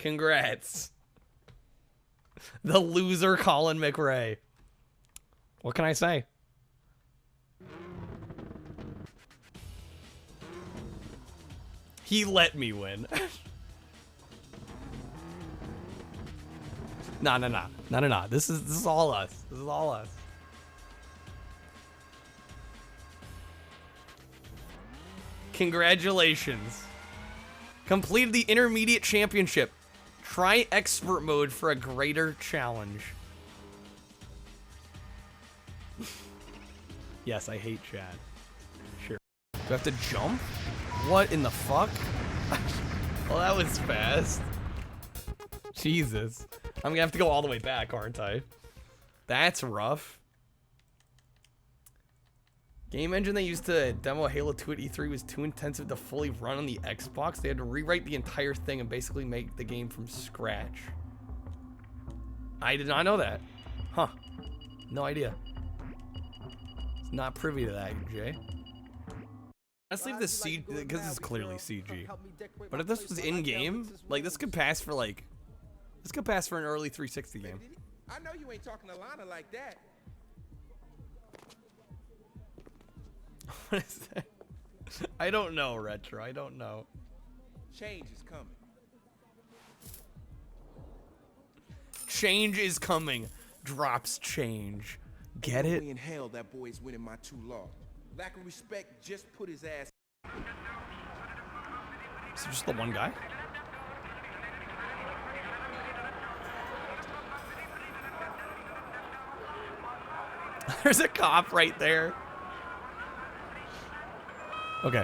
Congrats. The loser Colin McRae. What can I say? He let me win. No. This is all us. This is all us. Congratulations. Completed the intermediate championship. Try expert mode for a greater challenge. Yes, I hate chat. Sure. Do I have to jump? What in the fuck? Well, that was fast. Jesus. I'm gonna have to go all the way back, aren't I? That's rough. Game engine they used to demo Halo 2 at E3 was too intensive to fully run on the Xbox. They had to rewrite the entire thing and basically make the game from scratch. I did not know that. Huh. No idea. Not privy to that, Jay. Let's leave this CG, because this is clearly CG. But if this was in-game, like, this could pass for, like... This could pass for an early 360 game. I know you ain't talking to Lana like that. What is that? I don't know, Retro. I don't know. Change is coming. Change is coming. Drops change. Get it? In hell, that boy's winning my 2 law. Lack of respect, just put his ass. Is it just the one guy? There's a cop right there. Okay.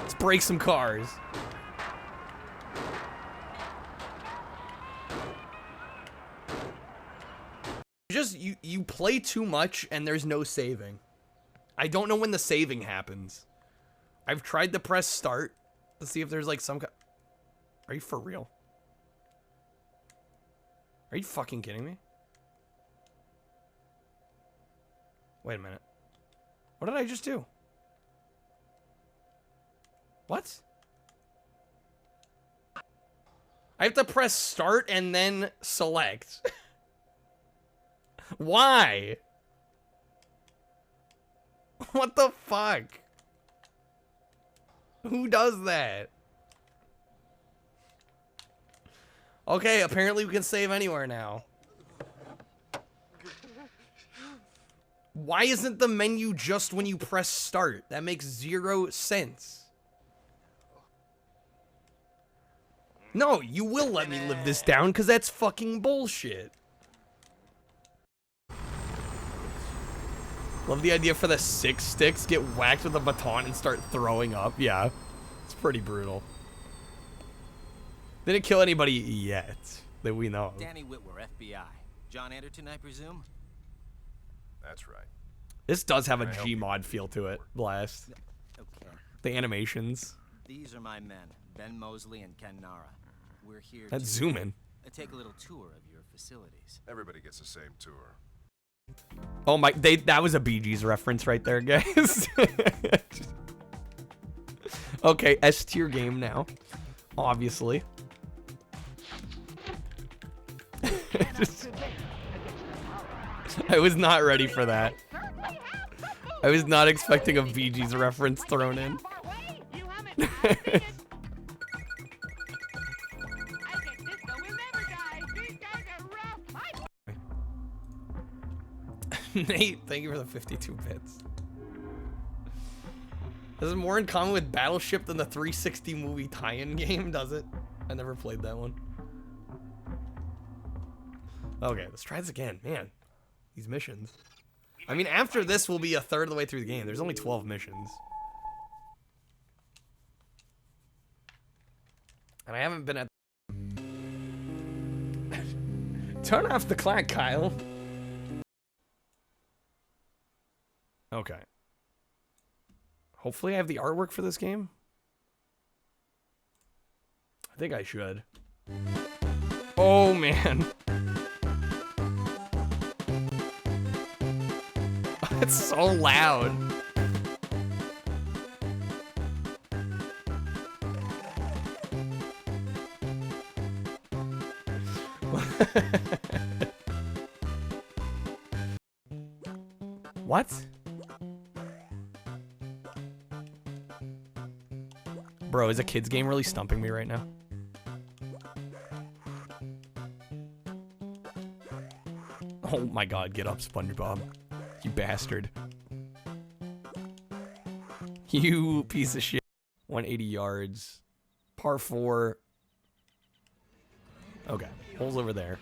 Let's break some cars. Just you play too much and there's no saving. I don't know when the saving happens. I've tried to press start to see if there's like some. Are you for real? Are you fucking kidding me? Wait a minute. What did I just do? What? I have to press start and then select. Why? What the fuck? Who does that? Okay, apparently we can save anywhere now. Why isn't the menu just when you press start? That makes 0 sense. No, you will let me live this down because that's fucking bullshit. Love the idea for the 6 sticks, get whacked with a baton and start throwing up. Yeah, it's pretty brutal. Didn't kill anybody yet that we know of. Danny Whitwer, FBI. John Anderton, I presume? That's right. This does have a Gmod feel to it, Blast. Okay. The animations. These are my men, Ben Mosley and Ken Nara. We're here Let's to zoom in. Take a little tour of your facilities. Everybody gets the same tour. Oh my, that was a Bee Gees reference right there, guys. Okay, S tier game now, obviously. I was not ready for that. I was not expecting a Bee Gees reference thrown in. Nate, thank you for the 52 bits. This is more in common with Battleship than the 360 movie tie-in game, does it? I never played that one. Okay, let's try this again. Man, these missions. I mean, after this, we'll be a third of the way through the game. There's only 12 missions. And I haven't been at... Turn off the clock, Kyle. Okay. Hopefully I have the artwork for this game. I think I should. Oh, man. It's so loud. What? Bro, is a kid's game really stumping me right now? Oh my god, get up, SpongeBob. You bastard. You piece of shit. 180 yards. Par 4. Okay, hole's over there.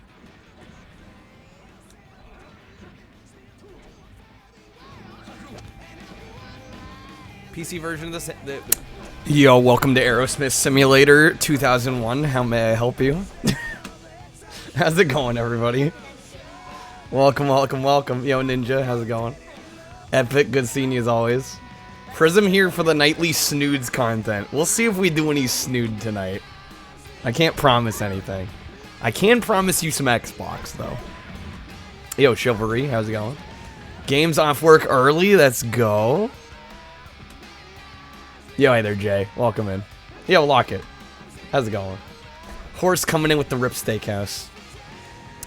PC version of this. Yo, welcome to Aerosmith Simulator 2001. How may I help you? How's it going, everybody? Welcome, welcome, welcome. Yo, Ninja, how's it going? Epic, good seeing you as always. Prism here for the nightly Snoods content. We'll see if we do any Snood tonight. I can't promise anything. I can promise you some Xbox, though. Yo, Chivalry, how's it going? Games off work early, let's go. Yo, hey there, Jay. Welcome in. Yo, Lockett. How's it going? Horse coming in with the Rip Steakhouse.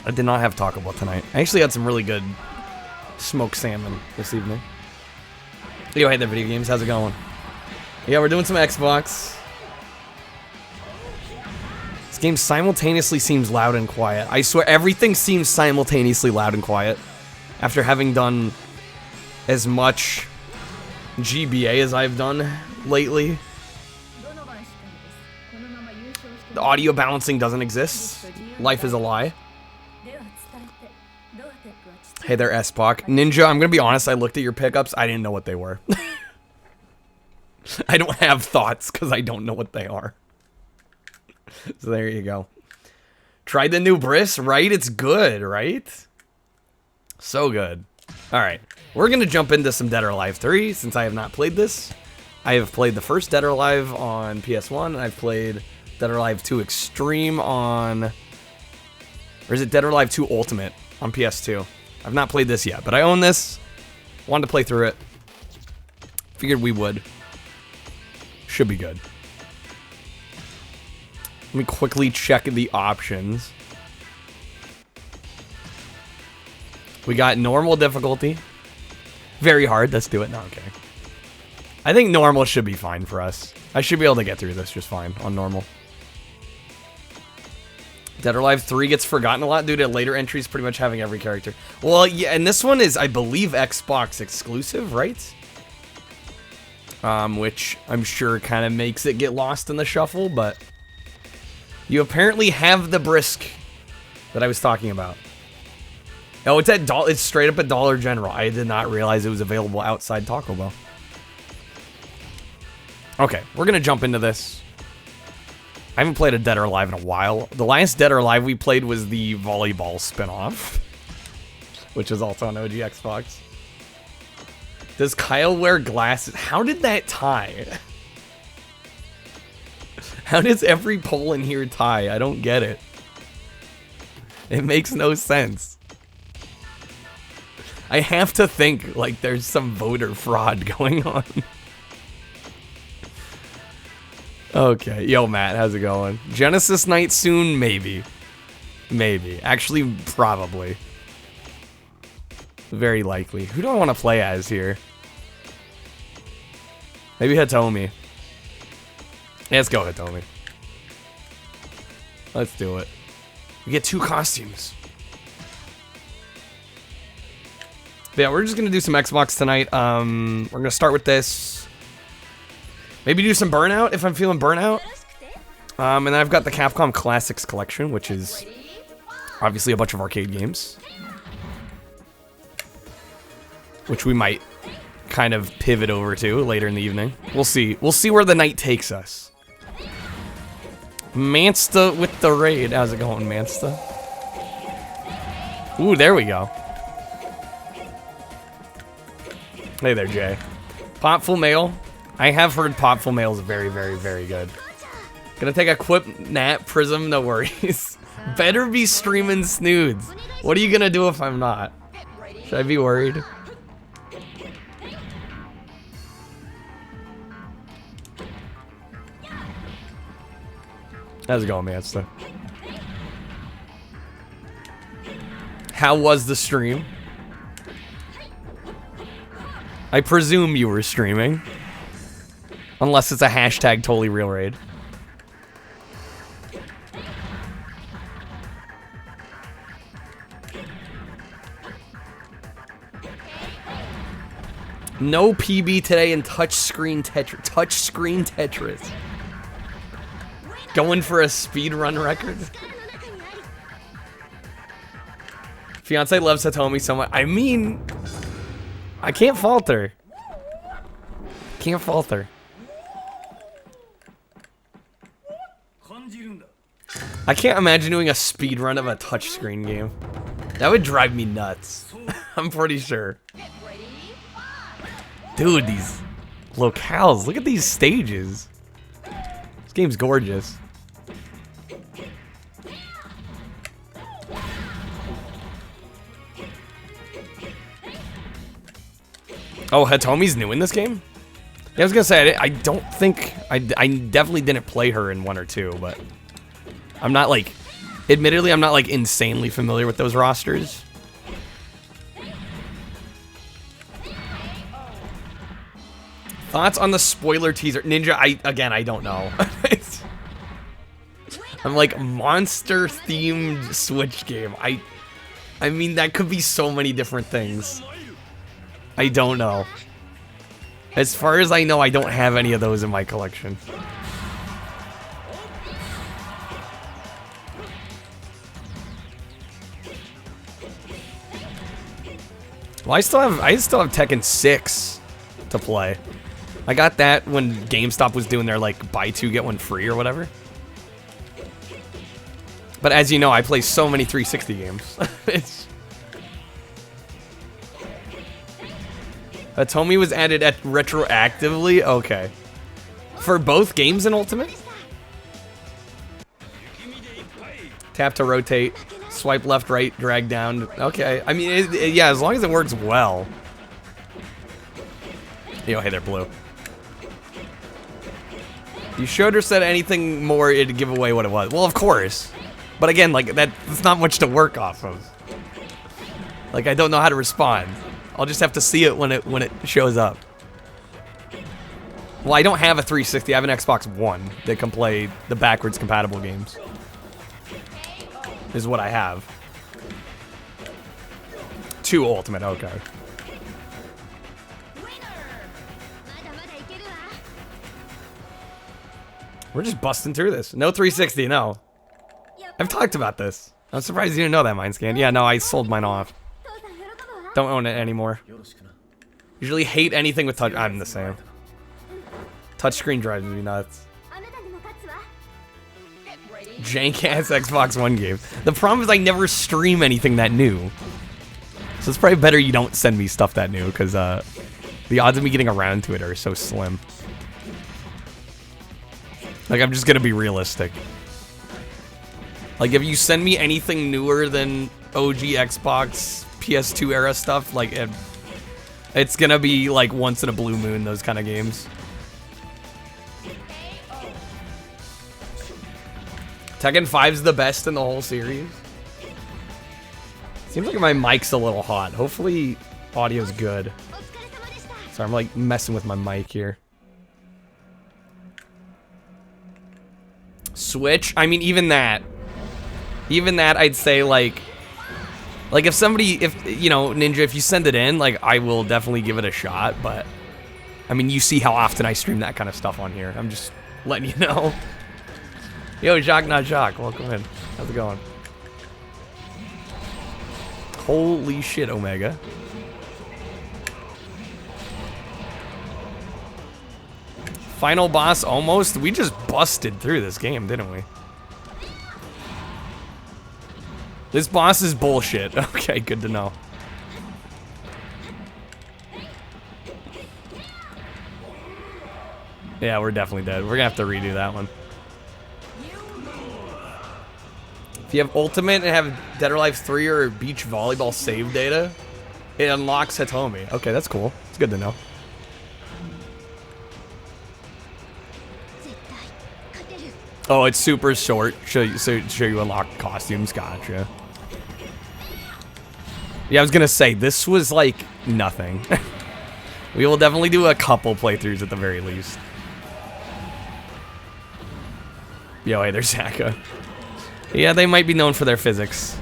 I did not have Taco Bell tonight. I actually had some really good smoked salmon this evening. Yo, hey there, video games. How's it going? Yeah, we're doing some Xbox. This game simultaneously seems loud and quiet. I swear, everything seems simultaneously loud and quiet. After having done as much GBA as I've done lately. The audio balancing doesn't exist. Life is a lie. Hey there, S-Pock. Ninja, I'm gonna be honest, I looked at your pickups, I didn't know what they were. I don't have thoughts, because I don't know what they are. So there you go. Tried the new Briss, right? It's good, right? So good. Alright, we're gonna jump into some Dead or Alive 3, since I have not played this. I have played the first Dead or Alive on PS1, and I've played Dead or Alive 2 Extreme on... Or is it Dead or Alive 2 Ultimate on PS2? I've not played this yet, but I own this. Wanted to play through it. Figured we would. Should be good. Let me quickly check the options. We got normal difficulty. Very hard. Let's do it. No, okay. I think normal should be fine for us. I should be able to get through this just fine on normal. Dead or Alive 3 gets forgotten a lot due to later entries pretty much having every character. Well, yeah, and this one is, I believe, Xbox exclusive, right? Which I'm sure kind of makes it get lost in the shuffle, but you apparently have the brisk that I was talking about. Oh, it's at it's straight up at Dollar General. I did not realize it was available outside Taco Bell. Okay, we're gonna jump into this. I haven't played a Dead or Alive in a while. The last Dead or Alive we played was the volleyball spinoff, which is also on OG Xbox. Does Kyle wear glasses? How did that tie? How does every poll in here tie? I don't get it. It makes no sense. I have to think like there's some voter fraud going on. Okay, yo Matt, how's it going? Genesis night soon? Maybe. Maybe. Actually, probably. Very likely. Who do I want to play as here? Maybe Hitomi. Yeah, let's go Hitomi. Let's do it. We get 2 costumes. But yeah, we're just gonna do some Xbox tonight. We're gonna start with this. Maybe do some Burnout if I'm feeling Burnout. And then I've got the Capcom Classics Collection, which is obviously a bunch of arcade games. Which we might kind of pivot over to later in the evening. We'll see. We'll see where the night takes us. Mansta with the raid. How's it going, Mansta? Ooh, there we go. Hey there, Jay. Popful Mail. I have heard Popful Mail is very, very, very good. Gonna take a quick nap, Prism, no worries. Better be streaming Snoods. What are you gonna do if I'm not? Should I be worried? How's it going, man? How was the stream? I presume you were streaming. Unless it's a hashtag totally real raid. No PB today in touchscreen Tetris. Going for a speedrun record. Fiance loves Hitomi so much. I mean, I can't fault her. Can't fault her. I can't imagine doing a speedrun of a touchscreen game. That would drive me nuts. I'm pretty sure. Dude, these locales. Look at these stages. This game's gorgeous. Oh, Hitomi's new in this game? Yeah, I was gonna say, I don't think... I definitely didn't play her in 1 or 2, but... I'm not, like... Admittedly, I'm not, like, insanely familiar with those rosters. Thoughts on the spoiler teaser? Ninja, I don't know. I'm like, monster-themed Switch game. I mean, that could be so many different things. I don't know. As far as I know, I don't have any of those in my collection. Well, I still have Tekken 6 to play. I got that when GameStop was doing their like buy 2 get 1 free or whatever. But as you know, I play so many 360 games. Hitomi was added retroactively? Okay. For both games in Ultimate? Tap to rotate. Swipe left, right, drag down. Okay. I mean, yeah, as long as it works well. Yo, hey there, Blue. You showed or said anything more, it'd give away what it was. Well, of course. But again, like, that's not much to work off of. Like, I don't know how to respond. I'll just have to see it when it shows up. Well, I don't have a 360. I have an Xbox One that can play the backwards compatible games. Is what I have. 2 Ultimate, okay. We're just busting through this. No 360, no. I've talked about this. I'm surprised you didn't know that, Mindscan. Yeah, no, I sold mine off. Don't own it anymore. Usually hate anything with touch. I'm the same. Touchscreen drives me nuts. Jank-ass Xbox One game. The problem is I never stream anything that new. So it's probably better you don't send me stuff that new, because the odds of me getting around to it are so slim. Like, I'm just gonna be realistic. Like, if you send me anything newer than OG Xbox, PS2 era stuff, like, it's gonna be, like, once in a blue moon, those kind of games. Tekken 5's the best in the whole series. Seems like my mic's a little hot. Hopefully, audio's good. Sorry, I'm, like, messing with my mic here. Switch? I mean, even that, I'd say, like if somebody, you know, Ninja, if you send it in, like, I will definitely give it a shot, but, I mean, you see how often I stream that kind of stuff on here. I'm just letting you know. Yo, Jacques Not Jacques, welcome in. How's it going? Holy shit, Omega. Final boss almost. We just busted through this game, didn't we? This boss is bullshit. Okay, good to know. Yeah, we're definitely dead. We're gonna have to redo that one. If you have Ultimate and have Dead or Alive 3 or Beach Volleyball save data, it unlocks Hitomi. Okay, that's cool. It's good to know. Oh, it's super short. Show you unlock costumes. Gotcha. Yeah, I was gonna say, this was like nothing. We will definitely do a couple playthroughs at the very least. Yo, hey, there's Zaka. Yeah, they might be known for their physics.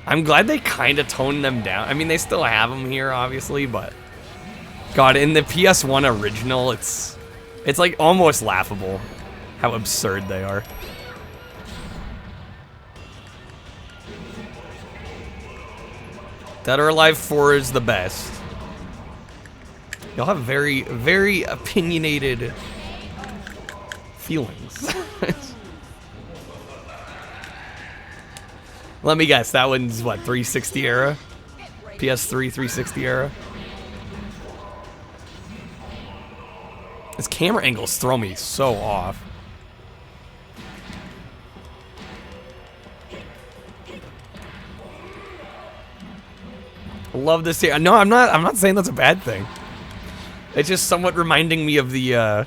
I'm glad they kind of toned them down. I mean, they still have them here, obviously, but... God, in the PS1 original, it's like almost laughable how absurd they are. Dead or Alive 4 is the best. Y'all have very, very opinionated feelings. Let me guess, that one's what, 360 era? PS3 360 era? His camera angles throw me so off. Love this here. No, I'm not saying that's a bad thing. It's just somewhat reminding me of the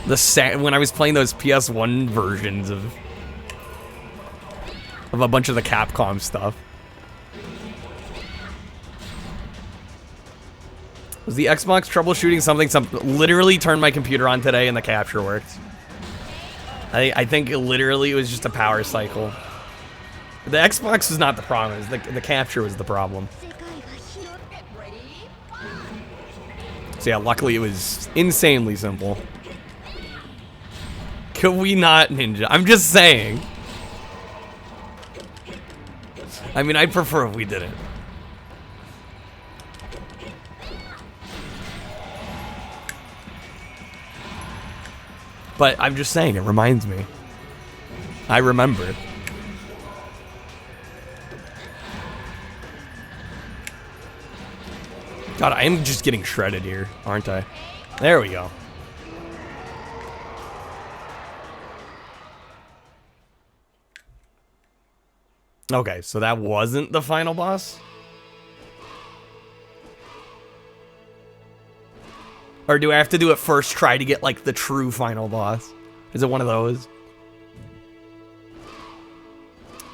when I was playing those PS1 versions of a bunch of the Capcom stuff. Was the Xbox troubleshooting something? Literally turned my computer on today and the capture worked. I think literally it was just a power cycle. The Xbox was not the problem. It was the capture was the problem. So yeah, luckily it was insanely simple. Could we not ninja? I'm just saying. I mean, I'd prefer if we didn't. But I'm just saying, it reminds me. I remember. God, I am just getting shredded here, aren't I? There we go. Okay, so that wasn't the final boss? Or do I have to do it first try to get, like, the true final boss? Is it one of those?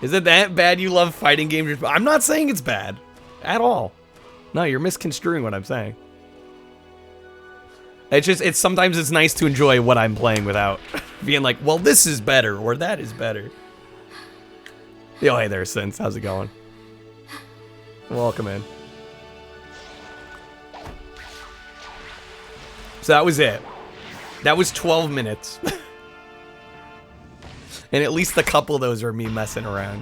Is it that bad you love fighting games? I'm not saying it's bad. At all. No, you're misconstruing what I'm saying. It's just, sometimes it's nice to enjoy what I'm playing without being like, well, this is better, or that is better. Yo, hey there, Sins. How's it going? Welcome in. So that was it. That was 12 minutes. And at least a couple of those are me messing around.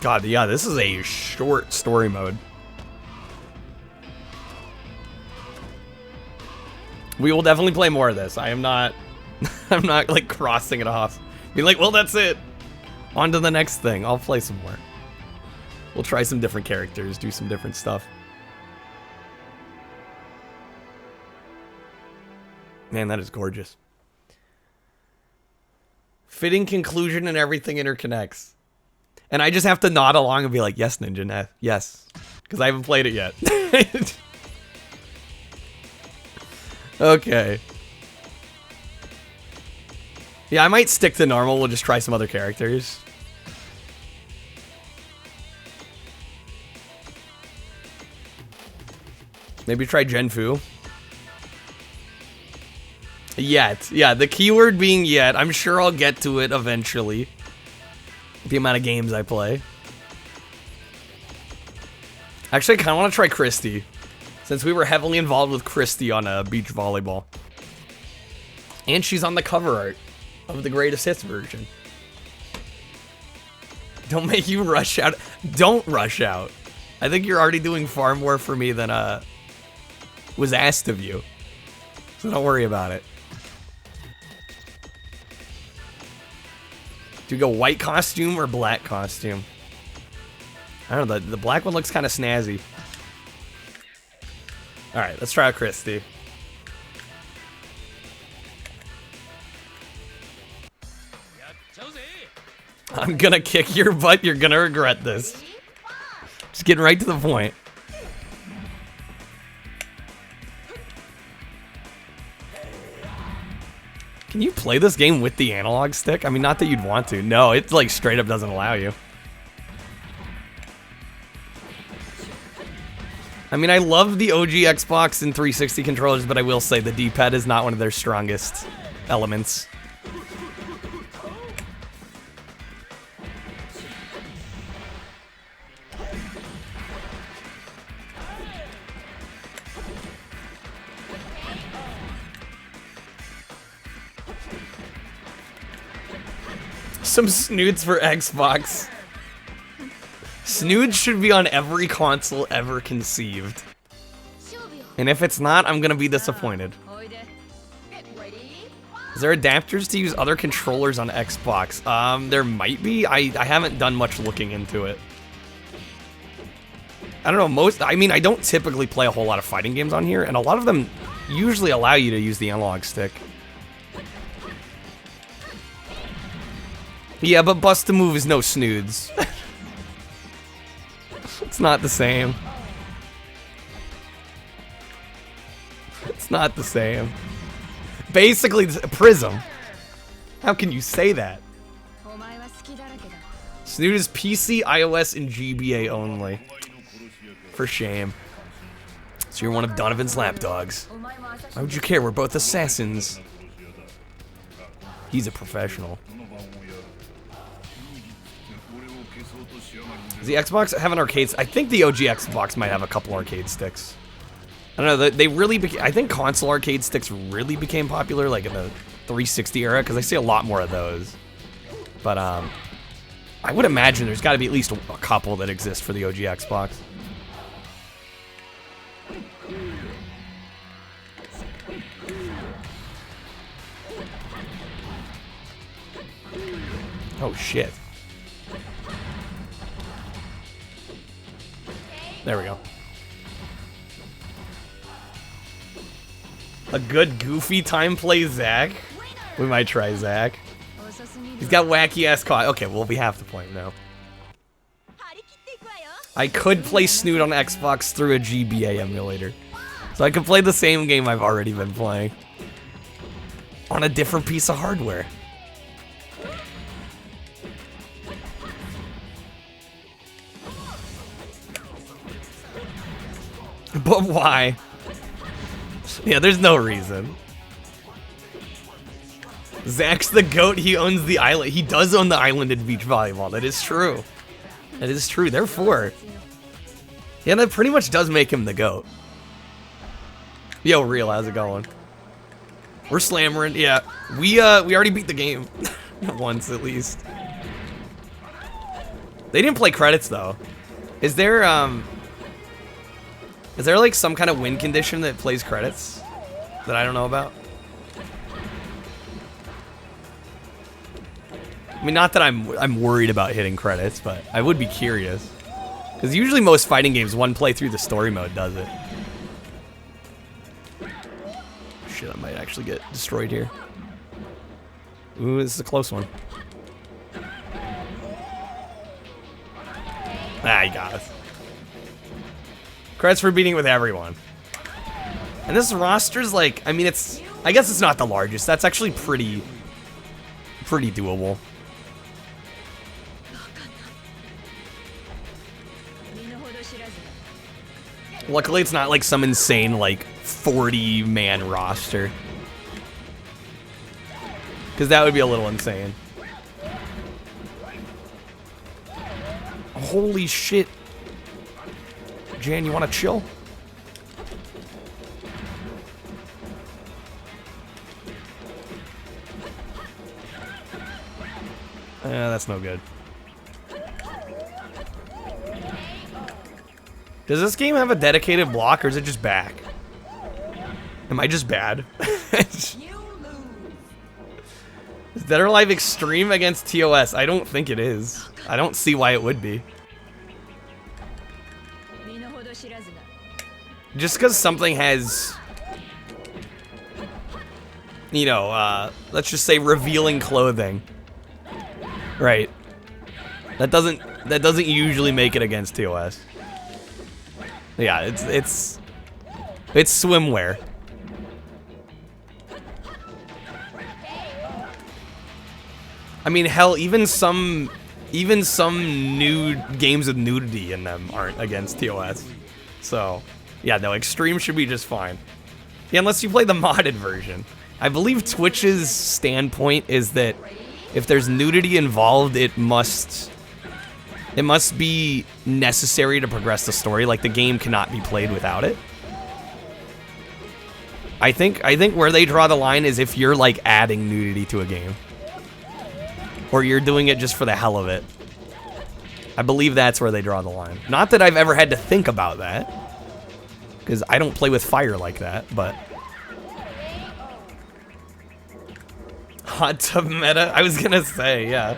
God, yeah, this is a short story mode. We will definitely play more of this. I am not, I'm not like crossing it off. Be like, well, that's it. On to the next thing. I'll play some more. We'll try some different characters, do some different stuff. Man, that is gorgeous. Fitting conclusion and everything interconnects. And I just have to nod along and be like, yes, Ninja, yes. Because I haven't played it yet. Okay. Yeah, I might stick to normal. We'll just try some other characters. Maybe try Genfu. Yet. Yeah, the keyword being yet. I'm sure I'll get to it eventually. The amount of games I play. Actually, I kind of want to try Christy. Since we were heavily involved with Christy on beach volleyball. And she's on the cover art of the Greatest Hits version. Don't make you rush out. Don't rush out. I think you're already doing far more for me than was asked of you. So don't worry about it. Do you go white costume or black costume? I don't know, the black one looks kind of snazzy. Alright, let's try out Christy. I'm gonna kick your butt, you're gonna regret this. Just getting right to the point. Can you play this game with the analog stick? I mean, not that you'd want to. No, it's like straight up doesn't allow you. I mean, I love the OG Xbox and 360 controllers, but I will say the D-pad is not one of their strongest elements. Some snoods for Xbox. Snood should be on every console ever conceived. And if it's not, I'm gonna be disappointed. Is there adapters to use other controllers on Xbox? There might be. I haven't done much looking into it. I don't know, I mean, I don't typically play a whole lot of fighting games on here, and a lot of them usually allow you to use the analog stick. Yeah, but Bust a Move is no snoods. It's not the same. It's not the same. Basically, it's a Prism. How can you say that? Snood is PC, iOS, and GBA only. For shame. So you're one of Donovan's lapdogs. Why would you care? We're both assassins. He's a professional. Does the Xbox have an arcade? I think the OG Xbox might have a couple arcade sticks. I don't know. They really I think console arcade sticks really became popular like in the 360 era because I see a lot more of those. But I would imagine there's got to be at least a couple that exist for the OG Xbox. Oh shit. There we go. A good goofy time play Zack. We might try Zack. He's got wacky ass caught. Okay, well we have to play him now. I could play Snood on Xbox through a GBA emulator. So I could play the same game I've already been playing. On a different piece of hardware. But why? Yeah, there's no reason. Zach's the GOAT, he owns the island. He does own the island in beach volleyball. That is true. That is true, therefore. Yeah, that pretty much does make him the GOAT. Yo, Real, how's it going? We're slammering, yeah. We already beat the game. Once, at least. They didn't play credits, though. Is there like some kind of win condition that plays credits that I don't know about? I mean, not that I'm worried about hitting credits, but I would be curious. Because usually most fighting games, one play through the story mode does it. Shit, I might actually get destroyed here. Ooh, this is a close one. Ah, he got us. Credits for beating with everyone. And this roster's like, I mean, I guess it's not the largest. That's actually pretty doable. Luckily, it's not like some insane, like, 40-man roster. Because that would be a little insane. Holy shit. Jan, you want to chill? That's no good. Does this game have a dedicated block, or is it just back? Am I just bad? Is Dead or Alive Extreme against TOS? I don't think it is. I don't see why it would be. Just because something has, you know, let's just say revealing clothing, right? That doesn't usually make it against TOS. Yeah, it's I mean, hell, even some nude games with nudity in them aren't against TOS. So, yeah, no, extreme should be just fine. Yeah, unless you play the modded version. I believe Twitch's standpoint is that if there's nudity involved, it must be necessary to progress the story. Like, the game cannot be played without it. I think where they draw the line is if you're, like, adding nudity to a game. Or you're doing it just for the hell of it. I believe that's where they draw the line. Not that I've ever had to think about that. Because I don't play with fire like that, but... Hot tub meta? I was gonna say, yeah.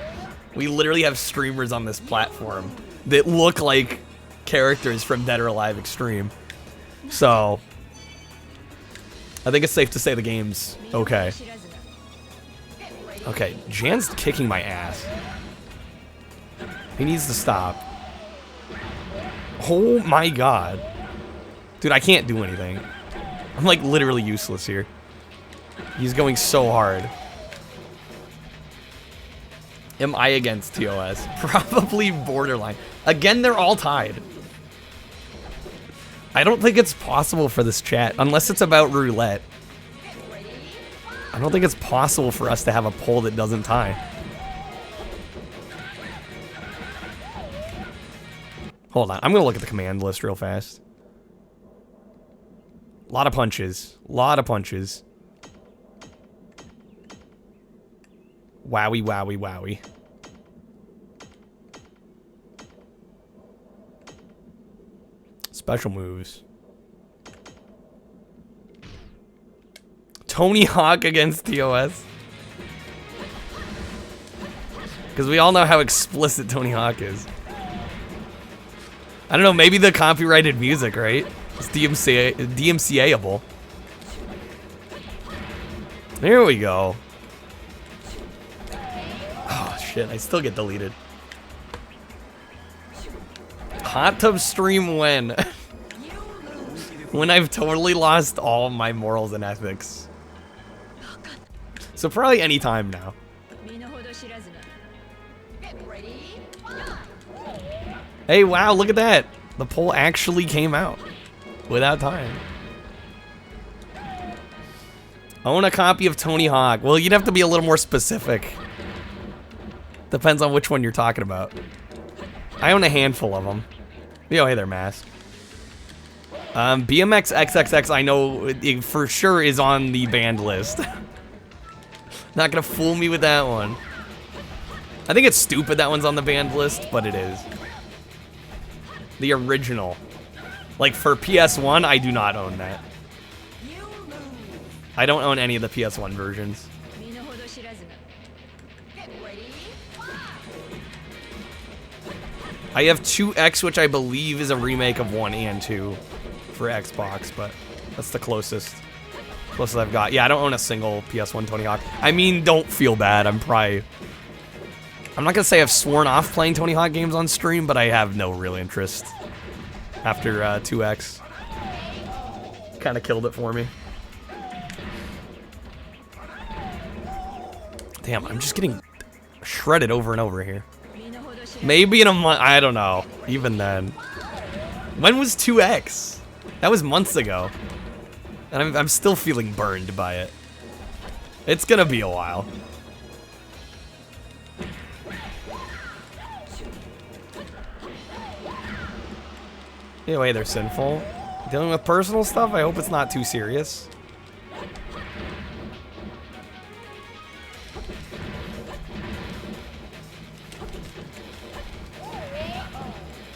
We literally have streamers on this platform that look like characters from Dead or Alive Extreme. So... I think it's safe to say the game's okay. Okay, Jan's kicking my ass. He needs to stop. Oh my god. Dude, I can't do anything. I'm like literally useless here. He's going so hard. Am I against TOS? Probably borderline. Again, they're all tied. I don't think it's possible for this chat, unless it's about roulette. I don't think it's possible for us to have a poll that doesn't tie. Hold on, I'm gonna look at the command list real fast. A lot of punches. A lot of punches. Wowie, wowie, wowie. Special moves. Tony Hawk against TOS. Because we all know how explicit Tony Hawk is. I don't know, maybe the copyrighted music, right? It's DMCA-able. There we go. Oh, shit, I still get deleted. Hot tub stream when? When I've totally lost all my morals and ethics. So probably any time now. Hey, wow, look at that. The poll actually came out without time. Own a copy of Tony Hawk. Well, you'd have to be a little more specific. Depends on which one you're talking about. I own a handful of them. Yo, hey there, Mask. BMX XXX, I know it for sure is on the banned list. Not gonna fool me with that one. I think it's stupid that one's on the banned list, but it is. The original. Like for PS1, I do not own that. I don't own any of the PS1 versions. I have 2X, which I believe is a remake of 1 and 2 for Xbox, but that's the closest I've got. Yeah, I don't own a single PS1 Tony Hawk. I mean, don't feel bad. I'm not gonna say I've sworn off playing Tony Hawk games on stream, but I have no real interest after 2X. Kind of killed it for me. Damn, I'm just getting shredded over and over here. Maybe in a month, I don't know. Even then. When was 2X? That was months ago. And I'm still feeling burned by it. It's gonna be a while. Anyway, they're sinful. Dealing with personal stuff, I hope it's not too serious.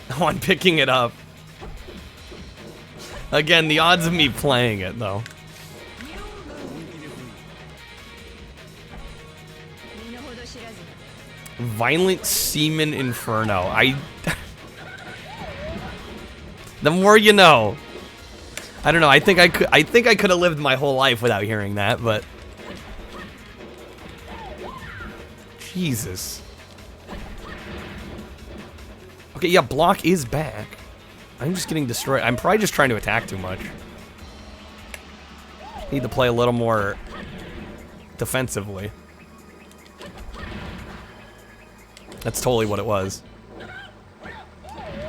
Oh, I'm picking it up. Again, the odds of me playing it, though. Violent Semen Inferno. The more you know. I don't know. I think I could have lived my whole life without hearing that, but Jesus. Okay, yeah, block is back. I'm just getting destroyed. I'm probably just trying to attack too much. Need to play a little more defensively. That's totally what it was.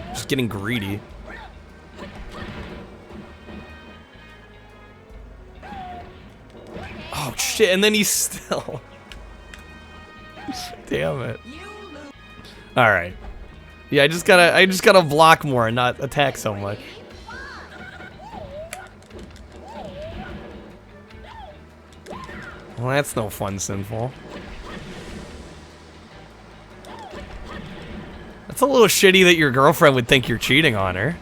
Just getting greedy. Oh shit, and then he's still... Damn it. Alright. Yeah, I just gotta block more and not attack so much. Well, that's no fun, Sinful. It's a little shitty that your girlfriend would think you're cheating on her.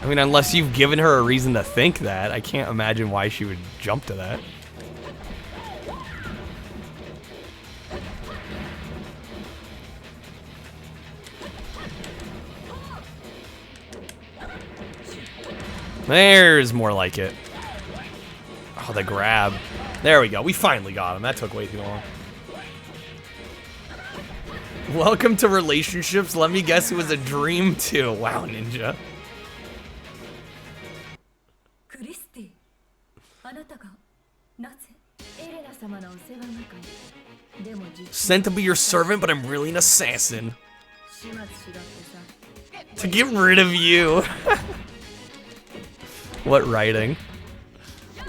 I mean, unless you've given her a reason to think that, I can't imagine why she would jump to that. There's more like it. Oh, the grab. There we go. We finally got him. That took way too long. Welcome to relationships. Let me guess, it was a dream too. Wow, Ninja. Sent to be your servant, but I'm really an assassin. To get rid of you. What writing?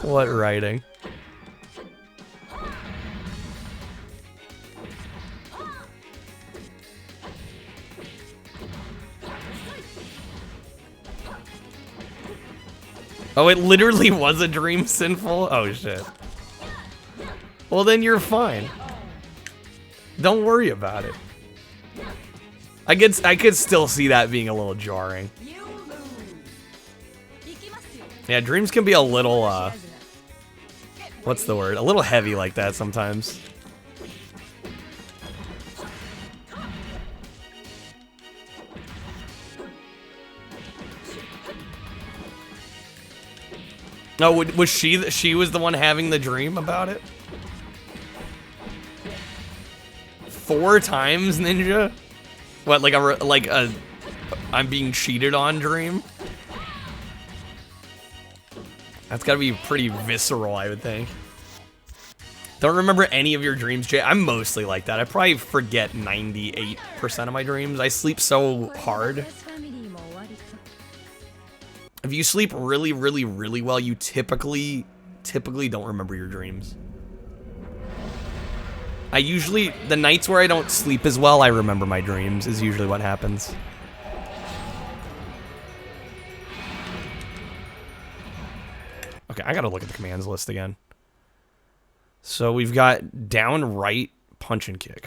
What writing? Oh, it literally was a dream, Sinful? Oh, shit. Well, then you're fine. Don't worry about it. I could still see that being a little jarring. Yeah, dreams can be a little, what's the word? A little heavy like that sometimes. No, was she was the one having the dream about it? 4 times, Ninja? What, like a I'm being cheated on dream? That's gotta be pretty visceral, I would think. Don't remember any of your dreams, Jay. I'm mostly like that. I probably forget 98% of my dreams. I sleep so hard. If you sleep really, really, really well, you typically don't remember your dreams. I usually, the nights where I don't sleep as well, I remember my dreams, is usually what happens. Okay, I gotta look at the commands list again. So we've got down, right, punch and kick.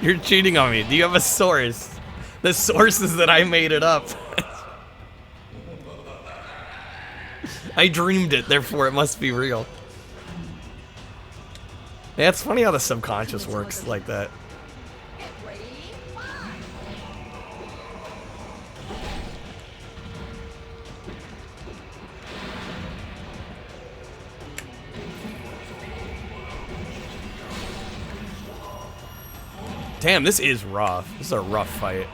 You're cheating on me. Do you have a source? The source is that I made it up. I dreamed it, therefore it must be real. Yeah, it's funny how the subconscious works like that. Damn, this is rough. This is a rough fight.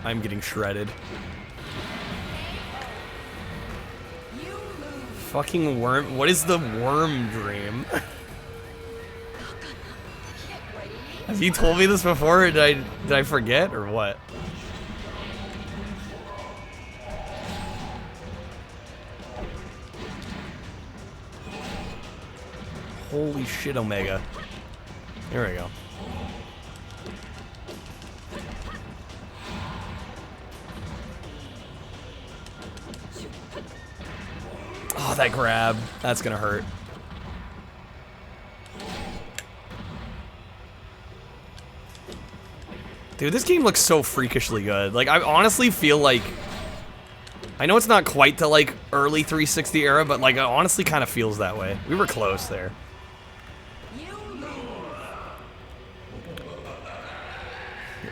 I'm getting shredded. Fucking worm. What is the worm dream? Have you told me this before, or did I forget, or what? Holy shit, Omega. Here we go. Oh, that grab. That's gonna hurt. Dude, this game looks so freakishly good. Like, I honestly feel like... I know it's not quite the, like, early 360 era, but, like, it honestly kind of feels that way. We were close there.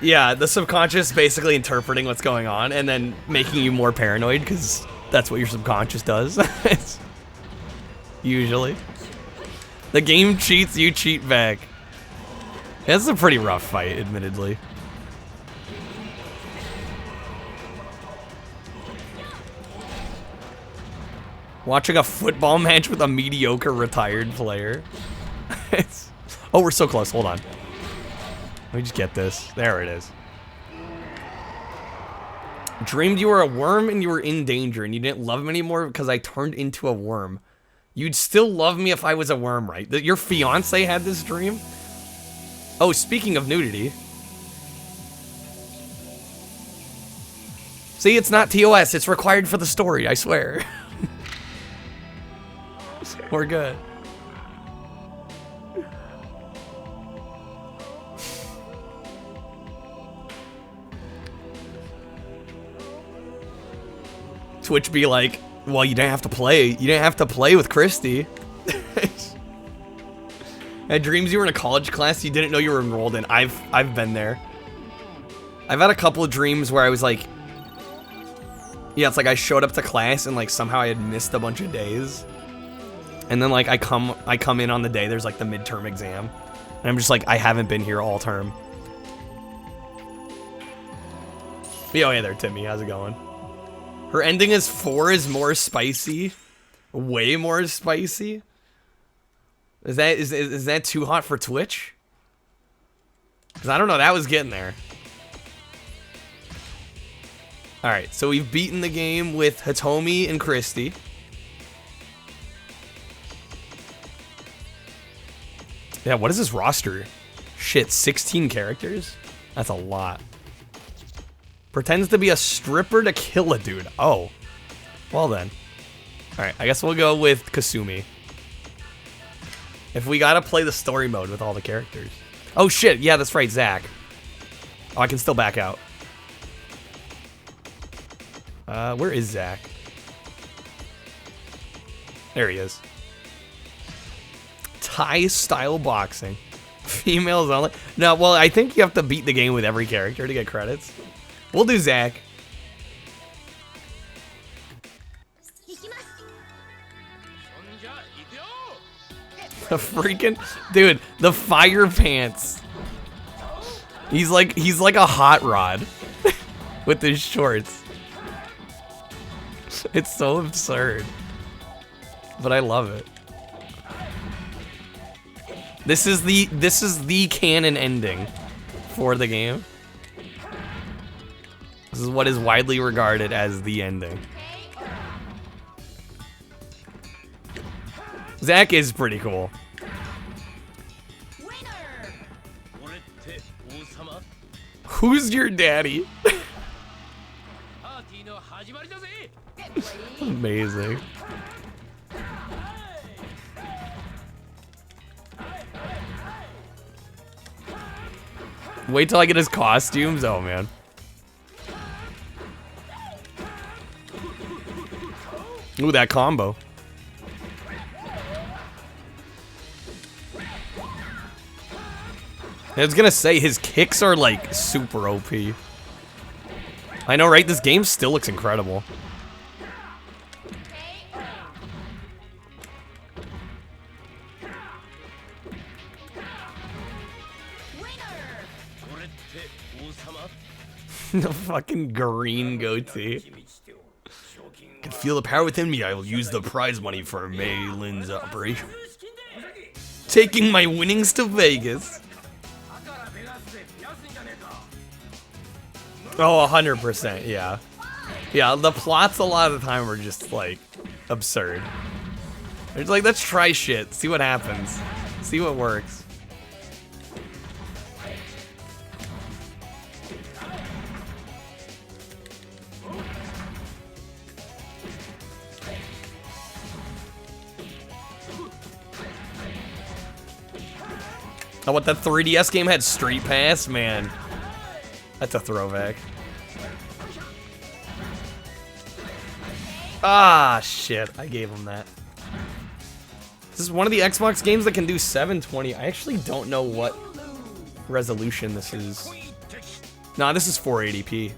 Yeah, the subconscious basically interpreting what's going on and then making you more paranoid because that's what your subconscious does. It's usually. The game cheats, you cheat back. It's a pretty rough fight, admittedly. Watching a football match with a mediocre retired player. Oh, we're so close. Hold on. Let me just get this. There it is. Dreamed you were a worm and you were in danger and you didn't love me anymore because I turned into a worm. You'd still love me if I was a worm, right? Your fiance had this dream? Oh, speaking of nudity. See, it's not TOS. It's required for the story, I swear. We're good. Twitch be like, well, you didn't have to play. You didn't have to play with Christy. Had dreams you were in a college class you didn't know you were enrolled in. I've been there. I've had a couple of dreams where I was like, yeah, it's like I showed up to class and like somehow I had missed a bunch of days. And then like I come in on the day there's like the midterm exam. And I'm just like, I haven't been here all term. Yo, hey there, Timmy. How's it going? Her ending is 4 is more spicy. Way more spicy. Is that too hot for Twitch? Because I don't know, that was getting there. Alright, so we've beaten the game with Hitomi and Christy. Yeah, what is this roster? Shit, 16 characters? That's a lot. Pretends to be a stripper to kill a dude. Oh. Well then. Alright, I guess we'll go with Kasumi. If we gotta play the story mode with all the characters. Oh shit, yeah, that's right, Zach. Oh, I can still back out. Where is Zach? There he is. Thai style boxing. Females only. No, well, I think you have to beat the game with every character to get credits. We'll do Zach. The freaking dude, the fire pants. He's like a hot rod with his shorts. It's so absurd, but I love it. This is the canon ending for the game. This is what is widely regarded as the ending. Zach is pretty cool. Who's your daddy? Amazing. Wait till I get his costumes. Oh man. Ooh, that combo. I was gonna say his kicks are like super OP. I know, right? This game still looks incredible. The fucking green goatee. Can feel the power within me. I will use the prize money for Mei Lin's operation. Taking my winnings to Vegas. Oh, 100%, yeah. Yeah, the plots a lot of the time are just, like, absurd. It's like, let's try shit, see what happens. See what works. Oh, what, that 3DS game had Street Pass? Man, that's a throwback. Ah, shit, I gave him that. This is one of the Xbox games that can do 720. I actually don't know what resolution this is. Nah, this is 480p.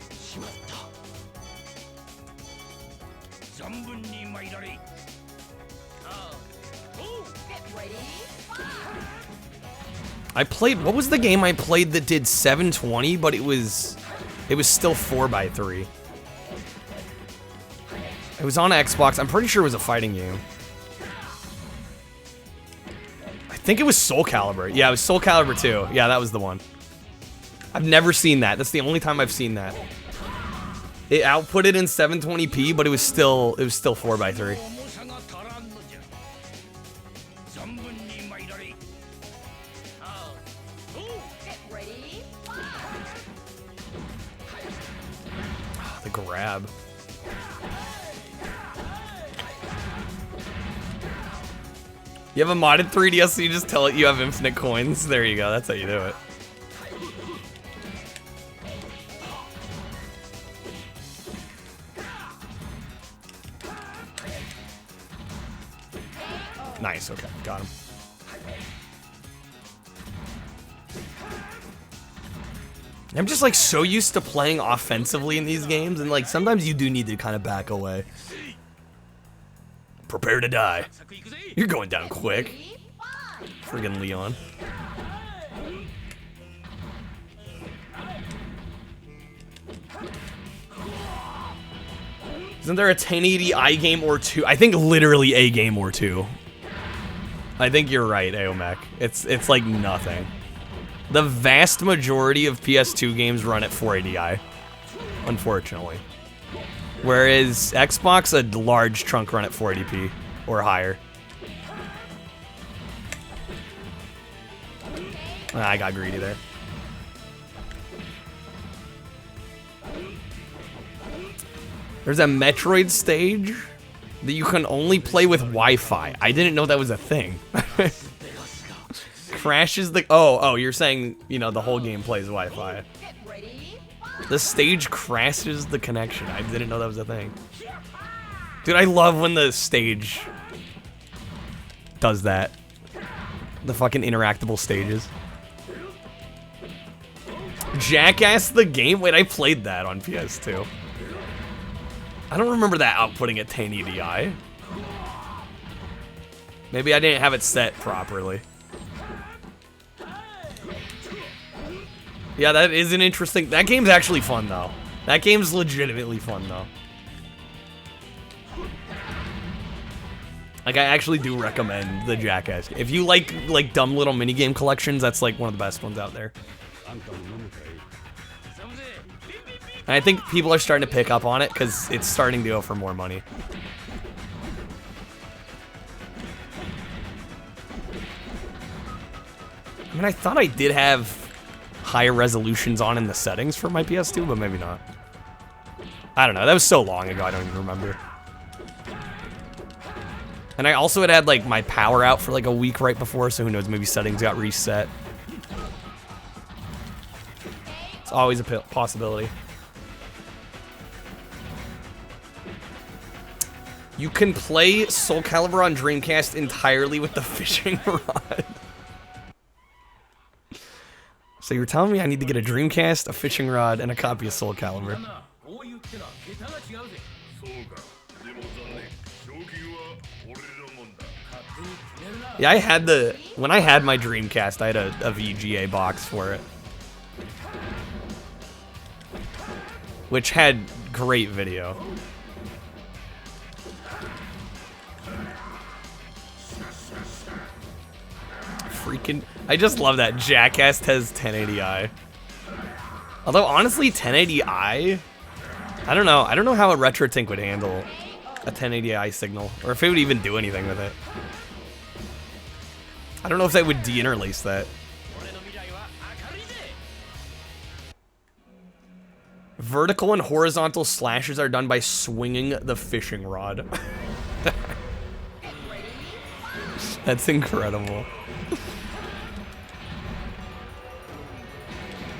I played, what was the game I played that did 720, but it was still 4x3. It was on Xbox. I'm pretty sure it was a fighting game. I think it was Soul Calibur. Yeah, it was Soul Calibur 2. Yeah, that was the one. I've never seen that. That's the only time I've seen that. It outputted in 720p, but it was still 4x3. The grab. You have a modded 3DS, so you just tell it you have infinite coins. There you go. That's how you do it. Nice. Okay, got him. I'm just like so used to playing offensively in these games, and like sometimes you do need to kind of back away. Prepare to die. You're going down quick. Friggin' Leon. Isn't there a 1080i game or two? I think literally a game or two. I think you're right, Aomek. It's like nothing. The vast majority of PS2 games run at 480i, unfortunately. Whereas Xbox, a large chunk run at 480p or higher. I got greedy there. There's a Metroid stage that you can only play with Wi-Fi. I didn't know that was a thing. Crashes the... Oh, you're saying, you know, the whole game plays Wi-Fi. The stage crashes the connection. I didn't know that was a thing. Dude, I love when the stage does that. The fucking interactable stages. Jackass the game? Wait, I played that on PS2. I don't remember that outputting at 1080i. Maybe I didn't have it set properly. Yeah, that is an interesting... That game's actually fun, though. That game's legitimately fun, though. Like, I actually do recommend the Jackass. If you like dumb little minigame collections, that's, like, one of the best ones out there. And I think people are starting to pick up on it, because it's starting to go for more money. I mean, I thought I did have higher resolutions on in the settings for my PS2, but maybe not. I don't know. That was so long ago, I don't even remember. And I also had like my power out for like a week right before, so who knows, maybe settings got reset. It's always a possibility. You can play Soul Calibur on Dreamcast entirely with the fishing rod. So you're telling me I need to get a Dreamcast, a fishing rod, and a copy of Soul Calibur. Yeah, I had when I had my Dreamcast, I had a VGA box for it. Which had great video. Freaking... I just love that Jackass has 1080i. Although, honestly, 1080i... I don't know how a RetroTink would handle a 1080i signal. Or if it would even do anything with it. I don't know if they would de-interlace that. Vertical and horizontal slashes are done by swinging the fishing rod. That's incredible.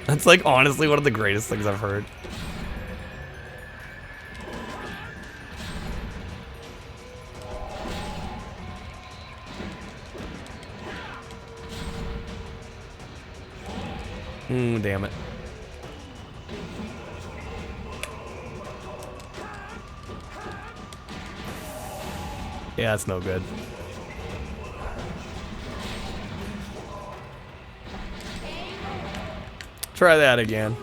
That's like honestly one of the greatest things I've heard. Damn it. Yeah, that's no good. Try that again.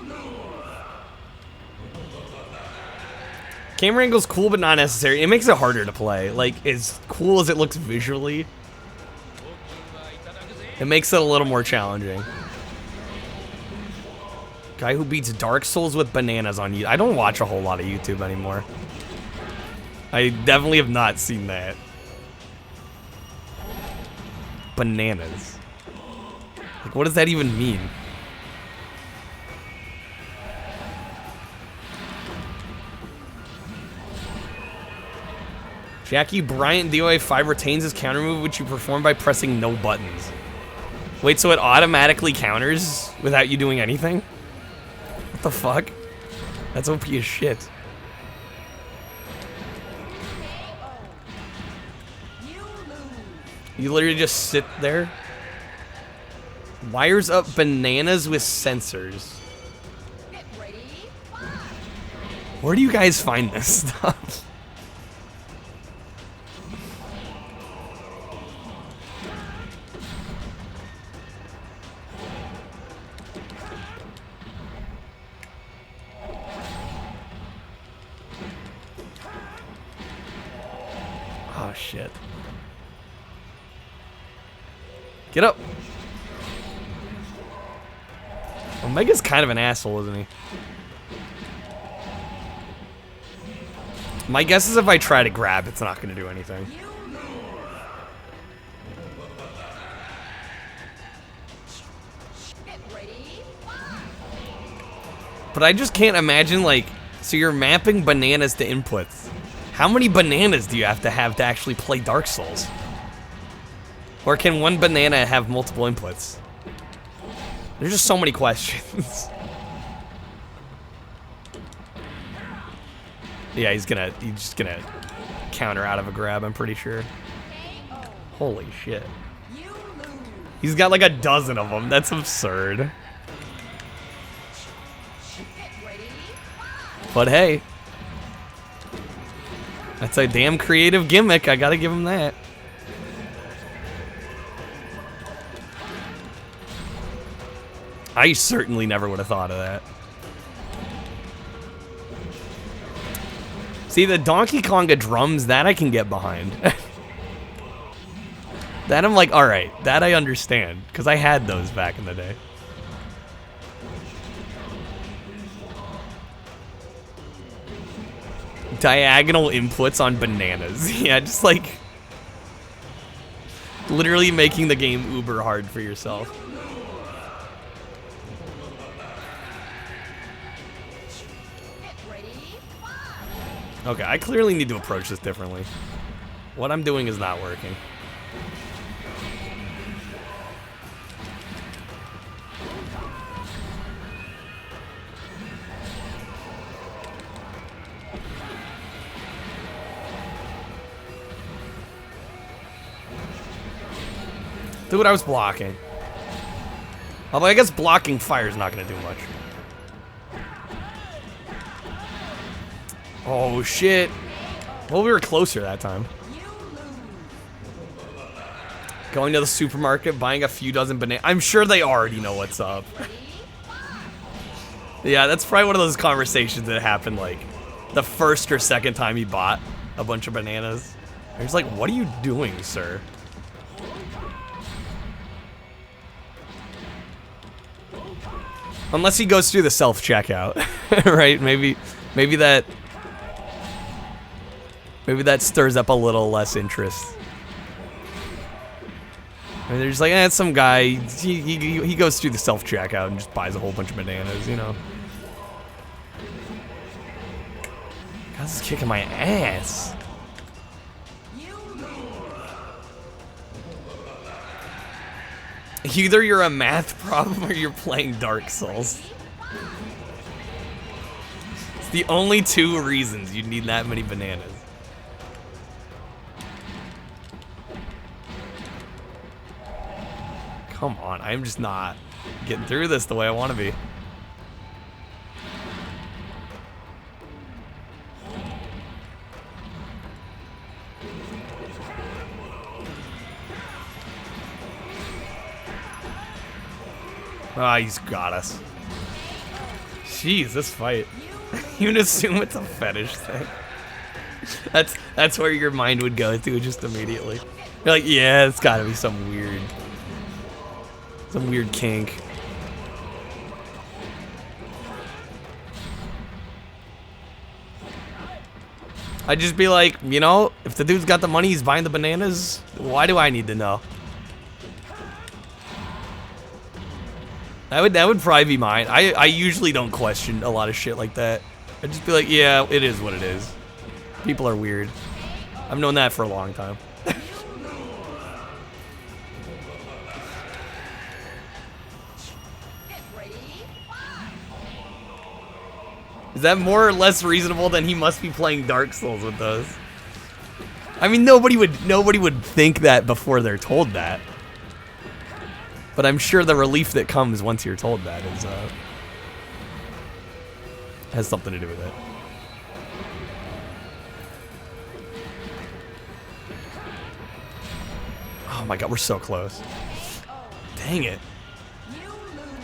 Camera angle's cool, but not necessary. It makes it harder to play. Like, as cool as it looks visually, it makes it a little more challenging. Guy who beats Dark Souls with bananas on YouTube. I don't watch a whole lot of YouTube anymore. I definitely have not seen that. Bananas. Like, what does that even mean? Jackie Bryant DOA 5 retains his counter move, which you perform by pressing no buttons. Wait, so it automatically counters without you doing anything? What the fuck? That's OP as shit. You literally just sit there. Wires up bananas with sensors. Where do you guys find this stuff? Oh shit. Get up. Omega's kind of an asshole, isn't he? My guess is if I try to grab, it's not going to do anything. But I just can't imagine, like, so you're mapping bananas to inputs. How many bananas do you have to actually play Dark Souls? Or can one banana have multiple inputs? There's just so many questions. Yeah, he's just gonna counter out of a grab, I'm pretty sure. Holy shit. He's got like a dozen of them. That's absurd. But hey, that's a damn creative gimmick. I gotta give him that. I certainly never would have thought of that. See, the Donkey Konga drums, that I can get behind. That I'm like, alright, that I understand. Because I had those back in the day. Diagonal inputs on bananas. Yeah, just like... literally making the game uber hard for yourself. Okay, I clearly need to approach this differently. What I'm doing is not working. Dude, I was blocking. Although I guess blocking fire is not going to do much. Oh, shit. Well, we were closer that time. Going to the supermarket, buying a few dozen bananas. I'm sure they already know what's up. Yeah, that's probably one of those conversations that happened, like, the first or second time he bought a bunch of bananas. I was like, what are you doing, sir? Unless he goes through the self-checkout, right? Maybe that stirs up a little less interest. And they're just like, eh, it's some guy. He goes through the self-checkout and just buys a whole bunch of bananas, you know. God, this is kicking my ass. Either you're a math problem or you're playing Dark Souls. It's the only two reasons you need that many bananas. Come on, I'm just not getting through this the way I want to be. Ah, he's got us. Jeez, this fight. You'd assume it's a fetish thing. That's where your mind would go to just immediately. You're like, yeah, it's gotta be some weird kink. I'd just be like, you know, if the dude's got the money, he's buying the bananas, why do I need to know? That would probably be mine. I usually don't question a lot of shit like that. I'd just be like, yeah, it is what it is. People are weird. I've known that for a long time. Is that more or less reasonable than he must be playing Dark Souls with those? I mean, nobody would think that before they're told that. But I'm sure the relief that comes once you're told that is has something to do with it. Oh my god, we're so close. Dang it.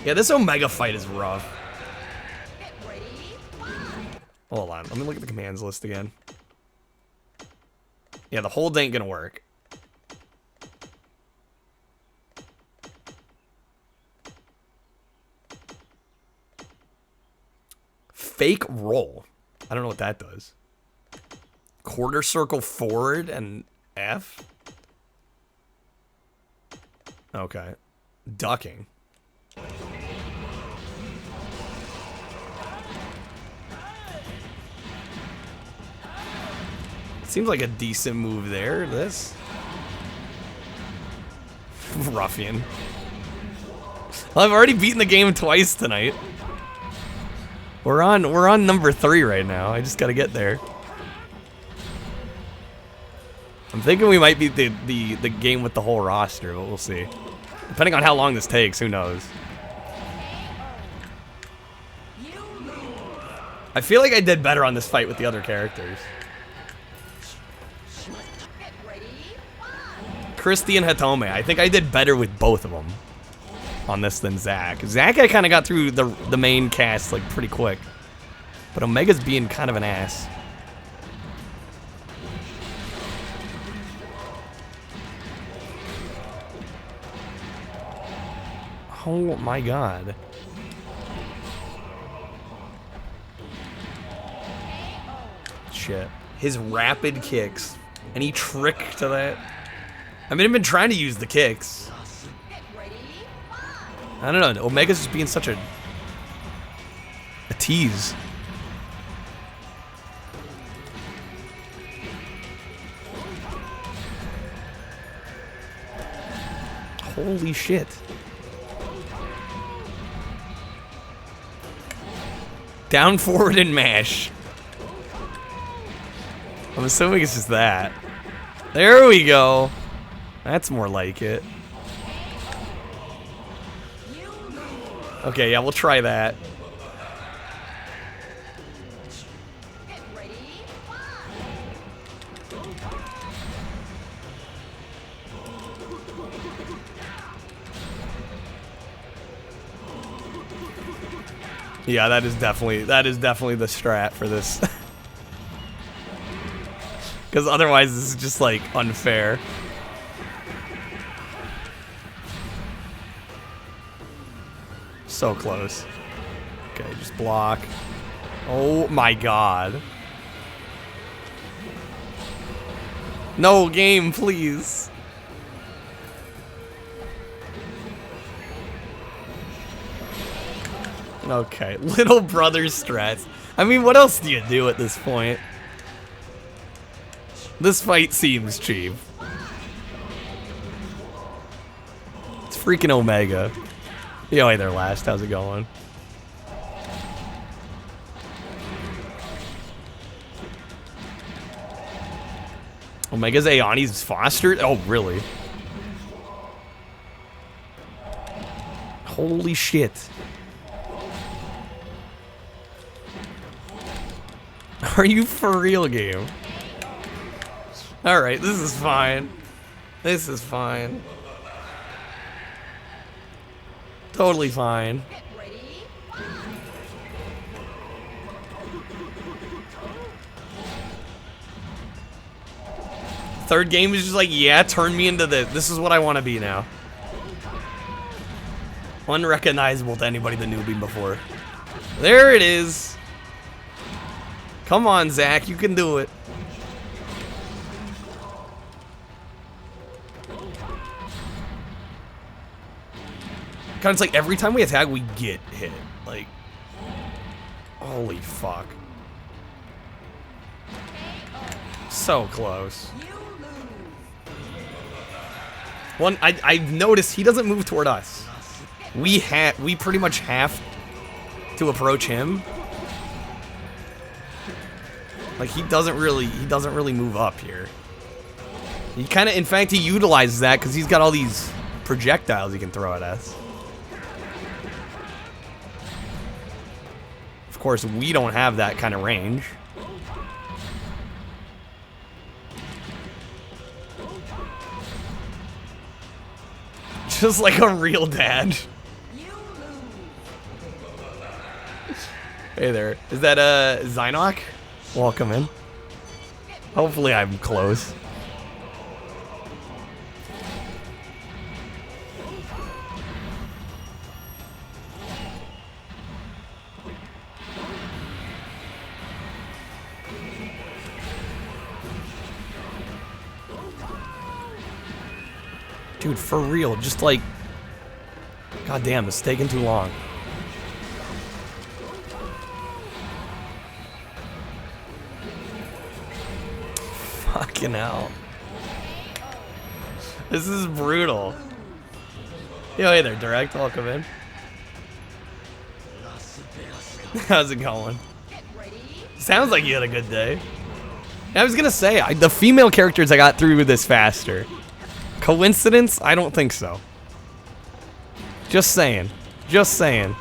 Yeah, this Omega fight is rough. Hold on, let me look at the commands list again. Yeah, the hold ain't gonna work. Fake roll. I don't know what that does. Quarter circle forward and F? Okay. Ducking. Seems like a decent move there, this. Ruffian. Well, I've already beaten the game twice tonight. We're on number 3 right now. I just gotta get there. I'm thinking we might beat the game with the whole roster, but we'll see. Depending on how long this takes, who knows? I feel like I did better on this fight with the other characters. Christy and Hitome. I think I did better with both of them on this than Zack. Zack, I kind of got through the main cast like pretty quick, but Omega's being kind of an ass. Oh my god. Shit. His rapid kicks. Any trick to that? I mean, I've been trying to use the kicks. I don't know. Omega's just being such a tease. Holy shit. Down, forward, and mash. I'm assuming it's just that. There we go. That's more like it. Okay, yeah, we'll try that. Yeah, that is definitely the strat for this. Because otherwise this is just like unfair. So close. Okay, just block. Oh my god. No, game, please. Okay, little brother strats. I mean, what else do you do at this point? This fight seems cheap. It's freaking Omega. Yo, hey there, Last. How's it going? Omega's Aeoni's fostered? Oh, really? Holy shit. Are you for real, game? Alright, this is fine. This is fine. Totally fine. Third game is just like, yeah, turn me into this. This is what I want to be now. Unrecognizable to anybody that knew me before. There it is. Come on, Zach, you can do it. Kind of like every time we attack, we get hit. Like, holy fuck. So close. One, I've noticed he doesn't move toward us. We pretty much have to approach him. Like he doesn't really move up here. He kind of, in fact, he utilizes that because he's got all these projectiles he can throw at us. Of course, we don't have that kind of range. Just like a real dad. Hey there. Is that Zynock? Welcome in. Hopefully I'm close. Dude, for real, just like... God damn, it's taking too long. Fucking hell. This is brutal. Yo, hey there, Direct, welcome in. How's it going? Sounds like you had a good day. I was gonna say, the female characters I got through this faster. Coincidence? I don't think so. Just saying. Just saying.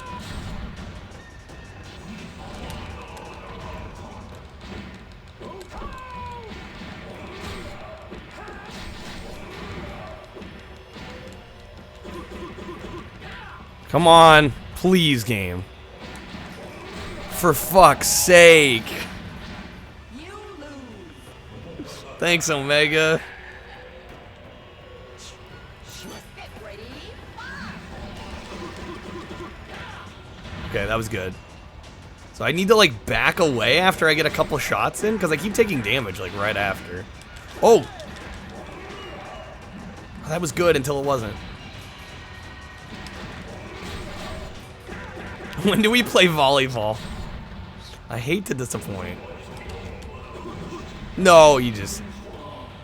Come on. Please, game. For fuck's sake. Thanks, Omega. Okay, that was good. So I need to like back away after I get a couple shots in because I keep taking damage like right after. Oh! That was good until it wasn't. When do we play volleyball? I hate to disappoint. No, you just...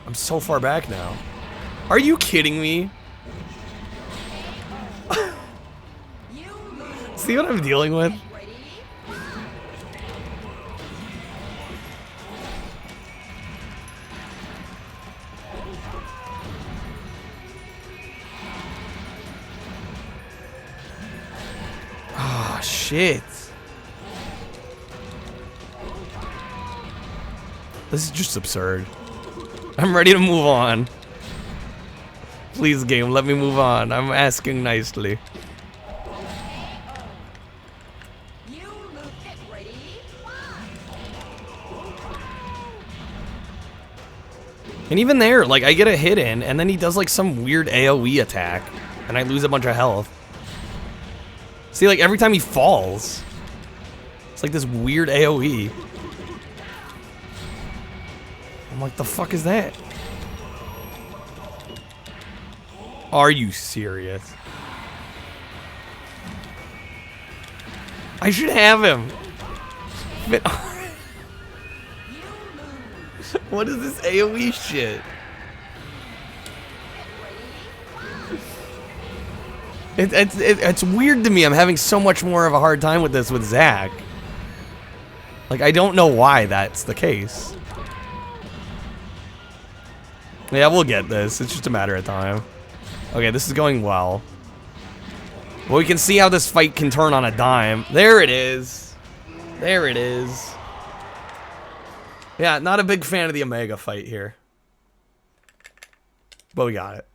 I'm so far back now. Are you kidding me? See what I'm dealing with? Ah, shit. This is just absurd. I'm ready to move on. Please, game, let me move on. I'm asking nicely. And even there, like, I get a hit in, and then he does, like, some weird AoE attack, and I lose a bunch of health. See, like, every time he falls, it's like this weird AoE. I'm like, the fuck is that? Are you serious? I should have him. But what is this AoE shit? It's weird to me. I'm having so much more of a hard time with this with Zach. Like, I don't know why that's the case. Yeah, we'll get this. It's just a matter of time. Okay, this is going well. Well, we can see how this fight can turn on a dime. There it is. There it is. Yeah, not a big fan of the Omega fight here. But we got it.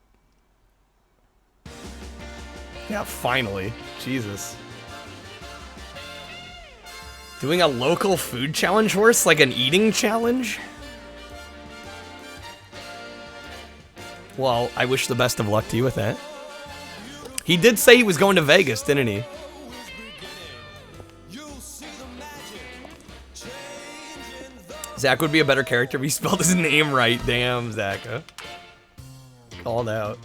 Yeah, finally. Jesus. Doing a local food challenge horse? Like an eating challenge? Well, I wish the best of luck to you with that. He did say he was going to Vegas, didn't he? Zach would be a better character if he spelled his name right. Damn, Zach. Called out.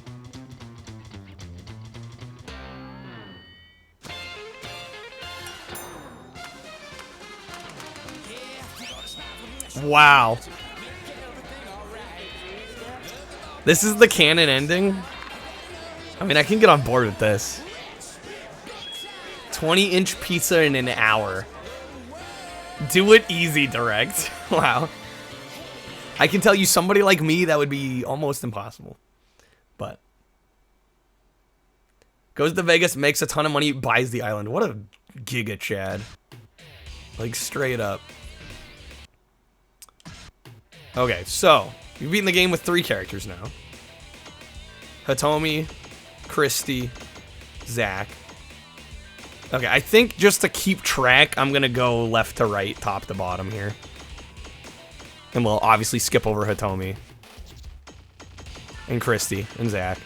Wow. This is the canon ending? I mean, I can get on board with this. 20-inch pizza in an hour. Do it easy, direct. Wow. I can tell you, somebody like me, that would be almost impossible. But. Goes to Vegas, makes a ton of money, buys the island. What a giga Chad. Like, straight up. Okay, so. You've beaten the game with 3 characters now. Hitomi, Christy, Zach. Okay, I think just to keep track, I'm gonna go left to right, top to bottom here. And we'll obviously skip over Hitomi. And Christy, and Zach.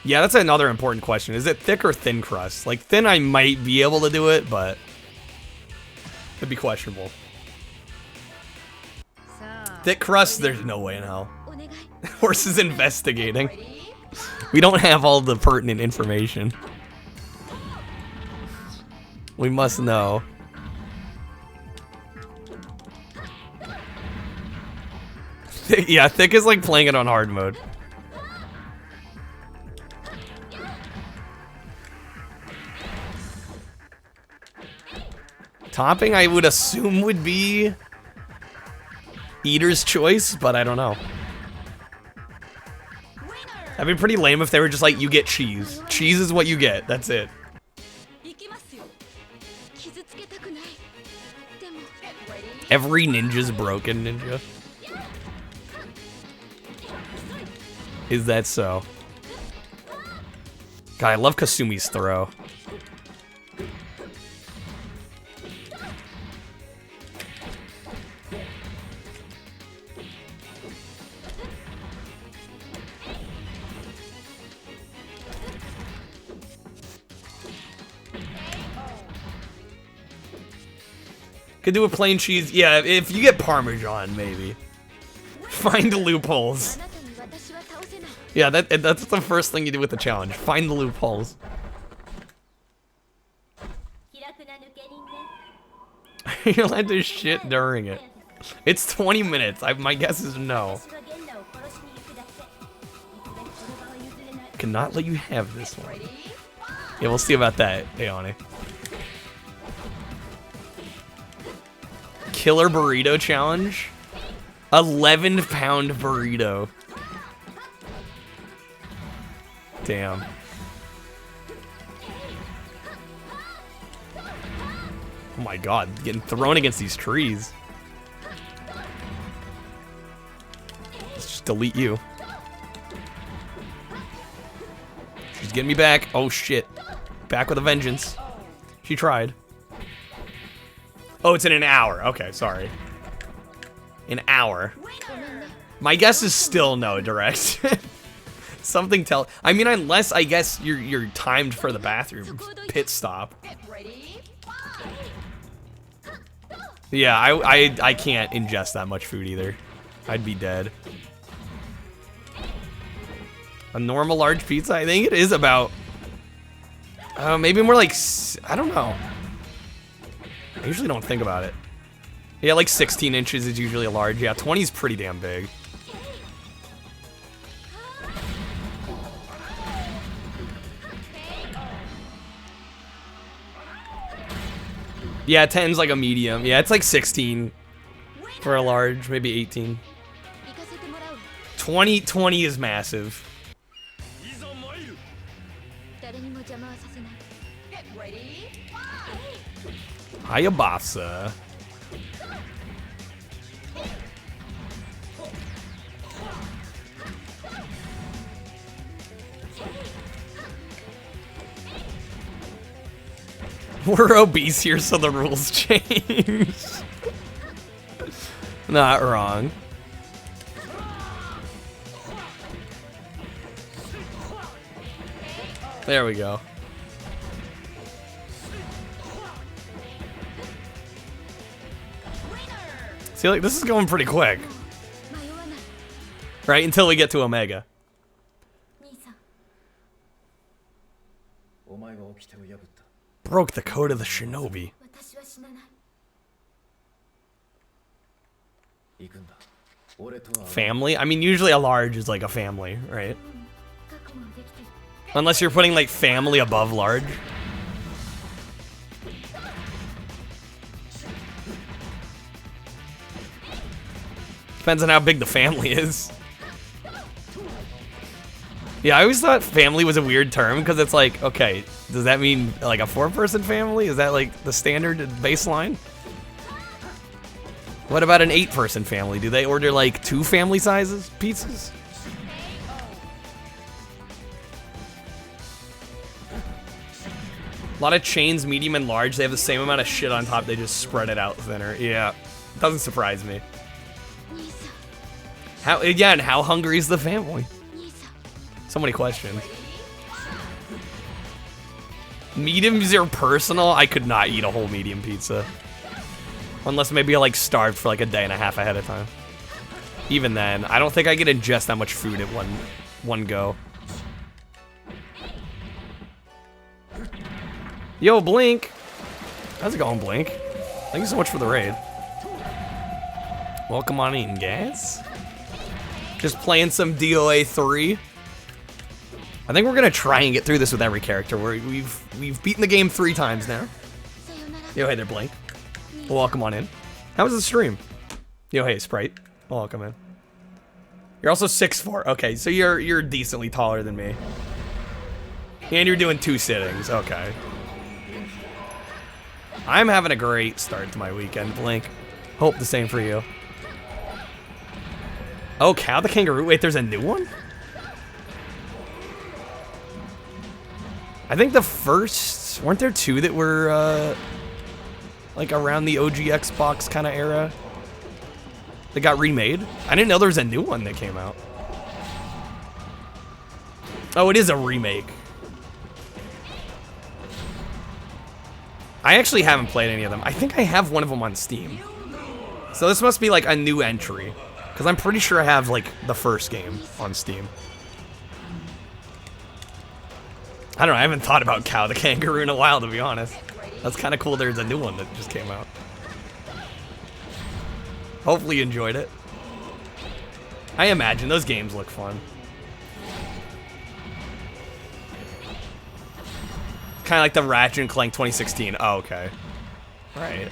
Yeah, that's another important question. Is it thick or thin crust? Like, thin I might be able to do it, but it'd be questionable. Thick crust, there's no way in hell. Horse is investigating. We don't have all the pertinent information. We must know. Yeah, thick is like playing it on hard mode. Topping, I would assume, would be Eater's choice, but I don't know. That'd be pretty lame if they were just like, you get cheese. Cheese is what you get, that's it. Every ninja's broken, ninja. Is that so? God, I love Kasumi's throw. Could do a plain cheese. Yeah, if you get Parmesan, maybe. Find loopholes. Yeah, that's the first thing you do with the challenge. Find the loopholes. You're allowed to shit during it. It's 20 minutes. My guess is no. Cannot let you have this one. Yeah, we'll see about that, Ayane. Killer burrito challenge? 11-pound burrito. Damn. Oh my god, getting thrown against these trees. Let's just delete you. She's getting me back. Oh shit. Back with a vengeance. She tried. Oh, it's in an hour. Okay, sorry. An hour. My guess is still no, direct. Something tell. I mean, unless I guess you're timed for the bathroom pit stop. Yeah, I can't ingest that much food either. I'd be dead. A normal large pizza, I think it is about. Maybe more like, I don't know. I usually don't think about it. Yeah, like 16 inches is usually a large. Yeah, 20 is pretty damn big. Yeah, 10's like a medium. Yeah, it's like 16 for a large, maybe 18. 20 is massive. Hayabasa. We're obese here, so the rules change. Not wrong. There we go. See, like, this is going pretty quick. Right, until we get to Omega. Broke the code of the shinobi. Family? I mean, usually a large is like a family, right? Unless you're putting like family above large. Depends on how big the family is. Yeah, I always thought family was a weird term because it's like, okay, does that mean like a 4-person family? Is that like the standard baseline? What about an 8-person family? Do they order like 2 family sizes pizzas? A lot of chains, medium and large, they have the same amount of shit on top, they just spread it out thinner. Yeah, doesn't surprise me. How, again, how hungry is the family? So many questions. Mediums are personal. I could not eat a whole medium pizza. Unless maybe I like starved for like a day and a half ahead of time. Even then, I don't think I could ingest that much food at one go. Yo, Blink. How's it going, Blink? Thank you so much for the raid. Welcome on in, guys. Just playing some DOA 3. I think we're gonna try and get through this with every character. We've beaten the game 3 times now. Yo, hey there, Blink. Welcome on in. How was the stream? Yo, hey, Sprite. Welcome in. You're also 6'4". Okay, so you're decently taller than me. And you're doing 2 sittings. Okay. I'm having a great start to my weekend, Blink. Hope the same for you. Oh, Cow the Kangaroo. Wait, there's a new one? I think the first... Weren't there 2 that were, like, around the OG Xbox kind of era? That got remade? I didn't know there was a new one that came out. Oh, it is a remake. I actually haven't played any of them. I think I have one of them on Steam. So this must be, like, a new entry. Because I'm pretty sure I have, like, the first game on Steam. I don't know, I haven't thought about Cow the Kangaroo in a while, to be honest. That's kind of cool there's a new one that just came out. Hopefully you enjoyed it. I imagine those games look fun. Kind of like the Ratchet and Clank 2016. Oh, okay. Right.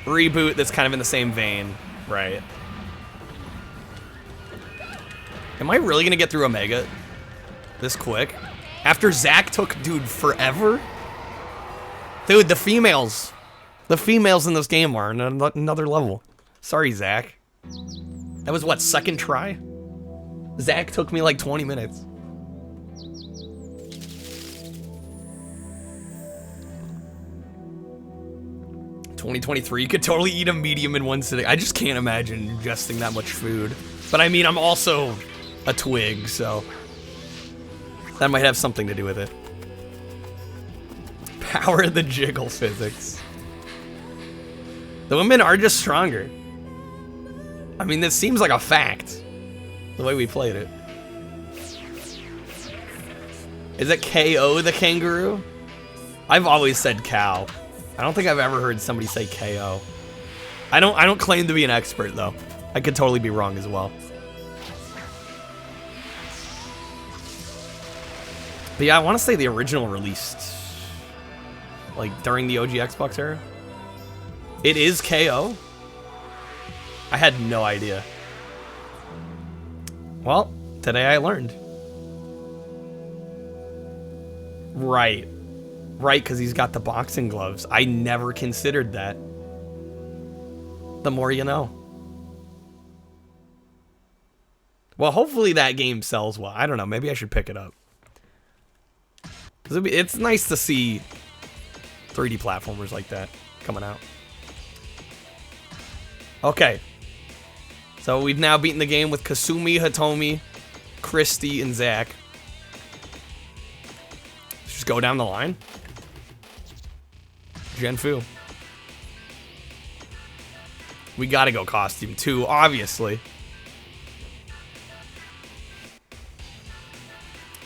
Reboot that's kind of in the same vein. Right. Am I really gonna get through Omega this quick? After Zach took, dude, forever? Dude, the females in this game are on another level. Sorry, Zach. That was what, 2nd try? Zach took me like 20 minutes. $2023, you could totally eat a medium in one sitting. I just can't imagine ingesting that much food. But I mean, I'm also a twig, so that might have something to do with it. Power of the jiggle physics. The women are just stronger. I mean, this seems like a fact, the way we played it. Is it KO the kangaroo? I've always said cow. I don't think I've ever heard somebody say KO. I don't claim to be an expert though. I could totally be wrong as well. But yeah, I want to say the original released like during the OG Xbox era. It is KO. I had no idea. Well, today I learned. Right. Right, because he's got the boxing gloves. I never considered that. The more you know. Well, hopefully that game sells well. I don't know. Maybe I should pick it up. 'Cause it's nice to see 3D platformers like that coming out. Okay. So we've now beaten the game with Kasumi, Hitomi, Christy, and Zach. Let's just go down the line. Genfu. We gotta go costume too, obviously.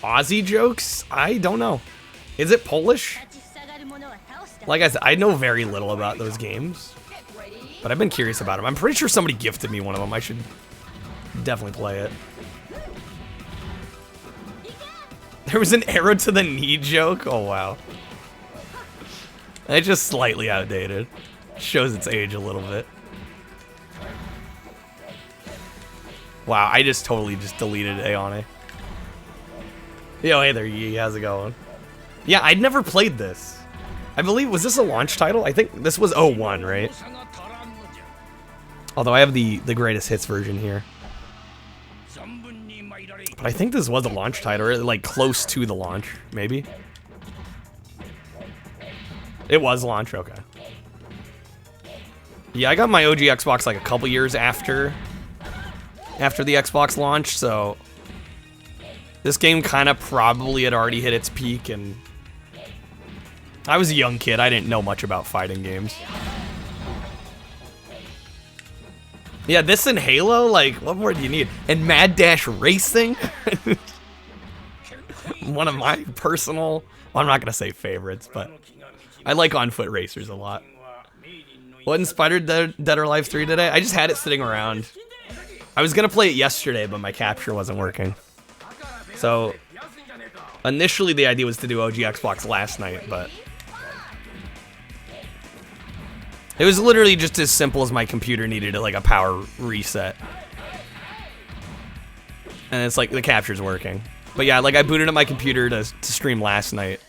Aussie jokes? I don't know. Is it Polish? Like I said, I know very little about those games, but I've been curious about them. I'm pretty sure somebody gifted me one of them. I should definitely play it. There was an arrow to the knee joke? Oh, wow. It's just slightly outdated. Shows its age a little bit. Wow, I just totally just deleted Aone. Yo, hey there, Yee. How's it going? Yeah, I'd never played this. I believe, was this a launch title? I think this was 01, right? Although I have the greatest hits version here. But I think this was a launch title, or like close to the launch, maybe. It was launch, okay. Yeah, I got my OG Xbox like a couple years after the Xbox launch, so this game kind of probably had already hit its peak, and I was a young kid. I didn't know much about fighting games. Yeah, this and Halo, like, what more do you need? And Mad Dash Racing? One of my personal, well, I'm not going to say favorites, but I like on-foot racers a lot. What inspired Dead or Alive 3 today? I just had it sitting around. I was going to play it yesterday, but my capture wasn't working. So, initially the idea was to do OG Xbox last night, but it was literally just as simple as my computer needed like a power reset. And it's like the capture's working. But yeah, like I booted up my computer to stream last night,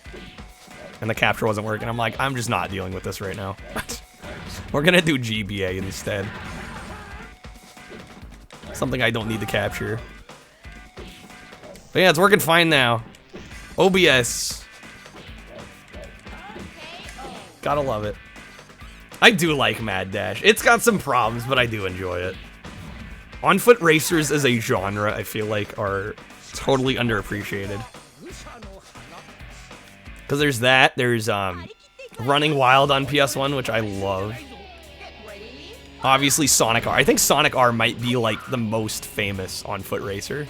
and the capture wasn't working. I'm like, I'm just not dealing with this right now. We're gonna do GBA instead. Something I don't need to capture. But yeah, it's working fine now. OBS. Gotta love it. I do like Mad Dash. It's got some problems, but I do enjoy it. On-foot racers as a genre, I feel like, are totally underappreciated. Because there's that. There's Running Wild on PS1, which I love. Obviously, Sonic R. I think Sonic R might be like the most famous on-foot racer.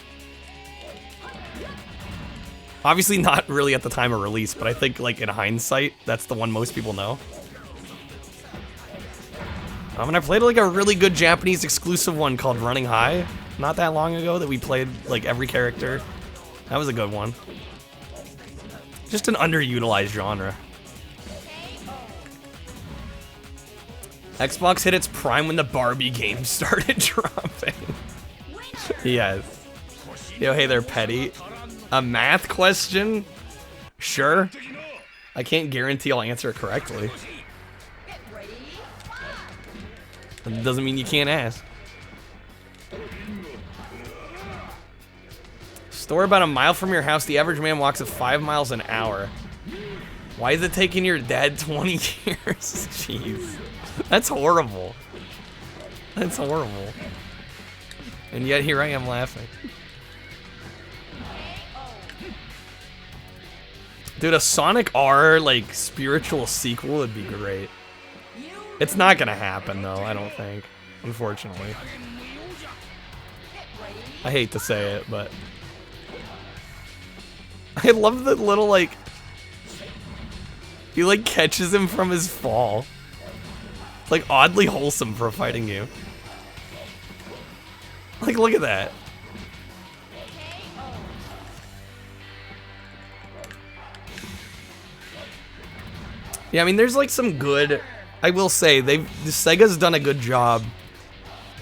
Obviously not really at the time of release, but I think like in hindsight, that's the one most people know. And I played like a really good Japanese exclusive one called Running High not that long ago that we played like every character. That was a good one. Just an underutilized genre. Xbox hit its prime when the Barbie game started dropping. Yes. Yo, hey there, Petty. A math question? Sure. I can't guarantee I'll answer it correctly. That doesn't mean you can't ask. Store about a mile from your house. The average man walks at 5 miles an hour. Why is it taking your dad 20 years? Jeez. That's horrible. That's horrible. And yet here I am laughing. Dude, a Sonic R, like, spiritual sequel would be great. It's not gonna happen, though, I don't think. Unfortunately. I hate to say it, but I love the little, like, he, like, catches him from his fall. It's, like, oddly wholesome for a fighting game. Like, look at that. Yeah, I mean, there's, like, some good... I will say, Sega's done a good job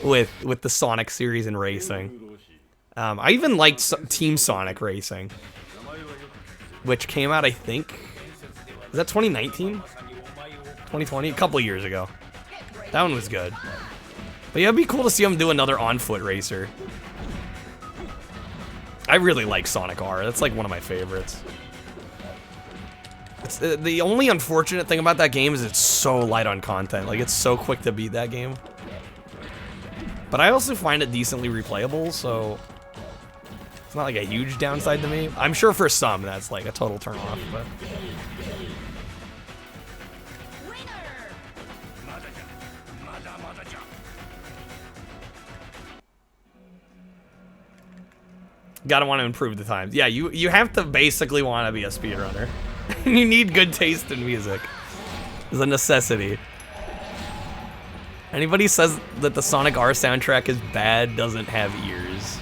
with the Sonic series and racing. I even liked Team Sonic Racing, which came out, I think, was that 2019? 2020? A couple years ago. That one was good. But yeah, it'd be cool to see them do another on-foot racer. I really like Sonic R. That's like one of my favorites. It's, the only unfortunate thing about that game is it's so light on content. Like, it's so quick to beat that game. But I also find it decently replayable, so it's not like a huge downside to me. I'm sure for some that's like a total turn off, but... Gotta want to improve the times. Yeah, you have to basically want to be a speedrunner. You need good taste in music. It's a necessity. Anybody says that the Sonic R soundtrack is bad doesn't have ears.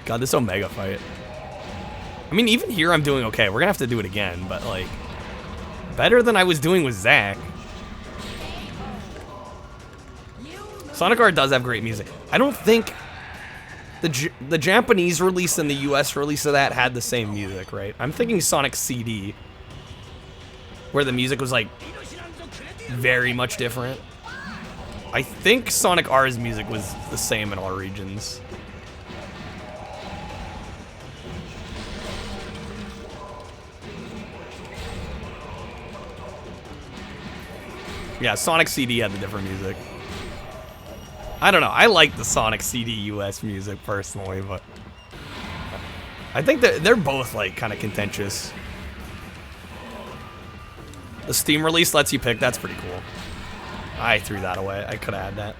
God, this Omega fight. I mean, even here I'm doing okay. We're gonna have to do it again, but like... better than I was doing with Zack. Sonic R does have great music. I don't think the Japanese release and the US release of that had the same music, right? I'm thinking Sonic CD, where the music was like very much different. I think Sonic R's music was the same in all regions. Yeah, Sonic CD had the different music. I don't know. I like the Sonic CD US music personally, but I think that they're both like kind of contentious. The Steam release lets you pick. That's pretty cool. I threw that away. I could have had that.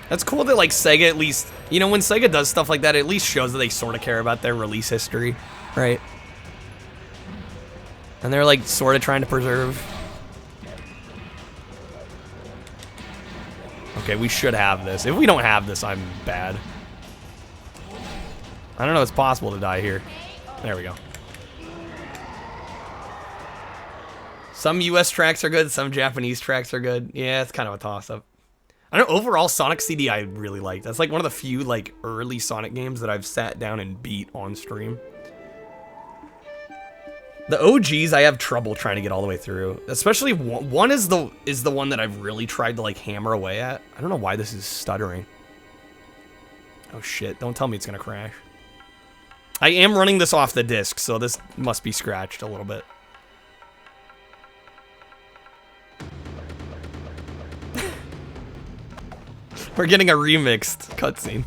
That's cool that like Sega at least, you know, when Sega does stuff like that, it at least shows that they sort of care about their release history, right? And they're like sort of trying to preserve. Okay, we should have this. If we don't have this, I'm bad. I don't know, it's possible to die here. There we go. Some US tracks are good, some Japanese tracks are good. Yeah, it's kind of a toss-up. I don't know, overall, Sonic CD I really liked. That's like one of the few like early Sonic games that I've sat down and beat on stream. The OGs I have trouble trying to get all the way through. Especially one is the one that I've really tried to like hammer away at. I don't know why this is stuttering. Oh shit, don't tell me it's gonna crash. I am running this off the disc, so this must be scratched a little bit. We're getting a remixed cutscene.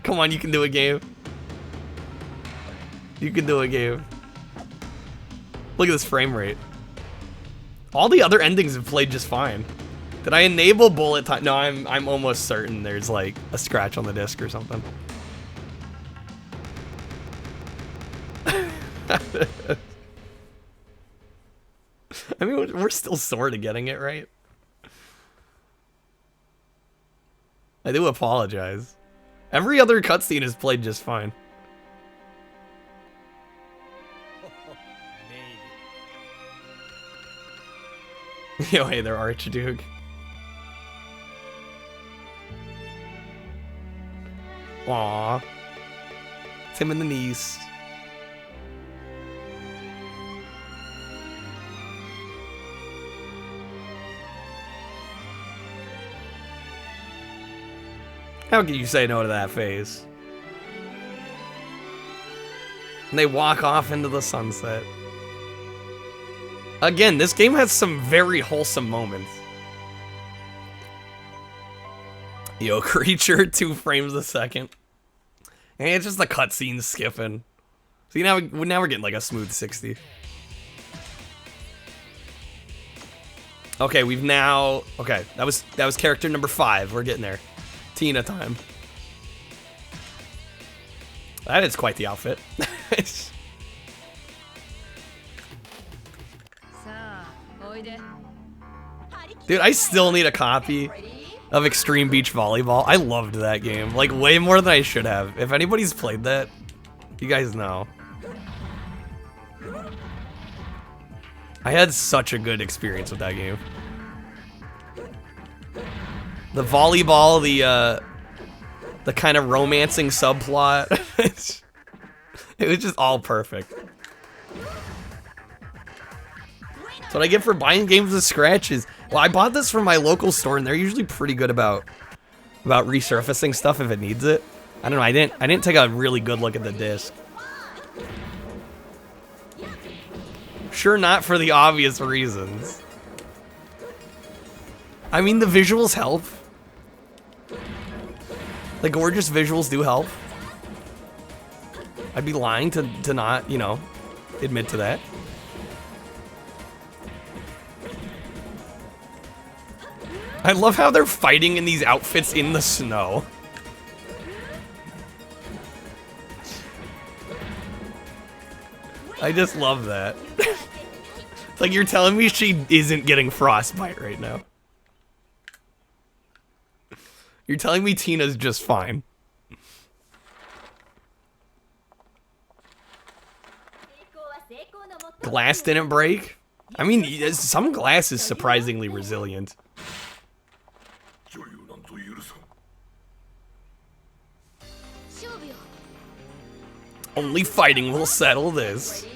Come on, you can do a game. You can do a game. Look at this frame rate. All the other endings have played just fine. Did I enable bullet time? No, I'm almost certain there's like a scratch on the disc or something. I mean, we're still sort of getting it right. I do apologize. Every other cutscene is played just fine. Yo, hey there, Archduke. Aww. It's him and the niece. How can you say no to that face? And they walk off into the sunset. Again, this game has some very wholesome moments. Yo, creature, 2 frames a second. And it's just the cutscene skipping. See, now we're getting like a smooth 60. Okay, we've now... Okay, that was character number 5. We're getting there. Tina time. That is quite the outfit. Dude, I still need a copy of Extreme Beach Volleyball. I loved that game. Like, way more than I should have. If anybody's played that, you guys know. I had such a good experience with that game. The volleyball, the kind of romancing subplot. It was just all perfect. That's what I get for buying games with scratches. Well, I bought this from my local store, and they're usually pretty good about resurfacing stuff if it needs it. I don't know. I didn't take a really good look at the disc. Sure, not for the obvious reasons. I mean, the visuals help. The gorgeous visuals do help. I'd be lying to not, you know, admit to that. I love how they're fighting in these outfits in the snow. I just love that. It's like you're telling me she isn't getting frostbite right now. You're telling me Tina's just fine. Glass didn't break? I mean, some glass is surprisingly resilient. Only fighting will settle this.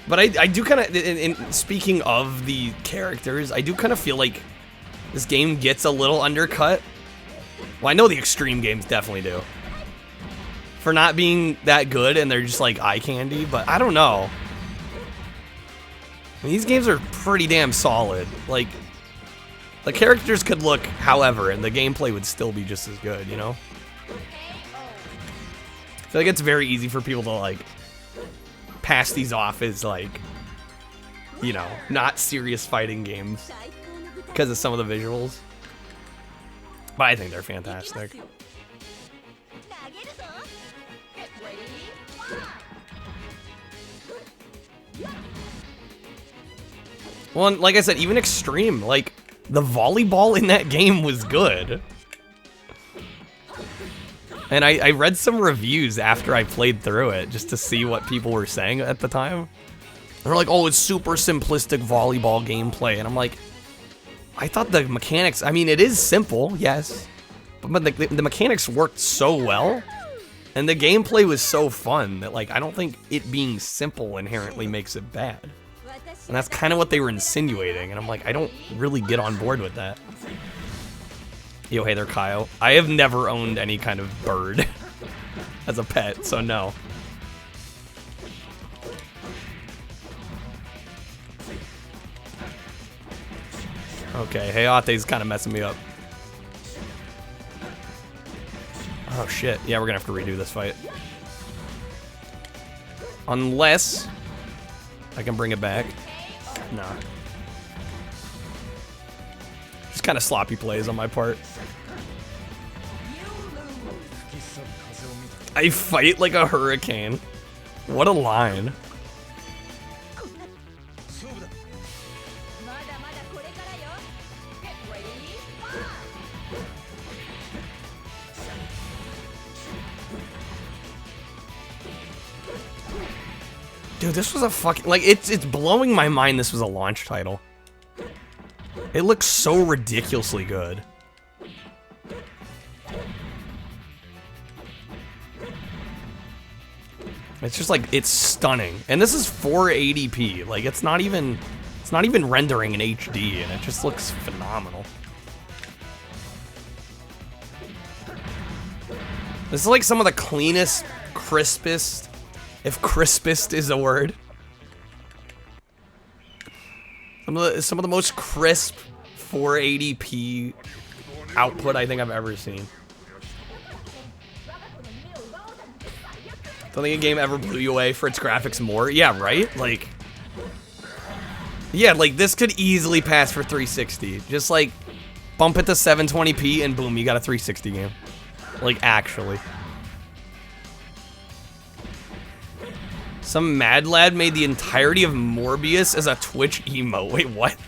But I do kind of, in speaking of the characters, I do kind of feel like this game gets a little undercut. Well, I know the extreme games definitely do. For not being that good, and they're just like eye candy, but I don't know. I mean, these games are pretty damn solid. Like, the characters could look however, and the gameplay would still be just as good, you know? I feel like it's very easy for people to, like, pass these off as, like, you know, not serious fighting games because of some of the visuals. But I think they're fantastic. Well, and like I said, even extreme, like, the volleyball in that game was good. And I read some reviews after I played through it, just to see what people were saying at the time. They're like, oh, it's super simplistic volleyball gameplay. And I'm like, I thought the mechanics, I mean, it is simple, yes. But the mechanics worked so well. And the gameplay was so fun that, like, I don't think it being simple inherently makes it bad. And that's kind of what they were insinuating. And I'm like, I don't really get on board with that. Yo, hey there, Kyle. I have never owned any kind of bird as a pet, so no. Okay, Hayate's kind of messing me up. Oh, shit. Yeah, we're gonna have to redo this fight. Unless I can bring it back. Nah. Just kind of sloppy plays on my part. I fight like a hurricane. What a line. Dude, this was a fucking, like, it's blowing my mind this was a launch title. It looks so ridiculously good. It's just like, it's stunning. And this is 480p. Like, it's not even rendering in HD, and it just looks phenomenal. This is like some of the cleanest, crispest, if crispest is a word. Some of the most crisp 480p output I think I've ever seen. Don't think a game ever blew you away for its graphics more. Yeah, right? Like, yeah, like this could easily pass for 360. Just like bump it to 720p and boom, you got a 360 game. Like, actually. Some mad lad made the entirety of Morbius as a Twitch emote. Wait, what?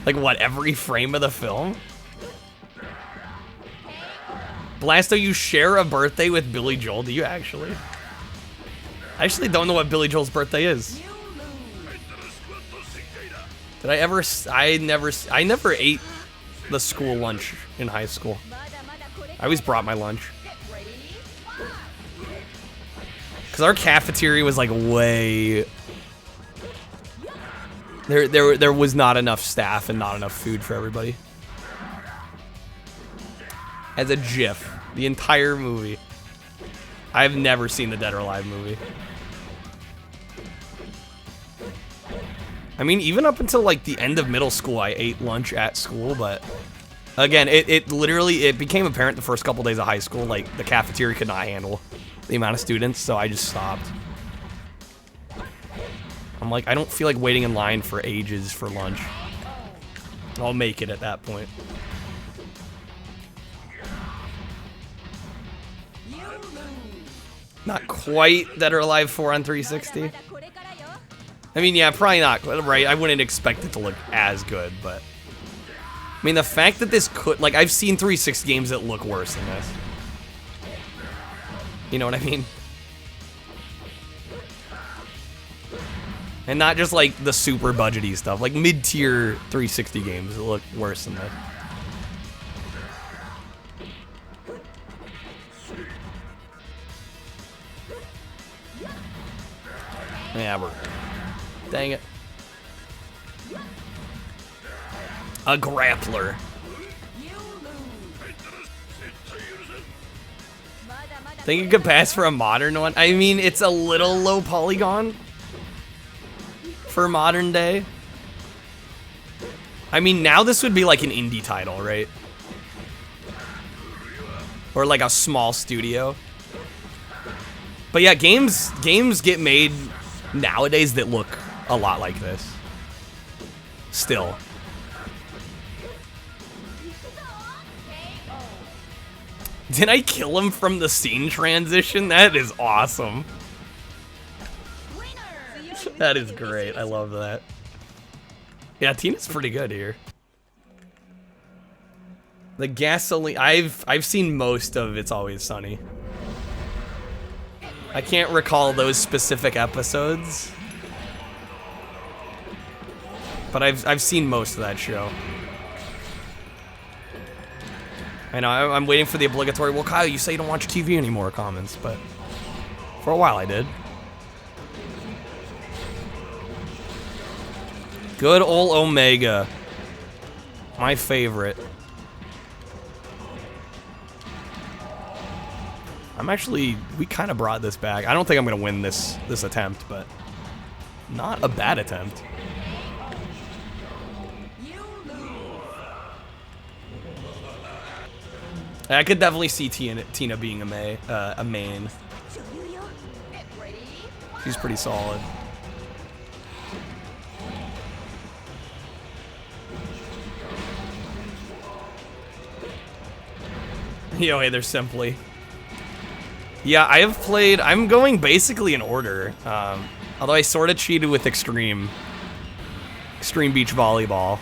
Like, what, every frame of the film? Blasto, you share a birthday with Billy Joel? Do you actually? I actually don't know what Billy Joel's birthday is. Did I ever? I never ate the school lunch in high school. I always brought my lunch. Because our cafeteria was like way... There was not enough staff and not enough food for everybody. As a GIF, the entire movie. I've never seen the Dead or Alive movie. I mean, even up until like the end of middle school, I ate lunch at school, but again, it literally became apparent the first couple days of high school, like the cafeteria could not handle the amount of students, so I just stopped. I'm like, I don't feel like waiting in line for ages for lunch. I'll make it at that point. Not quite Dead or Alive 4 on 360. I mean, yeah, probably not, right? I wouldn't expect it to look as good, but... I mean, the fact that this could... Like, I've seen 360 games that look worse than this. You know what I mean? And not just, like, the super budgety stuff. Like, mid-tier 360 games that look worse than this. Yeah, we're... Dang it. A grappler. Think you could pass for a modern one? I mean, it's a little low polygon for modern day. I mean, now this would be like an indie title, right? Or like a small studio. But yeah, games get made nowadays that look a lot like this. Still. Did I kill him from the scene transition? That is awesome. That is great. I love that. Yeah, Tina's pretty good here. The gasoline... I've seen most of It's Always Sunny. I can't recall those specific episodes. But I've seen most of that show. I know, I'm waiting for the obligatory, well, Kyle, you say you don't watch TV anymore comments, but for a while I did. Good ol' Omega. My favorite. We kind of brought this back. I don't think I'm going to win this attempt, but not a bad attempt. I could definitely see Tina being a main. She's pretty solid. Yo, hey, they're simply. Yeah, I have played. I'm going basically in order. Although I sort of cheated with Extreme Beach Volleyball.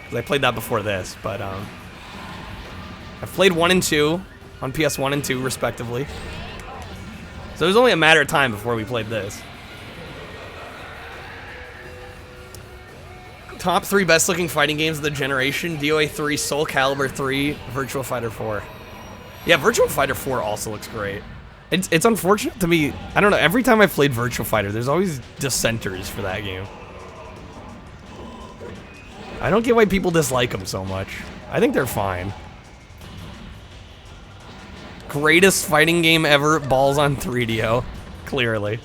'Cause I played that before this, but I've played 1 and 2 on PS1 and 2 respectively. So it was only a matter of time before we played this. Top 3 best looking fighting games of the generation: DOA 3, Soul Calibur 3, Virtua Fighter 4. Yeah, Virtua Fighter 4 also looks great. It's unfortunate to me, I don't know, every time I've played Virtua Fighter, there's always dissenters for that game. I don't get why people dislike them so much. I think they're fine. Greatest fighting game ever, balls on 3DO, clearly.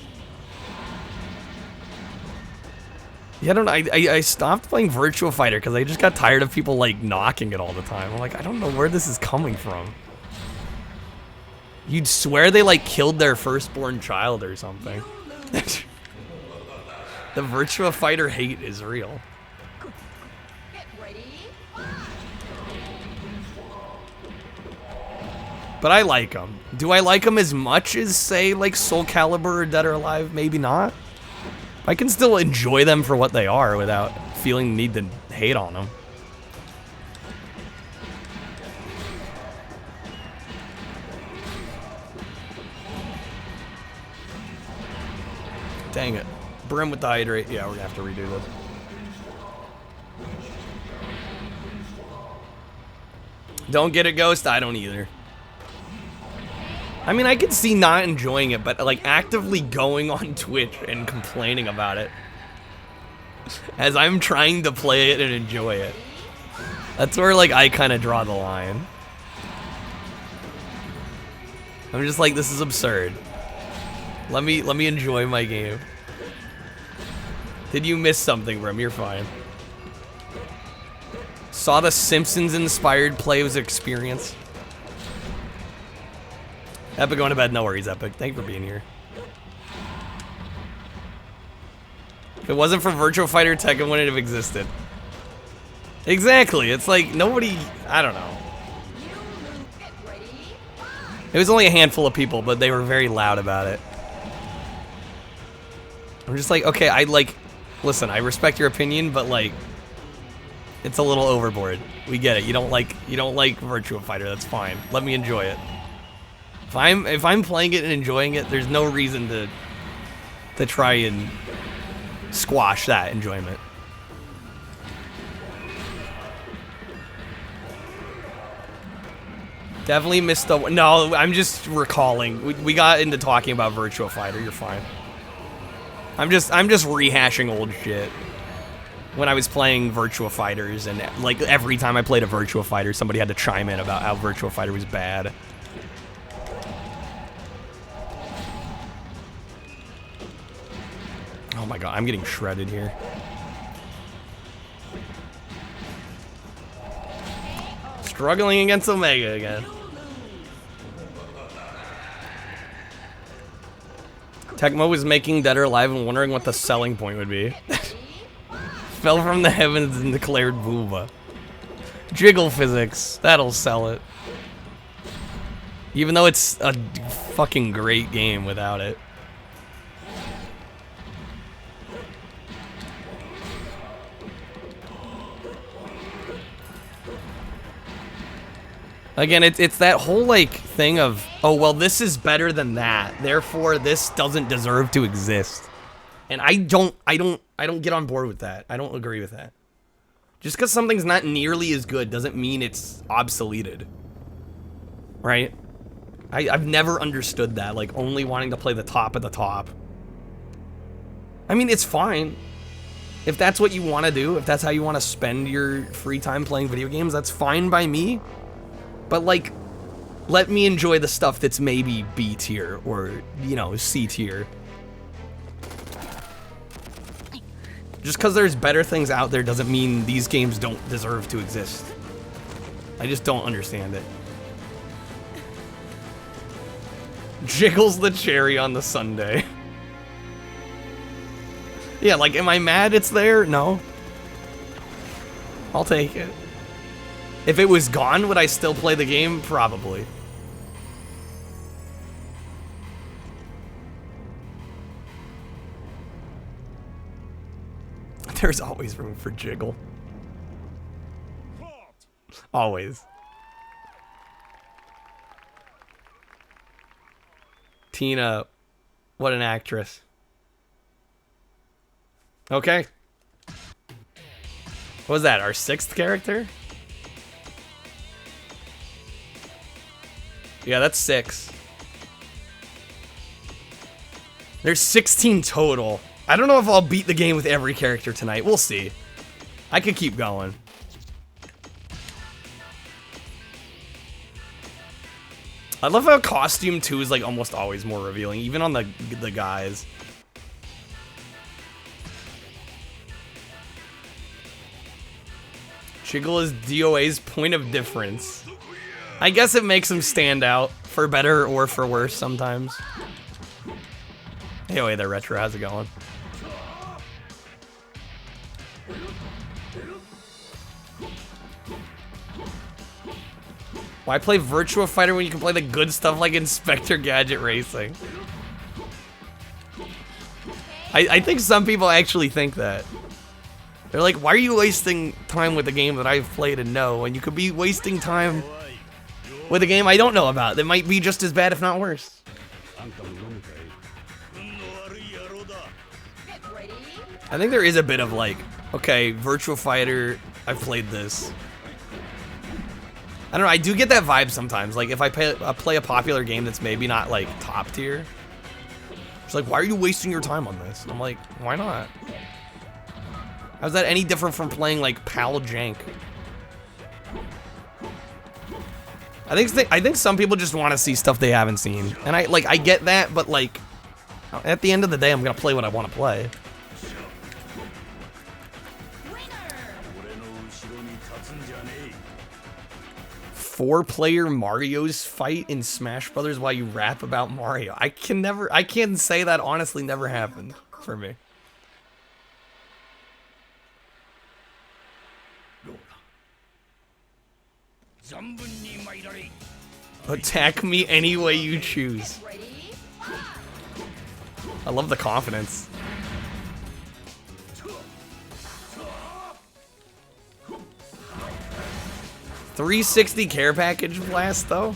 Yeah, I don't know, I stopped playing Virtua Fighter because I just got tired of people, like, knocking it all the time. I'm like, I don't know where this is coming from. You'd swear they, like, killed their firstborn child or something. The Virtua Fighter hate is real. But I like them. Do I like them as much as, say, like Soul Calibur or Dead or Alive? Maybe not. I can still enjoy them for what they are without feeling the need to hate on them. Dang it. Brim with the hydrate. Yeah, we're gonna have to redo this. Don't get it, Ghost? I don't either. I mean, I could see not enjoying it, but like actively going on Twitch and complaining about it as I'm trying to play it and enjoy it. That's where like I kind of draw the line. I'm just like, this is absurd. Let me enjoy my game. Did you miss something, Brim? You're fine. Saw the Simpsons inspired play was experience. Epic going to bed. No worries, Epic. Thank you for being here. If it wasn't for Virtua Fighter, Tekken wouldn't have existed. Exactly. It's like nobody. I don't know. It was only a handful of people, but they were very loud about it. I'm just like, okay, I like. Listen, I respect your opinion, but like, it's a little overboard. We get it. You don't like Virtua Fighter. That's fine. Let me enjoy it. If I'm playing it and enjoying it, there's no reason to try and squash that enjoyment. Definitely missed the. No, I'm just recalling. We got into talking about Virtua Fighter. You're fine. I'm just rehashing old shit. When I was playing Virtua Fighters, and like every time I played a Virtua Fighter, somebody had to chime in about how Virtua Fighter was bad. Oh my god, I'm getting shredded here. Struggling against Omega again. Tecmo was making Dead or Alive and wondering what the selling point would be. Fell from the heavens and declared Booba. Jiggle physics, that'll sell it. Even though it's a fucking great game without it. Again, it's that whole like thing of, oh well, this is better than that, therefore this doesn't deserve to exist. And I don't get on board with that. I don't agree with that. Just because something's not nearly as good doesn't mean it's obsoleted. Right? I've never understood that, like only wanting to play the top of the top. I mean, it's fine. If that's what you want to do, if that's how you want to spend your free time playing video games, that's fine by me. But like, let me enjoy the stuff that's maybe B tier or, you know, C tier. Just because there's better things out there doesn't mean these games don't deserve to exist. I just don't understand it. Jiggles the cherry on the sundae. Yeah, like, am I mad it's there? No. I'll take it. If it was gone, would I still play the game? Probably. There's always room for jiggle. Always. Tina, what an actress. Okay. What was that, our 6th character? Yeah, that's 6. There's 16 total. I don't know if I'll beat the game with every character tonight. We'll see. I could keep going. I love how costume 2 is like almost always more revealing, even on the guys. Jiggle is DOA's point of difference. I guess it makes him stand out, for better or for worse sometimes. Hey, there, Retro, how's it going? Why play Virtua Fighter when you can play the good stuff like Inspector Gadget Racing? I think some people actually think that. They're like, why are you wasting time with a game that I've played and know, and you could be wasting time with a game I don't know about that might be just as bad, if not worse. I think there is a bit of like, okay, Virtua Fighter, I've played this. I don't know, I do get that vibe sometimes. Like, if I play a popular game that's maybe not, like, top tier. It's like, why are you wasting your time on this? I'm like, why not? How's that any different from playing, like, Pal Jank? I think some people just want to see stuff they haven't seen. And I get that, but, like, at the end of the day, I'm gonna play what I want to play. Four-player Mario's fight in Smash Brothers while you rap about Mario. I can't say that honestly never happened for me. Attack me any way you choose. I love the confidence. $360 care package blast though?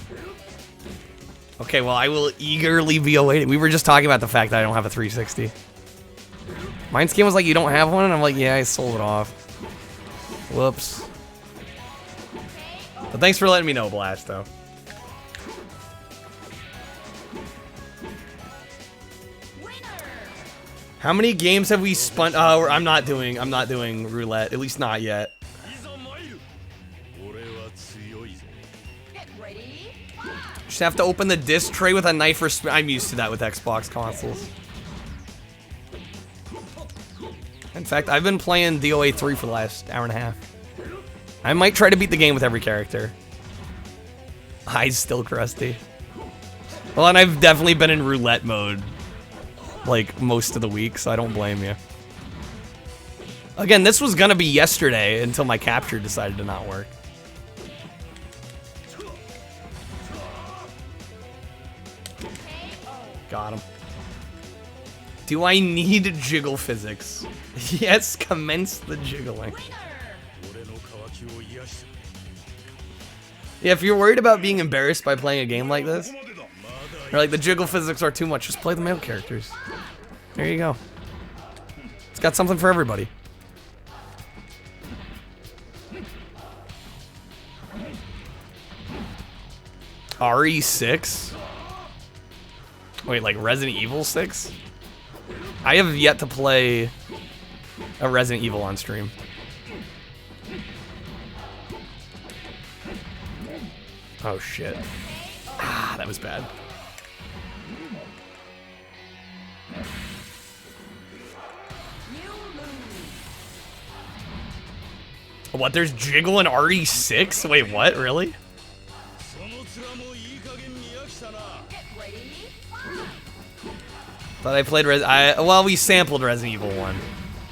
Okay, well I will eagerly be awaiting. We were just talking about the fact that I don't have a 360. Mine skin was like, you don't have one? And I'm like, yeah, I sold it off. Whoops. But thanks for letting me know, Blast, though. How many games have we spun? Oh, I'm not doing roulette. At least not yet. Just have to open the disc tray with a knife or spoon. I'm used to that with Xbox consoles. In fact, I've been playing DOA 3 for the last hour and a half. I might try to beat the game with every character. Eyes still crusty. Well, and I've definitely been in roulette mode, like, most of the week, so I don't blame you. Again, this was gonna be yesterday until my capture decided to not work. Got him. Do I need jiggle physics? Yes, commence the jiggling. Yeah, if you're worried about being embarrassed by playing a game like this, or like the jiggle physics are too much, just play the male characters. There you go. It's got something for everybody. RE6? Wait, like Resident Evil 6? I have yet to play a Resident Evil on stream. Oh shit. Ah, that was bad. What, there's jiggle in RE6? Wait, what? Really? Thought I played well, we sampled Resident Evil 1.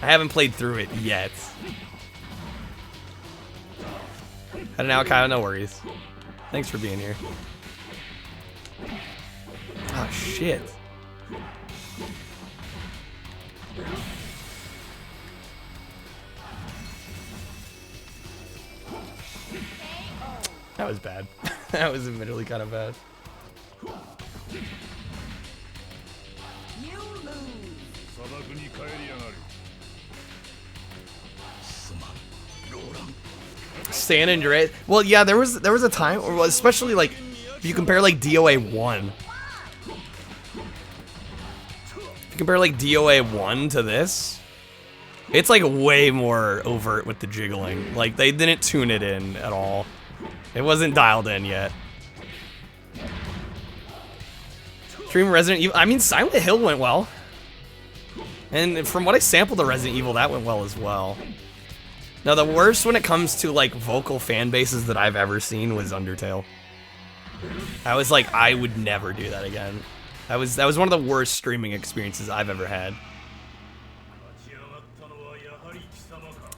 I haven't played through it yet. Heading out, Kyle, no worries. Thanks for being here. Oh, shit. That was bad. That was admittedly kind of bad. San Andreas. Well, yeah, there was a time, especially like if you compare like DOA 1. If you compare like DOA 1 to this, it's like way more overt with the jiggling. Like they didn't tune it in at all. It wasn't dialed in yet. Stream Resident Evil. I mean, Silent Hill went well. And from what I sampled the Resident Evil, that went well as well. Now, the worst when it comes to, like, vocal fan bases that I've ever seen was Undertale. I was like, I would never do that again. That was one of the worst streaming experiences I've ever had.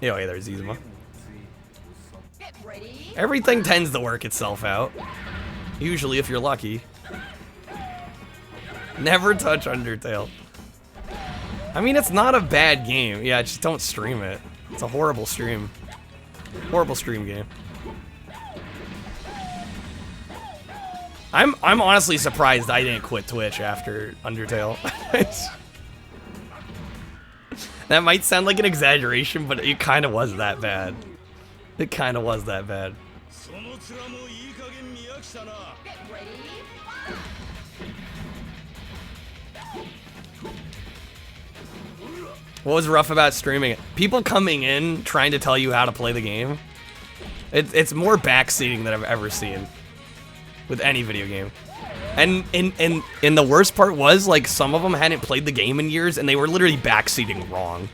Oh, yeah, there's Izuma. Everything tends to work itself out. Usually, if you're lucky. Never touch Undertale. I mean, it's not a bad game. Yeah, just don't stream it. It's a horrible stream. Horrible stream game. I'm honestly surprised I didn't quit Twitch after Undertale. That might sound like an exaggeration, but it kind of was that bad. It kind of was that bad. What was rough about streaming it? People coming in trying to tell you how to play the game. It's more backseating than I've ever seen with any video game. And the worst part was, like, some of them hadn't played the game in years and they were literally backseating wrong.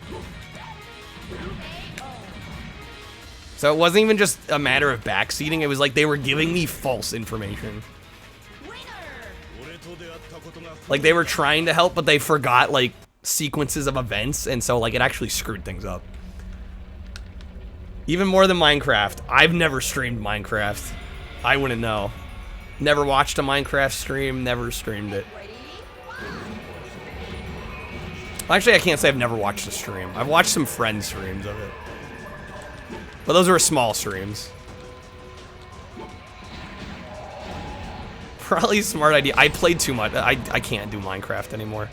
So it wasn't even just a matter of backseating, it was like they were giving me false information. Like they were trying to help, but they forgot like sequences of events, and so like it actually screwed things up. Even more than Minecraft. I've never streamed Minecraft. I wouldn't know. Never watched a Minecraft stream, never streamed it. Actually, I can't say I've never watched a stream. I've watched some friend streams of it. But those were small streams. Probably a smart idea. I played too much. I can't do Minecraft anymore.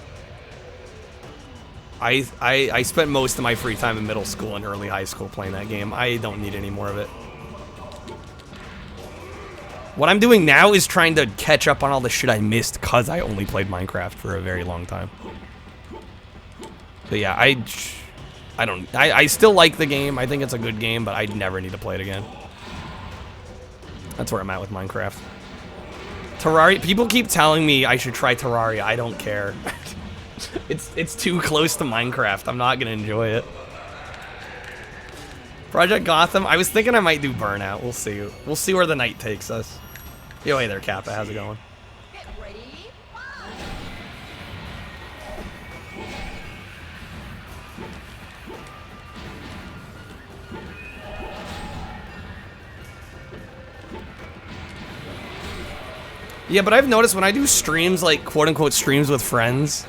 I spent most of my free time in middle school and early high school playing that game. I don't need any more of it. What I'm doing now is trying to catch up on all the shit I missed because I only played Minecraft for a very long time. But yeah, I still like the game. I think it's a good game, but I never need to play it again. That's where I'm at with Minecraft. Terraria, people keep telling me I should try Terraria. I don't care. It's too close to Minecraft. I'm not gonna enjoy it. Project Gotham, I was thinking I might do Burnout. We'll see. We'll see where the night takes us. Yo, hey there, Kappa. How's it going? Yeah, but I've noticed when I do streams, like quote-unquote streams with friends,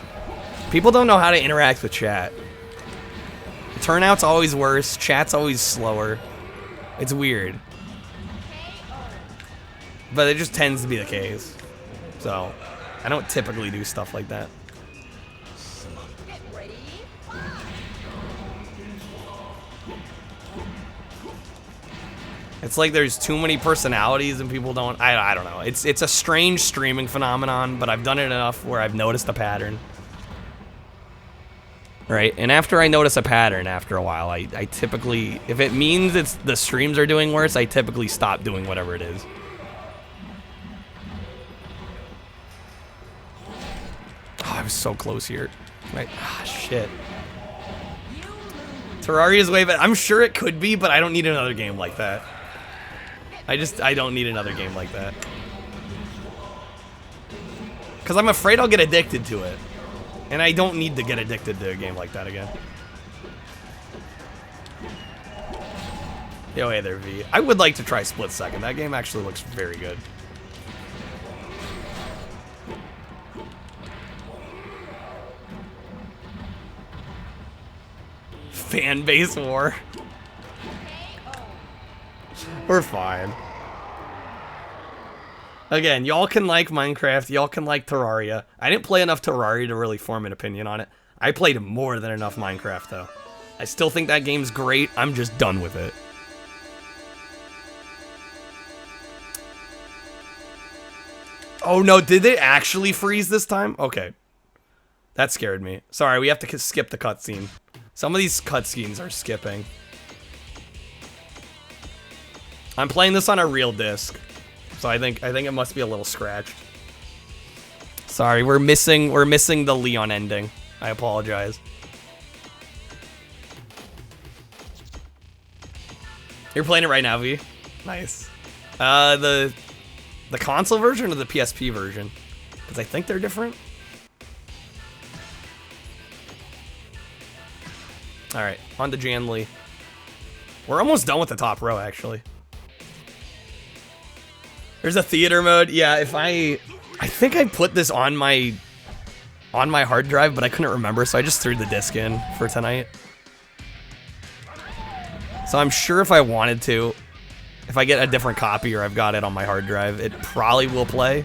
people don't know how to interact with chat. Turnout's always worse, chat's always slower. It's weird. But it just tends to be the case. So, I don't typically do stuff like that. It's like there's too many personalities and people don't, I don't know. It's a strange streaming phenomenon, but I've done it enough where I've noticed a pattern. Right, and after I notice a pattern after a while, I typically, if it means the streams are doing worse, I typically stop doing whatever it is. Oh, I was so close here. Right, shit. Terraria's way better. I'm sure it could be, but I don't need another game like that. I don't need another game like that. Because I'm afraid I'll get addicted to it. And I don't need to get addicted to a game like that again. Yo, hey there, V. I would like to try Split Second. That game actually looks very good. Fan base war. We're fine. Again, y'all can like Minecraft, y'all can like Terraria. I didn't play enough Terraria to really form an opinion on it. I played more than enough Minecraft, though. I still think that game's great, I'm just done with it. Oh no, did they actually freeze this time? Okay. That scared me. Sorry, we have to skip the cutscene. Some of these cutscenes are skipping. I'm playing this on a real disc, so I think it must be a little scratched. Sorry, we're missing the Leon ending. I apologize. You're playing it right now, V? Nice. The console version or the PSP version? Because I think they're different. Alright, on to Jan Lee. We're almost done with the top row, actually. There's a theater mode. Yeah, if I think I put this on my hard drive, but I couldn't remember, so I just threw the disc in for tonight. So I'm sure if I wanted to, if I get a different copy or I've got it on my hard drive, it probably will play.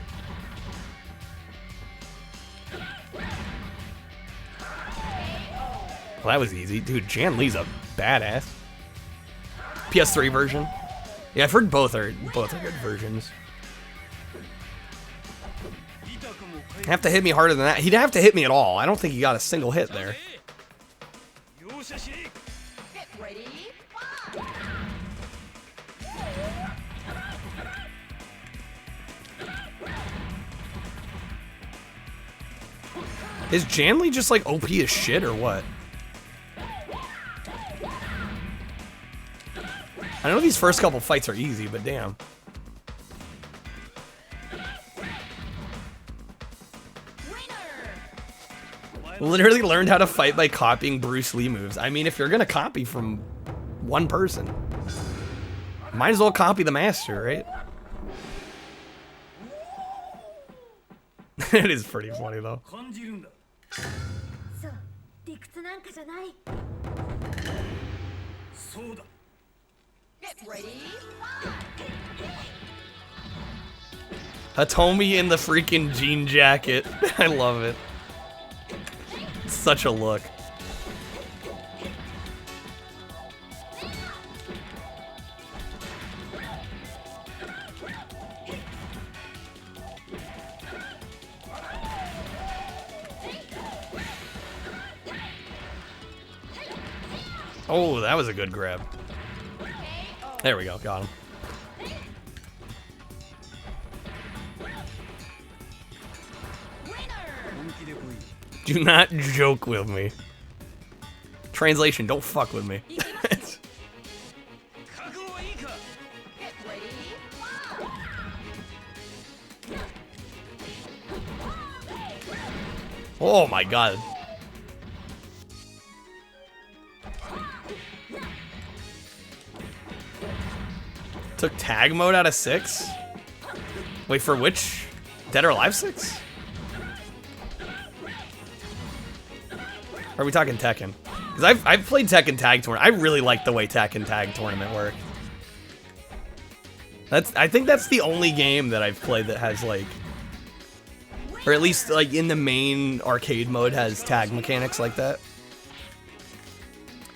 Well, that was easy. Dude, Jan Lee's a badass. PS3 version. Yeah, I've heard both are good versions. Have to hit me harder than that. He'd have to hit me at all. I don't think he got a single hit there. Is Janley just like OP as shit or what? I know these first couple fights are easy, but damn. Literally learned how to fight by copying Bruce Lee moves. I mean, if you're gonna copy from one person, might as well copy the master, right? It is pretty funny though. Hitomi in the freaking jean jacket. I love it. It's such a look. Oh, that was a good grab. There we go, got him. Do not joke with me. Translation, don't fuck with me. Oh my god. Took tag mode out of 6? Wait, for which? Dead or Alive 6? Or are we talking Tekken? Because I've played Tekken Tag Tournament. I really like the way Tekken Tag Tournament work. I think that's the only game that I've played that has like, or at least like in the main arcade mode has tag mechanics like that.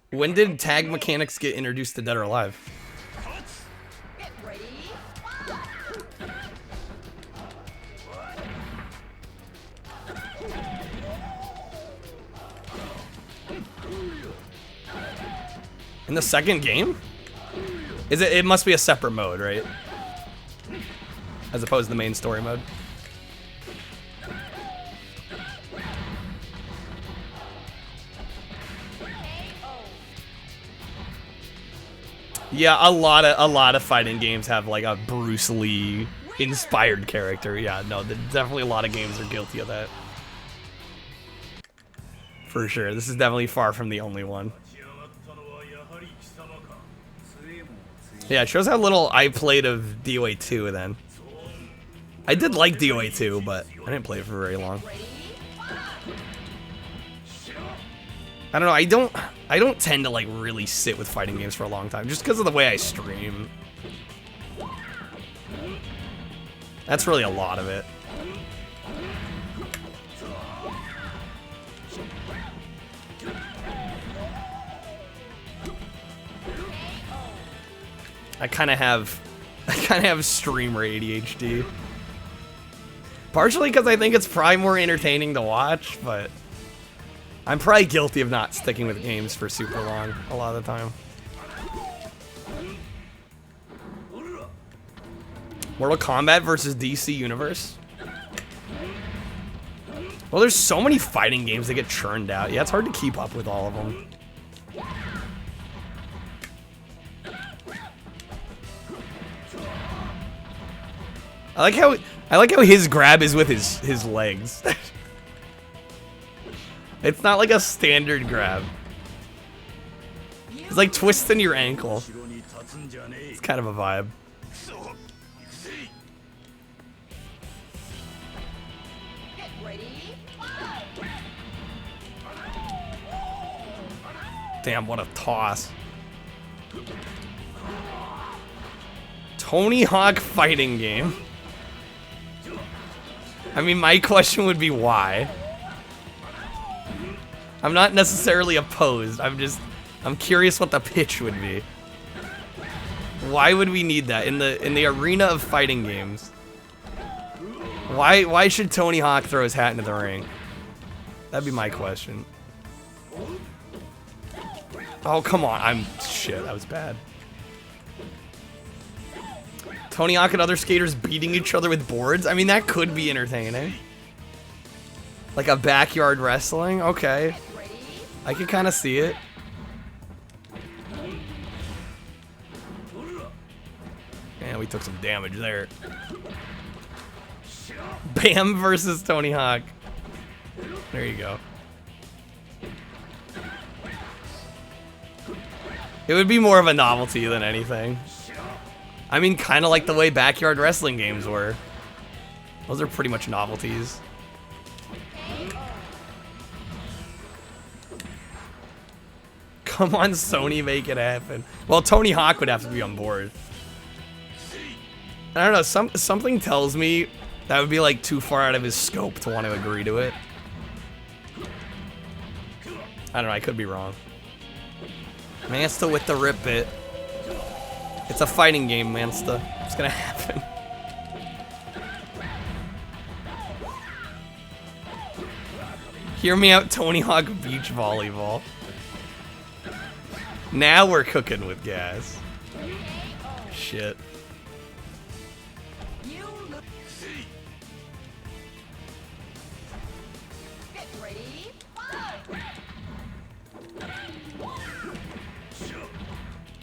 When did tag mechanics get introduced to Dead or Alive? In the second game? Is it? It must be a separate mode, right? As opposed to the main story mode. Yeah, a lot of fighting games have like a Bruce Lee inspired character. Yeah, no, definitely a lot of games are guilty of that. For sure, this is definitely far from the only one. Yeah, it shows how little I played of DOA 2 then. I did like DOA 2, but I didn't play it for very long. I don't know, I don't tend to like really sit with fighting games for a long time just because of the way I stream. That's really a lot of it. I kind of have streamer ADHD. Partially because I think it's probably more entertaining to watch, but I'm probably guilty of not sticking with games for super long a lot of the time. Mortal Kombat versus DC Universe? Well, there's so many fighting games that get churned out. Yeah, it's hard to keep up with all of them. I like how his grab is with his legs. It's not like a standard grab. It's like twisting your ankle. It's kind of a vibe. Damn, what a toss. Tony Hawk fighting game. I mean, my question would be why? I'm not necessarily opposed. I'm curious what the pitch would be. Why would we need that in the arena of fighting games? Why should Tony Hawk throw his hat into the ring? That'd be my question. Oh, come on. Shit, that was bad. Tony Hawk and other skaters beating each other with boards? I mean, that could be entertaining. Like a backyard wrestling? Okay. I can kind of see it. And we took some damage there. Bam versus Tony Hawk. There you go. It would be more of a novelty than anything. I mean, kind of like the way backyard wrestling games were. Those are pretty much novelties. Come on, Sony, make it happen. Well, Tony Hawk would have to be on board. I don't know, something tells me that would be like too far out of his scope to want to agree to it. I don't know, I could be wrong. Mansta with the rip bit. It's a fighting game, Mansta. It's gonna happen. Hear me out, Tony Hawk Beach Volleyball. Now we're cooking with gas. Shit.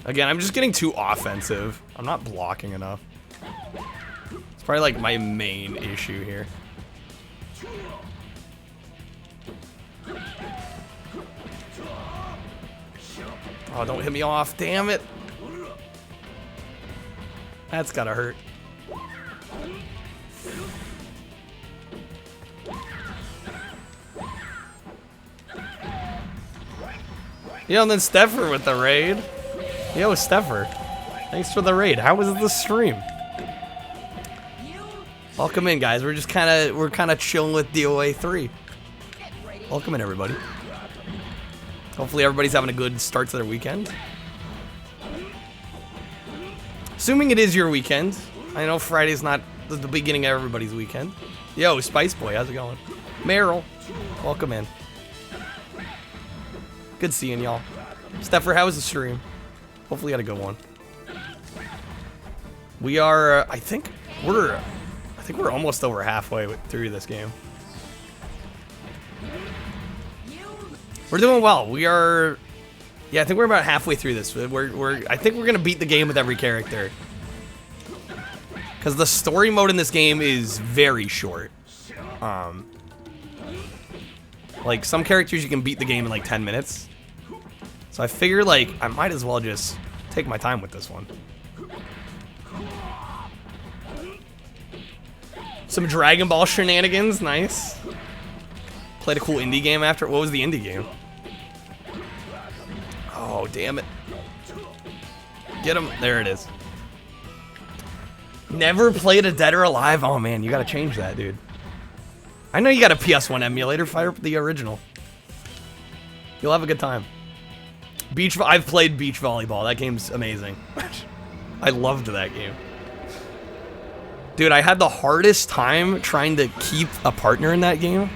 Again, I'm just getting too offensive. I'm not blocking enough. It's probably like my main issue here. Oh, don't hit me off. Damn it. That's gotta hurt. Yo, and then Steffer with the raid. Yo, Steffer. Thanks for the raid. How was the stream? Welcome in, guys. We're kind of chilling with DOA 3. Welcome in, everybody. Hopefully everybody's having a good start to their weekend. Assuming it is your weekend. I know Friday's not the beginning of everybody's weekend. Yo, Spice Boy, how's it going? Meryl, welcome in. Good seeing y'all. Steffer, how was the stream? Hopefully you had a good one. We are, I think we're almost over halfway through this game. We're doing well. We are, yeah, I think we're about halfway through this. I think we're gonna beat the game with every character. Because the story mode in this game is very short. Like some characters you can beat the game in like 10 minutes. So I figure like I might as well just take my time with this one. Some Dragon Ball shenanigans, nice. Played a cool indie game after. What was the indie game? Oh, damn it. Get him. There it is. Never played a Dead or Alive. Oh, man, you gotta change that, dude. I know you got a PS1 emulator. Fire up the original. You'll have a good time. I've played beach volleyball. That game's amazing. I loved that game. Dude, I had the hardest time trying to keep a partner in that game.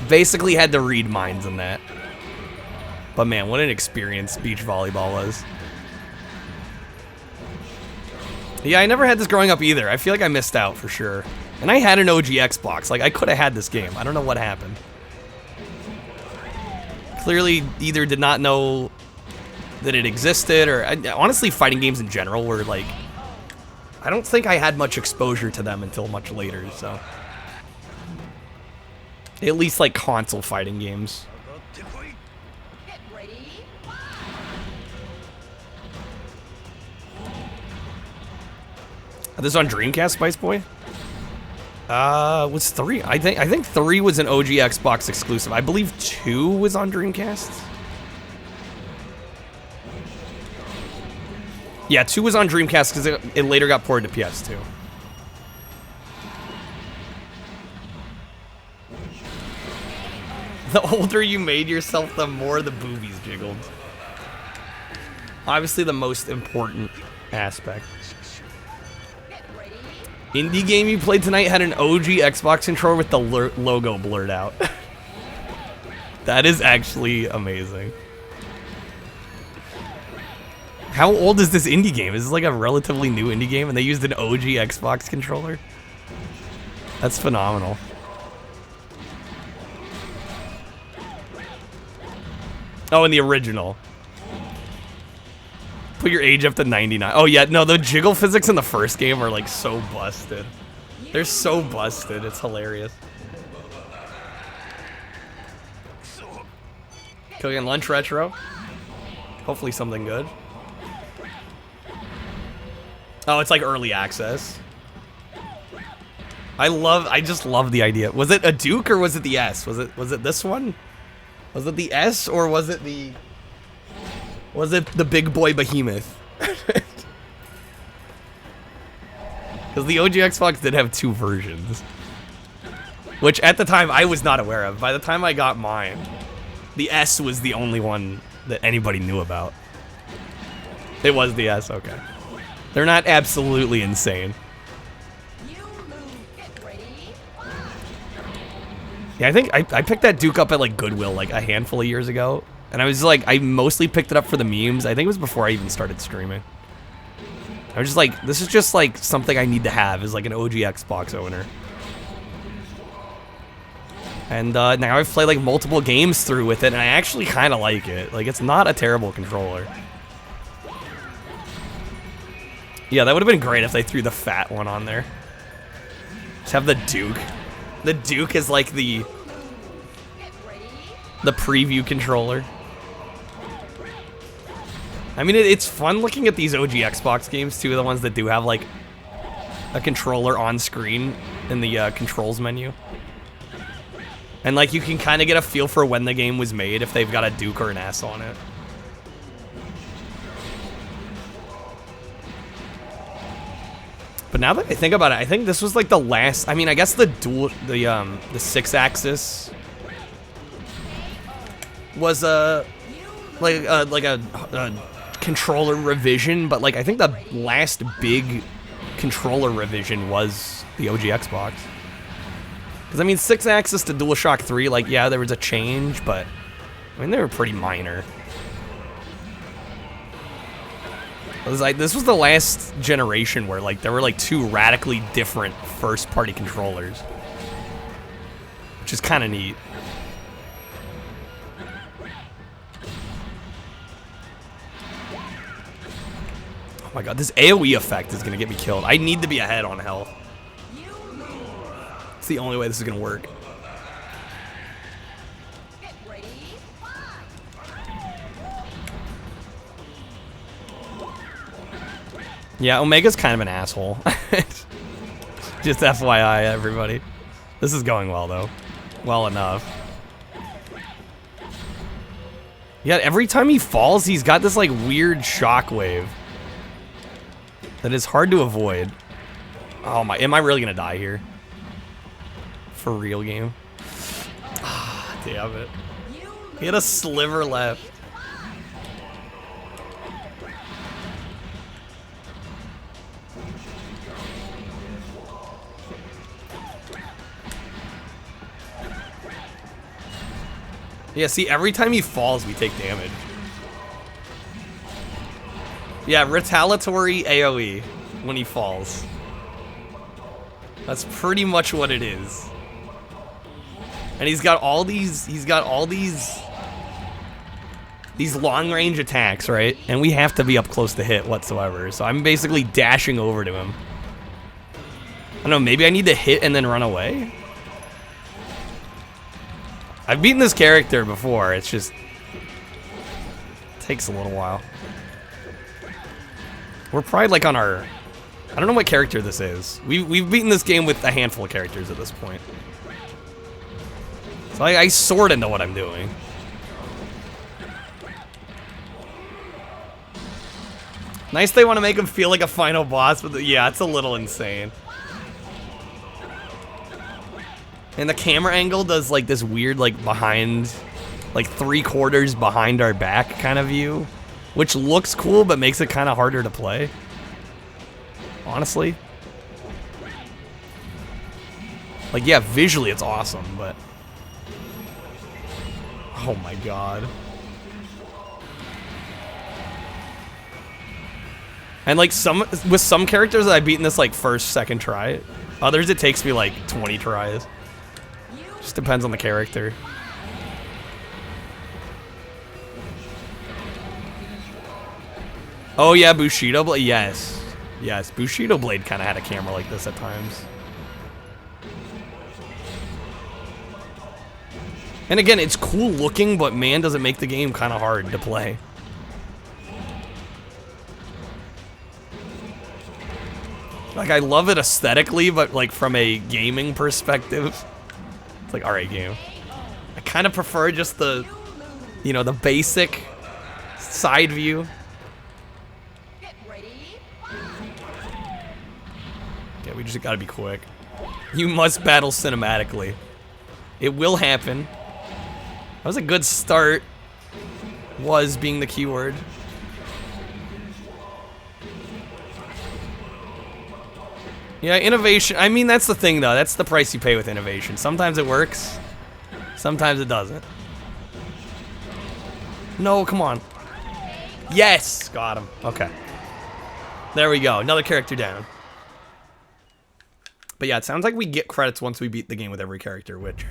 Basically had to read minds in that. But man, what an experience beach volleyball was. Yeah, I never had this growing up either. I feel like I missed out for sure. And I had an OG Xbox. Like, I could have had this game. I don't know what happened. Clearly, either did not know that it existed, or honestly, fighting games in general were like, I don't think I had much exposure to them until much later, so. At least like console fighting games. This is on Dreamcast, Spice Boy? Was 3? I think 3 was an OG Xbox exclusive. I believe 2 was on Dreamcast. Yeah, 2 was on Dreamcast because it later got ported to PS2. The older you made yourself, the more the boobies jiggled. Obviously the most important aspect. Indie game you played tonight had an OG Xbox controller with the logo blurred out. That is actually amazing. How old is this indie game? Is this like a relatively new indie game and they used an OG Xbox controller? That's phenomenal. Oh, and the original. Put your age up to 99. Oh yeah, no, the jiggle physics in the first game are like so busted. They're so busted, it's hilarious. Cooking lunch retro. Hopefully something good. Oh, it's like early access. I just love the idea. Was it a Duke or was it the S? Was it this one? Was it the S or was it the big boy behemoth? Because the OG Xbox did have 2 versions. Which at the time I was not aware of. By the time I got mine, the S was the only one that anybody knew about. It was the S, okay. They're not absolutely insane. Yeah, I think I picked that Duke up at like Goodwill like a handful of years ago. And I was like, I mostly picked it up for the memes. I think it was before I even started streaming. I was just like, this is just like something I need to have as like an OG Xbox owner. And now I've played like multiple games through with it and I actually kind of like it. Like it's not a terrible controller. Yeah, that would have been great if they threw the fat one on there. Just have the Duke. The Duke is like the preview controller. I mean, it's fun looking at these OG Xbox games too, the ones that do have like a controller on screen in the controls menu. And like you can kind of get a feel for when the game was made if they've got a Duke or an S on it. But now that I think about it, I think this was like the last. I mean, I guess the 6-axis was a controller revision, but like I think the last big controller revision was the OG Xbox. Because I mean, 6-axis to DualShock 3, like yeah, there was a change, but I mean they were pretty minor. It was like this was the last generation where like there were like 2 radically different first-party controllers, which is kind of neat. Oh my god, this AoE effect is gonna get me killed. I need to be ahead on health. It's the only way this is gonna work. Yeah, Omega's kind of an asshole. Just FYI, everybody. This is going well, though. Well enough. Yeah, every time he falls, he's got this, like, weird shockwave that is hard to avoid. Oh my, am I really gonna die here? For real game? Ah, damn it. He had a sliver left. Yeah, see, every time he falls, we take damage. Yeah, retaliatory AoE when he falls. That's pretty much what it is. And he's got all these long-range attacks, right? And we have to be up close to hit whatsoever. So I'm basically dashing over to him. I don't know, maybe I need to hit and then run away? I've beaten this character before, it's just takes a little while. We're probably like on our, I don't know what character this is. We've beaten this game with a handful of characters at this point. So I sort of know what I'm doing. Nice they want to make him feel like a final boss, but yeah, it's a little insane. And the camera angle does like this weird like behind, like 3/4 behind our back kind of view, which looks cool but makes it kind of harder to play. Honestly. Like, yeah, visually it's awesome, but... Oh my god. And like with some characters I've beaten this like first, second try. Others it takes me like 20 tries. Just depends on the character. Oh yeah, Bushido Blade, yes. Yes, Bushido Blade kind of had a camera like this at times. And again, it's cool looking, but man, does it make the game kind of hard to play. Like, I love it aesthetically, but like from a gaming perspective, it's like, alright, game. I kind of prefer just the, you know, the basic side view. Yeah, we just gotta be quick. You must battle cinematically. It will happen. That was a good start. Was being the keyword. Yeah, innovation. I mean, that's the thing, though. That's the price you pay with innovation. Sometimes it works. Sometimes it doesn't. No, come on. Yes! Got him. Okay. There we go. Another character down. But yeah, it sounds like we get credits once we beat the game with every character, which...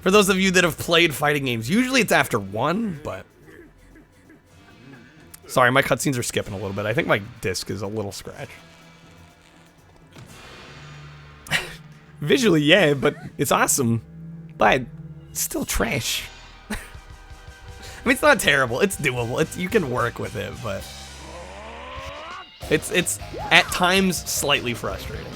For those of you that have played fighting games, usually it's after one, but... Sorry, my cutscenes are skipping a little bit. I think my disc is a little scratched. Visually, yeah, but it's awesome. But it's still trash. I mean, it's not terrible. It's doable. You can work with it, but... It's at times slightly frustrating.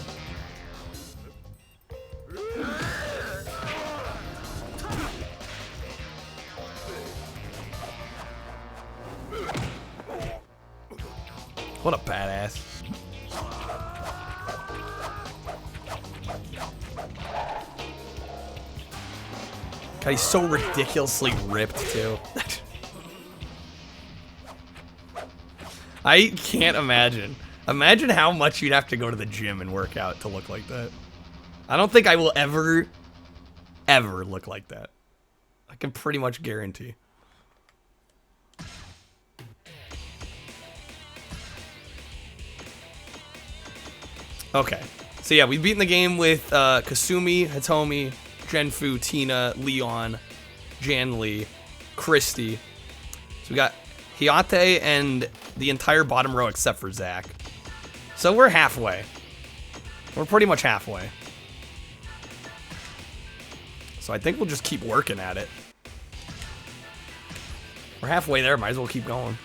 What a badass. God, he's so ridiculously ripped, too. I can't imagine. Imagine how much you'd have to go to the gym and work out to look like that. I don't think I will ever look like that. I can pretty much guarantee. Okay. So yeah, we've beaten the game with Kasumi, Hitomi, Genfu, Tina, Leon, Janli, Christy. So we got Hayate and the entire bottom row except for Zack. So we're halfway. We're pretty much halfway. So I think we'll just keep working at it. We're halfway there, might as well keep going.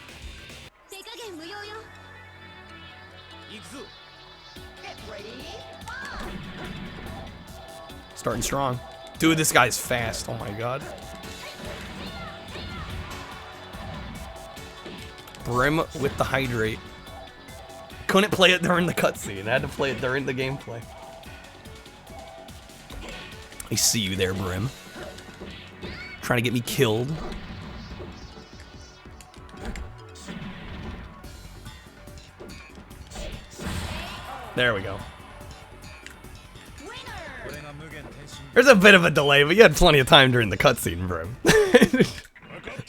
Starting strong. Dude, this guy's fast. Oh my god. Brim with the hydrate. Couldn't play it during the cutscene. I had to play it during the gameplay. I see you there, Brim. Trying to get me killed. There we go. There's a bit of a delay, but you had plenty of time during the cutscene, Brim.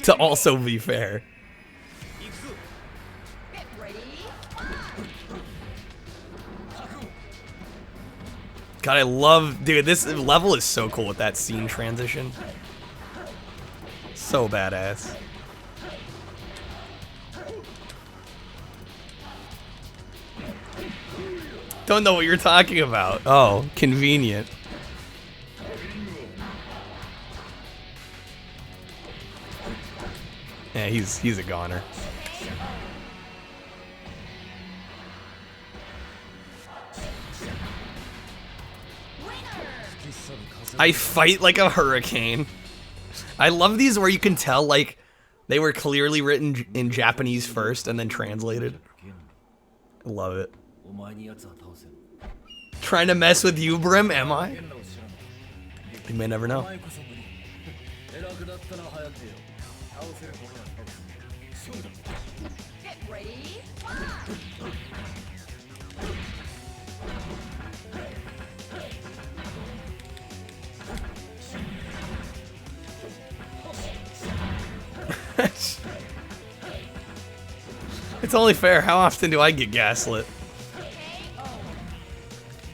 To also be fair. God, I love... Dude, this level is so cool with that scene transition. So badass. Don't know what you're talking about. Oh, convenient. Yeah, he's a goner. I fight like a hurricane. I love these where you can tell like they were clearly written in Japanese first and then translated. Love it. Trying to mess with you, Brim, am I? You may never know. Get ready. It's only fair. How often do I get gaslit?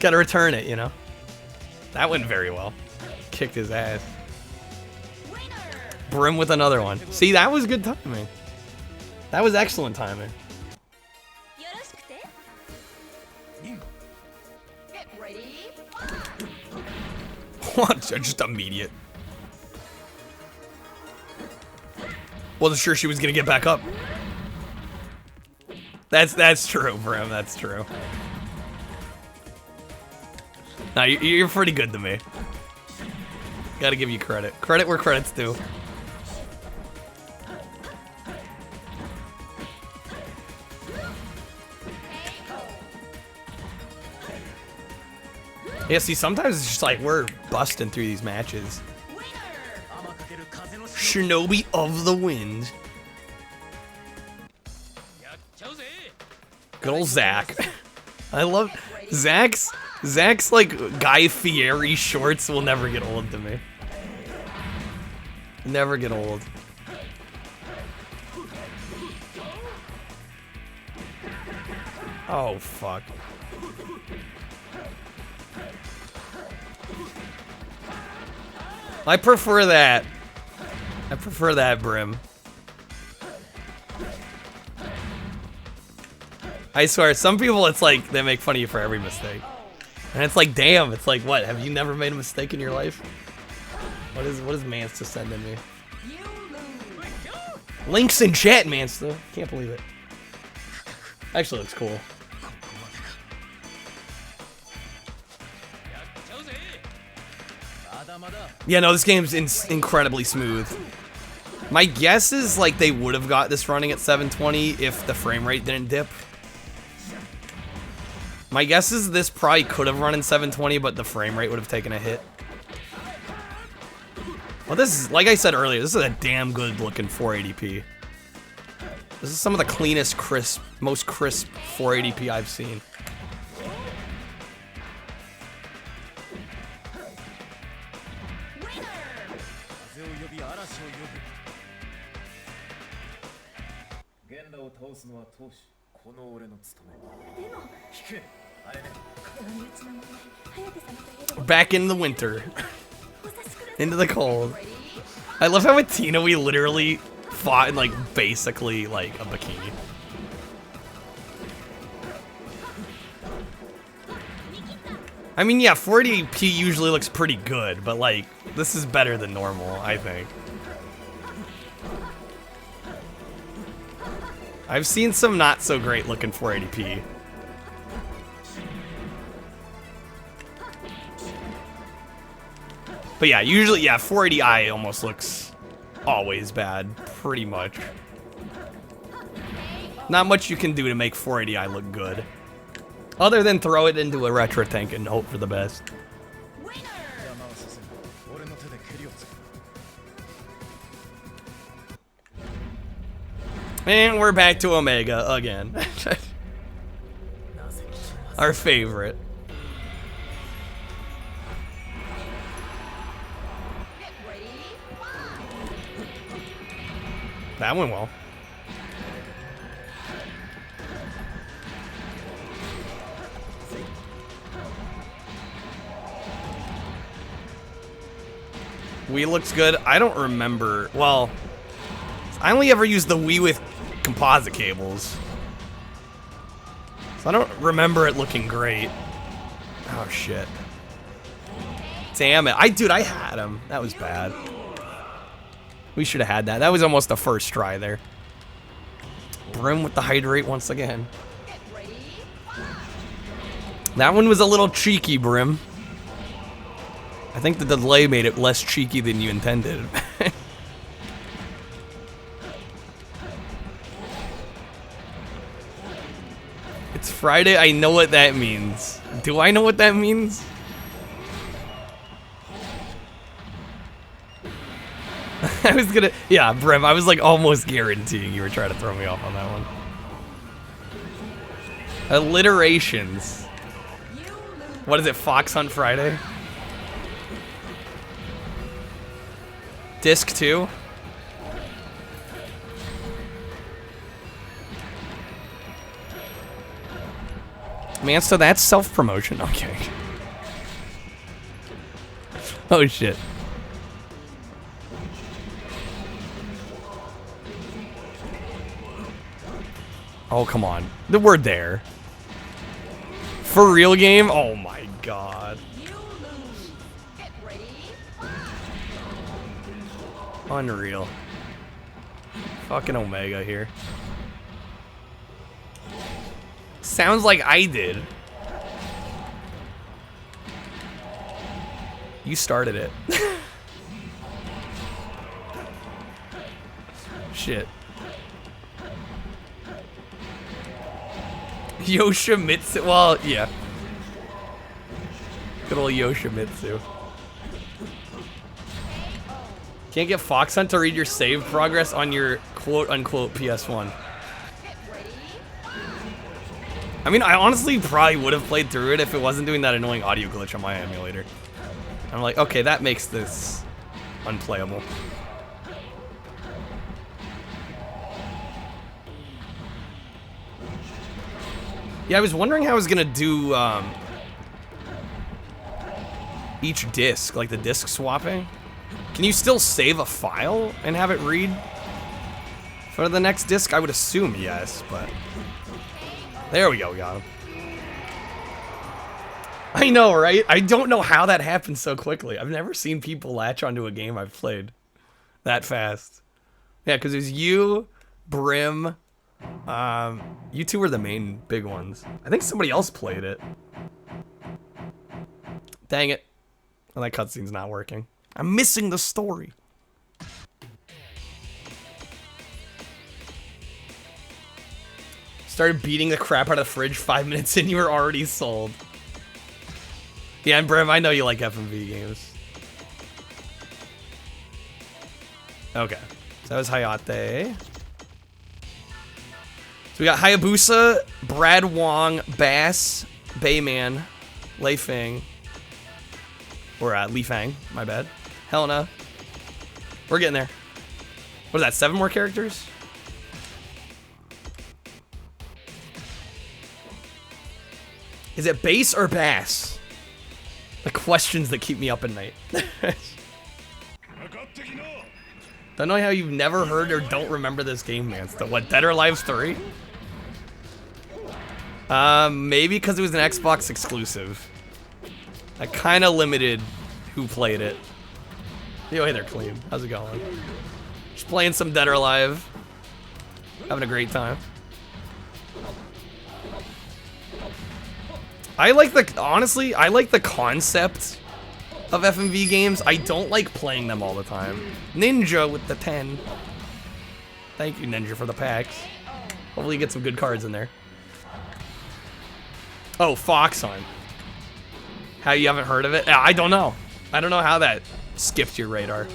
Gotta return it, you know? That went very well. Kicked his ass. Brim with another one. See, that was good timing. That was excellent timing. Get ready. What? Just immediate. Wasn't sure she was gonna get back up. That's true, Brim. That's true. Nah, you're pretty good to me. Gotta give you credit. Credit where credit's due. Yeah, see, sometimes it's just like we're busting through these matches. Shinobi of the Wind. Good old Zach. I love Zach's like Guy Fieri shorts will never get old to me. Never get old. Oh fuck. I prefer that. I prefer that, Brim. I swear, some people it's like they make fun of you for every mistake. And it's like, damn, it's like, what? Have you never made a mistake in your life? What is Mansta sending me? Links in chat, Mansta. Can't believe it. Actually looks cool. Yeah, no, this game's incredibly smooth. My guess is like they would have got this running at 720 if the frame rate didn't dip. My guess is this probably could have run in 720, but the frame rate would have taken a hit. Well, this is, like I said earlier, this is a damn good looking 480p. This is some of the cleanest, crisp, most crisp 480p I've seen. Back in the winter. Into the cold. I love how with Tina we literally fought in like basically like a bikini. I mean, yeah, 480p usually looks pretty good, but like this is better than normal, I think. I've seen some not so great looking 480p. But yeah, usually, yeah, 480i almost looks always bad, pretty much. Not much you can do to make 480i look good. Other than throw it into a retro tank and hope for the best. And we're back to Omega again. Our favorite. That went well. Wii looks good. I don't remember. Well, I only ever used the Wii with composite cables. So I don't remember it looking great. Oh shit. Damn it. Dude, I had him. That was bad. We should have had that. That was almost the first try there. Brim with the hydrate once again. That one was a little cheeky, Brim. I think the delay made it less cheeky than you intended. It's Friday. I know what that means. Do I know what that means? I was gonna, yeah, Brim, I was like almost guaranteeing you were trying to throw me off on that one. Alliterations. What is it, Fox Hunt Friday? Disc 2? Man, so that's self-promotion, okay. Oh shit. Oh, come on. The word there. For real game? Oh my god. Unreal. Fucking Omega here. Sounds like I did. You started it. Shit. Yoshimitsu. Well, yeah. Good old Yoshimitsu. Can't get Fox Hunt to read your save progress on your quote-unquote PS1. I mean, I honestly probably would have played through it if it wasn't doing that annoying audio glitch on my emulator. I'm like, okay, that makes this unplayable. Yeah, I was wondering how I was gonna do each disc, like the disc swapping. Can you still save a file and have it read for the next disc? I would assume yes, but there we go, we got him. I know, right? I don't know how that happened so quickly. I've never seen people latch onto a game I've played that fast. Yeah, because it was you, Brim. You two were the main big ones. I think somebody else played it. Dang it. Well, that cutscene's not working. I'm missing the story. Started beating the crap out of the fridge 5 minutes in, you were already sold. Yeah, and Brim, I know you like FMV games. Okay. So that was Hayate. So we got Hayabusa, Brad Wong, Bass, Bayman, Lei Feng. Or Li Fang, my bad. Helena. We're getting there. What is that, 7 more characters? Is it bass or bass? The questions that keep me up at night. Don't know how you've never heard or don't remember this game, man. So what, Dead or Alive 3? Maybe because it was an Xbox exclusive. I kind of limited who played it. Yo, hey there, Clean. How's it going? Just playing some Dead or Alive. Having a great time. I like the, honestly, I like the concept of FMV games. I don't like playing them all the time. Ninja with the 10. Thank you, Ninja, for the packs. Hopefully you get some good cards in there. Oh, Fox Hunt. How, you haven't heard of it? I don't know. I don't know how that skipped your radar.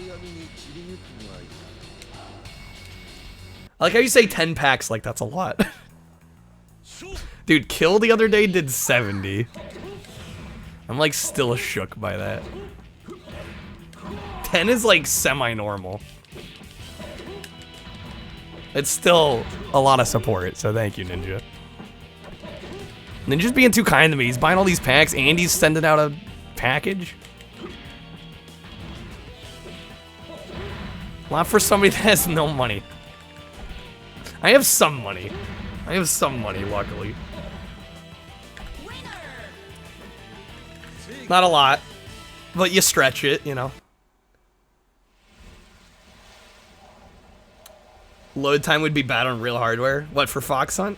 I like how you say 10 packs like that's a lot. Dude, Kill the other day did 70. I'm like still shook by that. 10 is like semi-normal. It's still a lot of support, so thank you, Ninja. Ninja's being too kind to me. He's buying all these packs and he's sending out a package. A lot for somebody that has no money. I have some money. I have some money, luckily. Not a lot, but you stretch it, you know. Load time would be bad on real hardware. What, for Fox Hunt?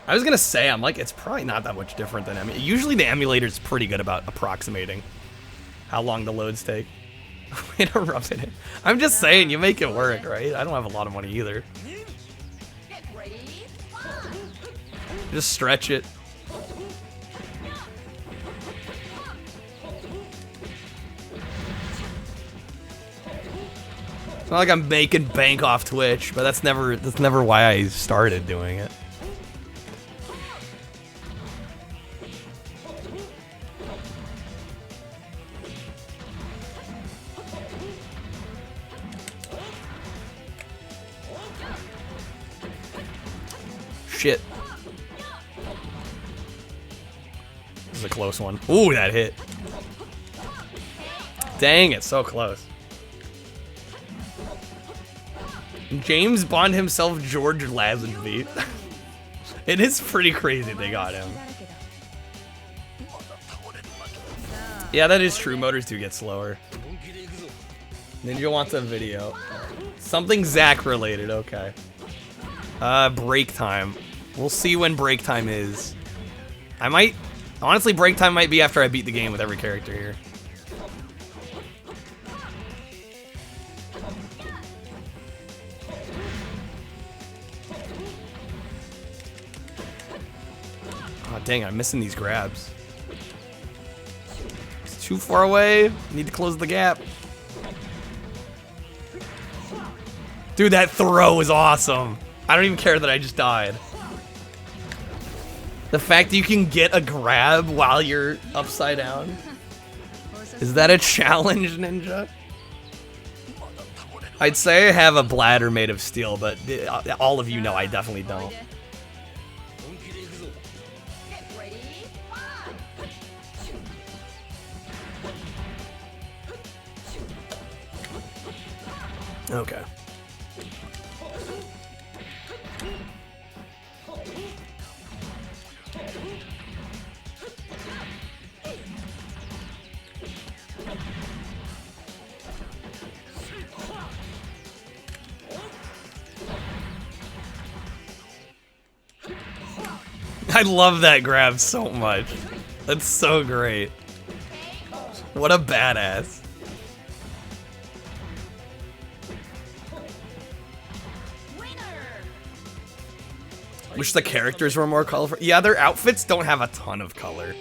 I was gonna say, I'm like, it's probably not that much different than emulator. Usually the emulator's pretty good about approximating how long the loads take. Way to rub it in. I'm just saying, you make it work, right? I don't have a lot of money either. Just stretch it. It's not like I'm making bank off Twitch, but that's never why I started doing it. Shit. This is a close one. Ooh, that hit. Dang it, so close. James Bond himself, George Lazenby. It is pretty crazy they got him. Yeah, that is true. Motors do get slower. Ninja wants a video. Something Zach related, okay. Break time. We'll see when break time is. Honestly, break time might be after I beat the game with every character here. Oh, dang, I'm missing these grabs. It's too far away. Need to close the gap. Dude, that throw is awesome. I don't even care that I just died. The fact that you can get a grab while you're upside down. Is that a challenge, Ninja? I'd say I have a bladder made of steel, but all of you know I definitely don't. Okay. I love that grab so much. That's so great. What a badass. Wish the characters were more colorful. Yeah, their outfits don't have a ton of color.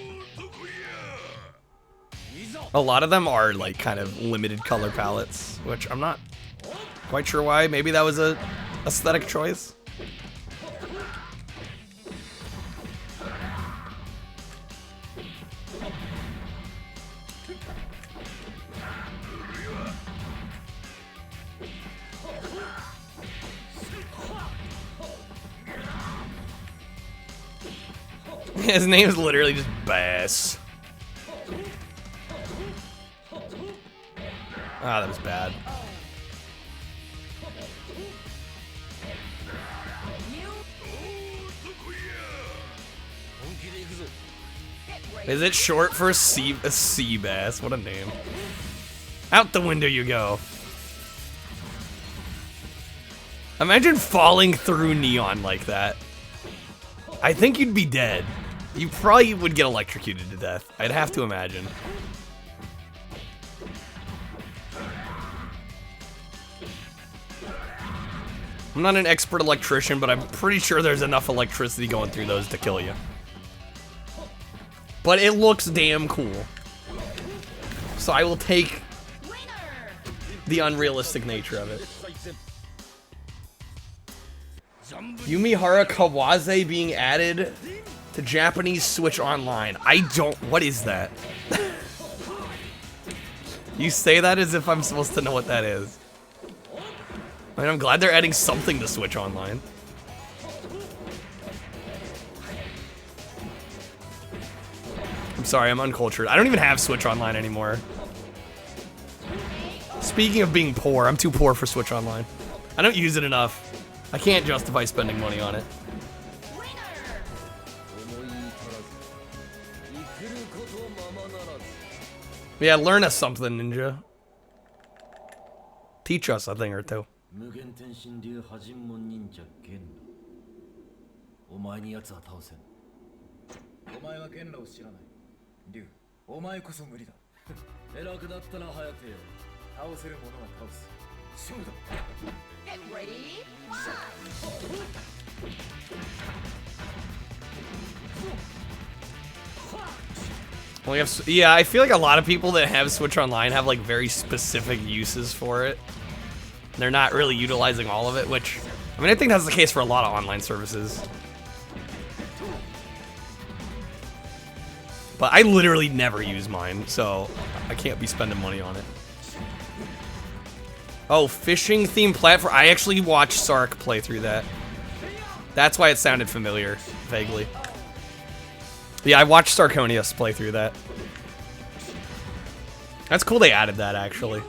A lot of them are like kind of limited color palettes, which I'm not quite sure why. Maybe that was a aesthetic choice. His name is literally just Bass. Ah, that was bad. Is it short for a sea bass? What a name. Out the window you go. Imagine falling through neon like that. I think you'd be dead. You probably would get electrocuted to death. I'd have to imagine. I'm not an expert electrician, but I'm pretty sure there's enough electricity going through those to kill you. But it looks damn cool. So I will take the unrealistic nature of it. Yumihara Kawase being added to Japanese Switch Online. What is that? You say that as if I'm supposed to know what that is. I mean, I'm glad they're adding something to Switch Online. I'm sorry, I'm uncultured. I don't even have Switch Online anymore. Speaking of being poor, I'm too poor for Switch Online. I don't use it enough. I can't justify spending money on it. Yeah, learn us something, Ninja. Teach us a thing or two. Get ready. We have, yeah, I feel like a lot of people that have Switch Online have like very specific uses for it. They're not really utilizing all of it, which, I mean, I think that's the case for a lot of online services. But I literally never use mine, so I can't be spending money on it. Oh, fishing themed platform. I actually watched Sark play through that. That's why it sounded familiar, vaguely. Yeah, I watched Sarconius play through that. That's cool they added that, actually.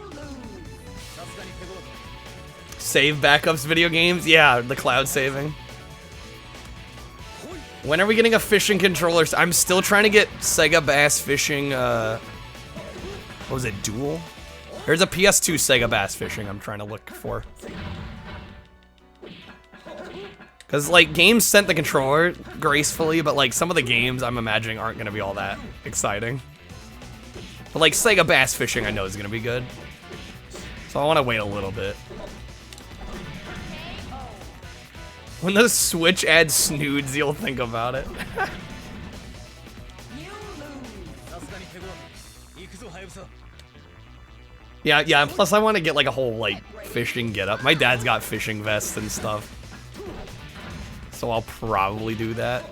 Save backups video games? Yeah, the cloud saving. When are we getting a fishing controller? I'm still trying to get Sega Bass Fishing, what was it, Dual? There's a PS2 Sega Bass Fishing I'm trying to look for. Because, like, games sent the controller gracefully, but, like, some of the games I'm imagining aren't going to be all that exciting. But, like, Sega Bass Fishing I know is going to be good. So I want to wait a little bit. When the Switch adds Snoods, you'll think about it. Yeah, and plus I want to get, like, a whole, like, fishing getup. My dad's got fishing vests and stuff. So I'll probably do that.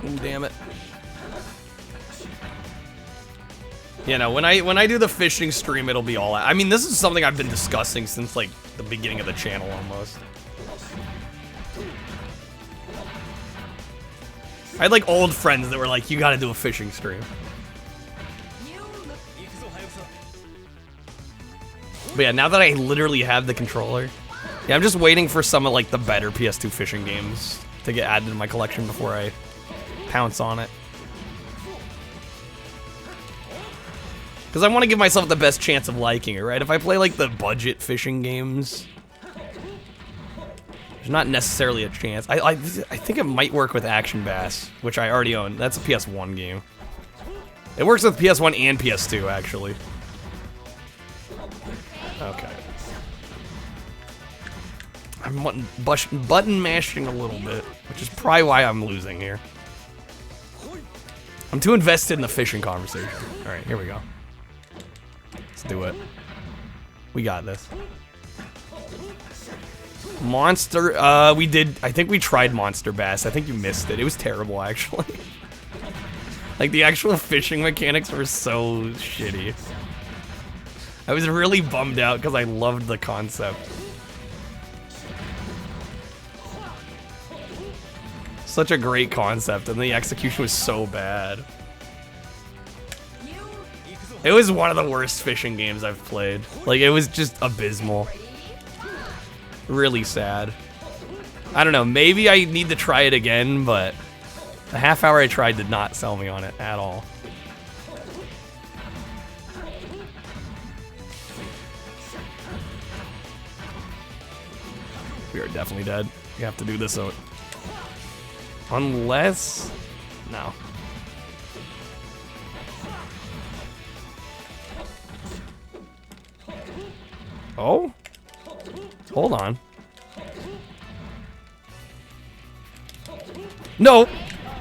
Oh, damn it. You know, when I do the fishing stream, it'll be all out. I mean, this is something I've been discussing since, like, the beginning of the channel almost. I had, like, old friends that were like, you gotta do a fishing stream. But yeah, now that I literally have the controller, yeah, I'm just waiting for some of, like, the better PS2 fishing games to get added to my collection before I pounce on it. Because I want to give myself the best chance of liking it, right? If I play, like, the budget fishing games, there's not necessarily a chance. I think it might work with Action Bass, which I already own. That's a PS1 game. It works with PS1 and PS2, actually. Okay. I'm button mashing a little bit, which is probably why I'm losing here. I'm too invested in the fishing conversation. All right, here we go. Let's do it. We got this. Monster, we did, I think we tried Monster Bass. I think you missed it. It was terrible, actually. Like, the actual fishing mechanics were so shitty. I was really bummed out because I loved the concept. Such a great concept, and the execution was so bad. It was one of the worst fishing games I've played. Like, it was just abysmal. Really sad. I don't know, maybe I need to try it again, but the half hour I tried did not sell me on it at all. We are definitely dead. We have to do this out. Unless... no. Oh? Hold on. No!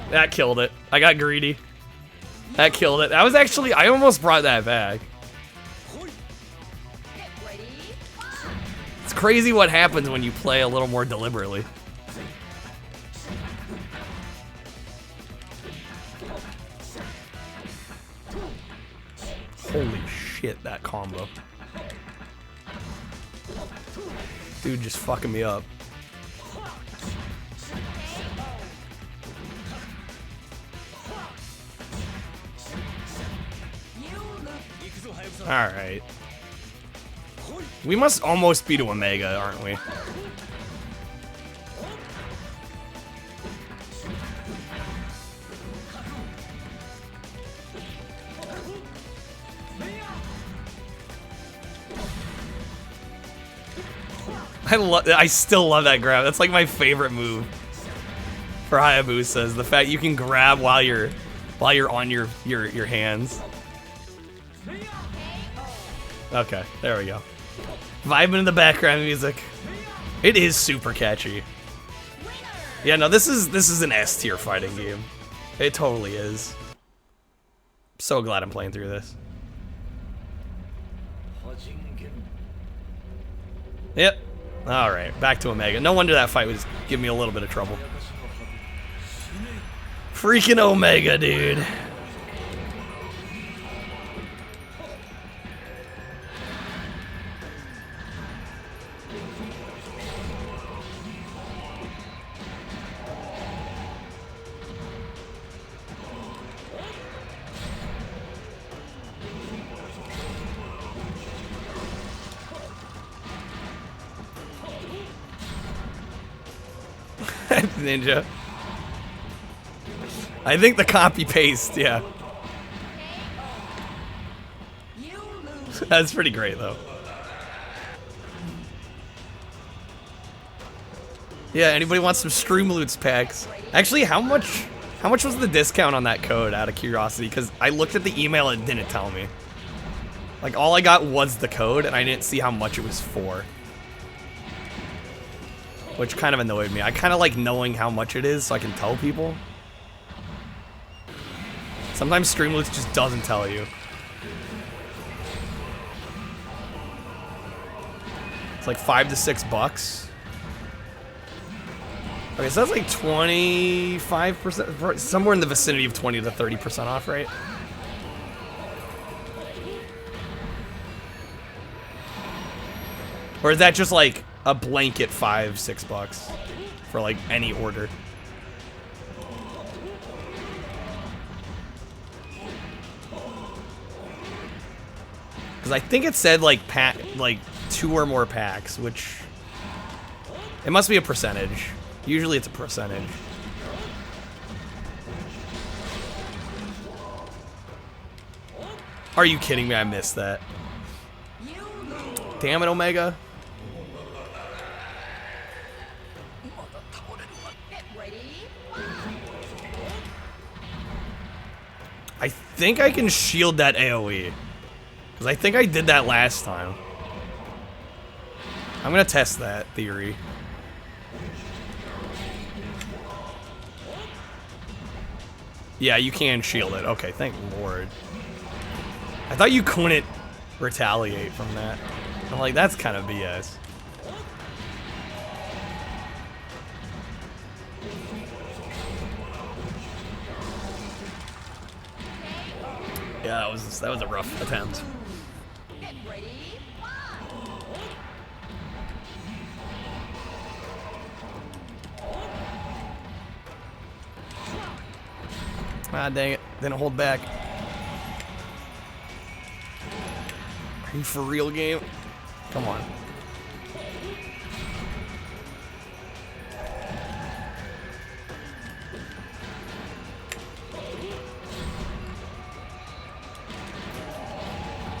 That killed it. I got greedy. That killed it. That was actually... I almost brought that back. It's crazy what happens when you play a little more deliberately. Holy shit, that combo. Dude just fucking me up. Alright. We must almost be to Omega, aren't we? I still love that grab. That's like my favorite move for Hayabusas. The fact you can grab while you're on your hands. Okay, there we go. Vibing in the background music. It is super catchy. Yeah, no, this is an S tier fighting game. It totally is. So glad I'm playing through this. Yep. Alright, back to Omega. No wonder that fight was giving me a little bit of trouble. Freaking Omega, dude. Ninja. I think the copy paste, yeah. That's pretty great though. Yeah, anybody wants some Streamloots packs? Actually, how much was the discount on that code out of curiosity? Because I looked at the email and it didn't tell me. Like all I got was the code and I didn't see how much it was for. Which kind of annoyed me. I kind of like knowing how much it is so I can tell people. Sometimes Streamloots just doesn't tell you. It's like $5 to $6. Okay, so that's like 25%, somewhere in the vicinity of 20 to 30% off, right? Or is that just like a blanket $5-6 for like any order? Because I think it said like like 2 or more packs, which it must be a percentage. Usually it's a percentage. Are you kidding me? I missed that. Damn it, Omega. I think I can shield that AoE. Because I think I did that last time. I'm going to test that theory. Yeah, you can shield it. Okay, thank Lord. I thought you couldn't retaliate from that. I'm like, that's kind of BS. Yeah, that was a rough attempt. Get ready. Ah, dang it. Didn't hold back. Are you for real, game? Come on.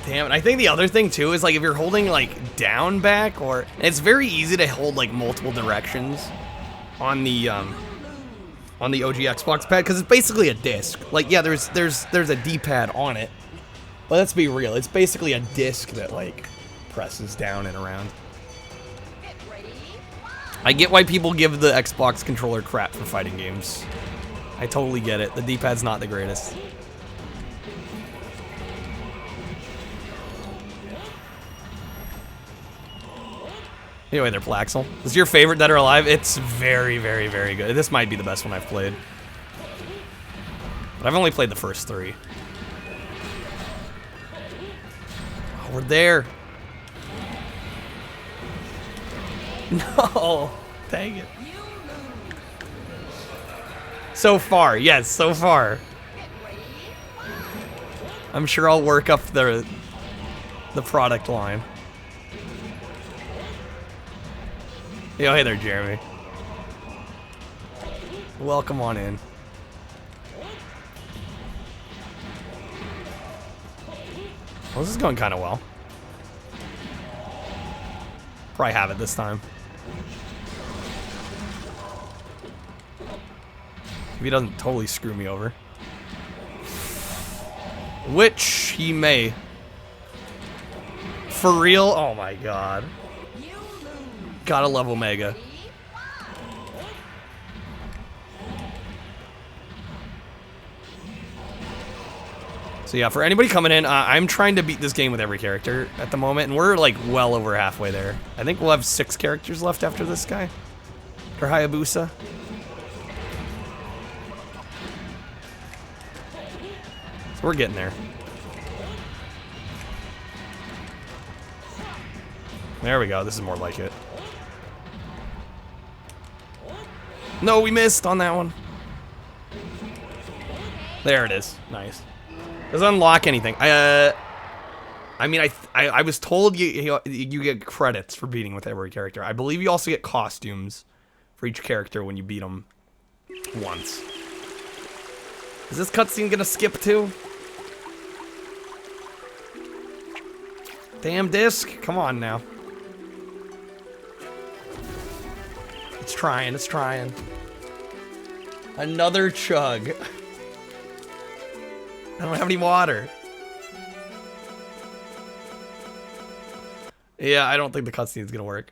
Damn it. I think the other thing too is like if you're holding like down back, or it's very easy to hold like multiple directions on the OG Xbox pad because it's basically a disc. Like yeah, there's a D-pad on it, but let's be real, it's basically a disc that like presses down and around. I get why people give the Xbox controller crap for fighting games. I totally get it. The D-pad's not the greatest. Anyway, they're Plaxel. Is your favorite Dead or Alive? It's very, very, very good. This might be the best one I've played. But I've only played the first 3. Oh, we're there. No. Dang it. So far. Yes, so far. I'm sure I'll work up the product line. Yo, hey there, Jeremy. Welcome on in. Well, this is going kind of well. Probably have it this time. If he doesn't totally screw me over. Which he may. For real? Oh my god. Gotta love Omega. So yeah, for anybody coming in, I'm trying to beat this game with every character at the moment, and we're like well over halfway there. I think we'll have 6 characters left after this guy. For Hayabusa. So we're getting there. There we go, this is more like it. No, we missed on that one. There it is, nice. Doesn't unlock anything. I mean, I was told you get credits for beating with every character. I believe you also get costumes for each character when you beat them once. Is this cutscene gonna skip too? Damn disc, come on now. It's trying, it's trying. Another chug. I don't have any water. Yeah, I don't think the cutscene's gonna work.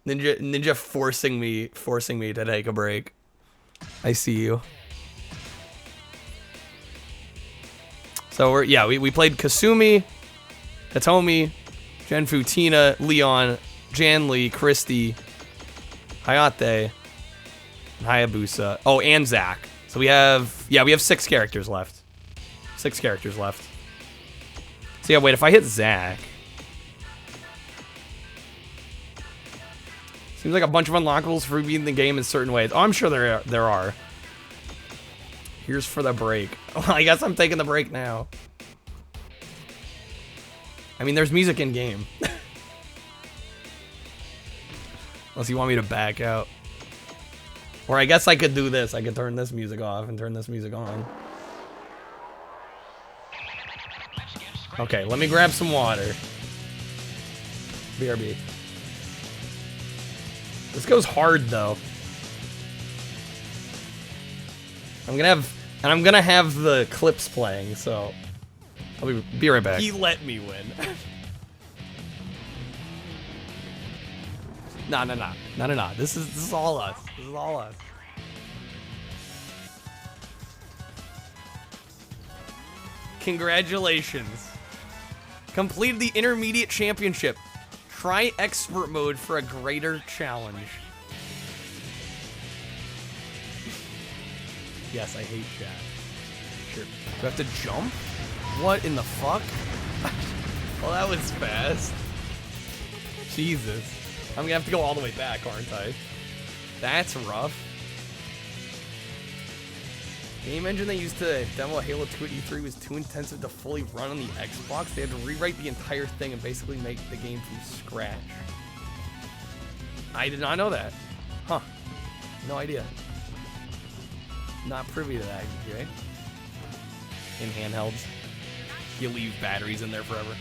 Ninja forcing me to take a break. I see you. So we played Kasumi, Hitomi, Genfu, Tina, Leon, Janli, Christy, Hayate, and Hayabusa. Oh, and Zack. So we have 6 characters left. 6 characters left. So yeah, wait, if I hit Zack. Seems like a bunch of unlockables for beating the game in certain ways. Oh, I'm sure there are. Here's for the break. Well, I guess I'm taking the break now. I mean, there's music in game. Unless you want me to back out. Or I guess I could do this. I could turn this music off and turn this music on. Okay, let me grab some water. BRB. This goes hard though. I'm gonna have the clips playing, so I'll be right back. He let me win. No. This is all us. This is all us. Congratulations. Completed the intermediate championship. Try expert mode for a greater challenge. Yes, I hate chat. Sure. Do I have to jump? What in the fuck? Well, that was fast. Jesus. I'm gonna have to go all the way back, aren't I? That's rough. Game engine they used to demo Halo 2 at E3 was too intensive to fully run on the Xbox. They had to rewrite the entire thing and basically make the game from scratch. I did not know that. Huh. No idea. Not privy to that, okay? In handhelds. You leave batteries in there forever.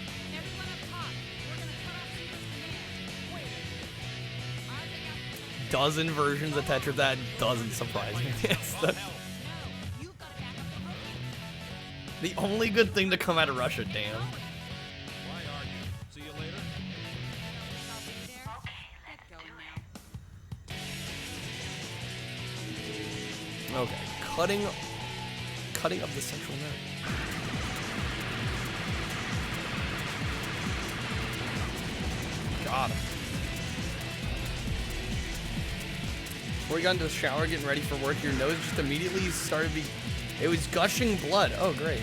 Dozen versions of Tetris, that doesn't surprise me. The only good thing to come out of Russia, damn. Why argue? See you later. Okay, cutting up the central nerve. Got him. Before we got into the shower, getting ready for work, your nose just immediately started it was gushing blood. Oh, great.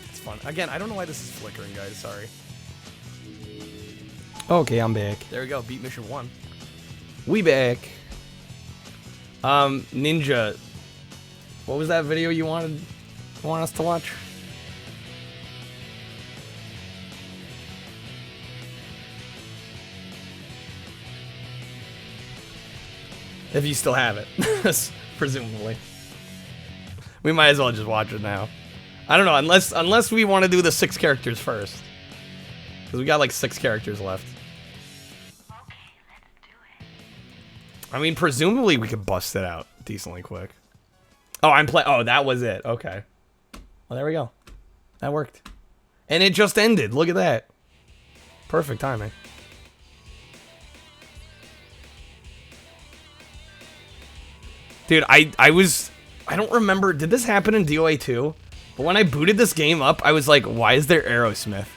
It's fun. Again, I don't know why this is flickering, guys. Sorry. Okay, I'm back. There we go. Beat mission 1. We back. Ninja. What was that video you want us to watch? If you still have it, presumably. We might as well just watch it now. I don't know, unless we want to do the 6 characters first. Because we got like 6 characters left. I mean, presumably we could bust it out decently quick. Oh, oh, that was it. Okay. Well, there we go. That worked. And it just ended. Look at that. Perfect timing. Dude, I don't remember. Did this happen in DOA 2? But when I booted this game up, I was like, why is there Aerosmith?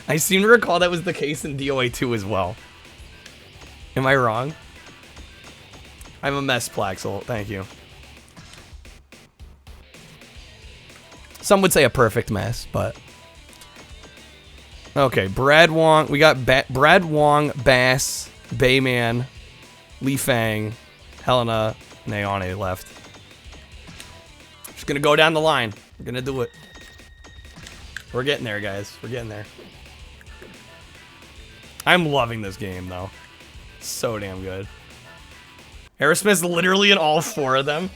I seem to recall that was the case in DOA 2 as well. Am I wrong? I'm a mess, Plaxel. Thank you. Some would say a perfect mess, but... Okay, Brad Wong. We got Brad Wong, Bass, Bayman, Li Fang, Helena, Naone left. Just gonna go down the line. We're gonna do it. We're getting there, guys. We're getting there. I'm loving this game, though. So damn good. Aerosmith's literally in all 4 of them.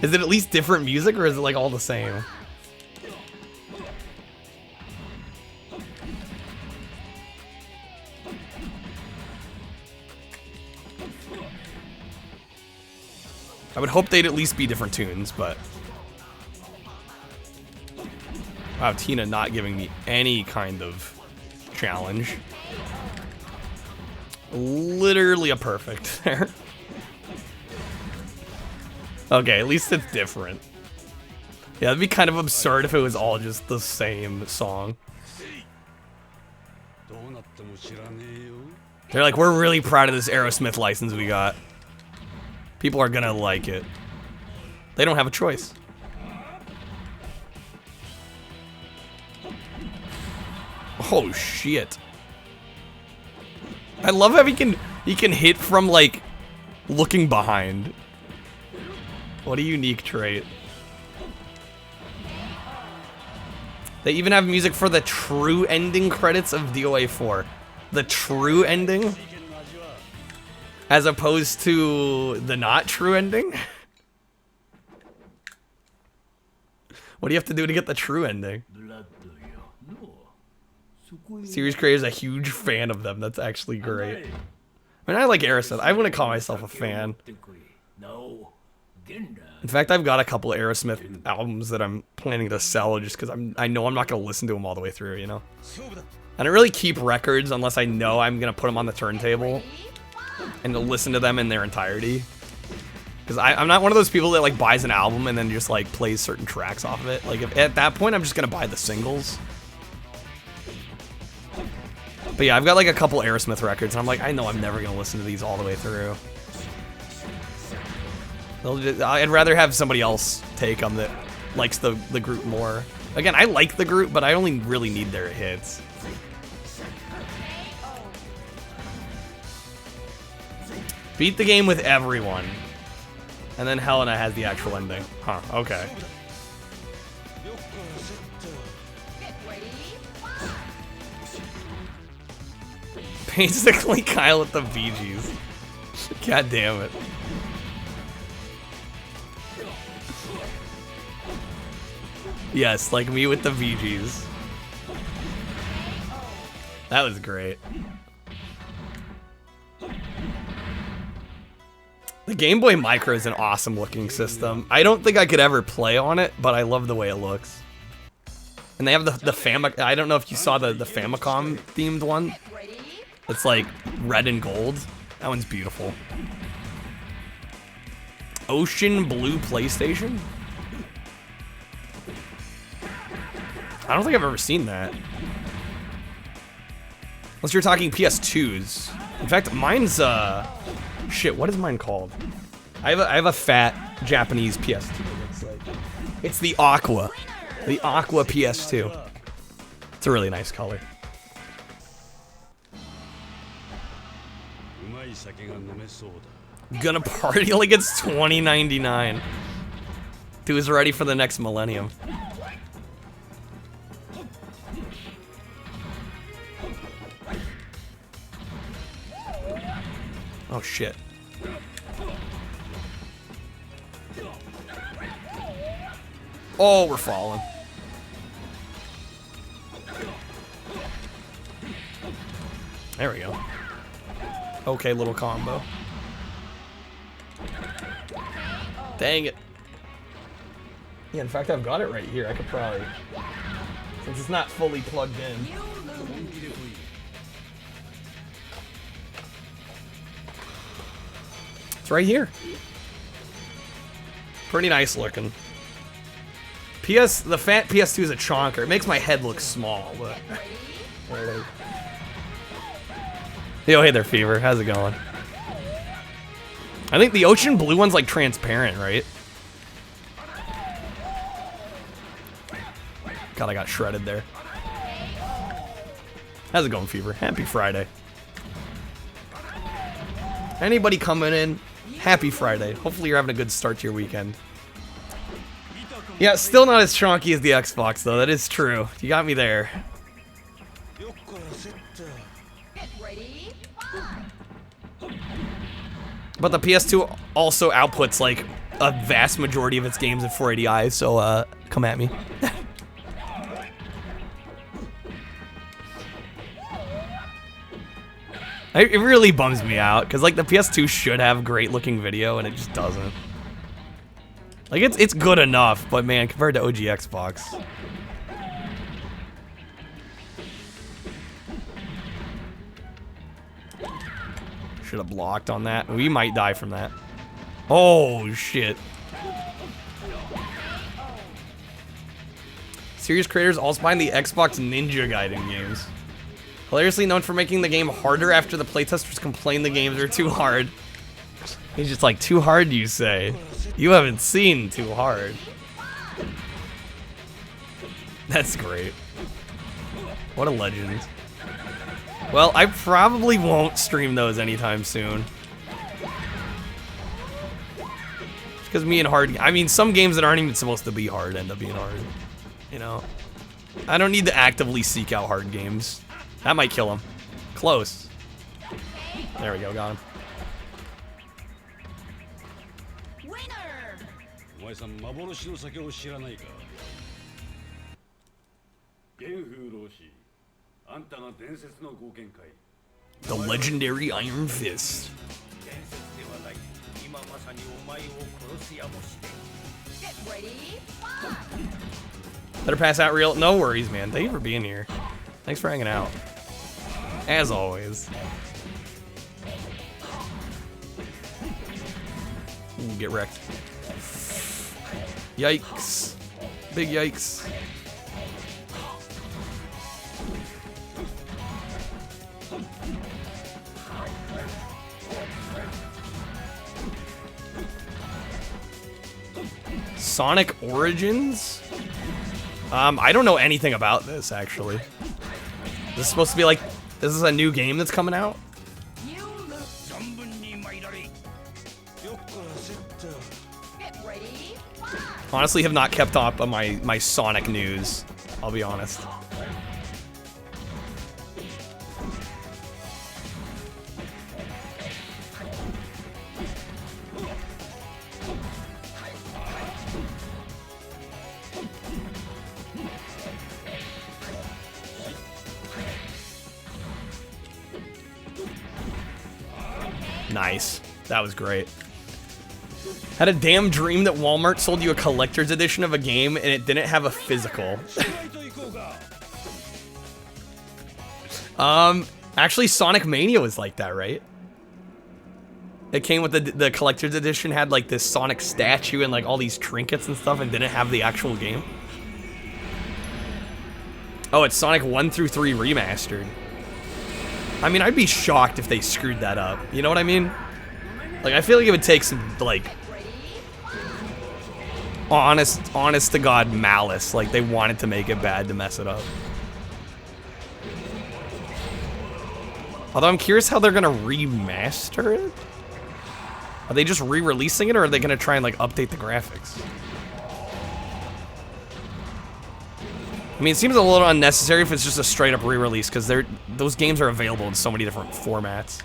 Is it at least different music, or is it like all the same? I would hope they'd at least be different tunes, but... Wow, Tina not giving me any kind of challenge. Literally a perfect there. Okay, at least it's different. Yeah, it'd be kind of absurd if it was all just the same song. They're like, we're really proud of this Aerosmith license we got. People are gonna like it. They don't have a choice. Oh shit. I love how he can hit from like looking behind. What a unique trait. They even have music for the true ending credits of DOA 4. The true ending? As opposed to the not true ending? What do you have to do to get the true ending? Series creator's a huge fan of them. That's actually great. I mean, I like Aerosmith. I wouldn't call myself a fan. In fact, I've got a couple of Aerosmith albums that I'm planning to sell just because I know I'm not going to listen to them all the way through, you know? I don't really keep records unless I know I'm going to put them on the turntable and to listen to them in their entirety. Because I'm not one of those people that like buys an album and then just like plays certain tracks off of it. Like at that point, I'm just going to buy the singles. But yeah, I've got like a couple Aerosmith records and I'm like, I know I'm never going to listen to these all the way through. I'd rather have somebody else take them that likes the group more. Again, I like the group, but I only really need their hits. Beat the game with everyone. And then Helena has the actual ending. Huh, okay. Basically Kyle with the Bee Gees. God damn it. Yes, like me with the VGs. That was great. The Game Boy Micro is an awesome looking system. I don't think I could ever play on it, but I love the way it looks. And they have the Famicom. I don't know if you saw the Famicom themed one. It's like red and gold. That one's beautiful. Ocean Blue PlayStation? I don't think I've ever seen that. Unless you're talking PS2s. In fact, mine's, shit, what is mine called? I have a fat Japanese PS2. It's the Aqua. The Aqua PS2. It's a really nice color. Gonna party like it's 2099. Dude's ready for the next millennium. Oh shit. Oh, we're falling. There we go. Okay, little combo. Dang it. Yeah, in fact, I've got it right here. I could probably, since it's not fully plugged in. It's right here. Pretty nice looking. The fat PS2 is a chonker. It makes my head look small, but there it is. Yo, hey there, Fever. How's it going? I think the ocean blue one's like transparent, right? God, I got shredded there. How's it going, Fever? Happy Friday. Anybody coming in? Happy Friday. Hopefully you're having a good start to your weekend. Yeah, still not as chonky as the Xbox, though. That is true. You got me there. Get ready. But the PS2 also outputs, like, a vast majority of its games at 480i, so, come at me. It really bums me out, because, like, the PS2 should have great-looking video, and it just doesn't. Like, it's good enough, but, man, compared to OG Xbox. Should have blocked on that. We might die from that. Oh, shit. Series creators also behind the Xbox Ninja Gaiden games. Hilariously known for making the game harder after the playtesters complain the games are too hard. He's just like, too hard, you say? You haven't seen Too Hard. That's great. What a legend. Well, I probably won't stream those anytime soon. Because me and hard... I mean, some games that aren't even supposed to be hard end up being hard. You know? I don't need to actively seek out hard games. That might kill him. Close. There we go, got him. The legendary Iron Fist. Get ready. Better pass out real. No worries, man. Thank you for being here. Thanks for hanging out. As always. Ooh, get wrecked. Yikes. Big yikes. Sonic Origins? I don't know anything about this, actually. This is supposed to be like, this is a new game that's coming out? Get ready. Honestly, have not kept up on my Sonic news, I'll be honest. Nice. That was great. Had a damn dream that Walmart sold you a collector's edition of a game and it didn't have a physical. Actually Sonic Mania was like that, right? It came with the collector's edition, had like this Sonic statue and like all these trinkets and stuff and didn't have the actual game. Oh, it's Sonic 1 through 3 remastered. I mean, I'd be shocked if they screwed that up. You know what I mean? Like, I feel like it would take some, like, honest to God malice. Like, they wanted to make it bad to mess it up. Although I'm curious how they're gonna remaster it? Are they just re-releasing it, or are they gonna try and, like, update the graphics? I mean, it seems a little unnecessary if it's just a straight-up re-release, because those games are available in so many different formats.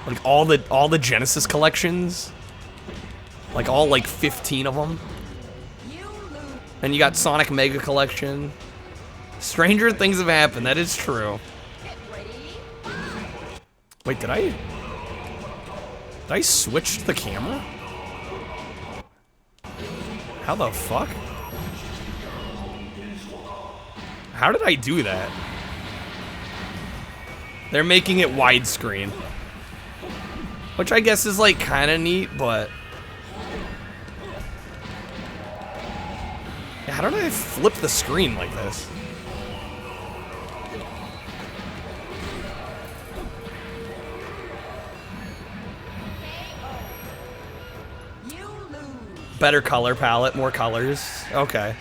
Like all the Genesis collections, like all like 15 of them. And you got Sonic Mega Collection. Stranger things have happened. That is true. Wait, did I switch the camera? How the fuck? How did I do that? They're making it widescreen. Which I guess is like kind of neat, but... How did I flip the screen like this? You lose. Better color palette, more colors. Okay.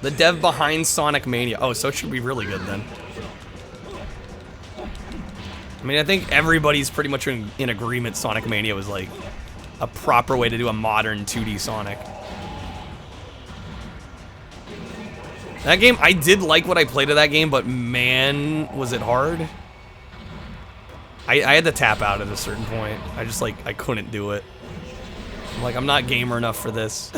The dev behind Sonic Mania. Oh, so it should be really good then. I mean, I think everybody's pretty much in agreement Sonic Mania was like a proper way to do a modern 2D Sonic. That game, I did like what I played of that game, but man, was it hard. I had to tap out at a certain point. I just like, I couldn't do it. I'm like, I'm not gamer enough for this.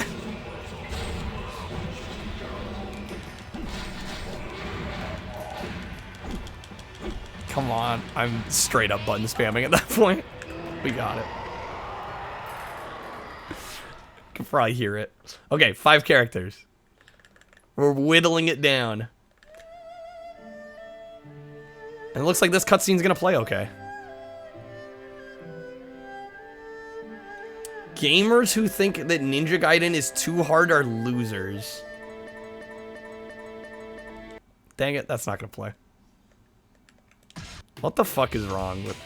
Come on, I'm straight up button spamming at that point. We got it. Can probably hear it. Okay, 5 characters. We're whittling it down. And it looks like this cutscene's gonna play okay. Gamers who think that Ninja Gaiden is too hard are losers. Dang it, that's not gonna play. What the fuck is wrong with...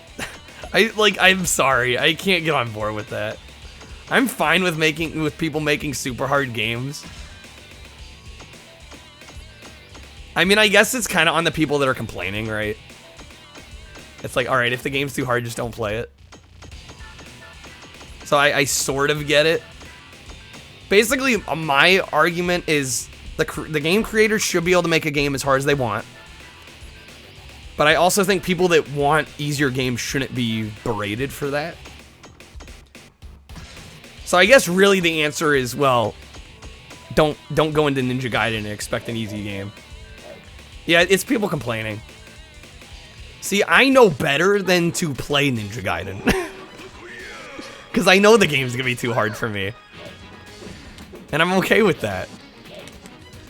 I'm sorry, I can't get on board with that. I'm fine with people making super hard games. I mean, I guess it's kind of on the people that are complaining, right? It's like, alright, if the game's too hard, just don't play it. So I sort of get it. Basically, my argument is the game creators should be able to make a game as hard as they want. But I also think people that want easier games shouldn't be berated for that. So I guess really the answer is, well, don't go into Ninja Gaiden and expect an easy game. Yeah, it's people complaining. See, I know better than to play Ninja Gaiden. Because I know the game's gonna be too hard for me. And I'm okay with that.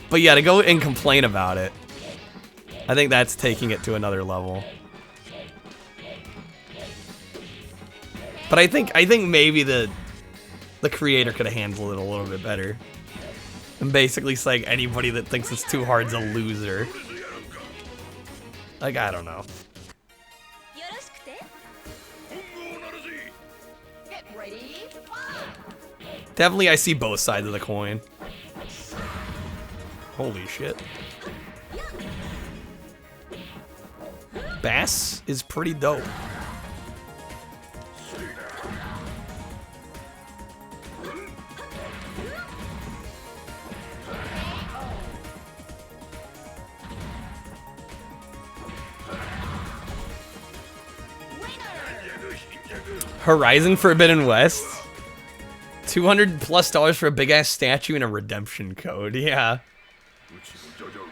But yeah, to go and complain about it, I think that's taking it to another level. But I think maybe the creator could have handled it a little bit better. And basically saying anybody that thinks it's too hard is a loser. Like, I don't know. Get ready. Definitely I see both sides of the coin. Holy shit. Bass is pretty dope. Horizon Forbidden West? $200+ for a big ass statue and a redemption code. Yeah.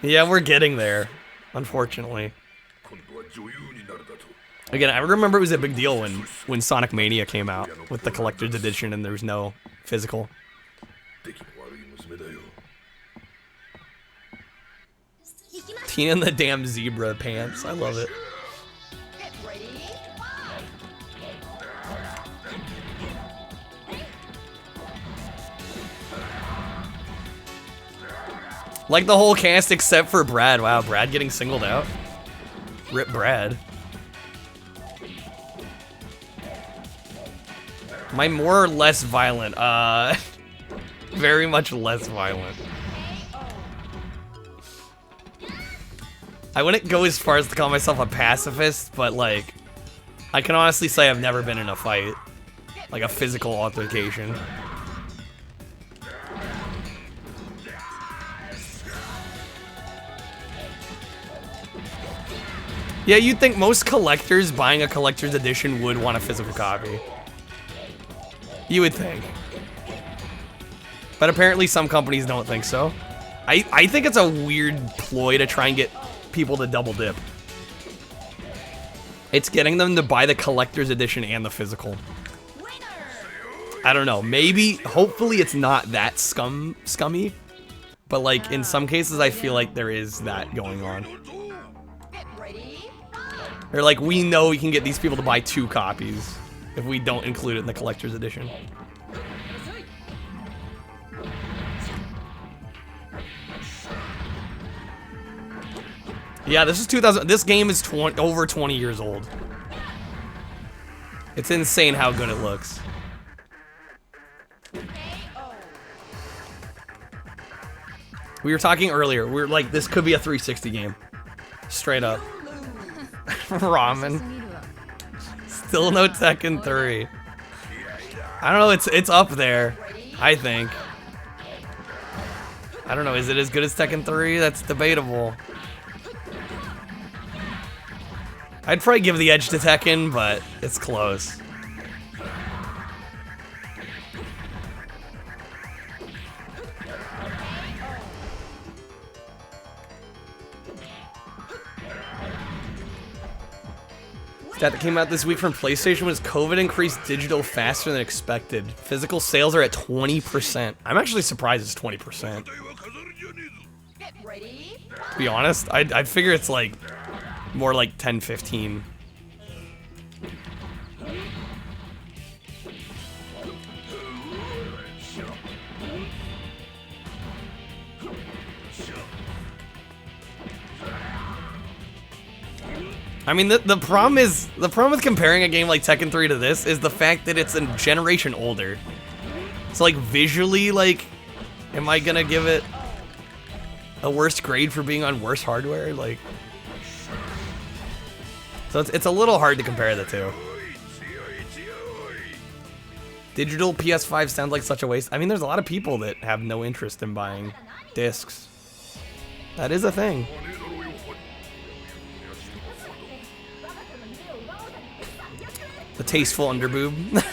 Yeah, we're getting there, unfortunately. Again, I remember it was a big deal when Sonic Mania came out with the collector's edition and there was no physical. Tina in the damn zebra pants. I love it. Get ready. Like the whole cast except for Brad. Wow, Brad getting singled out. Rip Brad. Am I more or less violent? Very much less violent. I wouldn't go as far as to call myself a pacifist, but like, I can honestly say I've never been in a fight. Like a physical altercation. Yeah, you'd think most collectors buying a collector's edition would want a physical copy. You would think. But apparently some companies don't think so. I think it's a weird ploy to try and get people to double dip. It's getting them to buy the collector's edition and the physical. I don't know. Maybe, hopefully it's not that scummy. But like, in some cases, I feel like there is that going on. Get ready. Or like, we know we can get these people to buy 2 copies if we don't include it in the collector's edition. Yeah, this is 2000. This game is over 20 years old. It's insane how good it looks. We were talking earlier. We were like, this could be a 360 game. Straight up. Ramen. Still no Tekken 3. I don't know. It's up there. I think. I don't know. Is it as good as Tekken 3? That's debatable. I'd probably give the edge to Tekken, but it's close. Stat that came out this week from PlayStation was COVID increased digital faster than expected. Physical sales are at 20%. I'm actually surprised it's 20%. Get ready. To be honest, I'd figure it's like more like 10, 15. I mean, the problem with comparing a game like Tekken 3 to this is the fact that it's a generation older. So like visually, like, am I gonna give it a worse grade for being on worse hardware? Like, so it's a little hard to compare the two. Digital PS5 sounds like such a waste. I mean, there's a lot of people that have no interest in buying discs. That is a thing. The tasteful underboob.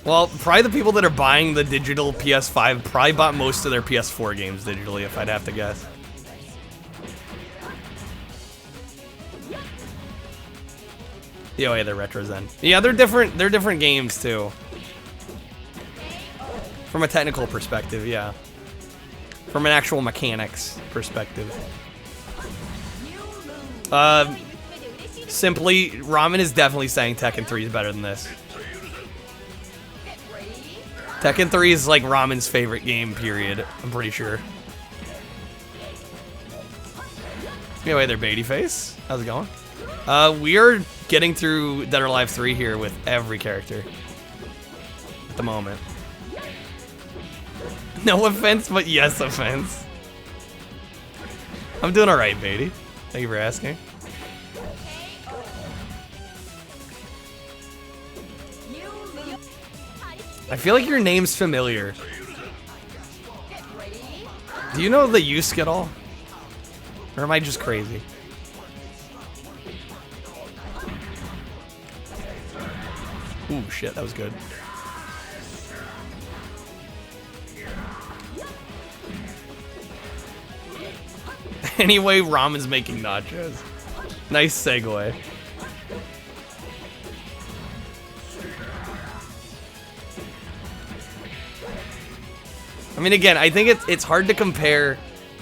Well, probably the people that are buying the digital PS5 probably bought most of their PS4 games digitally, if I'd have to guess. Yeah, oh yeah, they're retro Zen. Yeah, they're different games too. From a technical perspective, yeah. From an actual mechanics perspective. Simply, Ramen is definitely saying Tekken 3 is better than this. Tekken 3 is like Ramen's favorite game, period. I'm pretty sure. Anyway, there, Babyface. How's it going? We are getting through Dead or Alive 3 here with every character. At the moment. No offense, but yes offense. I'm doing alright, Beatty. Thank you for asking. I feel like your name's familiar. Do you know the Yusuke at all? Or am I just crazy? Ooh, shit, that was good. Anyway, Ramen's making nachos. Nice segue. I mean, again, I think it's hard to compare.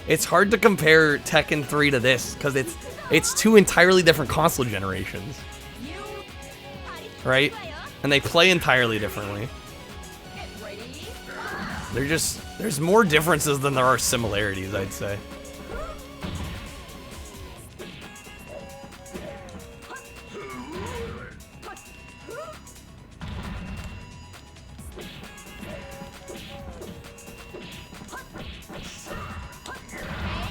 It's hard to compare Tekken 3 to this because it's two entirely different console generations, right? And they play entirely differently. There's more differences than there are similarities, I'd say.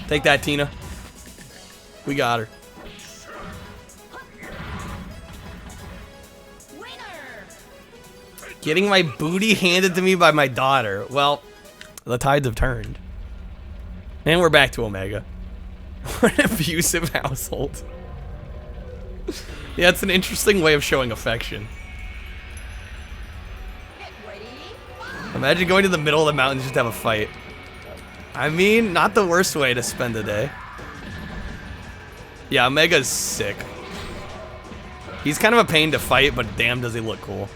Take that, Tina. We got her. Getting my booty handed to me by my daughter. Well, the tides have turned. And we're back to Omega. What an abusive household. Yeah, it's an interesting way of showing affection. Imagine going to the middle of the mountain just to have a fight. I mean, not the worst way to spend the day. Yeah, Omega's sick. He's kind of a pain to fight, but damn does he look cool.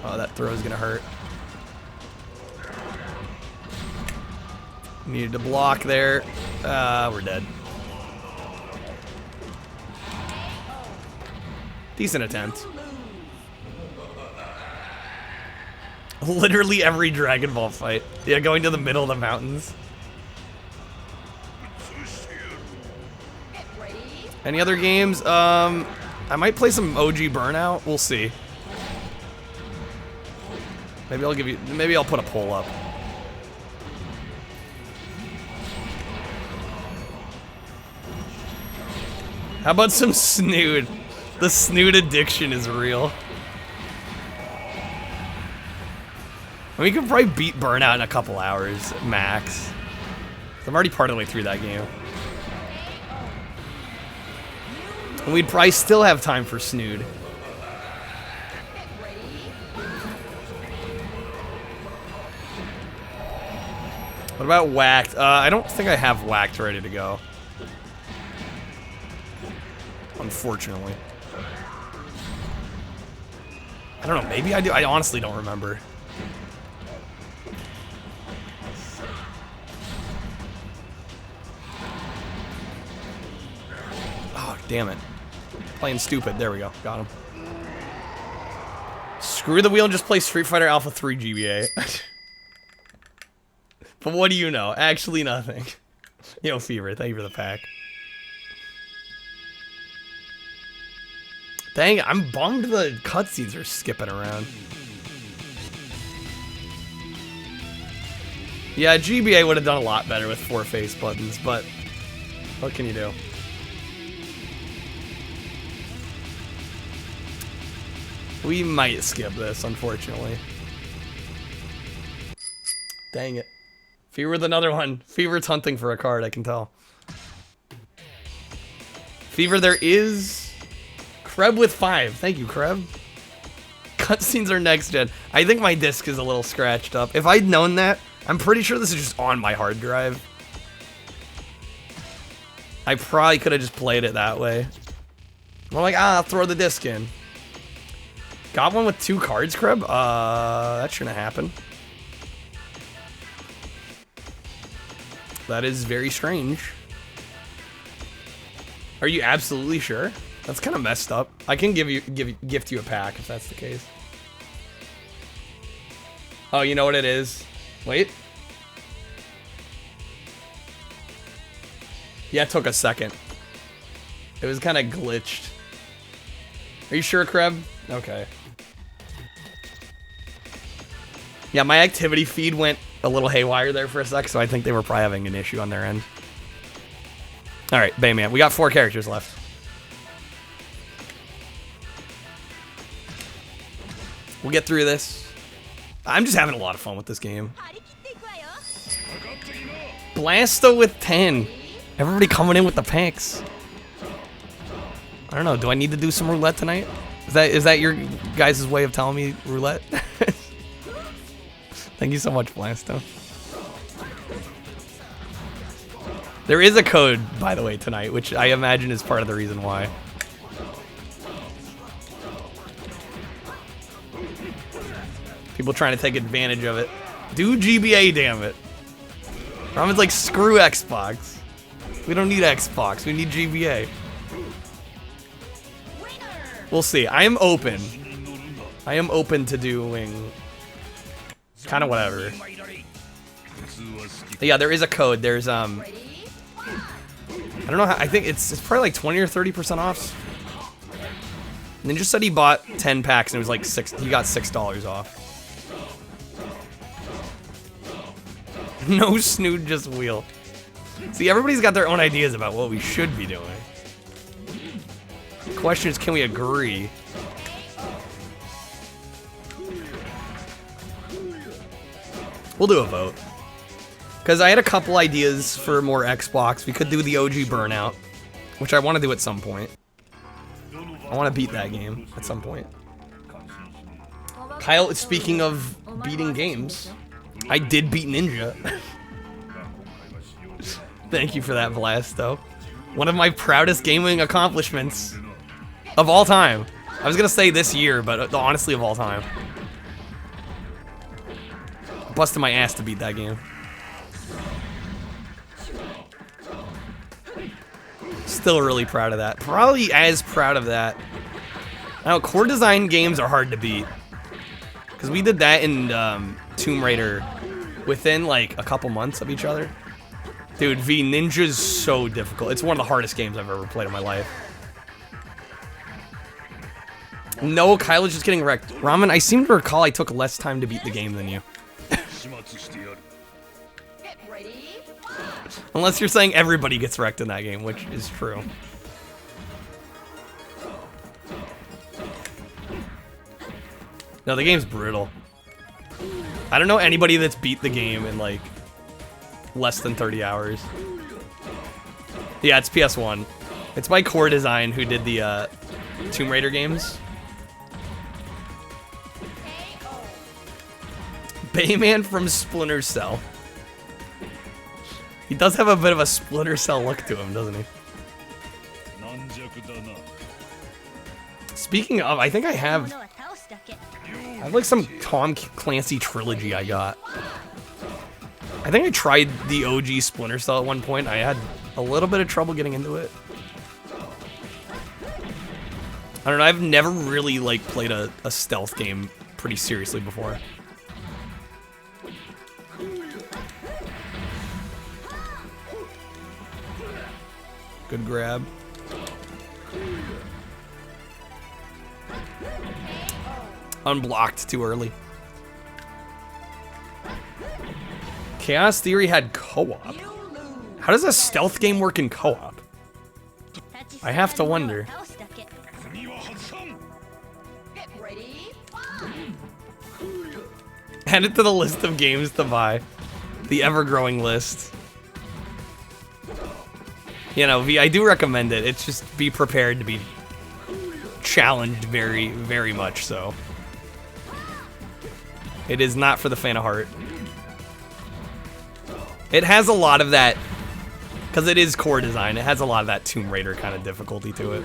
Oh, that throw is gonna hurt. Needed to block there. We're dead. Decent attempt. Literally every Dragon Ball fight. Yeah, going to the middle of the mountains. Any other games? I might play some OG Burnout. We'll see. Maybe I'll put a poll up. How about some Snood? The Snood addiction is real. We can probably beat Burnout in a couple hours, max. I'm already part of the way through that game. And we'd probably still have time for Snood. What about Whacked? I don't think I have Whacked ready to go. Unfortunately. I don't know, maybe I do. I honestly don't remember. Oh, damn it. Playing stupid. There we go. Got him. Screw the wheel and just play Street Fighter Alpha 3 GBA. But what do you know? Actually nothing. Yo, Fever, thank you for the pack. Dang, I'm bummed the cutscenes are skipping around. Yeah, GBA would have done a lot better with 4 face buttons, but what can you do? We might skip this, unfortunately. Dang it. Fever with another one. Fever's hunting for a card, I can tell. Fever, there is... Kreb with 5. Thank you, Kreb. Cutscenes are next gen. I think my disc is a little scratched up. If I'd known that, I'm pretty sure this is just on my hard drive. I probably could have just played it that way. I'm like, I'll throw the disc in. Got one with 2 cards, Kreb? That shouldn't happen. That is very strange. Are you absolutely sure? That's kind of messed up. I can gift you a pack if that's the case. Oh, you know what it is? Wait. Yeah, it took a second. It was kind of glitched. Are you sure, Kreb? Okay. Yeah, my activity feed went a little haywire there for a sec, so I think they were probably having an issue on their end. Alright, Bayman. We got 4 characters left. We'll get through this. I'm just having a lot of fun with this game. Blasto with 10. Everybody coming in with the packs. I don't know. Do I need to do some roulette tonight? Is that your guys' way of telling me roulette? Thank you so much, Blasto. There is a code, by the way, tonight, which I imagine is part of the reason why. People trying to take advantage of it. Do GBA, damn it. Ramen's like, screw Xbox. We don't need Xbox, we need GBA. We'll see. I am open. I am open to doing kind of whatever. Yeah, there is a code. There's I don't know how, I think it's probably like 20 or 30% off. And then just said he bought 10 packs and it was like he got $6 off. No Snood, just wheel. See, everybody's got their own ideas about what we should be doing. The question is, can we agree? We'll do a vote. Because I had a couple ideas for more Xbox. We could do the OG Burnout, which I want to do at some point. I want to beat that game at some point. Kyle, speaking of beating games. I did beat Ninja. Thank you for that, Blasto. One of my proudest gaming accomplishments of all time. I was gonna say this year, but honestly of all time. Busted my ass to beat that game. Still really proud of that. Probably as proud of that. Now, core design games are hard to beat. Because we did that in Tomb Raider within like a couple months of each other. Dude, V, Ninja's so difficult. It's one of the hardest games I've ever played in my life. No, Kyle's just getting wrecked. Ramen, I seem to recall I took less time to beat the game than you. Get ready. Unless you're saying everybody gets wrecked in that game, which is true. No, the game's brutal. I don't know anybody that's beat the game in like less than 30 hours. Yeah, it's PS1. It's by Core Design, who did the Tomb Raider games. Bayman from Splinter Cell. He does have a bit of a Splinter Cell look to him, doesn't he? Speaking of, I think I have like some Tom Clancy trilogy I got. I think I tried the OG Splinter Cell at one point. I had a little bit of trouble getting into it. I don't know, I've never really like played a stealth game pretty seriously before. Good grab. Unblocked too early. Chaos Theory had co-op. How does a stealth game work in co-op? I have to wonder. Get ready. Add it to the list of games to buy. The ever-growing list. You know, V, I do recommend it. It's just be prepared to be challenged very, very much so. It is not for the faint of heart. It has a lot of that, because it is Core Design, it has a lot of that Tomb Raider kind of difficulty to it.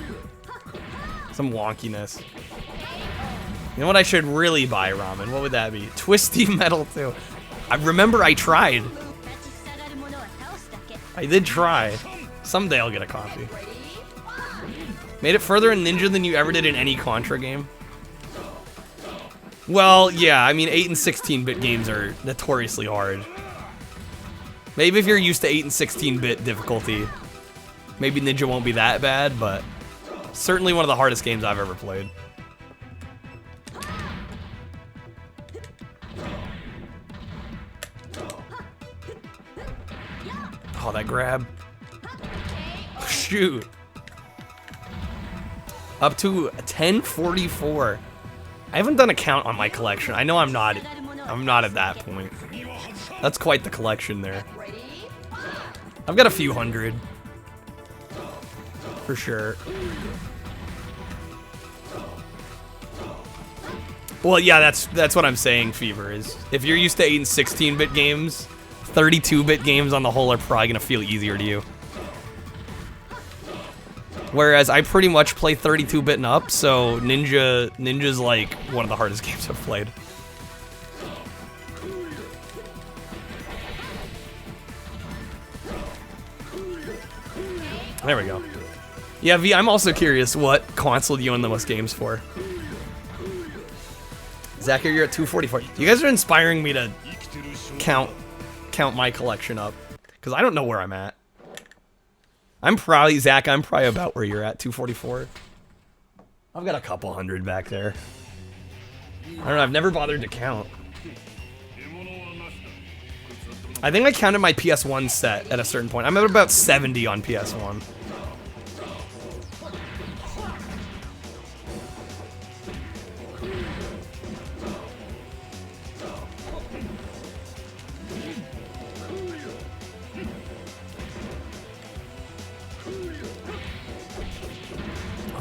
Some wonkiness. You know what I should really buy, Ramen? What would that be? Twisty Metal 2. I remember I tried. I did try. Someday I'll get a copy. Made it further in Ninja than you ever did in any Contra game? Well, yeah, I mean 8 and 16-bit games are notoriously hard. Maybe if you're used to 8 and 16-bit difficulty, maybe Ninja won't be that bad, but certainly one of the hardest games I've ever played. Oh, that grab. Shoot. Up to 1044. I haven't done a count on my collection. I know I'm not at that point. That's quite the collection there. I've got a few hundred. For sure. Well, yeah, that's what I'm saying, Fever, is if you're used to 8 and 16-bit games, 32-bit games on the whole are probably gonna feel easier to you. Whereas I pretty much play 32-bit and up, so Ninja's like one of the hardest games I've played. There we go. Yeah, V, I'm also curious what console you own the most games for. Zachary, you're at 244. You guys are inspiring me to count my collection up, because I don't know where I'm at. I'm probably about where you're at, 244. I've got a couple hundred back there. I don't know, I've never bothered to count. I think I counted my PS1 set at a certain point. I'm at about 70 on PS1.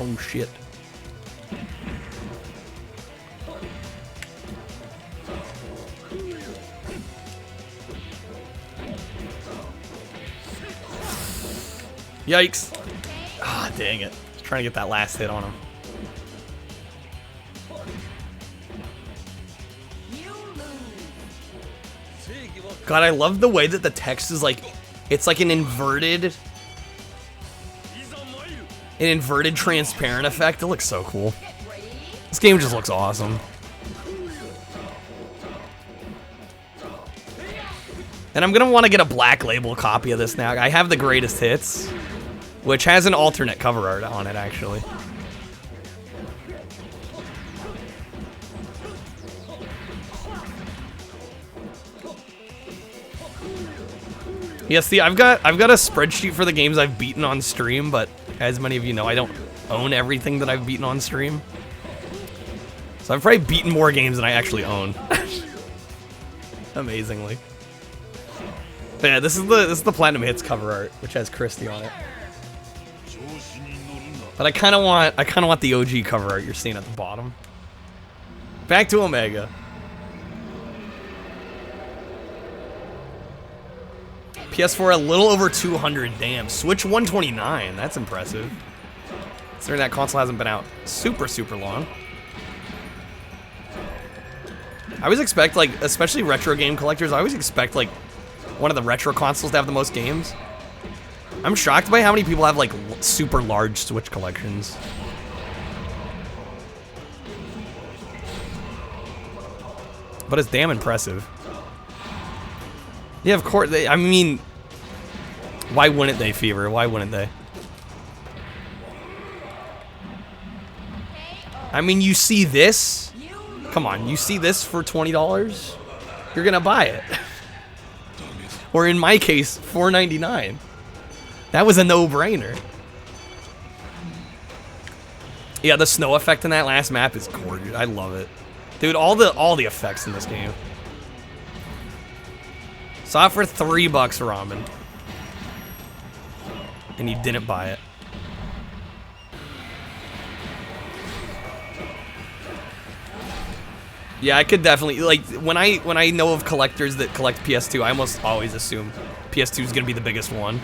Oh shit. Yikes. Ah, dang it. Trying to get that last hit on him. God, I love the way that the text is like, it's like an inverted transparent effect. It looks so cool. This game just looks awesome. And I'm gonna want to get a black label copy of this now. I have the greatest hits, which has an alternate cover art on it, actually. Yeah, see, I've got a spreadsheet for the games I've beaten on stream, but as many of you know, I don't own everything that I've beaten on stream. So I've probably beaten more games than I actually own. Amazingly. But yeah, this is the Platinum Hits cover art, which has Christy on it. But I kind of want the OG cover art you're seeing at the bottom. Back to Omega. PS4 a little over 200. Damn. Switch 129. That's impressive. Considering that console hasn't been out super long. I always expect, like, especially retro game collectors, I always expect, like, one of the retro consoles to have the most games. I'm shocked by how many people have, like, super large Switch collections. But it's damn impressive. Yeah, of course. I mean, why wouldn't they, Fever? Why wouldn't they? I mean, you see this? Come on, you see this for $20? You're gonna buy it. Or in my case, $4.99. That was a no-brainer. Yeah, the snow effect in that last map is gorgeous. I love it. Dude, all the effects in this game. Saw it for $3 ramen. And you didn't buy it. Yeah, I could definitely, like, when I know of collectors that collect PS2, I almost always assume PS2 is gonna be the biggest one.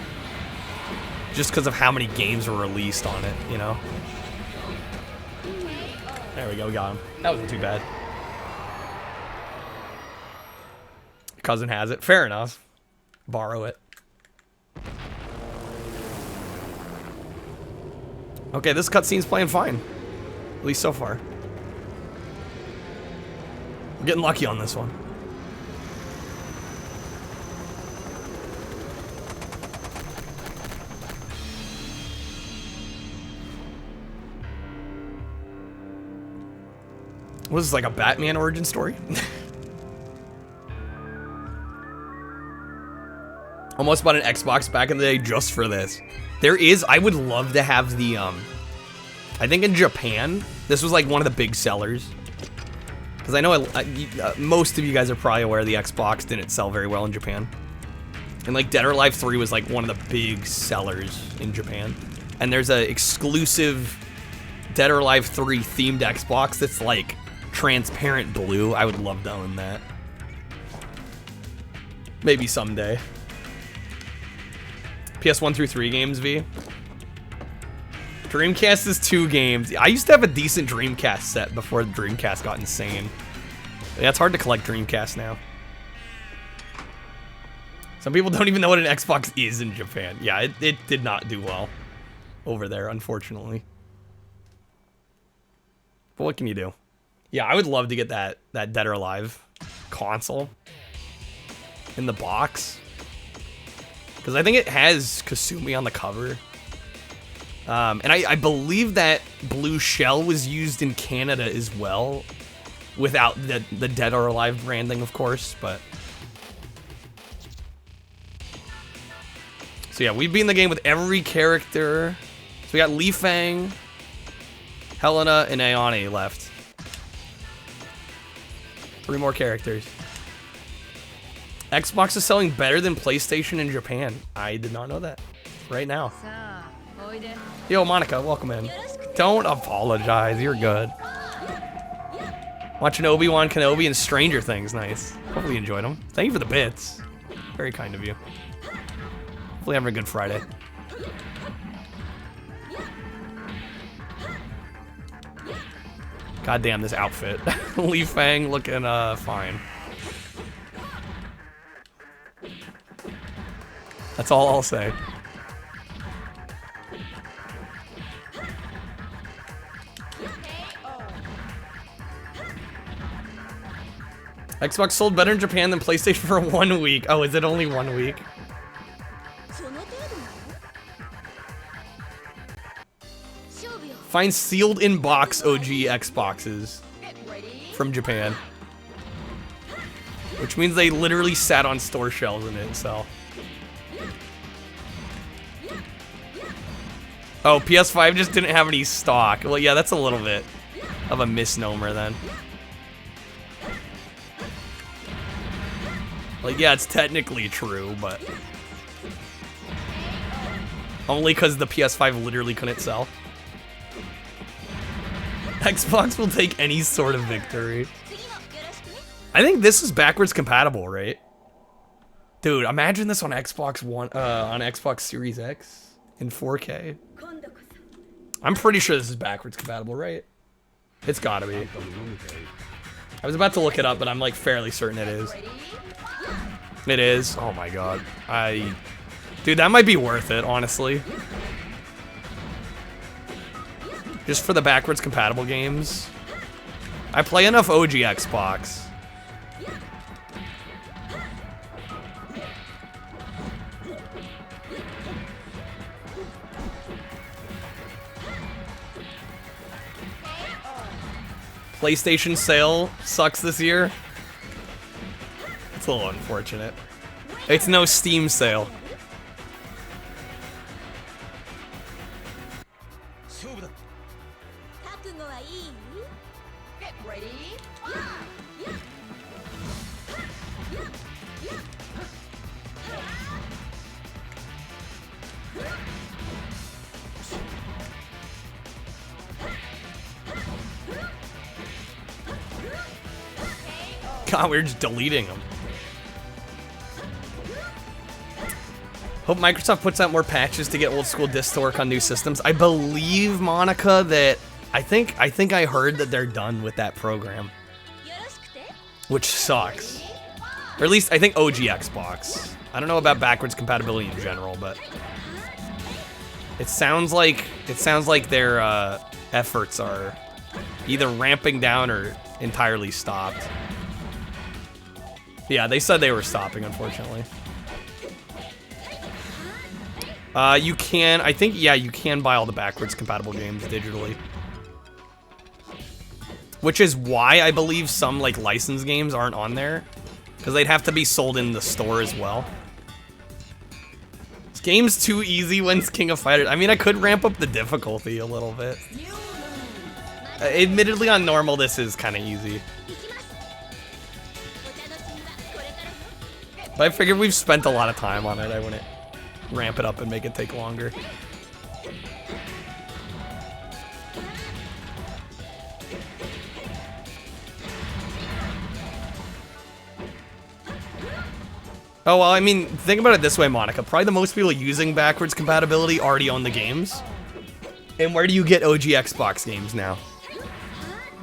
Just because of how many games were released on it, you know? There we go, we got him. That wasn't too bad. Cousin has it. Fair enough. Borrow it. Okay, this cutscene's playing fine. At least so far. I'm getting lucky on this one. What is this, like a Batman origin story? Almost bought an Xbox back in the day just for this. I would love to have the, I think in Japan, this was like one of the big sellers. Because I know most of you guys are probably aware the Xbox didn't sell very well in Japan. And like Dead or Alive 3 was like one of the big sellers in Japan. And there's a exclusive Dead or Alive 3 themed Xbox that's like transparent blue. I would love to own that. Maybe someday. PS1 through 3 games, V. Dreamcast is 2 games. I used to have a decent Dreamcast set before the Dreamcast got insane. Yeah, it's hard to collect Dreamcast now. Some people don't even know what an Xbox is in Japan. Yeah, it did not do well over there, unfortunately. But what can you do? Yeah, I would love to get that Dead or Alive console in the box. Because I think it has Kasumi on the cover. And I believe that blue shell was used in Canada as well. Without the Dead or Alive branding, of course, but... So yeah, we've been in the game with every character. So we got Li Fang, Helena, and Ayane left. 3 more characters. Xbox is selling better than PlayStation in Japan. I did not know that. Right now. Yo, Monica, welcome in. Don't apologize. You're good. Watching Obi-Wan Kenobi and Stranger Things. Nice. Hopefully you enjoyed them. Thank you for the bits. Very kind of you. Hopefully having a good Friday. God damn this outfit. Li Fang looking fine. That's all I'll say. Xbox sold better in Japan than PlayStation for 1 week. Oh, is it only 1 week? Find sealed in box OG Xboxes from Japan. Which means they literally sat on store shelves and didn't sell. Oh, PS5 just didn't have any stock. Well, yeah, that's a little bit of a misnomer then. Like, yeah, it's technically true, but only because the PS5 literally couldn't sell. Xbox will take any sort of victory. I think this is backwards compatible, right? Dude, imagine this on Xbox One, on Xbox Series X in 4K. I'm pretty sure this is backwards compatible, right? It's gotta be. I was about to look it up, but I'm like fairly certain it is. It is. Oh my god. Dude, that might be worth it, honestly. Just for the backwards compatible games. I play enough OG Xbox. PlayStation sale sucks this year. It's a little unfortunate. It's no Steam sale. Get ready. God, we're just deleting them. Hope Microsoft puts out more patches to get old school discs to work on new systems. I believe, Monica, that I think I heard that they're done with that program, which sucks. Or at least I think OG Xbox. I don't know about backwards compatibility in general, but it sounds like their efforts are either ramping down or entirely stopped. Yeah, they said they were stopping, unfortunately. You can, I think, yeah, you can buy all the backwards compatible games digitally. Which is why I believe some, like, licensed games aren't on there. Because they'd have to be sold in the store as well. This game's too easy when it's King of Fighters. I mean, I could ramp up the difficulty a little bit. Admittedly, on normal, this is kind of easy. But I figured we've spent a lot of time on it. I wouldn't ramp it up and make it take longer. Oh, well, I mean, think about it this way, Monica. Probably the most people using backwards compatibility already own the games. And where do you get OG Xbox games now?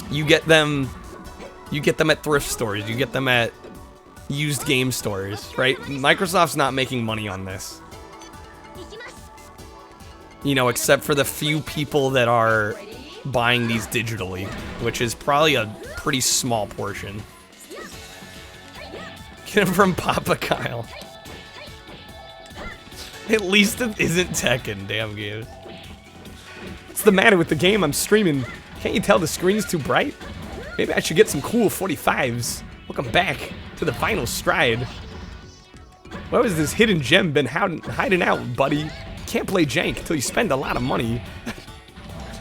You get them at thrift stores. You get them at used game stores, right? Microsoft's not making money on this. You know, except for the few people that are buying these digitally, which is probably a pretty small portion. Get him from Papa Kyle. At least it isn't Tekken, damn games. What's the matter with the game I'm streaming? Can't you tell the screen's too bright? Maybe I should get some cool 45s. Welcome back to the final stride. Where has this hidden gem been hiding out, buddy? Can't play jank until you spend a lot of money.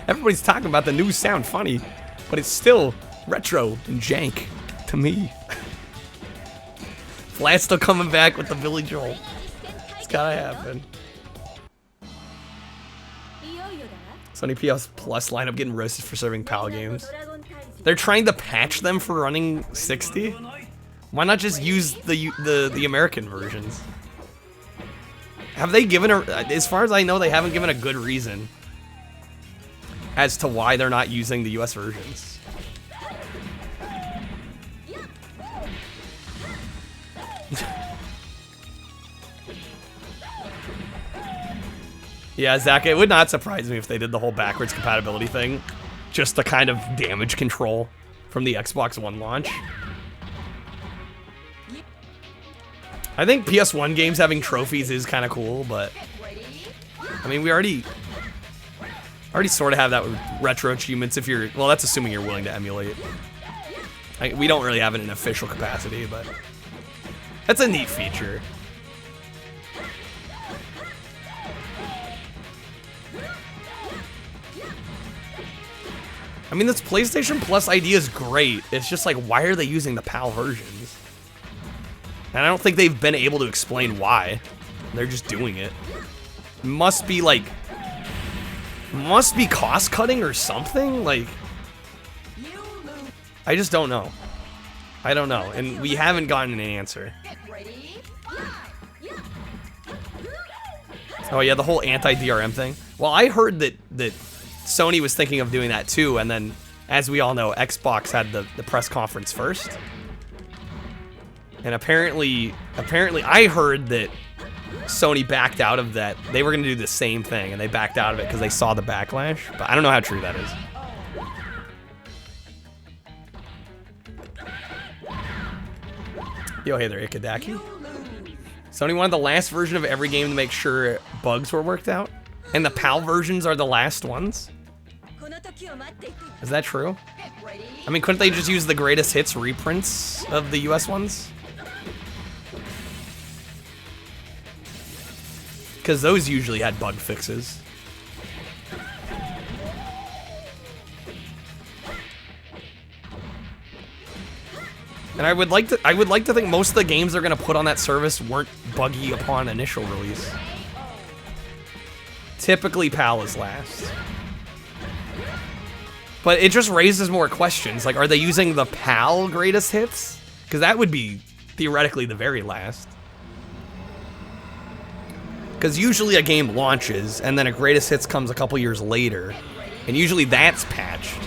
Everybody's talking about the new sound funny, but it's still retro and jank to me. Flat's still coming back with the Billy Joel. It's gotta happen. Sony PS Plus lineup getting roasted for serving PAL games. They're trying to patch them for running 60? Why not just use the American versions? Have they given as far as I know, they haven't given a good reason as to why they're not using the US versions. Yeah, Zach, it would not surprise me if they did the whole backwards compatibility thing. Just the kind of damage control from the Xbox One launch. I think PS1 games having trophies is kind of cool, but I mean, we already sort of have that with retro achievements if you're, well, that's assuming you're willing to emulate. We don't really have it in official capacity, but that's a neat feature. I mean, this PlayStation Plus idea is great. It's just like, why are they using the PAL versions? And I don't think they've been able to explain why. They're just doing it. Must be like, must be cost cutting or something? Like, I just don't know. I don't know. And we haven't gotten an answer. Oh yeah, the whole anti-DRM thing. Well, I heard that Sony was thinking of doing that too, and then, as we all know, Xbox had the press conference first. And apparently I heard that Sony backed out of that. They were going to do the same thing, and they backed out of it because they saw the backlash. But I don't know how true that is. Yo, hey there, Ikadaki. Sony wanted the last version of every game to make sure bugs were worked out, and the PAL versions are the last ones. Is that true? I mean, couldn't they just use the greatest hits reprints of the US ones? Because those usually had bug fixes. And I would like to think most of the games they're gonna put on that service weren't buggy upon initial release. Typically PAL is last. But it just raises more questions. Like, are they using the PAL greatest hits? Because that would be theoretically the very last. Because usually a game launches, and then a greatest hits comes a couple years later. And usually that's patched.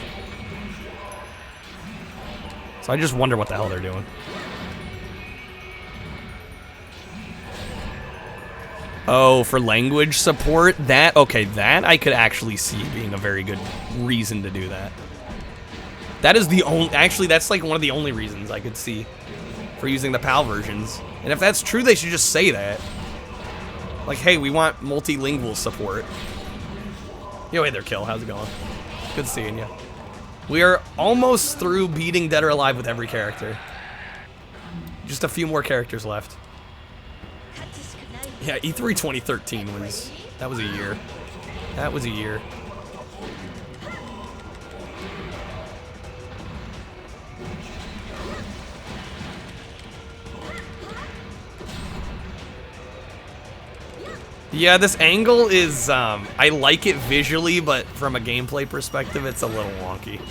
So I just wonder what the hell they're doing. Oh, for language support? That, okay, that I could actually see being a very good reason to do that. That is the only, actually, that's like one of the only reasons I could see for using the PAL versions. And if that's true, they should just say that. Like, hey, we want multilingual support. Yo, hey there, Kill, how's it going? Good seeing you. We are almost through beating Dead or Alive with every character. Just a few more characters left. Yeah, E3 2013 was, that was a year. That was a year. Yeah, this angle is, I like it visually, but from a gameplay perspective, it's a little wonky.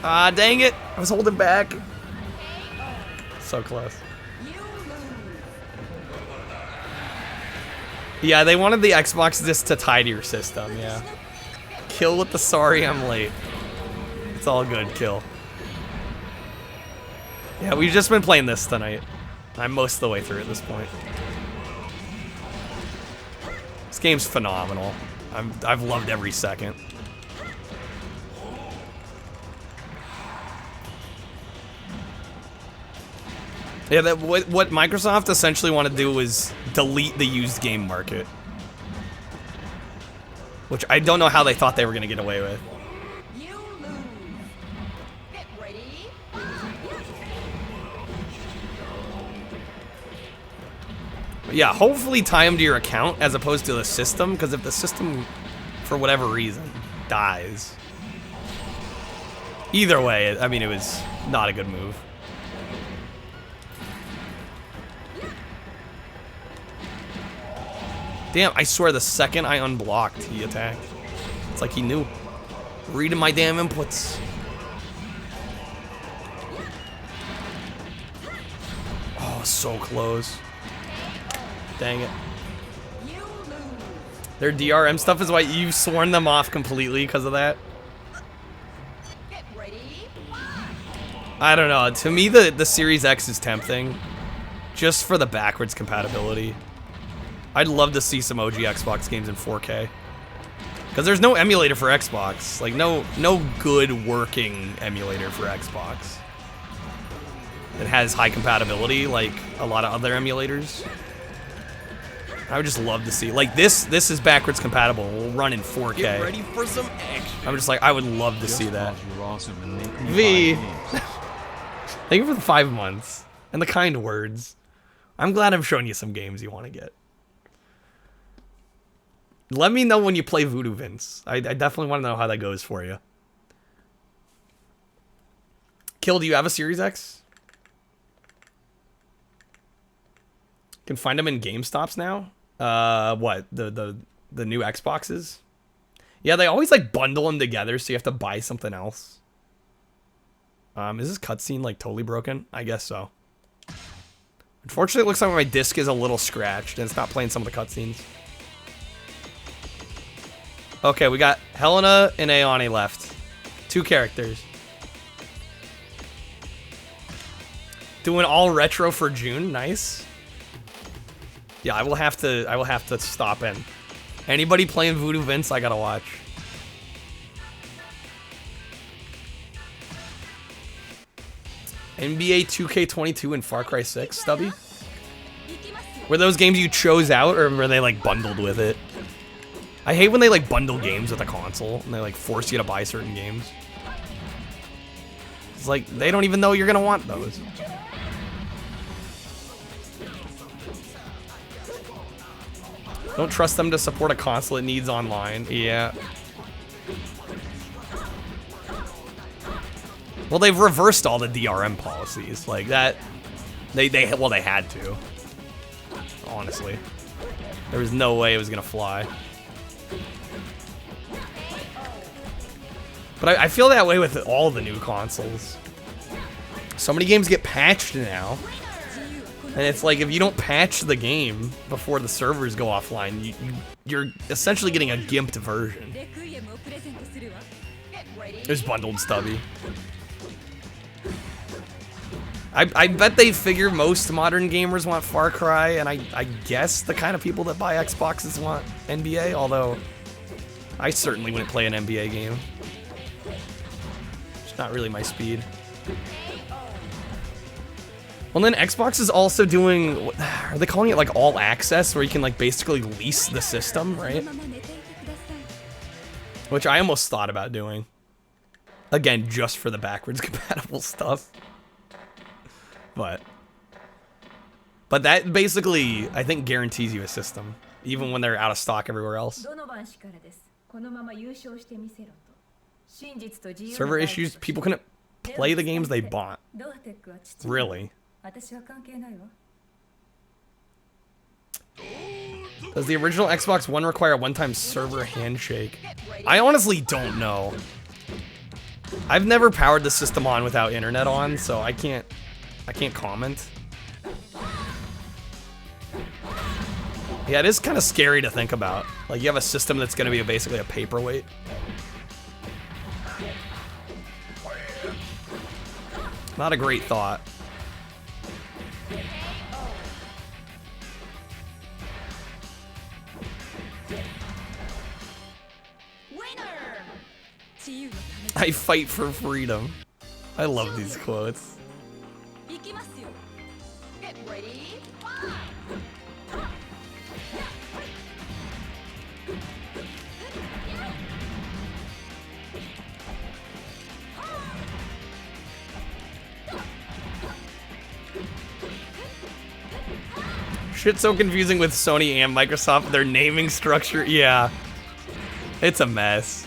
Ah, dang it. I was holding back. So close. Yeah, they wanted the Xbox disc to tie to your system, yeah. Kill with the sorry I'm late. It's all good, Kill. Yeah, we've just been playing this tonight. I'm most of the way through at this point. This game's phenomenal. I've loved every second. Yeah, that what Microsoft essentially wanted to do was delete the used game market. Which I don't know how they thought they were going to get away with. But yeah, hopefully tie them to your account as opposed to the system, because if the system, for whatever reason, dies. Either way, I mean, it was not a good move. Damn, I swear the second I unblocked, he attacked. It's like he knew. Reading my damn inputs. Oh, so close. Dang it. Their DRM stuff is why you've sworn them off completely because of that. I don't know. To me, the Series X is tempting, just for the backwards compatibility. I'd love to see some OG Xbox games in 4K, because there's no emulator for Xbox. Like no good working emulator for Xbox. It has high compatibility like a lot of other emulators. I would just love to see, like, this is backwards compatible. We'll run in 4K. Get ready for some action. I'm just like, I would love to see that. You're awesome and make me V. buy games. Thank you for the 5 months and the kind words. I'm glad I'm showing you some games you want to get. Let me know when you play Voodoo Vince. I definitely want to know how that goes for you. Kill, do you have a Series X? Can find them in GameStops now. What, the new Xboxes? Yeah, they always like bundle them together, so you have to buy something else. Is this cutscene like totally broken? I guess so. Unfortunately, it looks like my disc is a little scratched and it's not playing some of the cutscenes. Okay, we got Helena and Aeoni left. 2 characters. Doing all retro for June. Nice. Yeah, I will have to stop in. Anybody playing Voodoo Vince, I gotta watch. NBA 2K22 and Far Cry 6, Stubby? Were those games you chose out, or were they like bundled with it? I hate when they like bundle games with a console and they like force you to buy certain games. It's like they don't even know you're gonna want those. Don't trust them to support a console it needs online. Yeah. Well, they've reversed all the DRM policies. Like that, they had to. Honestly, there was no way it was gonna fly. But I feel that way with all the new consoles. So many games get patched now. And it's like, if you don't patch the game before the servers go offline, you're essentially getting a gimped version. There's bundled, Stubby. I bet they figure most modern gamers want Far Cry, and I guess the kind of people that buy Xboxes want NBA, although I certainly wouldn't play an NBA game. It's not really my speed. Well, then Xbox is also doing, are they calling it like all access, where you can like basically lease the system, right? Which I almost thought about doing. Again, just for the backwards compatible stuff. But that basically, I think, guarantees you a system, even when they're out of stock everywhere else. Server issues, people couldn't play the games they bought. Really? Does the original Xbox One require a one-time server handshake? I honestly don't know. I've never powered the system on without internet on, so I can't comment. Yeah, it is kind of scary to think about. Like, you have a system that's going to be basically a paperweight. Not a great thought. I fight for freedom. I love these quotes. Get ready. Shit's so confusing with Sony and Microsoft. Their naming structure, yeah. It's a mess.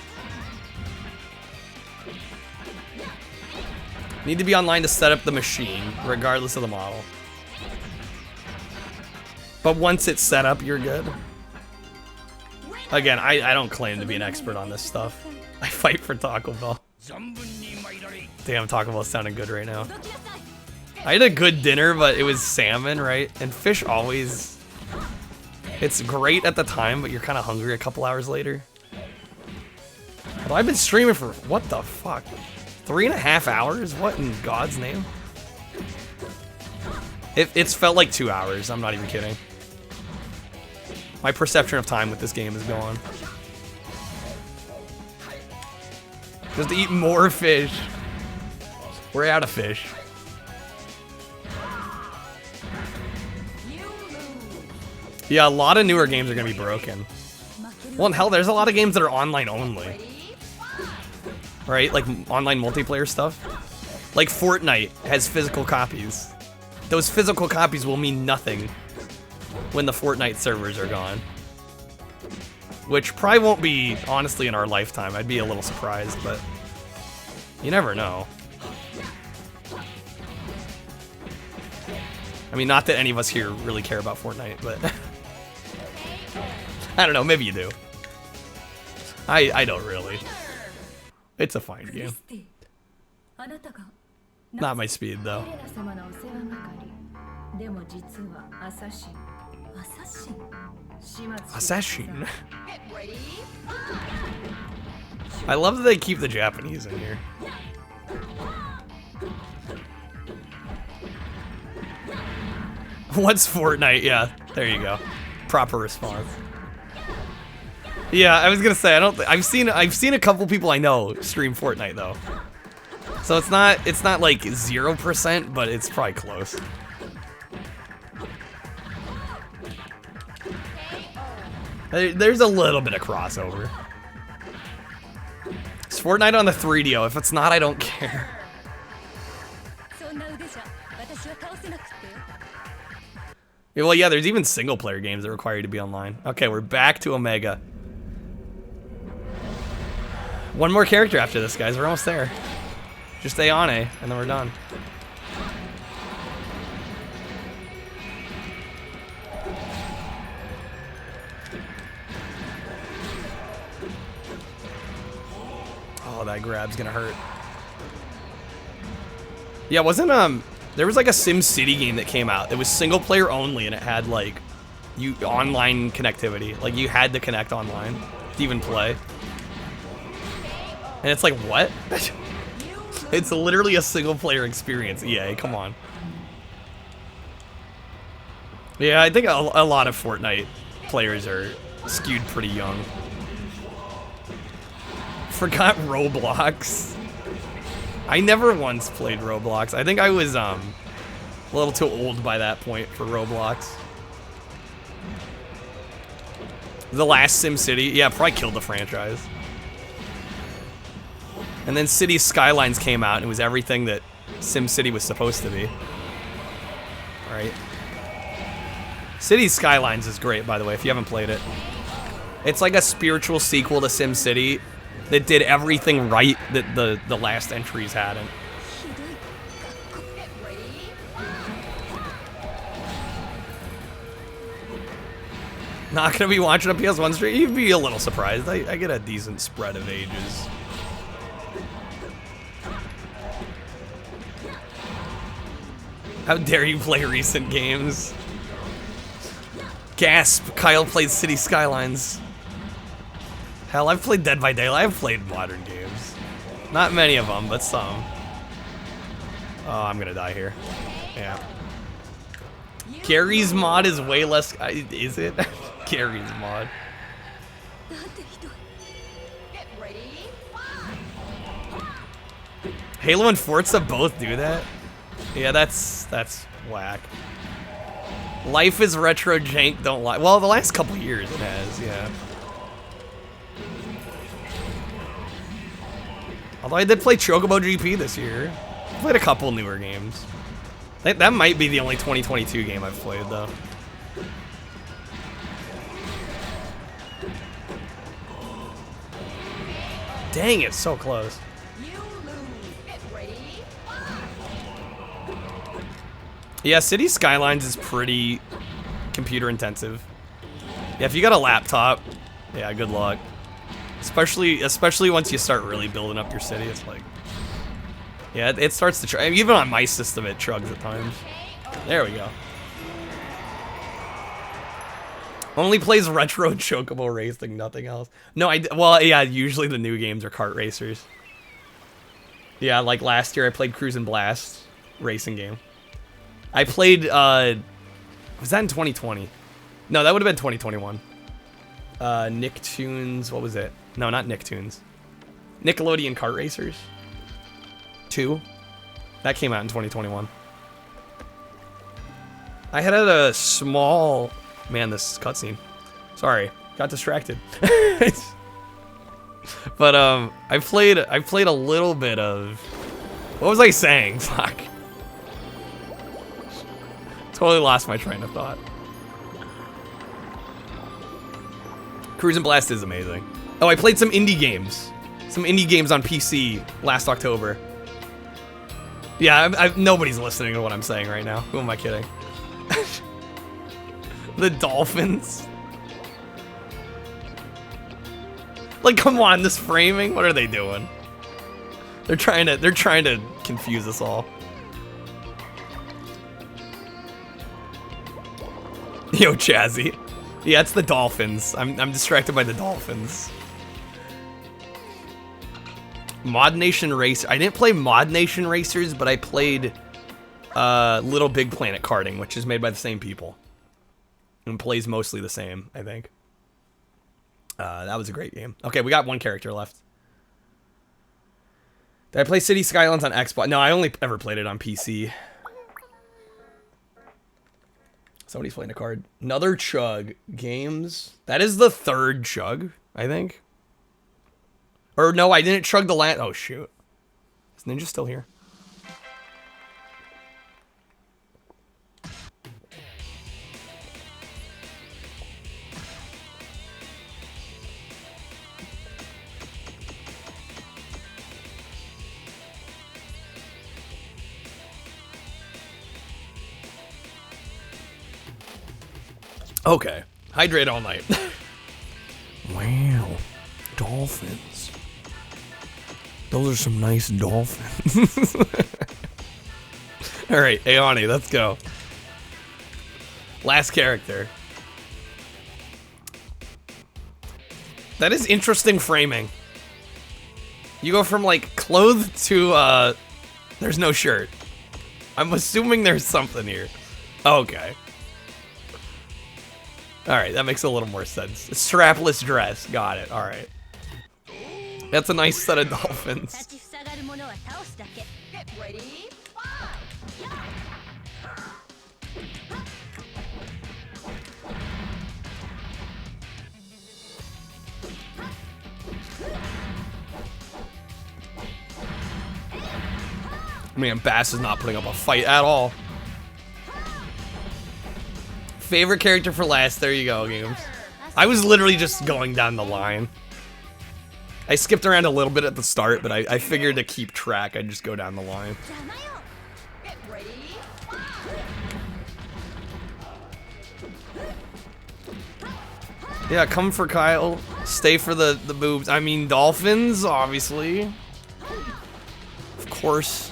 Need to be online to set up the machine, regardless of the model. But once it's set up, you're good. Again, I don't claim to be an expert on this stuff. I fight for Taco Bell. Damn, Taco Bell's sounding good right now. I had a good dinner, but it was salmon, right? And fish always... It's great at the time, but you're kind of hungry a couple hours later. Well, I've been streaming for... What the fuck? 3.5 hours? What in God's name? It's felt like 2 hours. I'm not even kidding. My perception of time with this game is gone. Just to eat more fish. We're out of fish. Yeah, a lot of newer games are gonna be broken. Well, and hell, there's a lot of games that are online only. Right? Like online multiplayer stuff. Like Fortnite has physical copies. Those physical copies will mean nothing when the Fortnite servers are gone. Which probably won't be, honestly, in our lifetime. I'd be a little surprised, but you never know. I mean, not that any of us here really care about Fortnite, but I don't know, maybe you do. I don't really. It's a fine game. Not my speed, though. Assassin. I love that they keep the Japanese in here. What's Fortnite? Yeah, there you go. Proper response. Yeah, I was gonna say I've seen a couple people I know stream Fortnite though. So it's not like 0%, but it's probably close. There's a little bit of crossover. It's Fortnite on the 3DO. If it's not, I don't care. Yeah, well, yeah, there's even single-player games that require you to be online. Okay, we're back to Omega. One more character after this, guys. We're almost there. Just stay on A, and then we're done. Oh, that grab's gonna hurt. Yeah, wasn't there was like a Sim City game that came out. It was single player only, and it had like online connectivity. Like you had to connect online to even play. And it's like, what? It's literally a single player experience. EA, come on. Yeah, I think a lot of Fortnite players are skewed pretty young. Forgot Roblox. I never once played Roblox. I think I was a little too old by that point for Roblox. The last SimCity, yeah, probably killed the franchise. And then Cities Skylines came out and it was everything that SimCity was supposed to be. Right? Cities Skylines is great, by the way, if you haven't played it. It's like a spiritual sequel to SimCity that did everything right that the last entries hadn't. Not gonna be watching a PS1 stream? You'd be a little surprised. I get a decent spread of ages. How dare you play recent games? Gasp, Kyle played City Skylines. Hell, I've played Dead by Daylight. I've played modern games. Not many of them, but some. Oh, I'm gonna die here. Yeah. Gary's mod is way less... Is it? Gary's mod. Halo and Forza both do that? Yeah, that's whack. Life is retro jank, don't lie. Well, the last couple years it has, yeah. Although I did play Chocobo GP this year. I played a couple newer games. That might be the only 2022 game I've played, though. Dang, it's so close. Yeah, City Skylines is pretty computer intensive. Yeah, if you got a laptop, yeah, good luck. Especially once you start really building up your city, it's like... Yeah, it starts to try. Even on my system, it chugs at times. There we go. Only plays retro Chocobo racing, nothing else. No, well, yeah, usually the new games are kart racers. Yeah, like last year I played Cruisin' Blast racing game. I played, was that in 2020? No, that would have been 2021. Nicktoons, what was it? No, not Nicktoons. Nickelodeon Kart Racers 2. That came out in 2021. I had a small... Man, this cutscene. Sorry, got distracted. But I played a little bit of... What was I saying? Fuck. Totally lost my train of thought. Cruisin' Blast is amazing. Oh, I played some indie games. Some indie games on PC last October. Yeah, nobody's listening to what I'm saying right now. Who am I kidding? The Dolphins. Like, come on, this framing. What are they doing? They're trying to confuse us all. Yo, Chazzy. Yeah, it's the Dolphins. I'm distracted by the Dolphins. Mod Nation Racer. I didn't play Mod Nation Racers, but I played Little Big Planet Karting, which is made by the same people. And plays mostly the same, I think. That was a great game. Okay, we got one character left. Did I play City Skylines on Xbox? No, I only ever played it on PC. Somebody's playing a card. Another chug. Games. That is the third chug, I think. Or no, I didn't chug the last... Oh, shoot. Is Ninja still here? Okay. Hydrate all night. Wow. Dolphins. Those are some nice dolphins. Alright, Aoni, let's go. Last character. That is interesting framing. You go from, like, clothed to, there's no shirt. I'm assuming there's something here. Okay. Alright, that makes a little more sense. A strapless dress. Got it. Alright. That's a nice set of dolphins. Get ready. Man, Bass is not putting up a fight at all. Favorite character for last. There you go, games. I was literally just going down the line. I skipped around a little bit at the start, but I figured to keep track, I'd just go down the line. Get ready. Yeah, come for Kyle. Stay for the boobs. I mean, dolphins, obviously. Of course.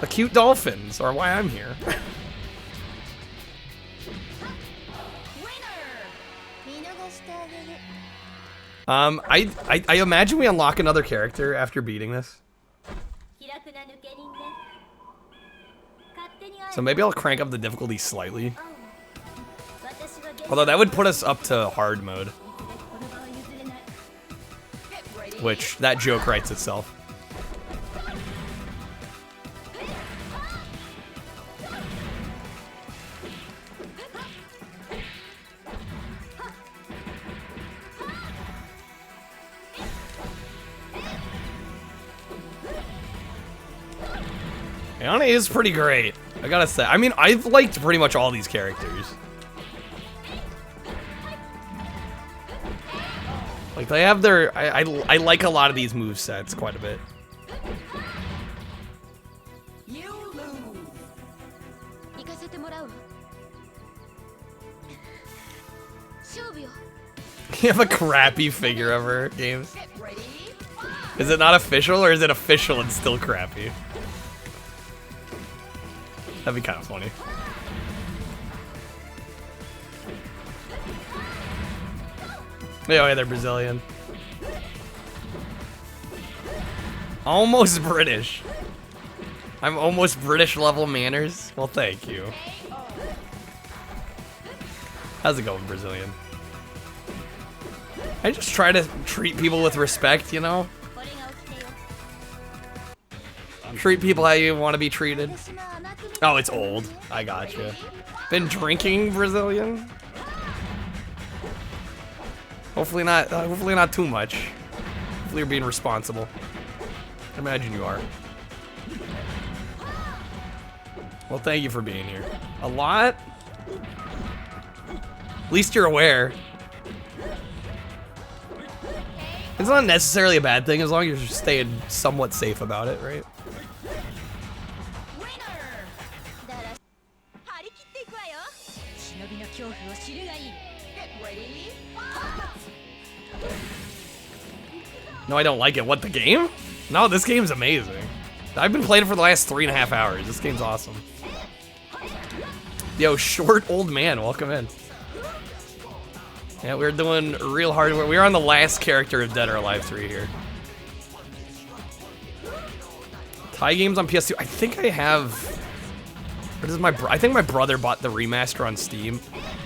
The cute dolphins are why I'm here. I imagine we unlock another character after beating this. So maybe I'll crank up the difficulty slightly. Although that would put us up to hard mode. Which, that joke writes itself. Ayane is pretty great, I gotta say. I mean, I've liked pretty much all these characters. Like, they have their... I like a lot of these movesets quite a bit. You lose. You have a crappy figure of her, games. Get ready. Is it not official, or is it official and still crappy? That'd be kind of funny. Yeah, they're Brazilian. Almost British. I'm almost British level manners. Well, thank you. How's it going, Brazilian? I just try to treat people with respect, you know? Treat people how you want to be treated. Oh, it's old. I gotcha. Been drinking, Brazilian? Hopefully not too much. Hopefully you're being responsible. I imagine you are. Well, thank you for being here. A lot? At least you're aware. It's not necessarily a bad thing as long as you're staying somewhat safe about it, right? No, I don't like it. What, the game? No, this game's amazing. I've been playing it for the last 3.5 hours. This game's awesome. Yo, short old man, welcome in. Yeah, we're doing real hard work. We're on the last character of Dead or Alive 3 here. Thai games on PS2. I think I have. What is I think my brother bought the remaster on Steam.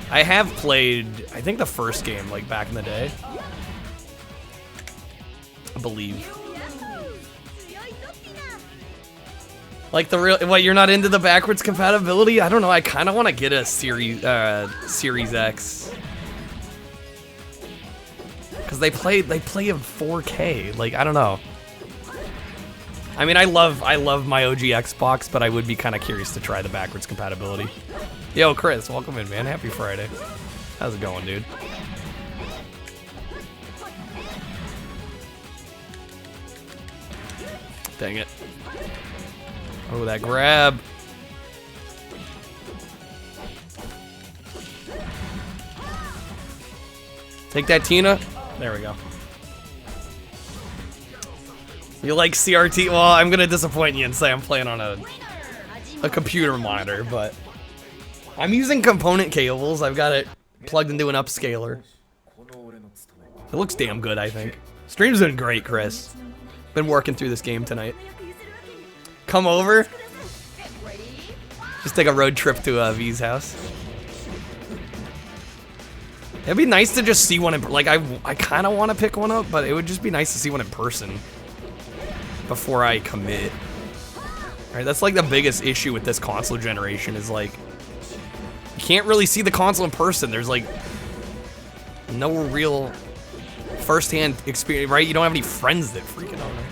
I have played, I think, the first game, like, back in the day. I believe. Like the real, what, you're not into the backwards compatibility? I don't know, I kind of want to get a Series X. Cause they play in 4K, like, I don't know. I mean, I love my OG Xbox, but I would be kind of curious to try the backwards compatibility. Yo, Chris, welcome in, man. Happy Friday. How's it going, dude? Dang it. Oh, that grab. Take that, Tina. There we go. You like CRT? Well, I'm gonna disappoint you and say I'm playing on a computer monitor, but I'm using component cables. I've got it plugged into an upscaler. It looks damn good, I think. Stream's been great, Chris. Been working through this game tonight. Come over. Just take a road trip to V's house. It'd be nice to just see one in, like, I kind of want to pick one up, but it would just be nice to see one in person before I commit. Alright, that's like the biggest issue with this console generation is, like, you can't really see the console in person. There's, like, no real first-hand experience, right? You don't have any friends that freaking own it.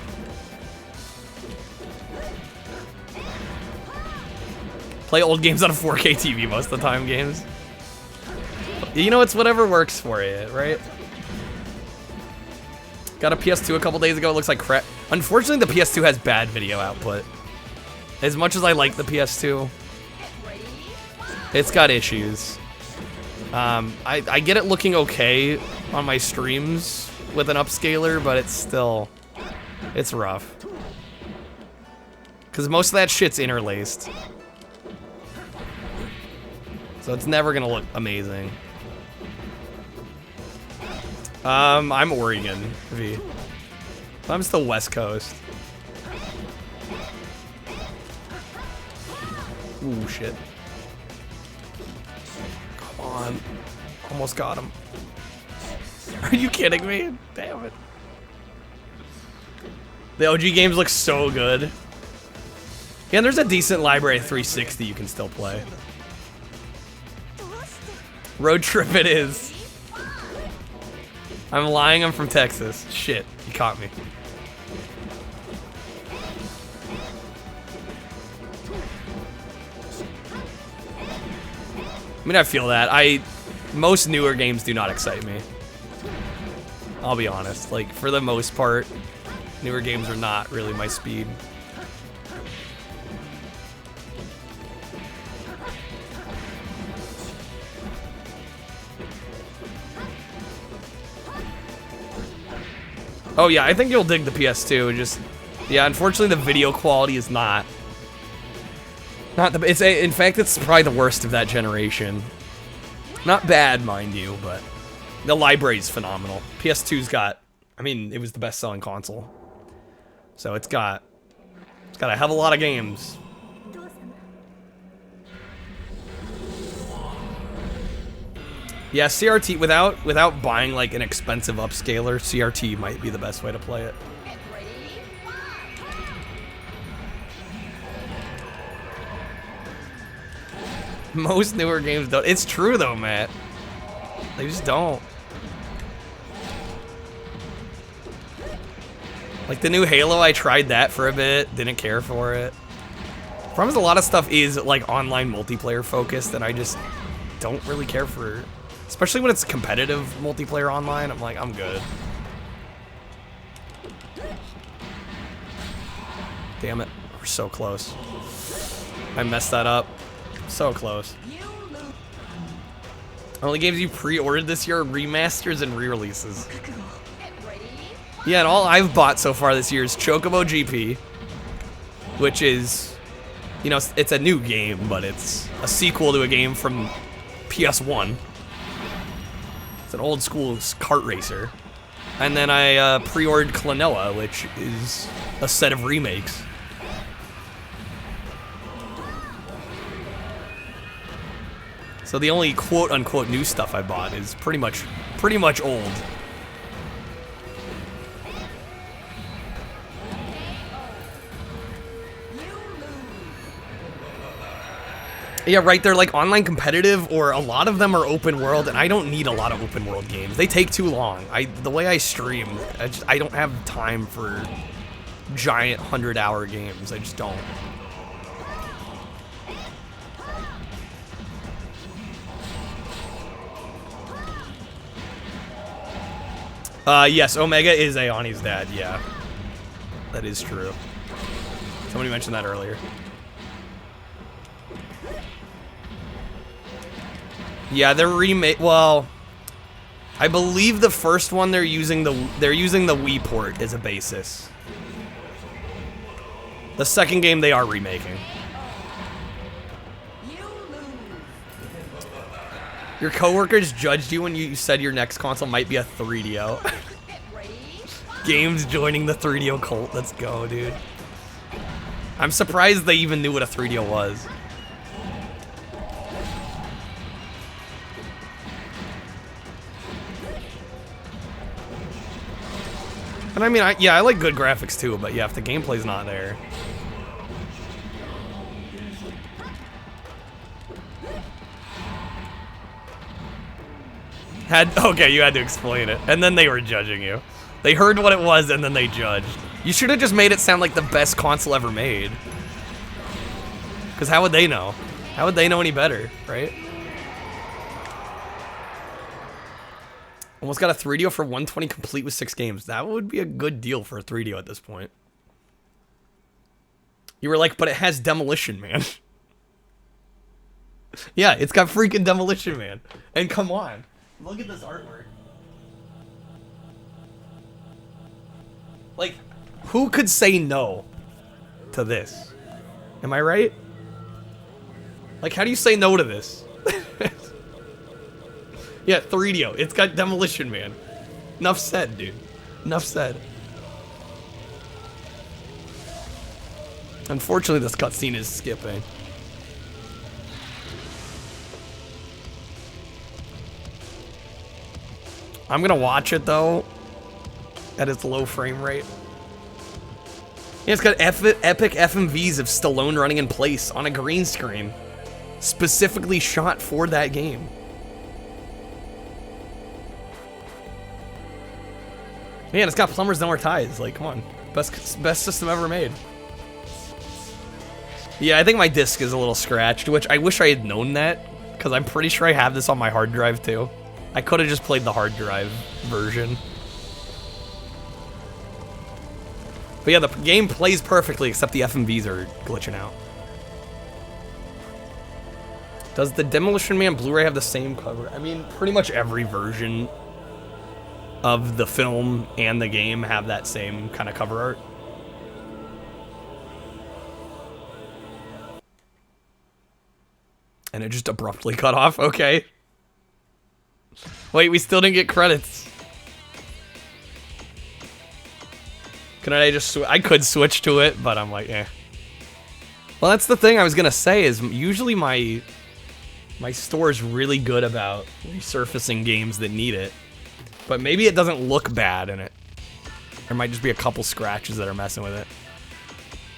Play old games on a 4K TV most of the time, games. You know, it's whatever works for you, right? Got a PS2 a couple days ago. It looks like crap. Unfortunately, the PS2 has bad video output. As much as I like the PS2, it's got issues. I get it looking okay on my streams with an upscaler, but it's rough. Because most of that shit's interlaced. So it's never gonna look amazing. I'm Oregon, V. I'm still West Coast. Ooh, shit. Come on. Almost got him. Are you kidding me? Damn it. The OG games look so good. Yeah, and there's a decent library of 360 you can still play. Road trip it is. I'm lying, I'm from Texas. Shit, you caught me. I mean, I feel that. Most newer games do not excite me. I'll be honest. Like, for the most part, newer games are not really my speed. Oh yeah, I think you'll dig the PS2. Just, yeah, unfortunately the video quality is not the. In fact, it's probably the worst of that generation. Not bad, mind you, but The library's phenomenal. PS2's got, I mean, it was the best-selling console. So it's got a hell of a lot of games. Yeah, CRT, without buying like an expensive upscaler, CRT might be the best way to play it. Get ready. Most newer games don't. It's true though, Matt. They just don't. Like the new Halo, I tried that for a bit, didn't care for it. Problem is a lot of stuff is like online multiplayer focused and I just don't really care for it. Especially when it's competitive multiplayer online, I'm like, I'm good. Damn it, we're so close. I messed that up. So close. Only games you pre-ordered this year are remasters and re-releases. Yeah, and all I've bought so far this year is Chocobo GP, which is, you know, it's a new game, but it's a sequel to a game from PS1. It's an old school kart racer. And then I pre-ordered Klonoa, which is a set of remakes. So the only quote-unquote new stuff I bought is pretty much old. Yeah, right, they're like online competitive, or a lot of them are open world, and I don't need a lot of open world games. They take too long. The way I stream, I don't have time for giant 100-hour games. I just don't. Yes, Omega is Ayani's dad, yeah. That is true. Somebody mentioned that earlier. Yeah, they're remake. Well, I believe the first one they're using the Wii port as a basis. The second game they are remaking. Your coworkers judged you when you said your next console might be a 3DO. Games joining the 3DO cult. Let's go, dude. I'm surprised they even knew what a 3DO was. And I mean, I like good graphics too, but yeah, if the gameplay's not there. Okay, you had to explain it. And then they were judging you. They heard what it was and then they judged. You should have just made it sound like the best console ever made. Because how would they know? How would they know any better, right? Almost got a 3DO for 120 complete with 6 games. That would be a good deal for a 3DO at this point. You were like, but it has Demolition, man. Yeah, it's got freaking Demolition, man. And come on. Look at this artwork. Like, who could say no to this? Am I right? Like, how do you say no to this? Yeah, 3DO. It's got Demolition, man. Enough said, dude. Enough said. Unfortunately, this cutscene is skipping. I'm gonna watch it, though, at its low frame rate. Yeah, it's got epic FMVs of Stallone running in place on a green screen. Specifically shot for that game. Man, it's got plumbers no more ties. Like, come on. Best system ever made. Yeah, I think my disc is a little scratched, which I wish I had known that, because I'm pretty sure I have this on my hard drive, too. I could have just played the hard drive version. But yeah, the game plays perfectly, except the FMVs are glitching out. Does the Demolition Man Blu-ray have the same cover? I mean, pretty much every version of the film and the game have that same kind of cover art. And it just abruptly cut off? Okay. Wait, we still didn't get credits. Can I just I could switch to it, but I'm like, eh. Well, that's the thing I was gonna say is usually my store is really good about resurfacing games that need it. But maybe it doesn't look bad in it. There might just be a couple scratches that are messing with it.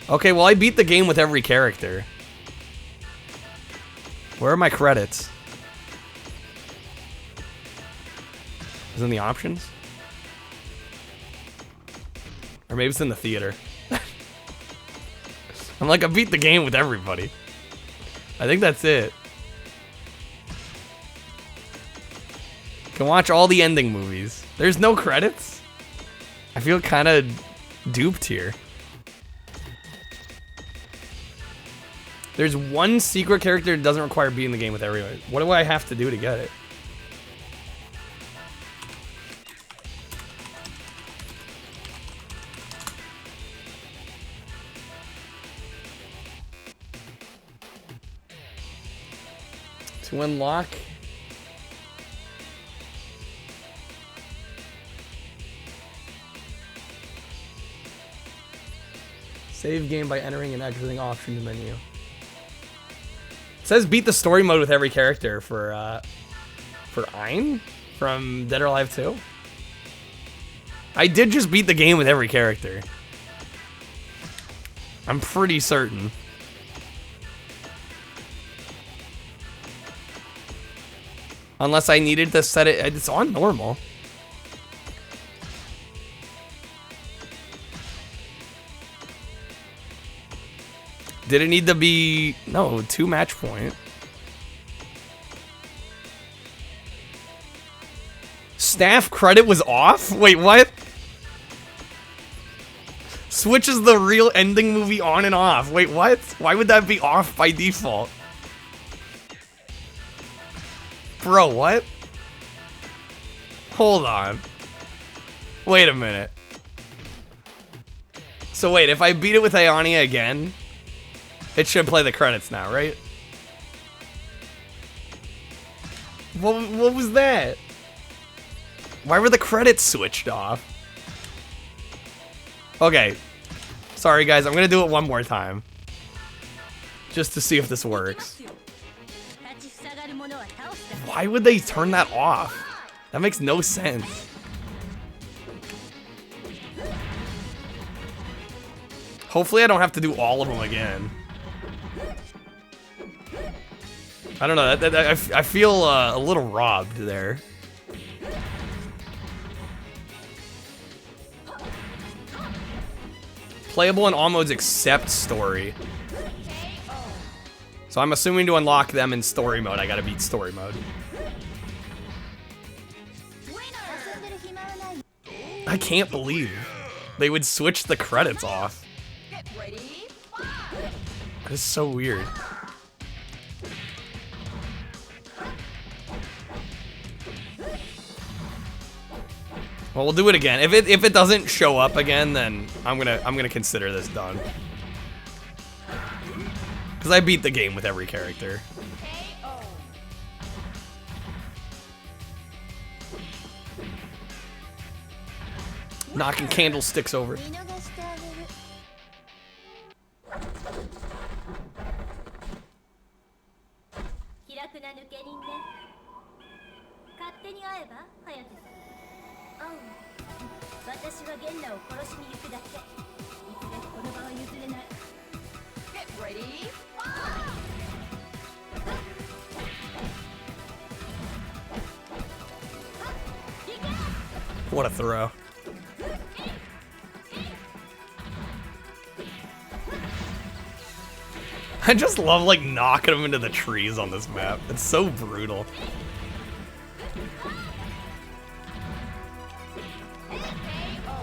Okay, well I beat the game with every character. Where are my credits? Is it in the options? Or maybe it's in the theater. I'm like, I beat the game with everybody. I think that's it. Can watch all the ending movies. There's no credits? I feel kind of duped here. There's one secret character that doesn't require being in the game with everyone. What do I have to do to get it? To unlock... Save game by entering and exiting options menu. It says beat the story mode with every character for Ein from Dead or Alive 2. I did just beat the game with every character. I'm pretty certain. Unless I needed to set it, it's on normal. Did it need to be, no, 2 match point. Staff credit was off? Wait, what? Switches the real ending movie on and off. Wait, what? Why would that be off by default? Bro, what? Hold on. Wait a minute. So wait, if I beat it with Ionia again, it should play the credits now, right? What was that? Why were the credits switched off? Okay. Sorry guys, I'm gonna do it one more time. Just to see if this works. Why would they turn that off? That makes no sense. Hopefully I don't have to do all of them again. I don't know, I feel a little robbed there. Playable in all modes except story. So I'm assuming to unlock them in story mode, I gotta beat story mode. I can't believe they would switch the credits off. That is so weird. Well, we'll do it again. If it doesn't show up again, then I'm gonna consider this done. Cause I beat the game with every character. Knocking candlesticks over. Get ready. What a throw. I just love like knocking them into the trees on this map. It's so brutal.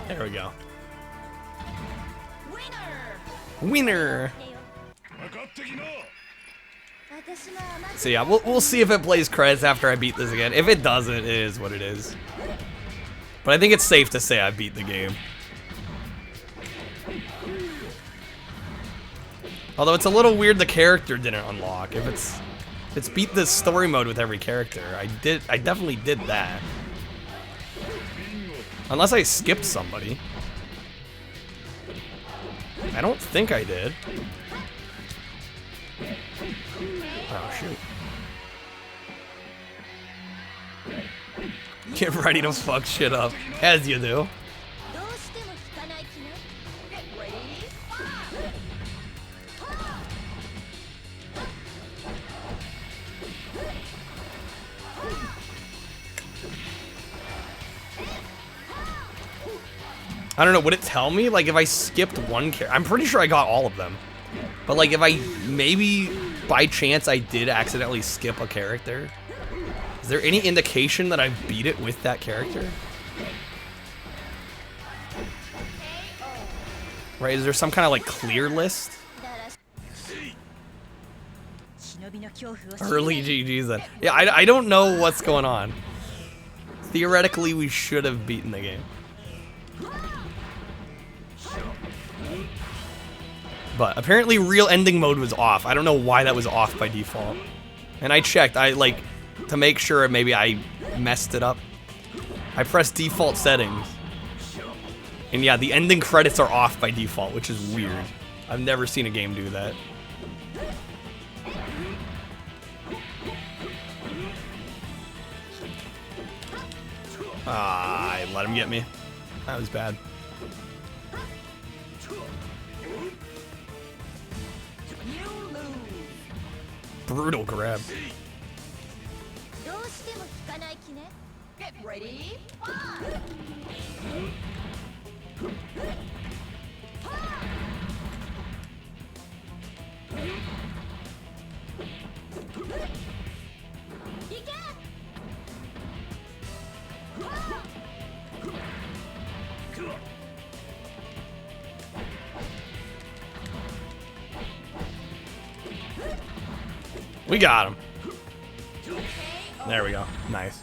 There we go. Winner. So yeah, we'll see if it plays credits after I beat this again. If it doesn't, it is what it is. But I think it's safe to say I beat the game. Although it's a little weird the character didn't unlock. If It's beat the story mode with every character. I definitely did that. Unless I skipped somebody. I don't think I did. Oh, shoot. Get ready to fuck shit up. As you do. Get ready. I don't know, would it tell me? Like, if I skipped one character, I'm pretty sure I got all of them. But, like, if I, maybe by chance I did accidentally skip a character, is there any indication that I beat it with that character? Right, is there some kind of, like, clear list? Early GG's then. Yeah, I don't know what's going on. Theoretically, we should have beaten the game. But apparently real ending mode was off. I don't know why that was off by default. And I checked, to make sure maybe I messed it up. I pressed default settings. And yeah, the ending credits are off by default, which is weird. I've never seen a game do that. Ah, I let him get me. That was bad. Brutal grab. Get ready. We got him. There we go. Nice.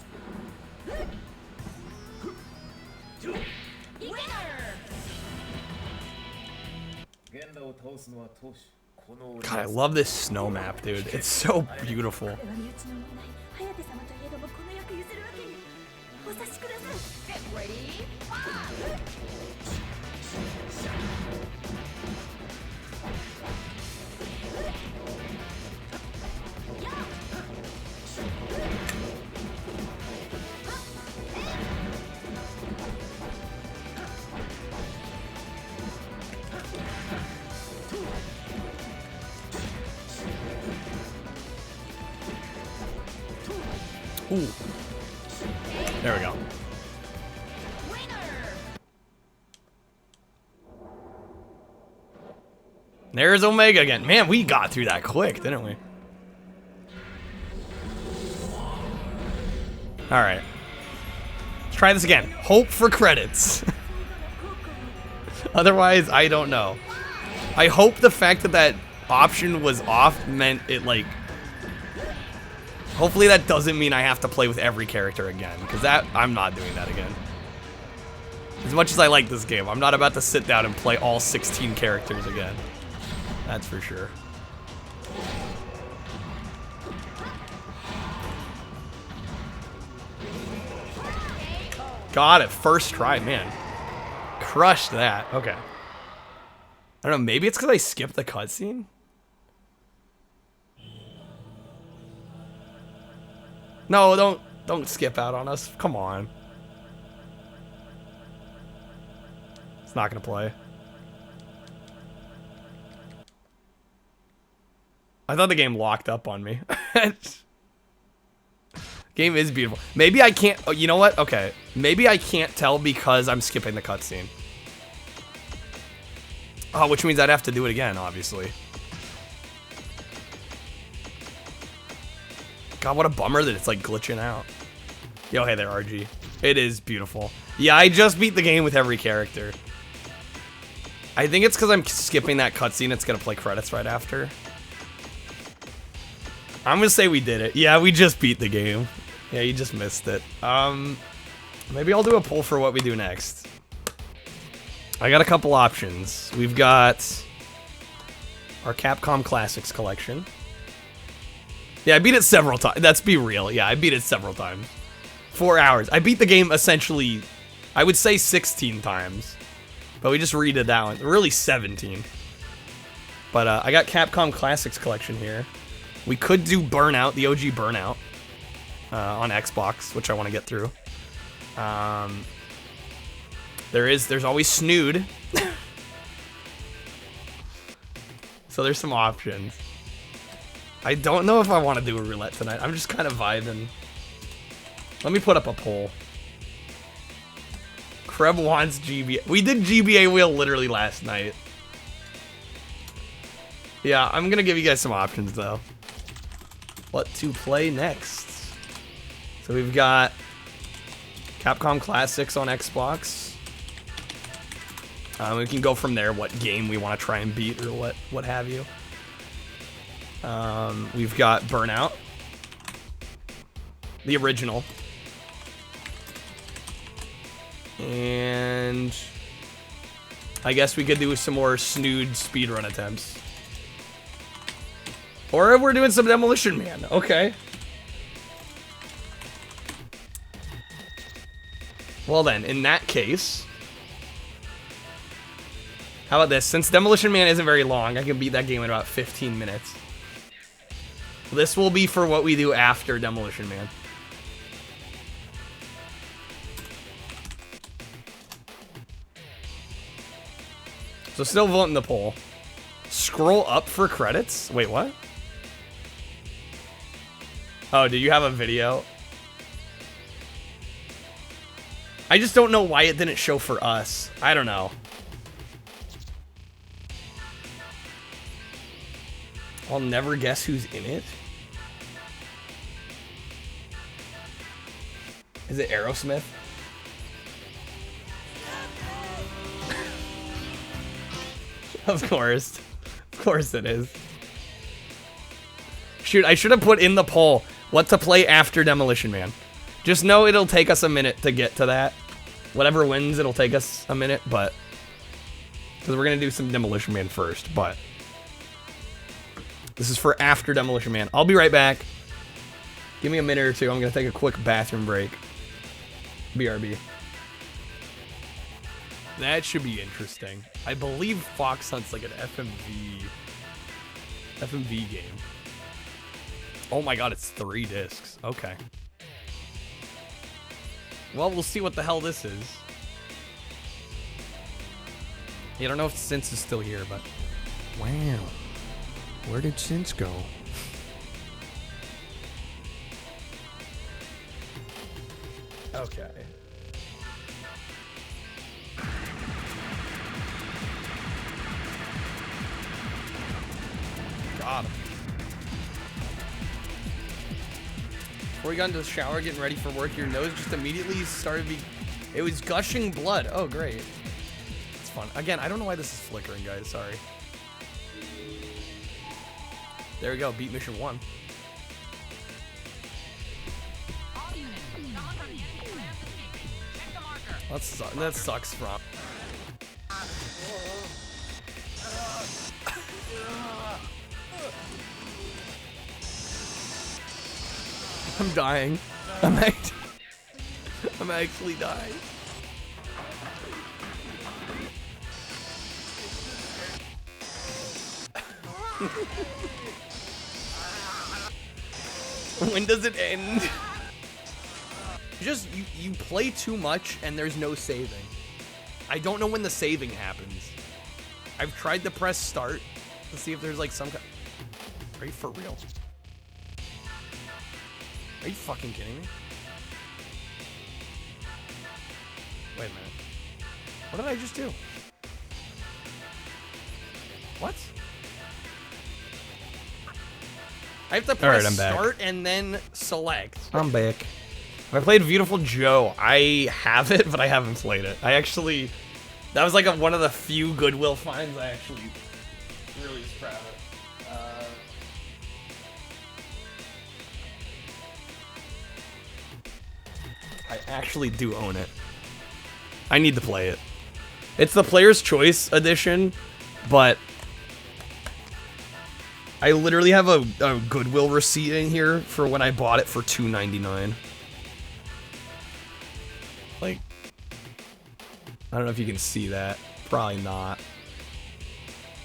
God, I love this snow map, dude. It's so beautiful. Get ready. Ooh. There we go. There's Omega again. Man, we got through that quick, didn't we? Alright. Let's try this again. Hope for credits. Otherwise, I don't know. I hope the fact that that option was off meant it, like... Hopefully that doesn't mean I have to play with every character again, because that, I'm not doing that again. As much as I like this game, I'm not about to sit down and play all 16 characters again. That's for sure. Got it, first try, man. Crushed that, okay. I don't know, maybe it's because I skipped the cutscene? No, don't skip out on us. Come on. It's not gonna play. I thought the game locked up on me. Game is beautiful. Maybe I can't. Oh, you know what? Okay. Maybe I can't tell because I'm skipping the cutscene. Oh, which means I'd have to do it again, obviously. God, what a bummer that it's like glitching out. Yo, hey there, RG. It is beautiful. Yeah, I just beat the game with every character. I think it's because I'm skipping that cutscene. It's gonna play credits right after. I'm gonna say we did it. Yeah, we just beat the game. Yeah, you just missed it. Maybe I'll do a poll for what we do next. I got a couple options. We've got our Capcom Classics collection. Yeah, I beat it several times. Let's be real. Yeah, I beat it several times. 4 hours. I beat the game essentially, I would say 16 times. But we just redid that one. Really 17. But I got Capcom Classics Collection here. We could do Burnout, the OG Burnout, on Xbox, which I want to get through. There's always Snood. So there's some options. I don't know if I want to do a roulette tonight. I'm just kind of vibing. Let me put up a poll. Kreb wants GBA. We did GBA wheel literally last night. Yeah, I'm gonna give you guys some options though. What to play next? So we've got Capcom Classics on Xbox. We can go from there. What game we want to try and beat or what have you. We've got Burnout, the original, and I guess we could do some more Snood speedrun attempts. Or we're doing some Demolition Man. Okay. Well then, in that case, how about this? Since Demolition Man isn't very long, I can beat that game in about 15 minutes. This will be for what we do after Demolition Man. So still voting the poll. Scroll up for credits? Wait, what? Oh, do you have a video? I just don't know why it didn't show for us. I don't know. I'll never guess who's in it. Is it Aerosmith? Of course. Of course it is. Shoot, I should have put in the poll what to play after Demolition Man. Just know it'll take us a minute to get to that. Whatever wins, it'll take us a minute, but... because we're going to do some Demolition Man first, but... this is for after Demolition Man. I'll be right back. Give me a minute or two. I'm going to take a quick bathroom break. BRB. That should be interesting. I believe Fox Hunt's like an FMV game. Oh my god, it's 3 discs. Okay. Well, we'll see what the hell this is. I don't know if Since is still here, but... wow. Where did Since go? Okay. Got him. Before we got into the shower, getting ready for work, your nose just immediately started it was gushing blood. Oh, great. It's fun. Again, I don't know why this is flickering, guys. Sorry. There we go. Beat mission 1. That sucks, Rob. I'm dying. I'm actually dying. When does it end? You play too much and there's no saving. I don't know when the saving happens. I've tried to press start to see if there's like some kind. Are you for real? Are you fucking kidding me? Wait a minute. What did I just do? What? I have to press start and then select. I'm back. I played Beautiful Joe. I have it, but I haven't played it. That was like one of the few Goodwill finds I actually really was proud of. I actually do own it. I need to play it. It's the Player's Choice edition, but I literally have a Goodwill receipt in here for when I bought it for $2.99. Like, I don't know if you can see that. Probably not.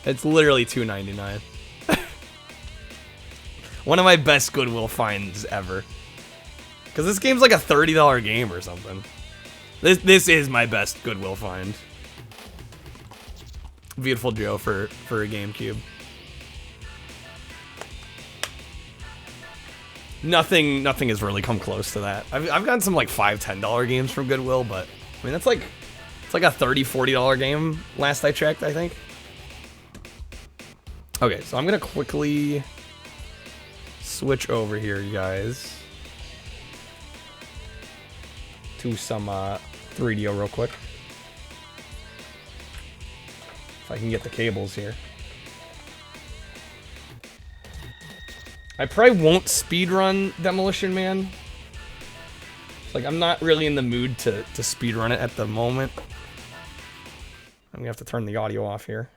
It's literally $2.99. One of my best Goodwill finds ever. Because this game's like a $30 game or something. This is my best Goodwill find. Beautiful Joe for a GameCube. Nothing has really come close to that. I've gotten some like $5, $10 games from Goodwill, but I mean it's like a $30, $40 game last I checked, I think. Okay, so I'm gonna quickly switch over here, you guys, to some 3DO real quick. If I can get the cables here. I probably won't speedrun Demolition Man. Like, I'm not really in the mood to speedrun it at the moment. I'm gonna have to turn the audio off here.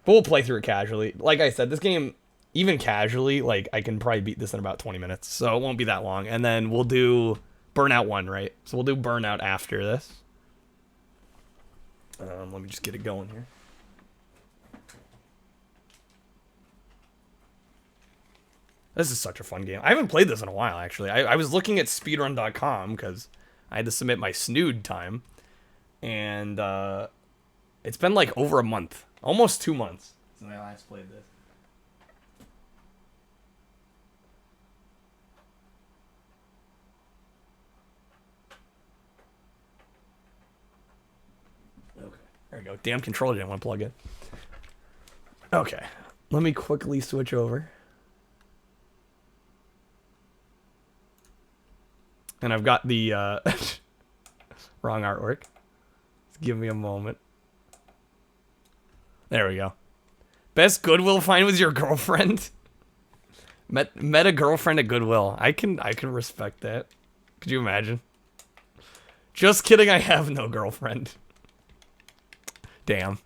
But we'll play through it casually. Like I said, this game, even casually, like, I can probably beat this in about 20 minutes. So it won't be that long. And then we'll do Burnout 1, right? So we'll do Burnout after this. Let me just get it going here. This is such a fun game. I haven't played this in a while, actually. I was looking at speedrun.com because I had to submit my Snood time. And it's been like over a month. Almost 2 months since I last played this. Okay. There we go. Damn controller didn't want to plug in. Okay. Let me quickly switch over. And I've got the wrong artwork. Just give me a moment. There we go. Best Goodwill find was your girlfriend. Met a girlfriend at Goodwill. I can respect that. Could you imagine? Just kidding, I have no girlfriend. Damn.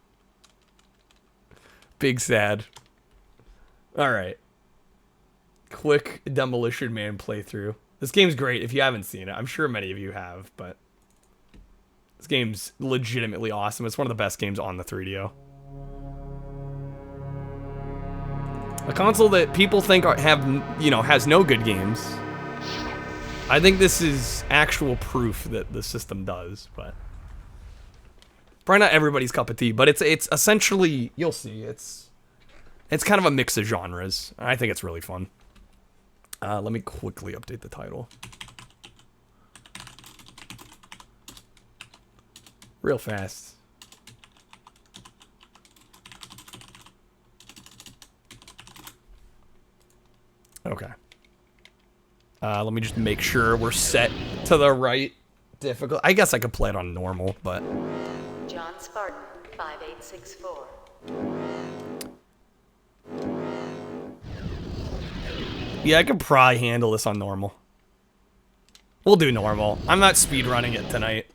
Big sad. Alright. Quick Demolition Man playthrough. This game's great if you haven't seen it. I'm sure many of you have, but this game's legitimately awesome. It's one of the best games on the 3DO. A console that people think has no good games. I think this is actual proof that the system does, but probably not everybody's cup of tea. But it's essentially, you'll see, it's kind of a mix of genres. I think it's really fun. Let me quickly update the title. Real fast. Okay. Let me just make sure we're set to the right difficult. I guess I could play it on normal, but... John Spartan, 5864. Yeah, I could probably handle this on normal. We'll do normal. I'm not speedrunning it tonight.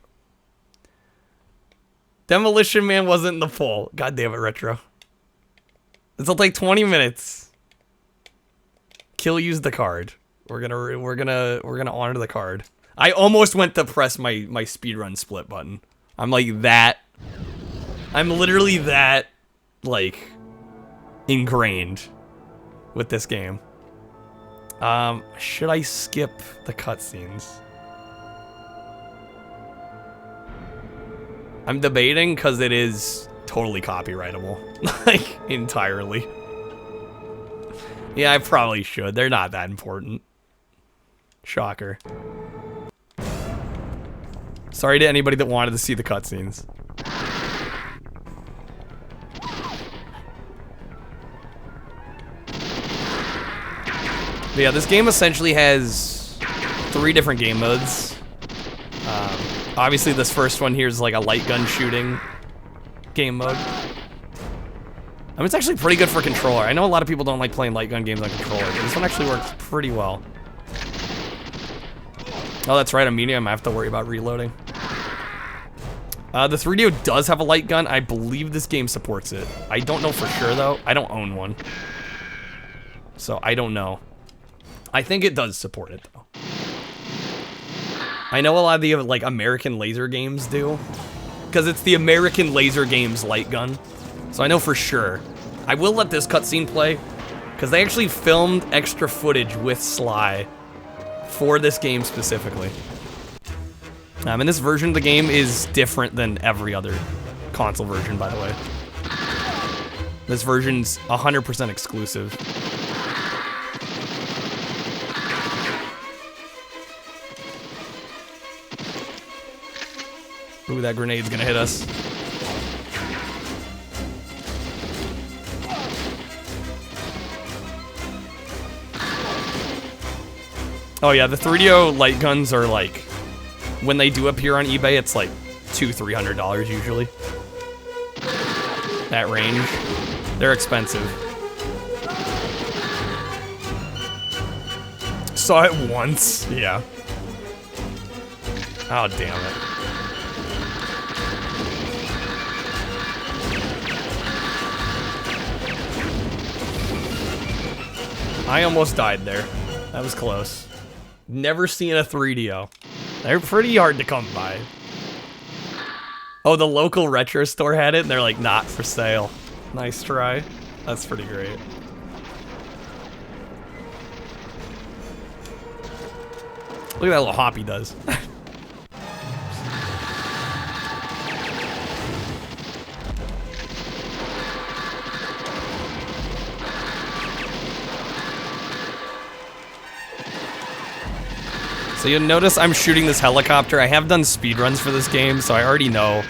Demolition Man wasn't in the poll. God damn it, Retro. It'll take 20 minutes. Kill used the card. We're gonna honor the card. I almost went to press my speedrun split button. I'm like that. I'm literally that, like, ingrained with this game. Should I skip the cutscenes? I'm debating because it is totally copyrightable. Like, entirely. Yeah, I probably should. They're not that important. Shocker. Sorry to anybody that wanted to see the cutscenes. But yeah, this game essentially has 3 different game modes. Obviously, this first one here is like a light gun shooting game mode. I mean, it's actually pretty good for controller. I know a lot of people don't like playing light gun games on controller, but this one actually works pretty well. Oh, that's right, on medium, I have to worry about reloading. The 3DO does have a light gun. I believe this game supports it. I don't know for sure, though. I don't own one. So, I don't know. I think it does support it, though. I know a lot of the, like, American laser games do. Because it's the American Laser Games light gun. So I know for sure. I will let this cutscene play. Because they actually filmed extra footage with Sly for this game specifically. And this version of the game is different than every other console version, by the way. This version's 100% exclusive. Ooh, that grenade's gonna hit us. Oh yeah, the 3DO light guns are like, when they do appear on eBay, it's like $200-300 usually. That range. They're expensive. Saw it once, yeah. Oh, damn it. I almost died there. That was close. Never seen a 3DO. They're pretty hard to come by. Oh, the local retro store had it, and they're like, not for sale. Nice try. That's pretty great. Look at that little hop he does. So you'll notice I'm shooting this helicopter. I have done speedruns for this game, so I already know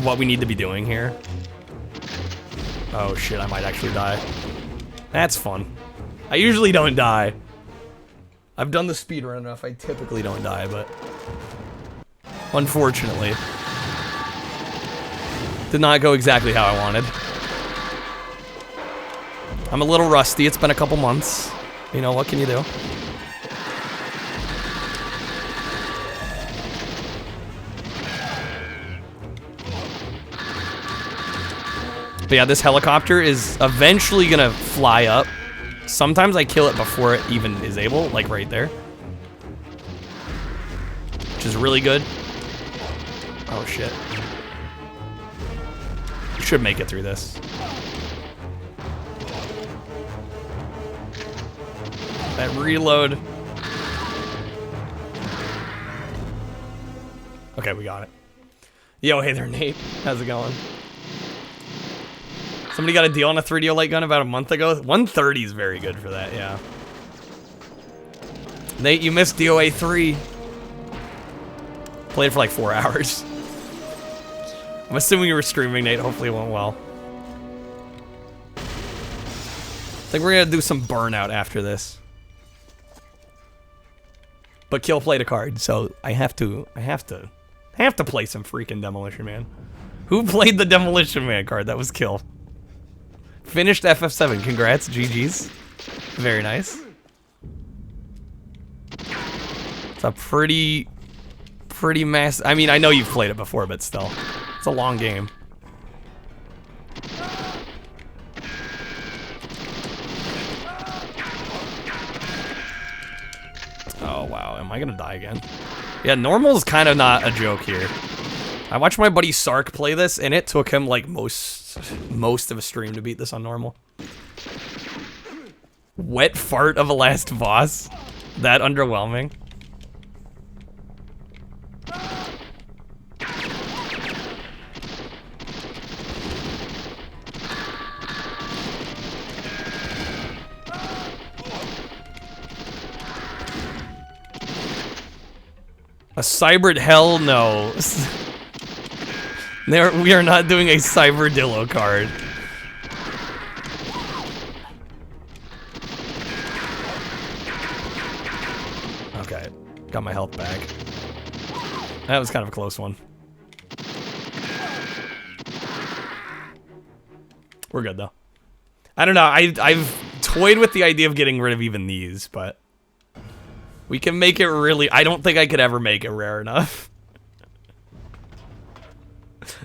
what we need to be doing here. Oh shit, I might actually die. That's fun. I usually don't die. I've done the speedrun enough, I typically don't die, but unfortunately, did not go exactly how I wanted. I'm a little rusty, it's been a couple months. You know, what can you do? But yeah, this helicopter is eventually gonna fly up. Sometimes I kill it before it even is able, like right there. Which is really good. Oh shit. You should make it through this. That reload. Okay, we got it. Yo, hey there, Nate. How's it going? Somebody got a deal on a 3DO light gun about a month ago. 130 is very good for that, yeah. Nate, you missed DOA 3. Played for like 4 hours. I'm assuming you were streaming, Nate. Hopefully it went well. I think we're gonna do some burnout after this. But Kill played a card, so I have to play some freaking Demolition Man. Who played the Demolition Man card? That was Kill. Finished FF7. Congrats, GG's. Very nice. It's a pretty mass. I mean, I know you've played it before, but still, it's a long game. Oh wow, am I gonna die again? Yeah, normal's kind of not a joke here. I watched my buddy Sark play this, and it took him like most of a stream to beat this on normal. Wet fart of a last boss? That underwhelming? A cybered hell? No. We are not doing a cyber dillo card. Okay, got my health back. That was kind of a close one. We're good though. I don't know, I've toyed with the idea of getting rid of even these, but we can make it really. I don't think I could ever make it rare enough.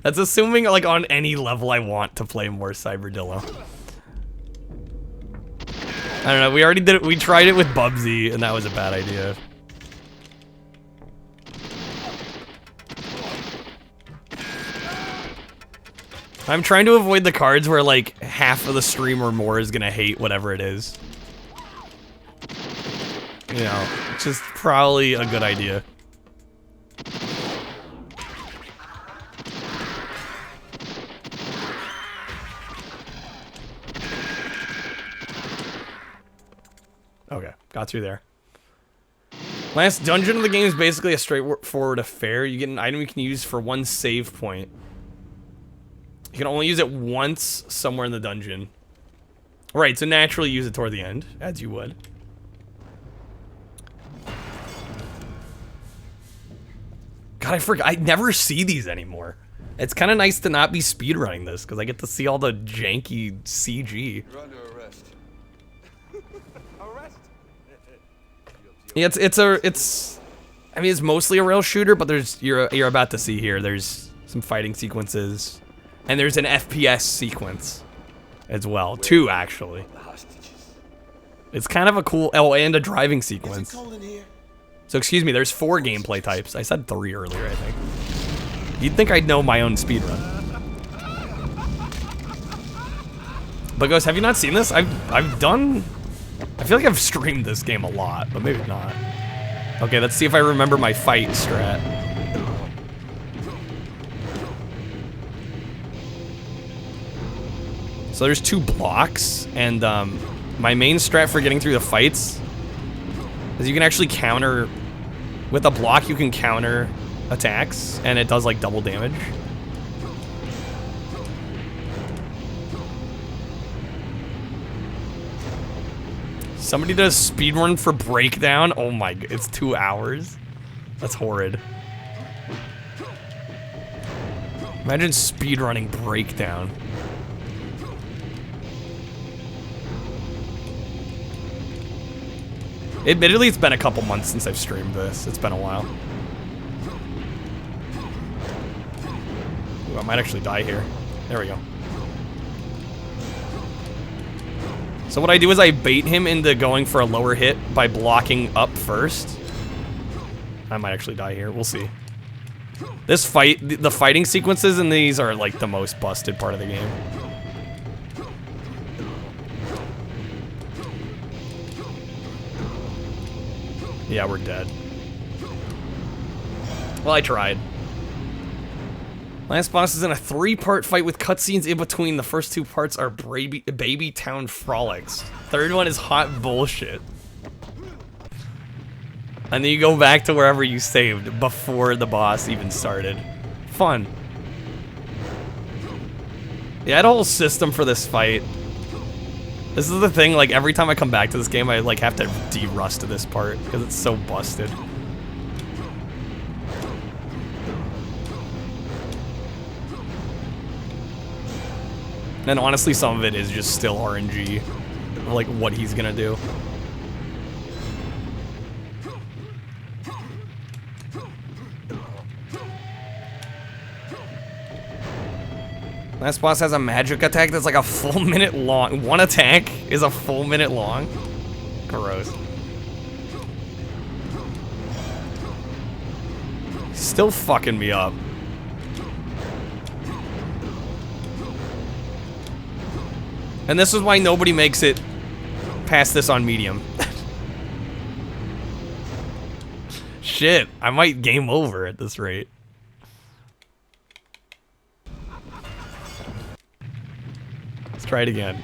That's assuming, like, on any level I want to play more Cyberdillo. I don't know, we already did it, we tried it with Bubsy, and that was a bad idea. I'm trying to avoid the cards where, like, half of the stream or more is gonna hate whatever it is. You know, which is probably a good idea. Okay, got through there. Last dungeon of the game is basically a straightforward affair. You get an item you can use for one save point. You can only use it once somewhere in the dungeon. Right, so naturally use it toward the end, as you would. God, I forgot. I never see these anymore. It's kind of nice to not be speedrunning this, because I get to see all the janky CG. You're under arrest. Arrest? Yeah, I mean, it's mostly a rail shooter, but you're about to see here, there's some fighting sequences, and there's an FPS sequence as well, two actually. It's kind of a cool, oh, and a driving sequence. So excuse me, there's 4 gameplay types. I said 3 earlier, I think. You'd think I'd know my own speedrun. But guys, have you not seen this? I've done, I feel like I've streamed this game a lot, but maybe not. Okay, let's see if I remember my fight strat. So there's 2 blocks, and my main strat for getting through the fights is you can actually counter, with a block you can counter attacks, and it does like double damage. Somebody does speedrun for breakdown. Oh my, it's 2 hours. That's horrid. Imagine speedrunning breakdown. Admittedly, it's been a couple months since I've streamed this. It's been a while. Ooh, I might actually die here. There we go. So what I do is I bait him into going for a lower hit by blocking up first. I might actually die here. We'll see. This fight, the fighting sequences in these are like the most busted part of the game. Yeah, we're dead. Well, I tried. Last boss is in a 3-part fight with cutscenes in between. The first 2 parts are baby town frolics. Third one is hot bullshit. And then you go back to wherever you saved before the boss even started. Fun. Yeah, I had a whole system for this fight. This is the thing, like, every time I come back to this game, I, like, have to de-rust this part, because it's so busted. And honestly, some of it is just still RNG, like, what he's gonna do. Last boss has a magic attack that's like a full minute long. One attack is a full minute long. Gross. Still fucking me up. And this is why nobody makes it past this on medium. Shit, I might game over at this rate. Try it again.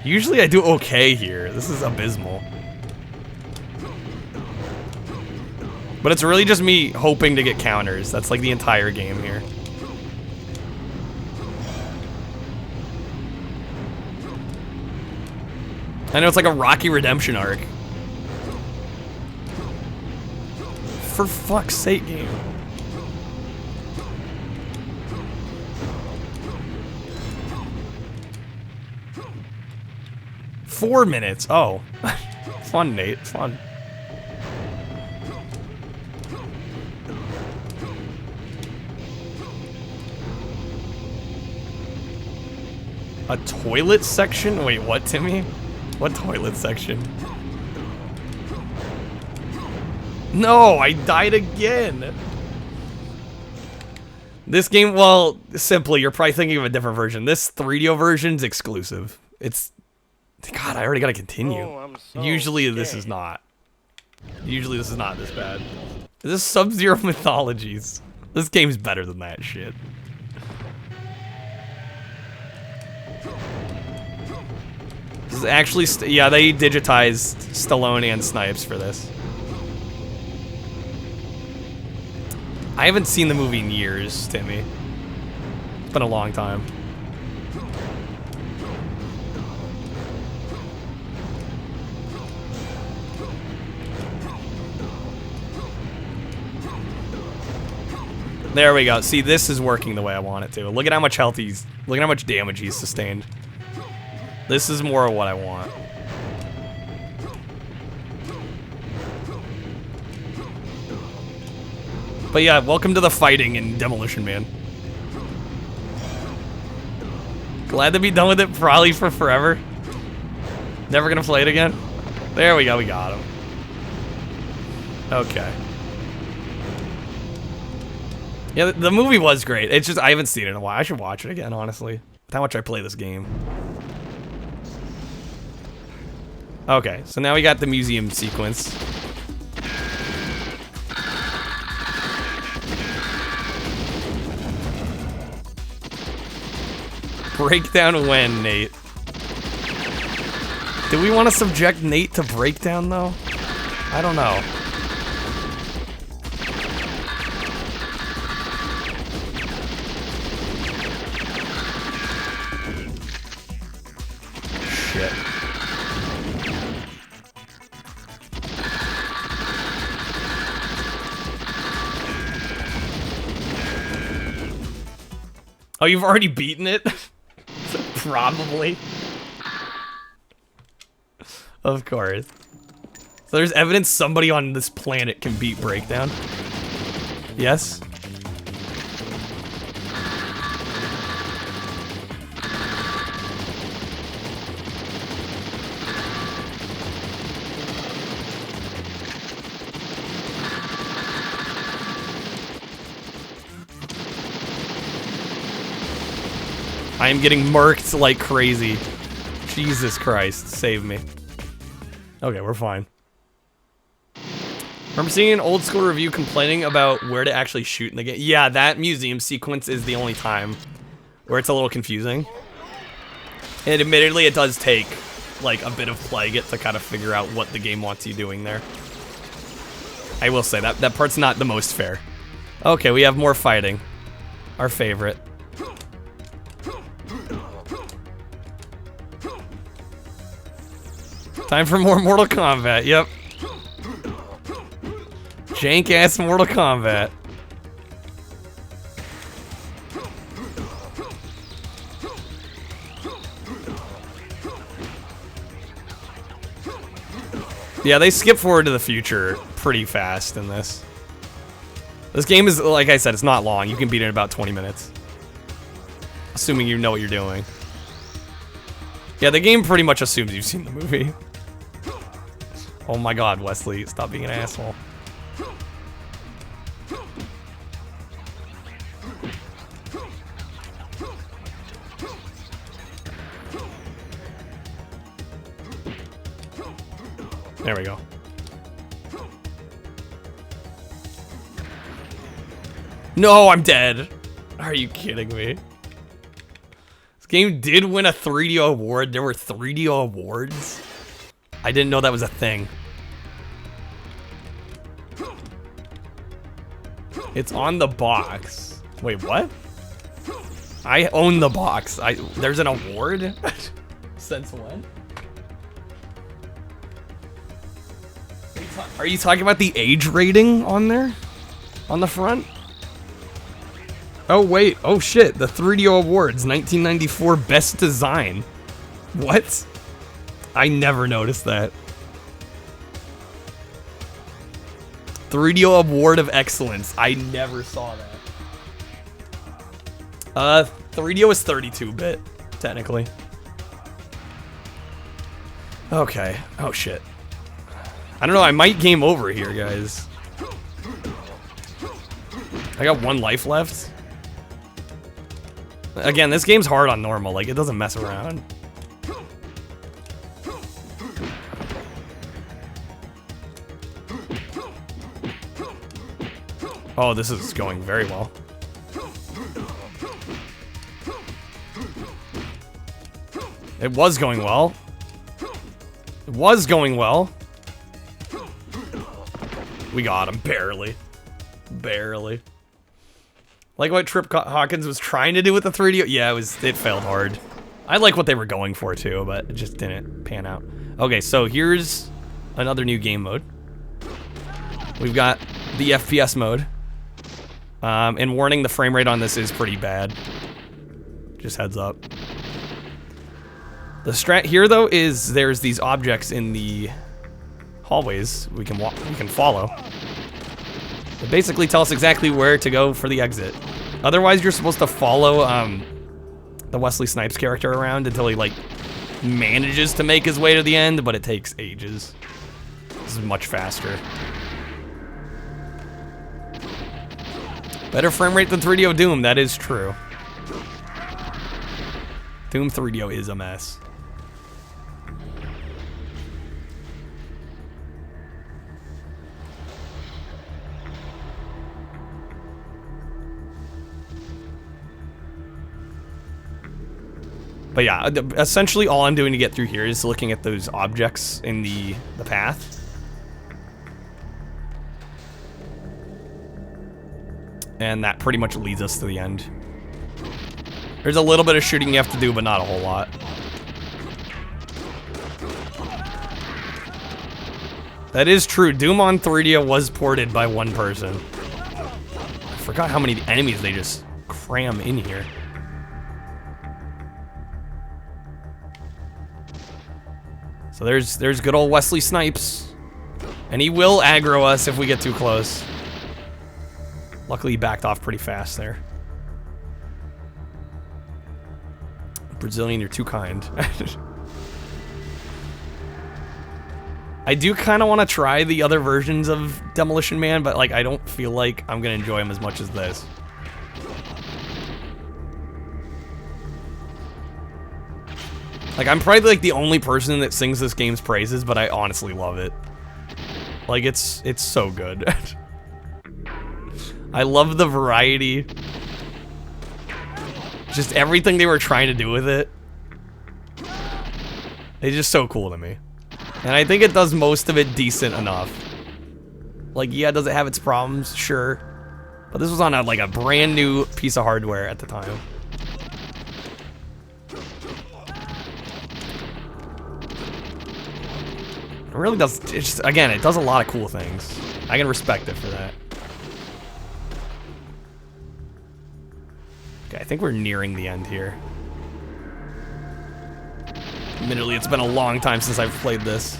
Usually I do okay here. This is abysmal. But it's really just me hoping to get counters. That's like the entire game here. I know it's like a Rocky Redemption arc. For fuck's sake, game. Four minutes. Oh. Fun, Nate. Fun. A toilet section? Wait, what, Timmy? What toilet section? No, I died again. This game, well, simply, you're probably thinking of a different version. This 3DO version's exclusive. It's... God, I already gotta continue. Usually this is not. Usually this is not this bad. This is Sub-Zero Mythologies. This game's better than that shit. This is actually, yeah, they digitized Stallone and Snipes for this. I haven't seen the movie in years, Timmy. It's been a long time. There we go. See, this is working the way I want it to. Look at how much health he's... Look at how much damage he's sustained. This is more of what I want. But yeah, welcome to the fighting in Demolition Man. Glad to be done with it probably for forever. Never gonna play it again. There we go, we got him. Okay. Yeah, the movie was great. It's just, I haven't seen it in a while. I should watch it again, honestly. With how much I play this game. Okay, so now we got the museum sequence. Breakdown when, Nate? Do we want to subject Nate to breakdown, though? I don't know. Shit. Oh, you've already beaten it? Probably. Of course. So there's evidence somebody on this planet can beat Breakdown? Yes? I am getting murked like crazy. Jesus Christ, save me. Okay, we're fine. Remember seeing an old school review complaining about where to actually shoot in the game? Yeah, that museum sequence is the only time where it's a little confusing. And admittedly, it does take like a bit of playing it to kind of figure out what the game wants you doing there. I will say that part's not the most fair. Okay, we have more fighting. Our favorite. Time for more Mortal Kombat, yep. Jank-ass Mortal Kombat. Yeah, they skip forward to the future pretty fast in this. This game is, like I said, it's not long. You can beat it in about 20 minutes. Assuming you know what you're doing. Yeah, the game pretty much assumes you've seen the movie. Oh my god, Wesley, stop being an asshole. There we go. No, I'm dead. Are you kidding me? This game did win a 3DO award. There were 3DO awards. I didn't know that was a thing. It's on the box. Wait, what? I own the box. There's an award? Since when? Are you talking about the age rating on there? On the front? Oh, wait. Oh, shit. The 3DO Awards, 1994 Best Design. What? I never noticed that. 3DO Award of Excellence. I never saw that. 3DO is 32-bit. technically. Okay. Oh, shit. I don't know. I might game over here, guys. I got 1 life left. Again, this game's hard on normal. Like, it doesn't mess around. Oh, this is going very well. It was going well. It was going well. We got him, barely. Barely. Like what Trip Hawkins was trying to do with the 3D. Yeah, it failed hard. I like what they were going for too, but it just didn't pan out. Okay, so here's another new game mode. We've got the FPS mode. And warning, the frame rate on this is pretty bad. Just heads up. The strat here, though, is there's these objects in the hallways we can follow. They basically tell us exactly where to go for the exit. Otherwise, you're supposed to follow the Wesley Snipes character around until he, like, manages to make his way to the end, but it takes ages. This is much faster. Better frame rate than 3DO Doom, that is true. Doom 3DO is a mess. But yeah, essentially all I'm doing to get through here is looking at those objects in the path. And that pretty much leads us to the end. There's a little bit of shooting you have to do, but not a whole lot. That is true. Doom on 3DO was ported by 1 person. I forgot how many enemies they just cram in here. So there's good old Wesley Snipes. And he will aggro us if we get too close. Luckily, he backed off pretty fast there. Brazilian, you're too kind. I do kind of want to try the other versions of Demolition Man, but like I don't feel like I'm going to enjoy them as much as this. Like, I'm probably like the only person that sings this game's praises, but I honestly love it. Like, it's so good. I love the variety. Just everything they were trying to do with it. It's just so cool to me. And I think it does most of it decent enough. Like, yeah, does it have its problems? Sure. But this was on like a brand new piece of hardware at the time. It really does, it's just, again, it does a lot of cool things. I can respect it for that. Okay, I think we're nearing the end here. Admittedly, it's been a long time since I've played this.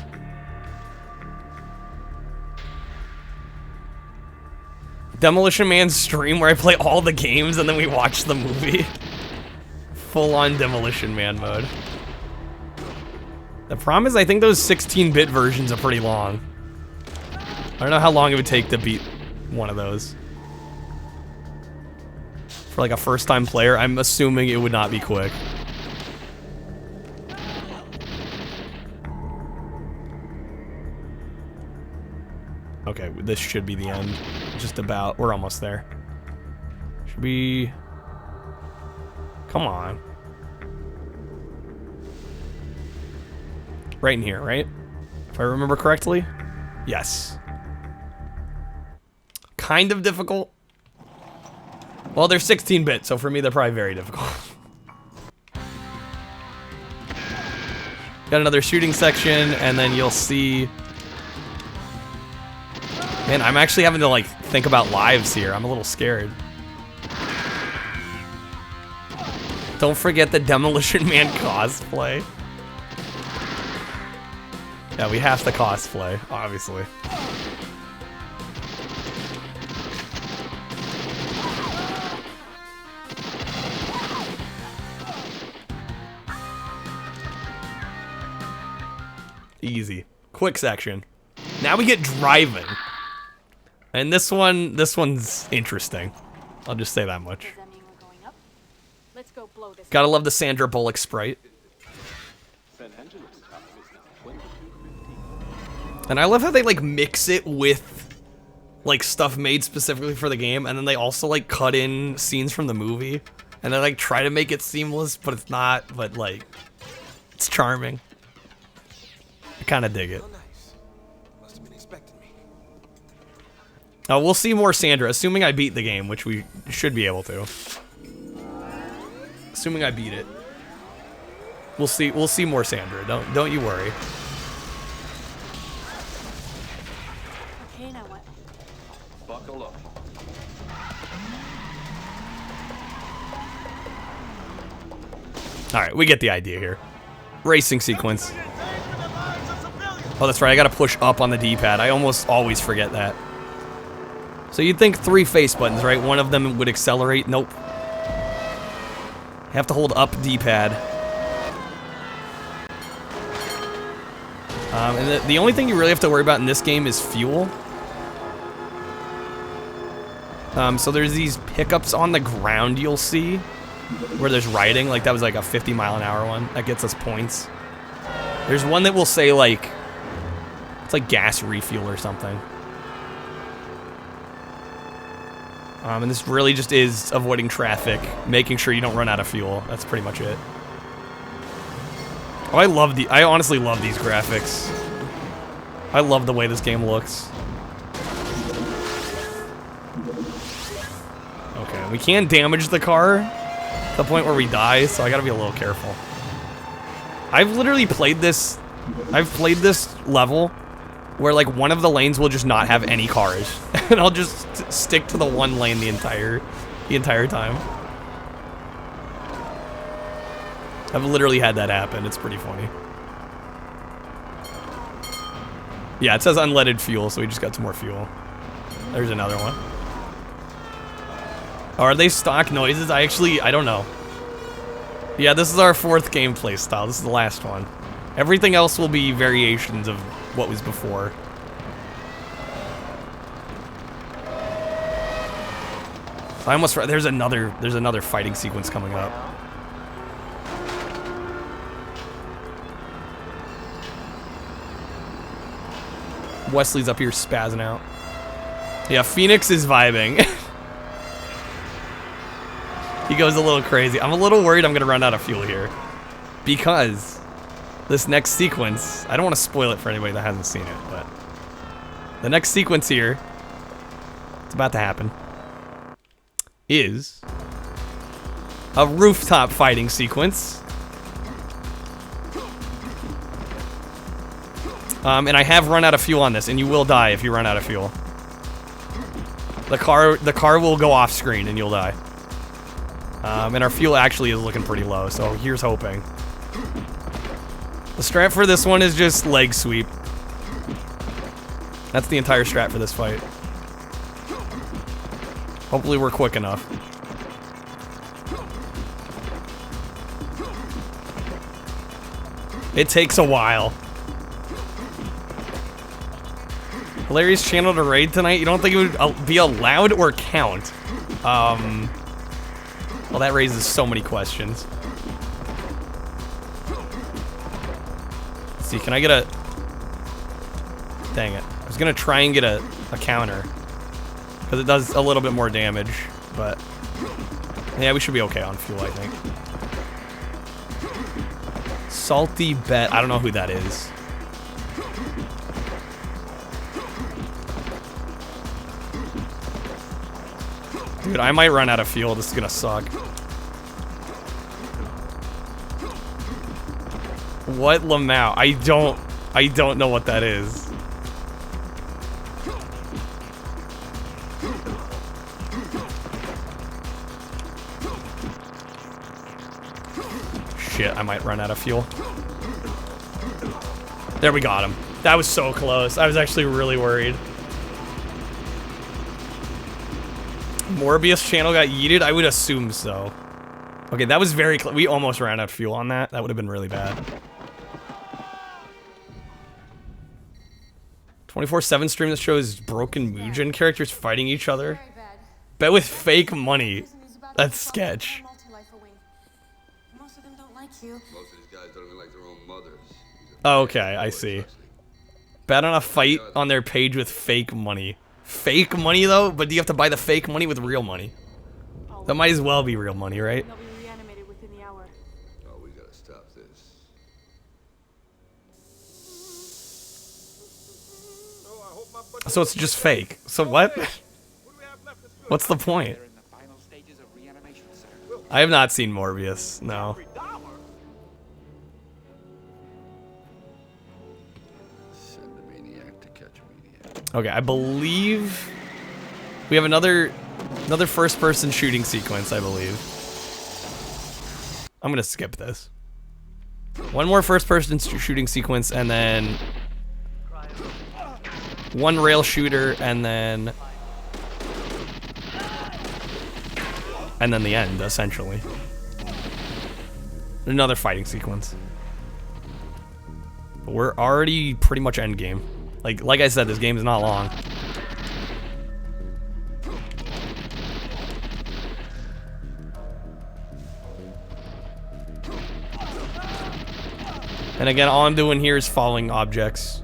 Demolition Man's stream where I play all the games and then we watch the movie. Full-on Demolition Man mode. The problem is I think those 16-bit versions are pretty long. I don't know how long it would take to beat one of those. For like a first-time player, I'm assuming it would not be quick. Okay, this should be the end. Just about. We're almost there. Should be... Come on. Right in here, right? If I remember correctly? Yes. Kind of difficult. Well, they're 16-bit, so for me, they're probably very difficult. Got another shooting section, and then you'll see... Man, I'm actually having to, like, think about lives here. I'm a little scared. Don't forget the Demolition Man cosplay. Yeah, we have to cosplay, obviously. Easy. Quick section. Now we get driving. And this one's interesting. I'll just say that much. Does that mean we're going up? Let's go blow this. Gotta love the Sandra Bullock sprite. And I love how they like mix it with like stuff made specifically for the game, and then they also like cut in scenes from the movie, and they like try to make it seamless, but it's not. But like, it's charming. I kind of dig it. Oh, nice. Must have been expecting me. We'll see more Sandra, assuming I beat the game, which we should be able to. Assuming I beat it, we'll see. We'll see more Sandra. Don't you worry. Okay, now what? Buckle up. All right, we get the idea here. Racing sequence. Oh, that's right. I gotta push up on the D-pad. I almost always forget that. So you'd think 3 face buttons, right? One of them would accelerate. Nope. Have to hold up D-pad. And the only thing you really have to worry about in this game is fuel. So there's these pickups on the ground you'll see where there's riding. Like that was like a 50-mile-an-hour one. That gets us points. There's one that will say like, it's like gas refuel or something. And this really just is avoiding traffic, making sure you don't run out of fuel. That's pretty much it. Oh, I honestly love these graphics. I love the way this game looks. Okay, we can't damage the car to the point where we die, so I gotta be a little careful. I've literally played this level where like one of the lanes will just not have any cars, and I'll just stick to the one lane the entire time. I've literally had that happen. It's pretty funny. Yeah, it says unleaded fuel, so we just got some more fuel. There's another one. Are they stock noises? I don't know. Yeah, this is our 4th gameplay style. This is the last one. Everything else will be variations of what was before. I almost there's another fighting sequence coming up. Wesley's up here spazzing out. Yeah, Phoenix is vibing. He goes a little crazy. I'm a little worried I'm gonna run out of fuel here, because this next sequence, I don't want to spoil it for anybody that hasn't seen it, but the next sequence here, it's about to happen, is a rooftop fighting sequence. And I have run out of fuel on this, and you will die if you run out of fuel. The car will go off screen and you'll die. And our fuel actually is looking pretty low, so here's hoping. The strat for this one is just leg sweep. That's the entire strat for this fight. Hopefully we're quick enough. It takes a while. Hilarious channel to raid tonight. You don't think it would be allowed or count? Well, that raises so many questions. Let's see, can I get a... Dang it. I was gonna try and get a counter, because it does a little bit more damage, but... Yeah, we should be okay on fuel, I think. Salty Bet. I don't know who that is. Dude, I might run out of fuel. This is gonna suck. What Lamau? I don't know what that is. Shit, I might run out of fuel. There, we got him. That was so close. I was actually really worried. Morbius channel got yeeted? I would assume so. Okay, that was very close. We almost ran out of fuel on that. That would have been really bad. 24/7 stream that shows broken Mugen characters fighting each other. Very bad. Bet with fake money. Prison is about to That's stop sketch. our multi-life away. Most of them don't like you. Most of these guys don't even like their own mothers. Oh, okay, I see. Bet on a fight on their page with fake money. Fake money though? But do you have to buy the fake money with real money? That might as well be real money, right? They'll be reanimated within the hour. Oh, we gotta stop this. So it's just fake. So what? What's the point? I have not seen Morbius, no. Send the maniac to catch a maniac. Okay, I believe we have another first-person shooting sequence, I believe. I'm gonna skip this. One more first-person shooting sequence, and then one rail shooter, and then the end, essentially. Another fighting sequence. But we're already pretty much endgame. Like I said, this game is not long. And again, all I'm doing here is following objects.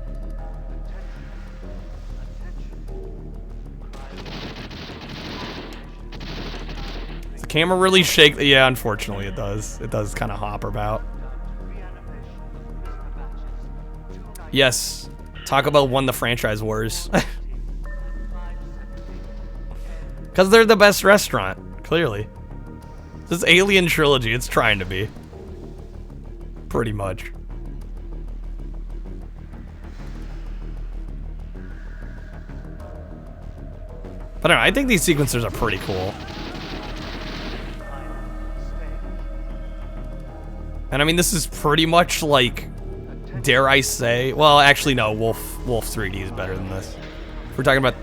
Does the camera really shake? Yeah, unfortunately it does. It does kind of hop about. Yes, Taco Bell won the franchise wars. Because they're the best restaurant, clearly. This Alien trilogy, it's trying to be. Pretty much. But I don't know, I think these sequencers are pretty cool. And I mean, this is pretty much like, dare I say, well, actually no, Wolf 3D is better than this. We're talking about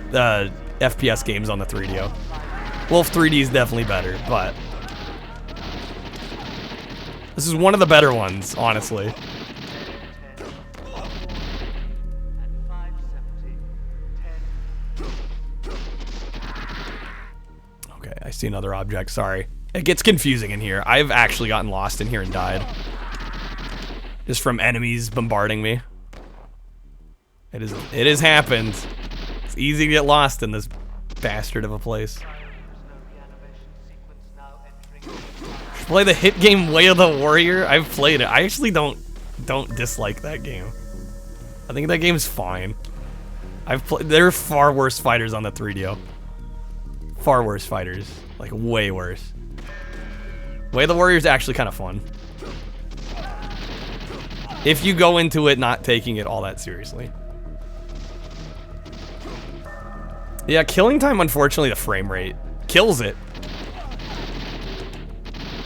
FPS games on the 3DO. Wolf 3D is definitely better, but this is one of the better ones, honestly. Okay, I see another object, sorry. It gets confusing in here. I've actually gotten lost in here and died. Just from enemies bombarding me. It has happened. It's easy to get lost in this bastard of a place. Play the hit game Way of the Warrior. I've played it. I actually don't dislike that game. I think that game's fine. There are far worse fighters on the 3DO. Far worse fighters. Like, way worse. Way of the Warrior is actually kind of fun. If you go into it not taking it all that seriously. Yeah, killing time, unfortunately, the frame rate kills it.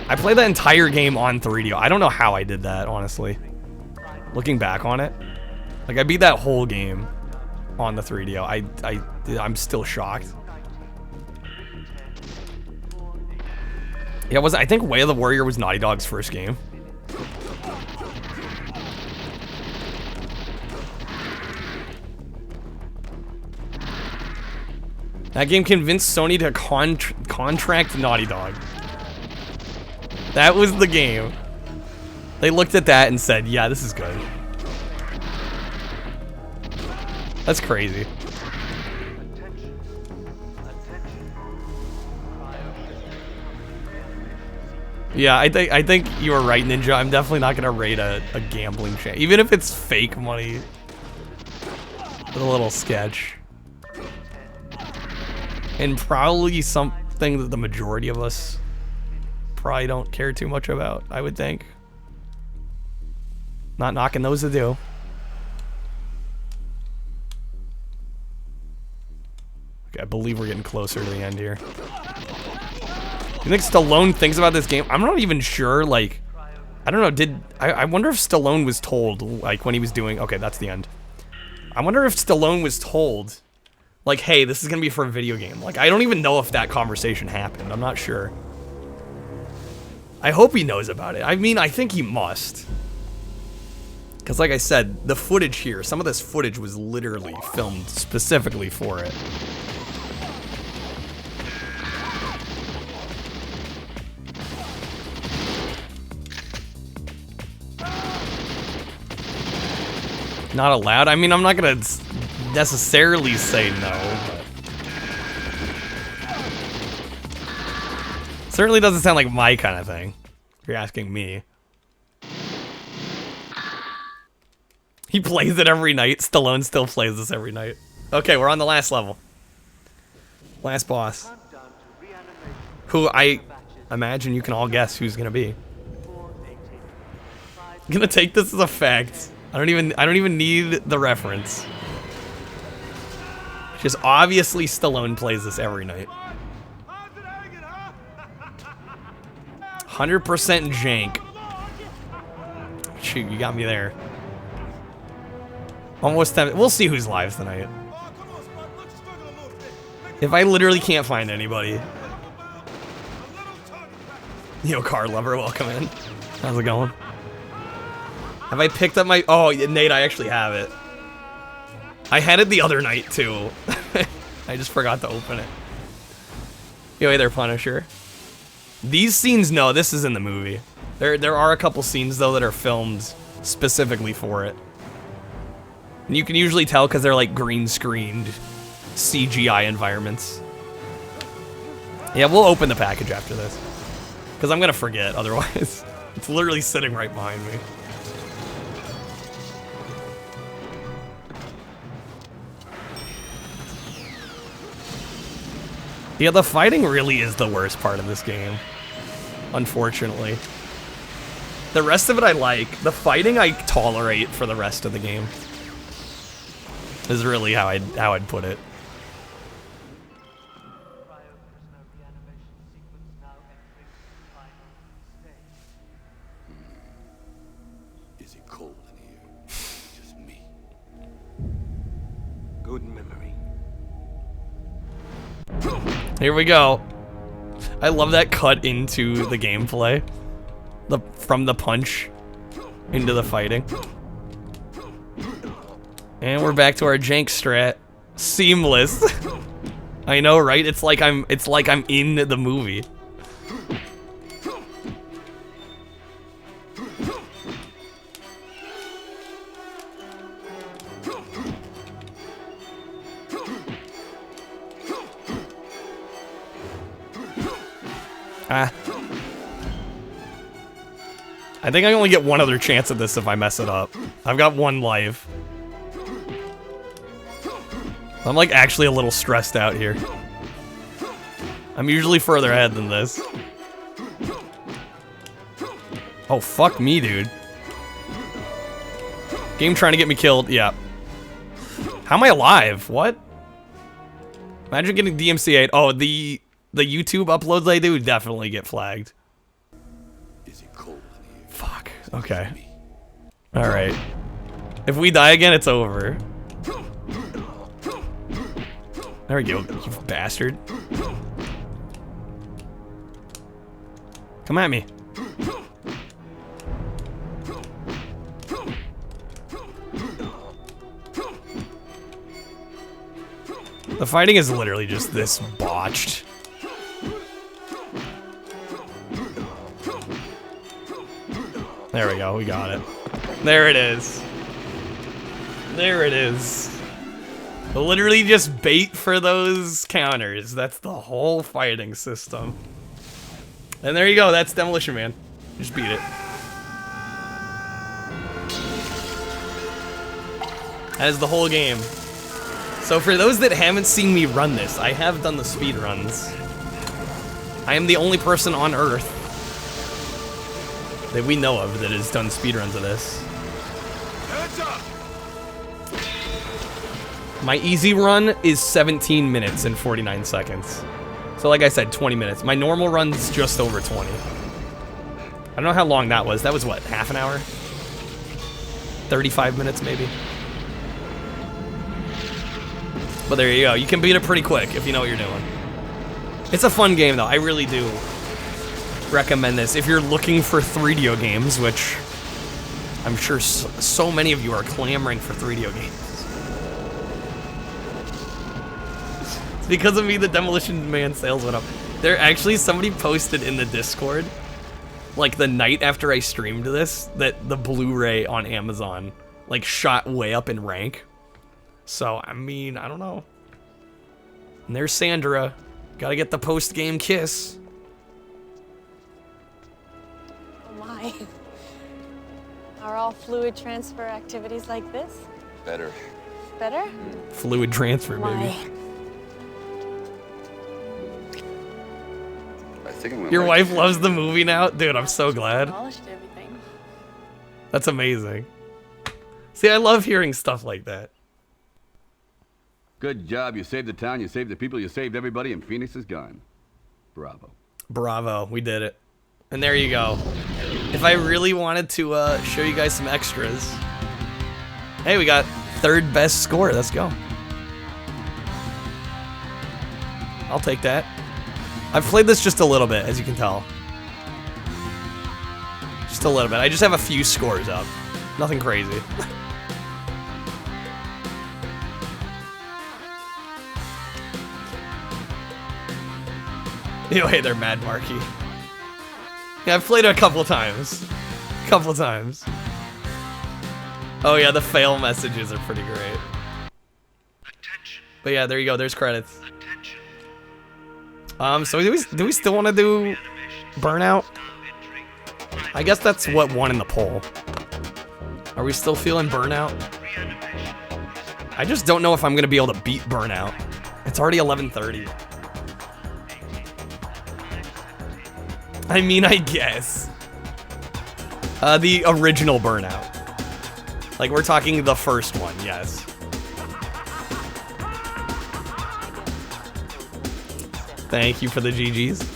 I played that entire game on 3DO. I don't know how I did that, honestly. Looking back on it. Like, I beat that whole game on the 3DO. I'm still shocked. Yeah, I think Way of the Warrior was Naughty Dog's first game. That game convinced Sony to contract Naughty Dog. That was the game. They looked at that and said, yeah, this is good. That's crazy. Yeah, I think you were right, Ninja. I'm definitely not gonna rate a gambling channel, even if it's fake money. It's a little sketch. And probably something that the majority of us probably don't care too much about, I would think. Not knocking those that do. Okay, I believe we're getting closer to the end here. You think Stallone thinks about this game? I'm not even sure, like, I don't know, I wonder if Stallone was told, like, when he was doing, okay, that's the end. I wonder if Stallone was told, like, hey, this is gonna be for a video game. Like, I don't even know if that conversation happened. I'm not sure. I hope he knows about it. I mean, I think he must. Because like I said, the footage here, some of this footage was literally filmed specifically for it. Not allowed? I mean, I'm not gonna necessarily say no, but... Certainly doesn't sound like my kind of thing, if you're asking me. He plays it every night. Stallone still plays this every night. Okay, we're on the last level. Last boss. Who I imagine you can all guess who's gonna be. I'm gonna take this as a fact. I don't even need the reference. Just obviously Stallone plays this every night. 100% jank. Shoot, you got me there. Almost time. We'll see who's live tonight. If I literally can't find anybody. Yo, car lover, welcome in. How's it going? Have I picked up my... Oh, Nate, I actually have it. I had it the other night, too. I just forgot to open it. Yo, hey there, Punisher. These scenes, no, this is in the movie. There are a couple scenes, though, that are filmed specifically for it. And you can usually tell because they're, like, green-screened CGI environments. Yeah, we'll open the package after this. Because I'm going to forget, otherwise. It's literally sitting right behind me. Yeah, the fighting really is the worst part of this game. Unfortunately. The rest of it I like. The fighting I tolerate for the rest of the game. Is really how I'd put it. Is it cold in here? Just me. Good memory. Here we go. I love that cut into the gameplay. From the punch into the fighting. And we're back to our jank strat. Seamless. I know, right? It's like I'm in the movie. I think I only get one other chance at this if I mess it up. I've got one life. I'm like actually a little stressed out here. I'm usually further ahead than this. Oh, fuck me, dude. Game trying to get me killed. Yeah. How am I alive? What? Imagine getting DMCA'd. Oh, the YouTube uploads I do definitely get flagged. Is it cold in here? Fuck. Okay. Alright. If we die again, it's over. There we go, you bastard. Come at me. The fighting is literally just this botched. There we go, we got it. There it is. There it is. Literally just bait for those counters. That's the whole fighting system. And there you go, that's Demolition Man. Just beat it. That is the whole game. So for those that haven't seen me run this, I have done the speed runs. I am the only person on Earth that we know of that has done speedruns of this. Heads up! My easy run is 17 minutes and 49 seconds. So like I said, 20 minutes. My normal run's just over 20. I don't know how long that was. That was what, half an hour? 35 minutes maybe? But there you go. You can beat it pretty quick if you know what you're doing. It's a fun game though. I really do recommend this. If you're looking for 3DO games, which I'm sure so many of you are clamoring for 3DO games. It's because of me the Demolition Man sales went up. There actually, somebody posted in the Discord, like the night after I streamed this, that the Blu-ray on Amazon, like, shot way up in rank. So, I mean, I don't know. And there's Sandra. Gotta get the post-game kiss. Oh my. Are all fluid transfer activities like this? Better. Better? Fluid transfer, baby. Why? I think I'm gonna Your like wife loves the movie now? Dude, I'm so glad. Polished everything. That's amazing. See, I love hearing stuff like that. Good job. You saved the town, you saved the people, you saved everybody, and Phoenix is gone. Bravo. Bravo, we did it. And there you go. If I really wanted to show you guys some extras. Hey, we got third best score. Let's go. I'll take that. I've played this just a little bit, as you can tell. Just a little bit. I just have a few scores up. Nothing crazy. Yo, hey there, Mad Marky. Yeah, I've played it a couple times. Oh yeah, the fail messages are pretty great. But yeah, there you go. There's credits. So do we still want to do Burnout? I guess that's what won in the poll. Are we still feeling Burnout? I just don't know if I'm gonna be able to beat Burnout. It's already 11:30. I mean, I guess. The original Burnout. Like, we're talking the first one, yes. Thank you for the GGs.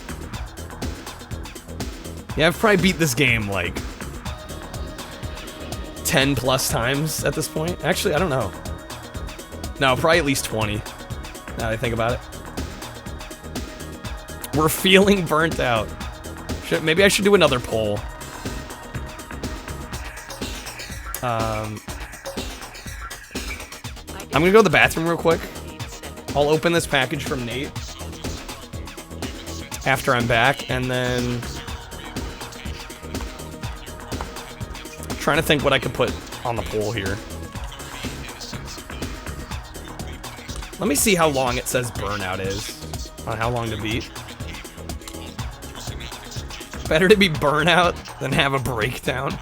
Yeah, I've probably beat this game, like, 10 plus times at this point. Actually, I don't know. No, probably at least 20, now that I think about it. We're feeling burnt out. Maybe I should do another poll. I'm gonna go to the bathroom real quick. I'll open this package from Nate after I'm back, and then I'm trying to think what I could put on the poll here. Let me see how long it says Burnout is, on how long to beat. Better to be Burnout than have a breakdown.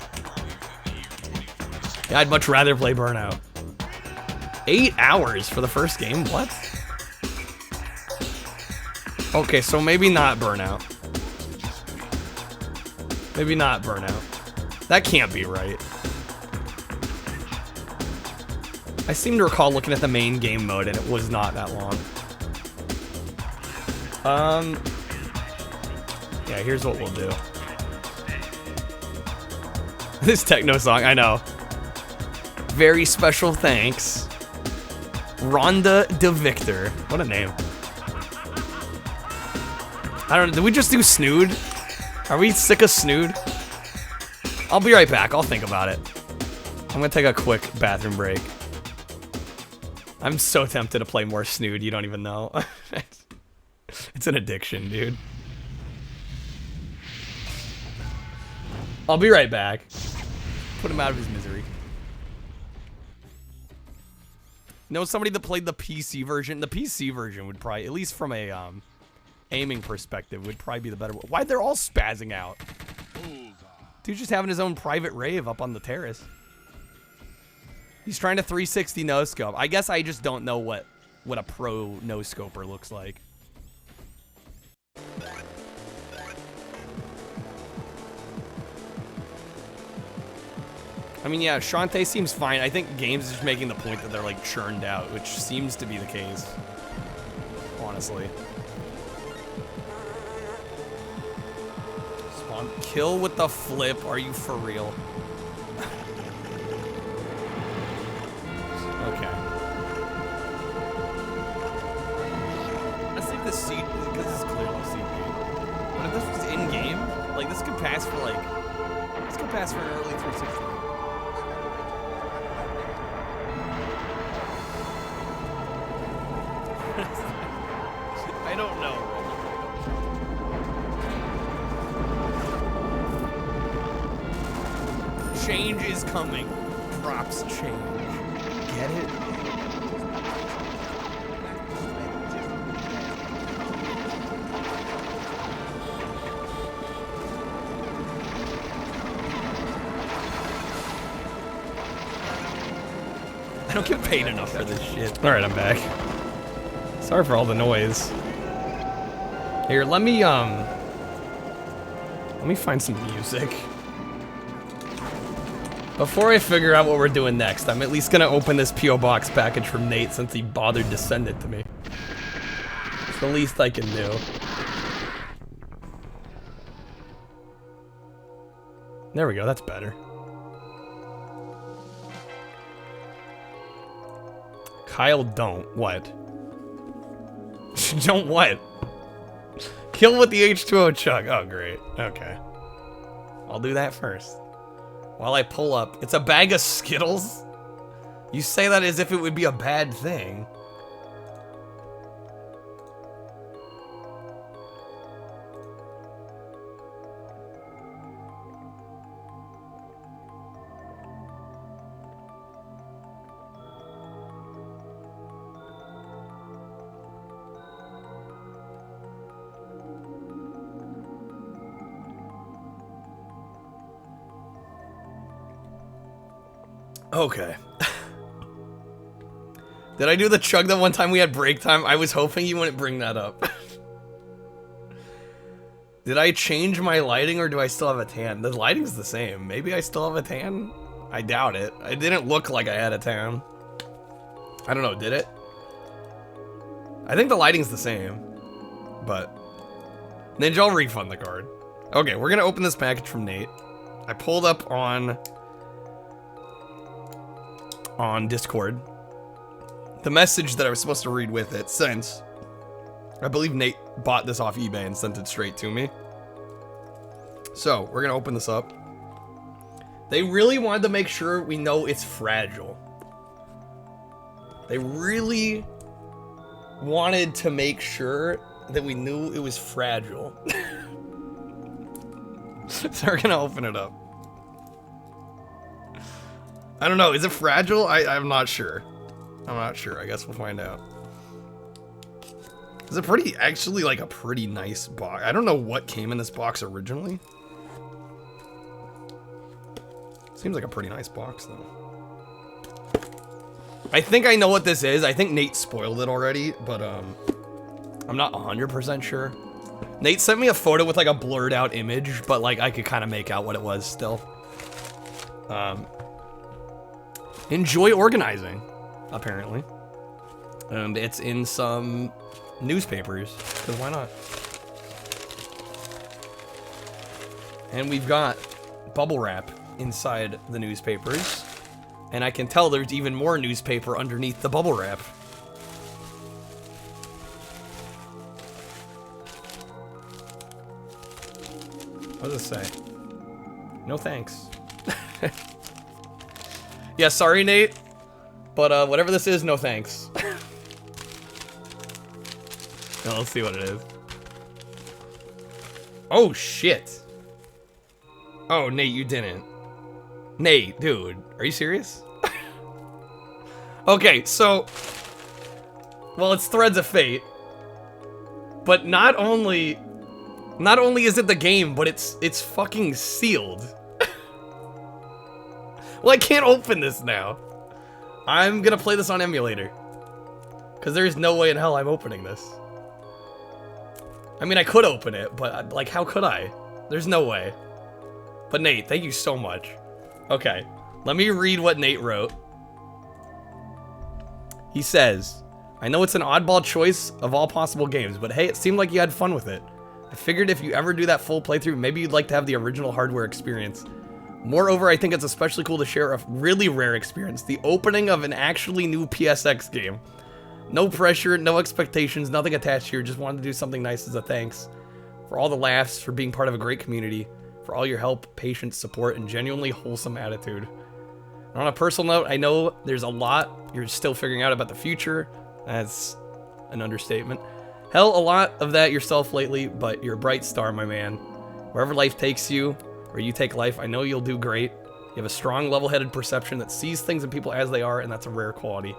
Yeah, I'd much rather play Burnout. 8 hours for the first game? What? Okay, so maybe not Burnout. Maybe not Burnout. That can't be right. I seem to recall looking at the main game mode and it was not that long. Yeah, here's what we'll do. This techno song, I know. Very special thanks. Rhonda de Victor. What a name. I don't know, did we just do Snood? Are we sick of Snood? I'll be right back, I'll think about it. I'm gonna take a quick bathroom break. I'm so tempted to play more Snood, you don't even know. It's an addiction, dude. I'll be right back. Put him out of his misery. Know somebody that played the PC version? The PC version would probably, at least from a aiming perspective, would probably be the better one. Why they're all spazzing out? Dude's just having his own private rave up on the terrace. He's trying to 360 no-scope. I guess I just don't know what a pro no-scoper looks like. I mean, yeah, Shantae seems fine. I think Games is just making the point that they're, like, churned out, which seems to be the case. Honestly. Spawn kill with the flip. Are you for real? Okay. Let's take the seat, because this is clearly CP. But if this was in-game, like, this could pass for, like... This could pass for an early 360. I don't know. Change is coming. Props change. Get it? I don't get paid enough for this shit. Alright, I'm back. Sorry for all the noise. Here, let me find some music. Before I figure out what we're doing next, I'm at least gonna open this P.O. Box package from Nate since he bothered to send it to me. It's the least I can do. There we go, that's better. Kyle, don't. What? Don't what? Kill with the H2O chug. Oh, great. Okay. I'll do that first. While I pull up. It's a bag of Skittles? You say that as if it would be a bad thing. Okay. Did I do the chug that one time we had break time? I was hoping you wouldn't bring that up. Did I change my lighting or do I still have a tan? The lighting's the same. Maybe I still have a tan? I doubt it. It didn't look like I had a tan. I don't know, did it? I think the lighting's the same. But Ninja, I'll refund the card. Okay, we're gonna open this package from Nate. I pulled up on Discord the message that I was supposed to read with it, since I believe Nate bought this off eBay and sent it straight to me. So we're gonna open this up. They really wanted to make sure we know it's fragile. They really wanted to make sure that we knew it was fragile. So we're gonna open it up. I don't know, is it fragile? I'm not sure. I'm not sure, I guess we'll find out. It's a pretty, actually like a pretty nice box. I don't know what came in this box originally. Seems like a pretty nice box though. I think I know what this is. I think Nate spoiled it already, but I'm not 100% sure. Nate sent me a photo with like a blurred out image, but like I could kind of make out what it was still. Enjoy organizing, apparently. And it's in some newspapers, because why not? And we've got bubble wrap inside the newspapers. And I can tell there's even more newspaper underneath the bubble wrap. What does it say? No thanks. Yeah, sorry, Nate. But whatever this is, no thanks. Now, let's see what it is. Oh, shit. Oh, Nate, you didn't. Nate, dude, are you serious? Okay, so... Well, it's Threads of Fate. But not only is it the game, but it's fucking sealed. Well, I can't open this now. I'm gonna play this on emulator. Because there's no way in hell I'm opening this. I mean, I could open it, but, like, how could I? There's no way. But Nate, thank you so much. Okay, let me read what Nate wrote. He says, I know it's an oddball choice of all possible games, but hey, it seemed like you had fun with it. I figured if you ever do that full playthrough, maybe you'd like to have the original hardware experience. Moreover, I think it's especially cool to share a really rare experience, the opening of an actually new PSX game. No pressure, no expectations, nothing attached here, just wanted to do something nice as a thanks. For all the laughs, for being part of a great community, for all your help, patience, support, and genuinely wholesome attitude. And on a personal note, I know there's a lot you're still figuring out about the future. That's an understatement. Hell, a lot of that yourself lately, but you're a bright star, my man. Wherever life takes you, or you take life, I know you'll do great. You have a strong, level-headed perception that sees things and people as they are, and that's a rare quality.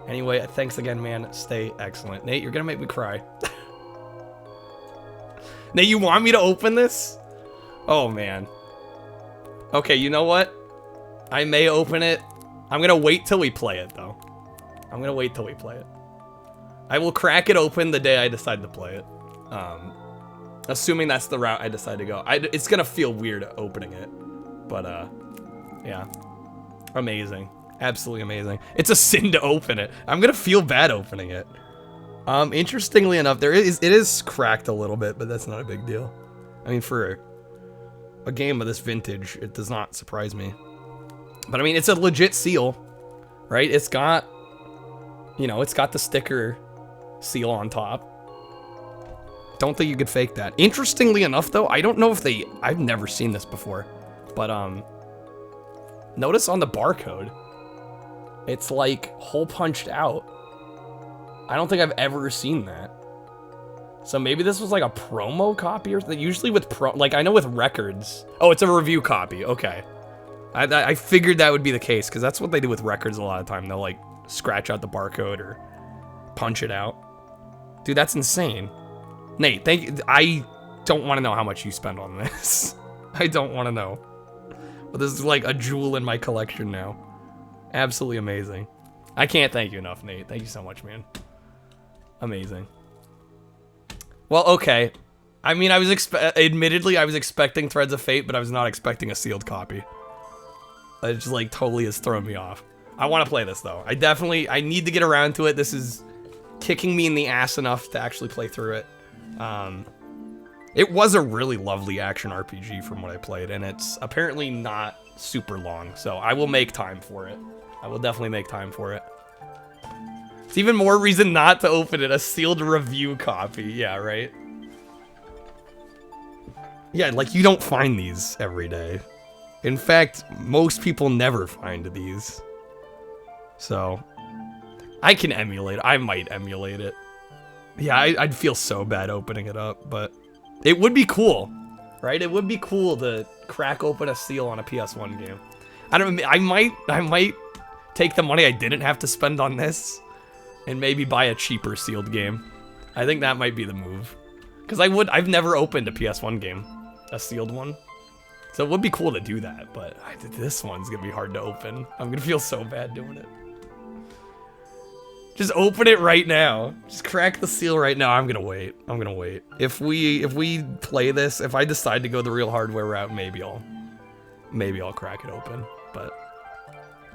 Anyway, thanks again, man. Stay excellent. Nate, you're gonna make me cry. Nate, you want me to open this? Oh, man. Okay, you know what? I may open it. I'm gonna wait till we play it, though. I'm gonna wait till we play it. I will crack it open the day I decide to play it. Assuming that's the route I decide to go. It's gonna feel weird opening it. But, yeah. Amazing. Absolutely amazing. It's a sin to open it. I'm gonna feel bad opening it. Interestingly enough, it is cracked a little bit, but that's not a big deal. I mean, for a game of this vintage, it does not surprise me. But I mean, it's a legit seal, right? It's got, you know, it's got the sticker seal on top. Don't think you could fake that. Interestingly enough, though, I don't know if I've never seen this before, but notice on the barcode, it's like hole punched out. I don't think I've ever seen that. So maybe this was like a promo copy or something. Usually with like I know with records. Oh, it's a review copy. Okay. I figured that would be the case because that's what they do with records a lot of time. They'll like scratch out the barcode or punch it out. Dude, that's insane. Nate, thank you. I don't want to know how much you spend on this. I don't want to know. But this is like a jewel in my collection now. Absolutely amazing. I can't thank you enough, Nate. Thank you so much, man. Amazing. Well, okay. I mean, admittedly, I was expecting Threads of Fate, but I was not expecting a sealed copy. It just like totally has thrown me off. I want to play this though. I need to get around to it. This is kicking me in the ass enough to actually play through it. It was a really lovely action RPG from what I played, and it's apparently not super long, so I will make time for it. I will definitely make time for it. It's even more reason not to open it, a sealed review copy. Yeah, right? Yeah, like you don't find these every day. In fact, most people never find these. So, I can emulate. I might emulate it. Yeah, I'd feel so bad opening it up, but it would be cool, right? It would be cool to crack open a seal on a PS1 game. I might take the money I didn't have to spend on this and maybe buy a cheaper sealed game. I think that might be the move. Because I've never opened a PS1 game, a sealed one. So it would be cool to do that, but this one's gonna be hard to open. I'm gonna feel so bad doing it. Just open it right now. Just crack the seal right now. I'm gonna wait. I'm gonna wait. If we play this, if I decide to go the real hardware route, maybe I'll crack it open. But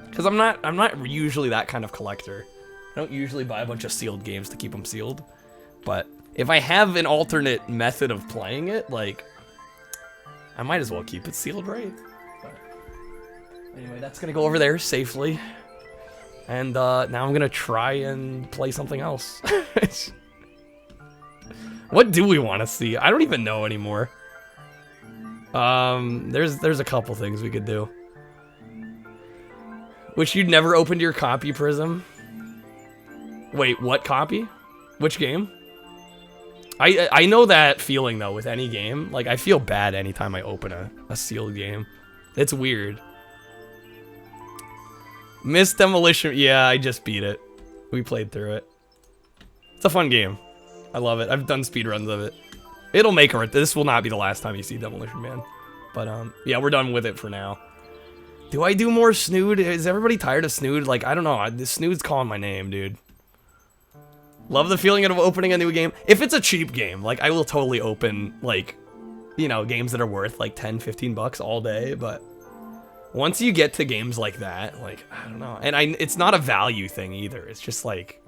because I'm not usually that kind of collector. I don't usually buy a bunch of sealed games to keep them sealed. But if I have an alternate method of playing it, like I might as well keep it sealed, right? But anyway, that's gonna go over there safely. And now I'm gonna try and play something else. What do we want to see? I don't even know anymore. There's a couple things we could do. Wish you'd never opened your copy, Prism. Wait, what copy? Which game? I know that feeling though with any game. Like I feel bad anytime I open a sealed game. It's weird. Miss Demolition. Yeah, I just beat it. We played through it. It's a fun game. I love it. I've done speedruns of it. It'll make it. This will not be the last time you see Demolition Man. But yeah, we're done with it for now. Do I do more Snood? Is everybody tired of Snood? Like, I don't know. Snood's calling my name, dude. Love the feeling of opening a new game. If it's a cheap game, like, I will totally open, like, you know, games that are worth, like, 10, 15 bucks all day, but once you get to games like that, like, I don't know. And it's not a value thing either. It's just, like,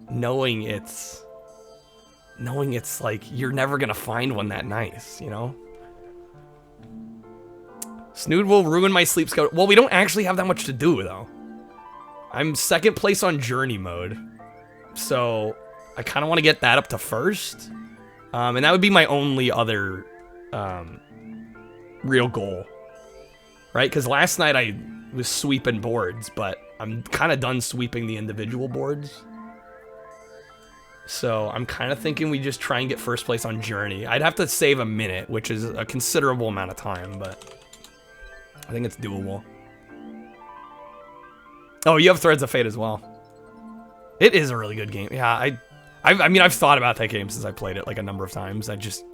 knowing it's, like, you're never gonna find one that nice, you know? Snood will ruin my sleep schedule. Well, we don't actually have that much to do, though. I'm second place on Journey mode. So, I kind of want to get that up to first. And that would be my only other real goal. Right? Because last night I was sweeping boards, but I'm kind of done sweeping the individual boards. So I'm kind of thinking we just try and get first place on Journey. I'd have to save a minute, which is a considerable amount of time, but I think it's doable. Oh, you have Threads of Fate as well. It is a really good game. Yeah, I mean, I've thought about that game since I played it like a number of times. Just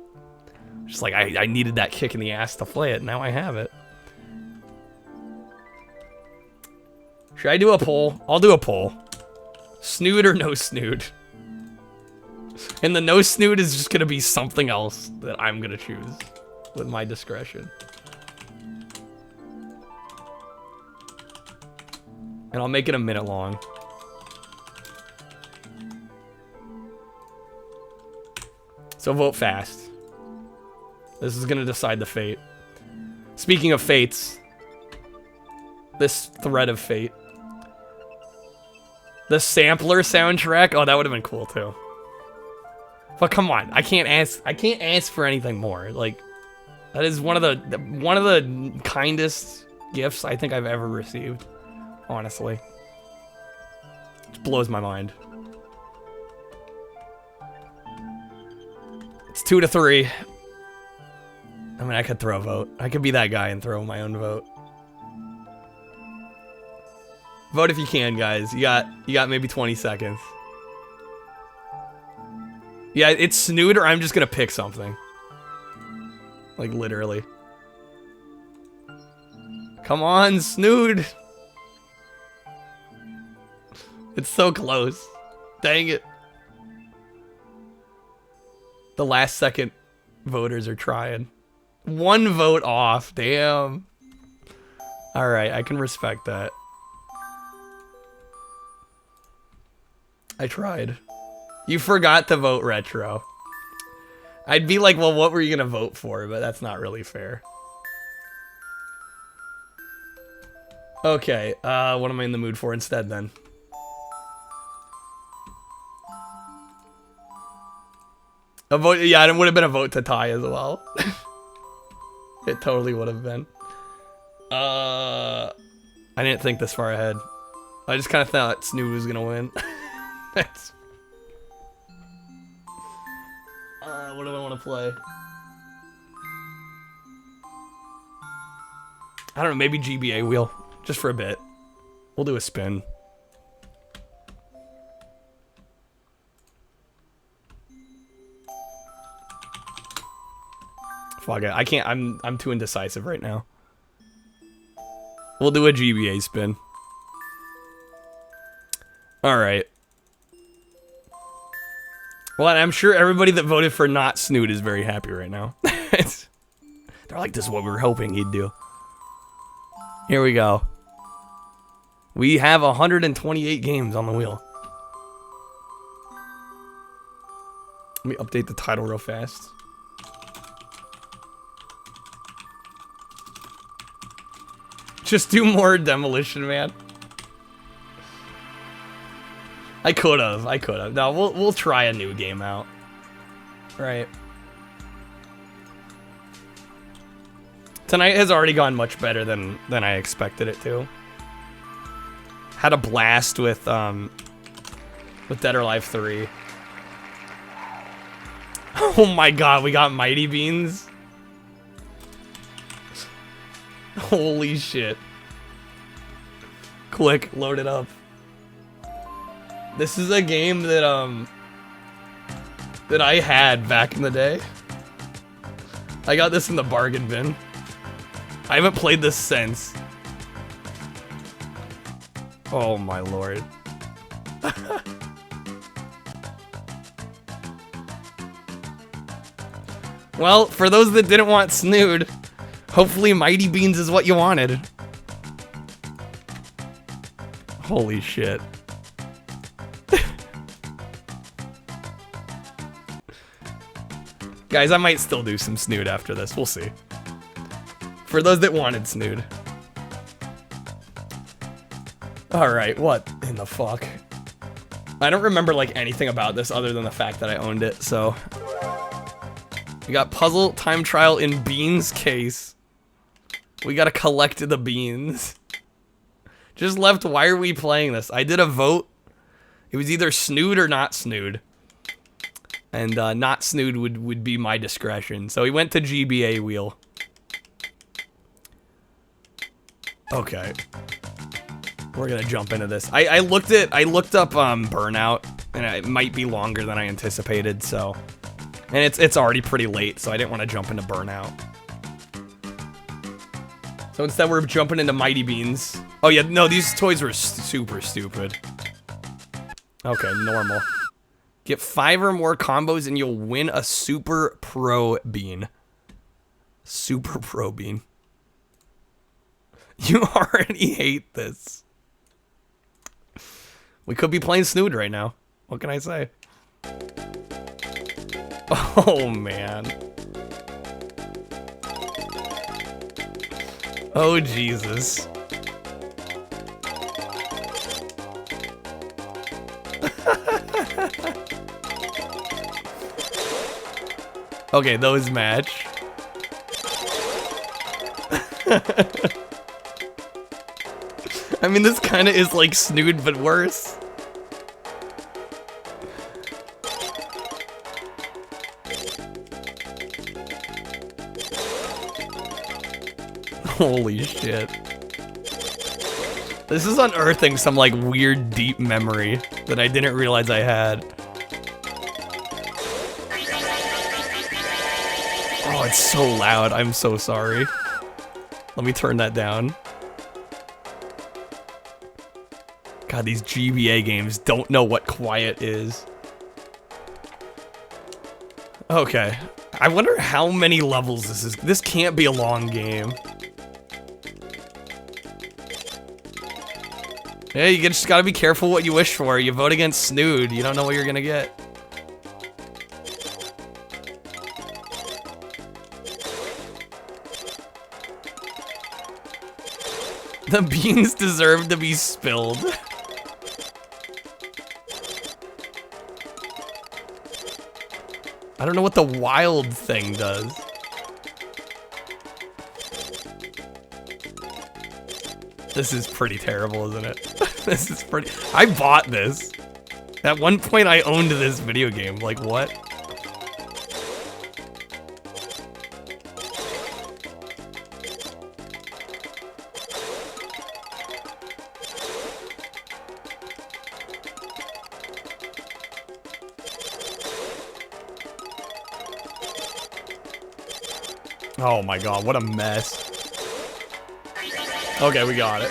like I needed that kick in the ass to play it. Now I have it. Should I do a poll? I'll do a poll. Snood or no Snood? And the no Snood is just gonna be something else that I'm gonna choose with my discretion. And I'll make it a minute long. So vote fast. This is gonna decide the fate. Speaking of fates, this thread of fate. The sampler soundtrack, oh, that would have been cool too. But come on, I can't ask for anything more. Like, that is one of the kindest gifts I think I've ever received. Honestly. It blows my mind. It's 2-3. I mean, I could throw a vote. I could be that guy and throw my own vote. Vote if you can, guys. You got maybe 20 seconds. Yeah, it's Snood or I'm just gonna pick something. Like, literally. Come on, Snood! It's so close. Dang it. The last second voters are trying. 1 vote off, damn. Alright, I can respect that. I tried. You forgot to vote retro. I'd be like, well, what were you gonna vote for? But that's not really fair. Okay, what am I in the mood for instead then? A vote, yeah, it would have been a vote to tie as well. It totally would have been. I didn't think this far ahead. I just kind of thought Snood was gonna win. That's... what do I want to play? I don't know, maybe GBA wheel. Just for a bit. We'll do a spin. Fuck it. I can't. I'm too indecisive right now. We'll do a GBA spin. Alright. Well, I'm sure everybody that voted for not Snood is very happy right now. They're like, this is what we were hoping he'd do. Here we go. We have 128 games on the wheel. Let me update the title real fast. Just do more Demolition, man. I could have. No, we'll try a new game out. Right. Tonight has already gone much better than I expected it to. Had a blast with Dead or Alive 3. Oh my god, we got Mighty Beans. Holy shit. Click, load it up. This is a game that I had back in the day. I got this in the bargain bin. I haven't played this since. Oh my lord. Well, for those that didn't want Snood, hopefully Mighty Beans is what you wanted. Holy shit. Guys, I might still do some Snood after this. We'll see. For those that wanted Snood. Alright, what in the fuck? I don't remember, like, anything about this other than the fact that I owned it, so... We got Puzzle Time Trial in Beans case. We gotta collect the beans. Just left, why are we playing this? I did a vote. It was either Snood or not Snood. And not Snood would be my discretion. So he went to GBA wheel. Okay. We're gonna jump into this. I looked up Burnout, and it might be longer than I anticipated, so. And it's already pretty late, so I didn't want to jump into Burnout. So instead we're jumping into Mighty Beans. Oh yeah, no, these toys were super stupid. Okay, normal. Get 5 or more combos and you'll win a Super Pro Bean. Super Pro Bean. You already hate this. We could be playing Snood right now. What can I say? Oh, man. Oh, Jesus. Okay, those match. I mean, this kind of is like Snood, but worse. Holy shit. This is unearthing some like weird deep memory that I didn't realize I had. Oh, it's so loud. I'm so sorry. Let me turn that down. God, these GBA games don't know what quiet is. Okay. I wonder how many levels this is. This can't be a long game. Yeah, you just gotta be careful what you wish for. You vote against Snood, you don't know what you're gonna get. The beans deserve to be spilled. I don't know what the wild thing does. This is pretty terrible, isn't it? This is pretty... I bought this. At one point, I owned this video game. Like, what? Oh my god, what a mess. Okay, we got it.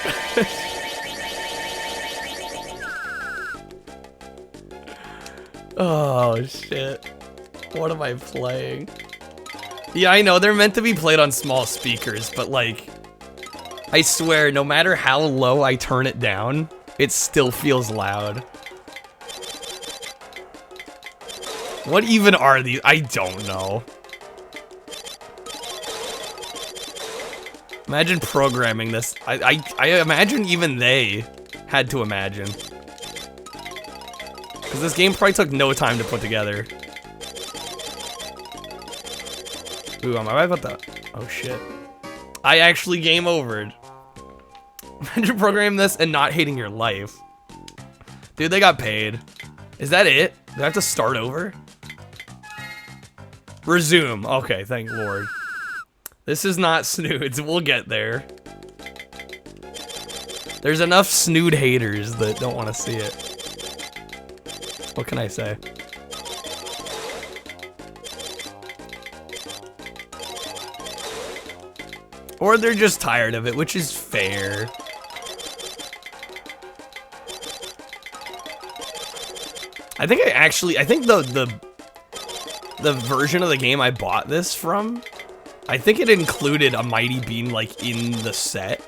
Oh, shit. What am I playing? Yeah, I know, they're meant to be played on small speakers, but like, I swear, no matter how low I turn it down, it still feels loud. What even are these? I don't know. Imagine programming this. I imagine even they had to imagine. Because this game probably took no time to put together. Ooh, am I right about that? Oh shit. I actually game overed. Imagine programming this and not hating your life. Dude, they got paid. Is that it? Do I have to start over? Resume. Okay, thank Lord. This is not Snoods. We'll get there. There's enough Snood haters that don't want to see it. What can I say? Or they're just tired of it, which is fair. I think the version of the game I bought this from, I think it included a Mighty Bean, like, in the set,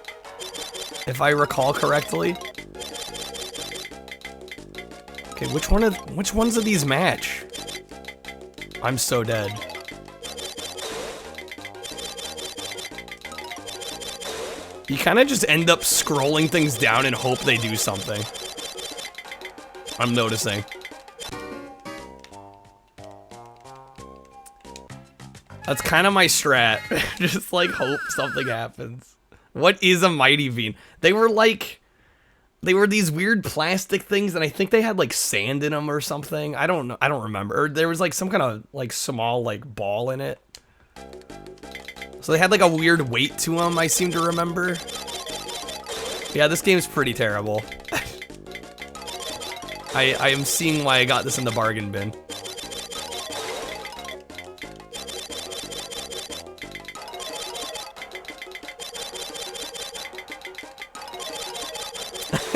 if I recall correctly. Okay, which ones of these match? I'm so dead. You kind of just end up scrolling things down and hope they do something. I'm noticing. That's kind of my strat. Just like hope something happens. What is a Mighty Bean? They were like They were these weird plastic things, and I think they had like sand in them or something. I don't know. I don't remember. Or there was like some kind of like small like ball in it. So they had like a weird weight to them, I seem to remember. Yeah, this game's pretty terrible. I am seeing why I got this in the bargain bin.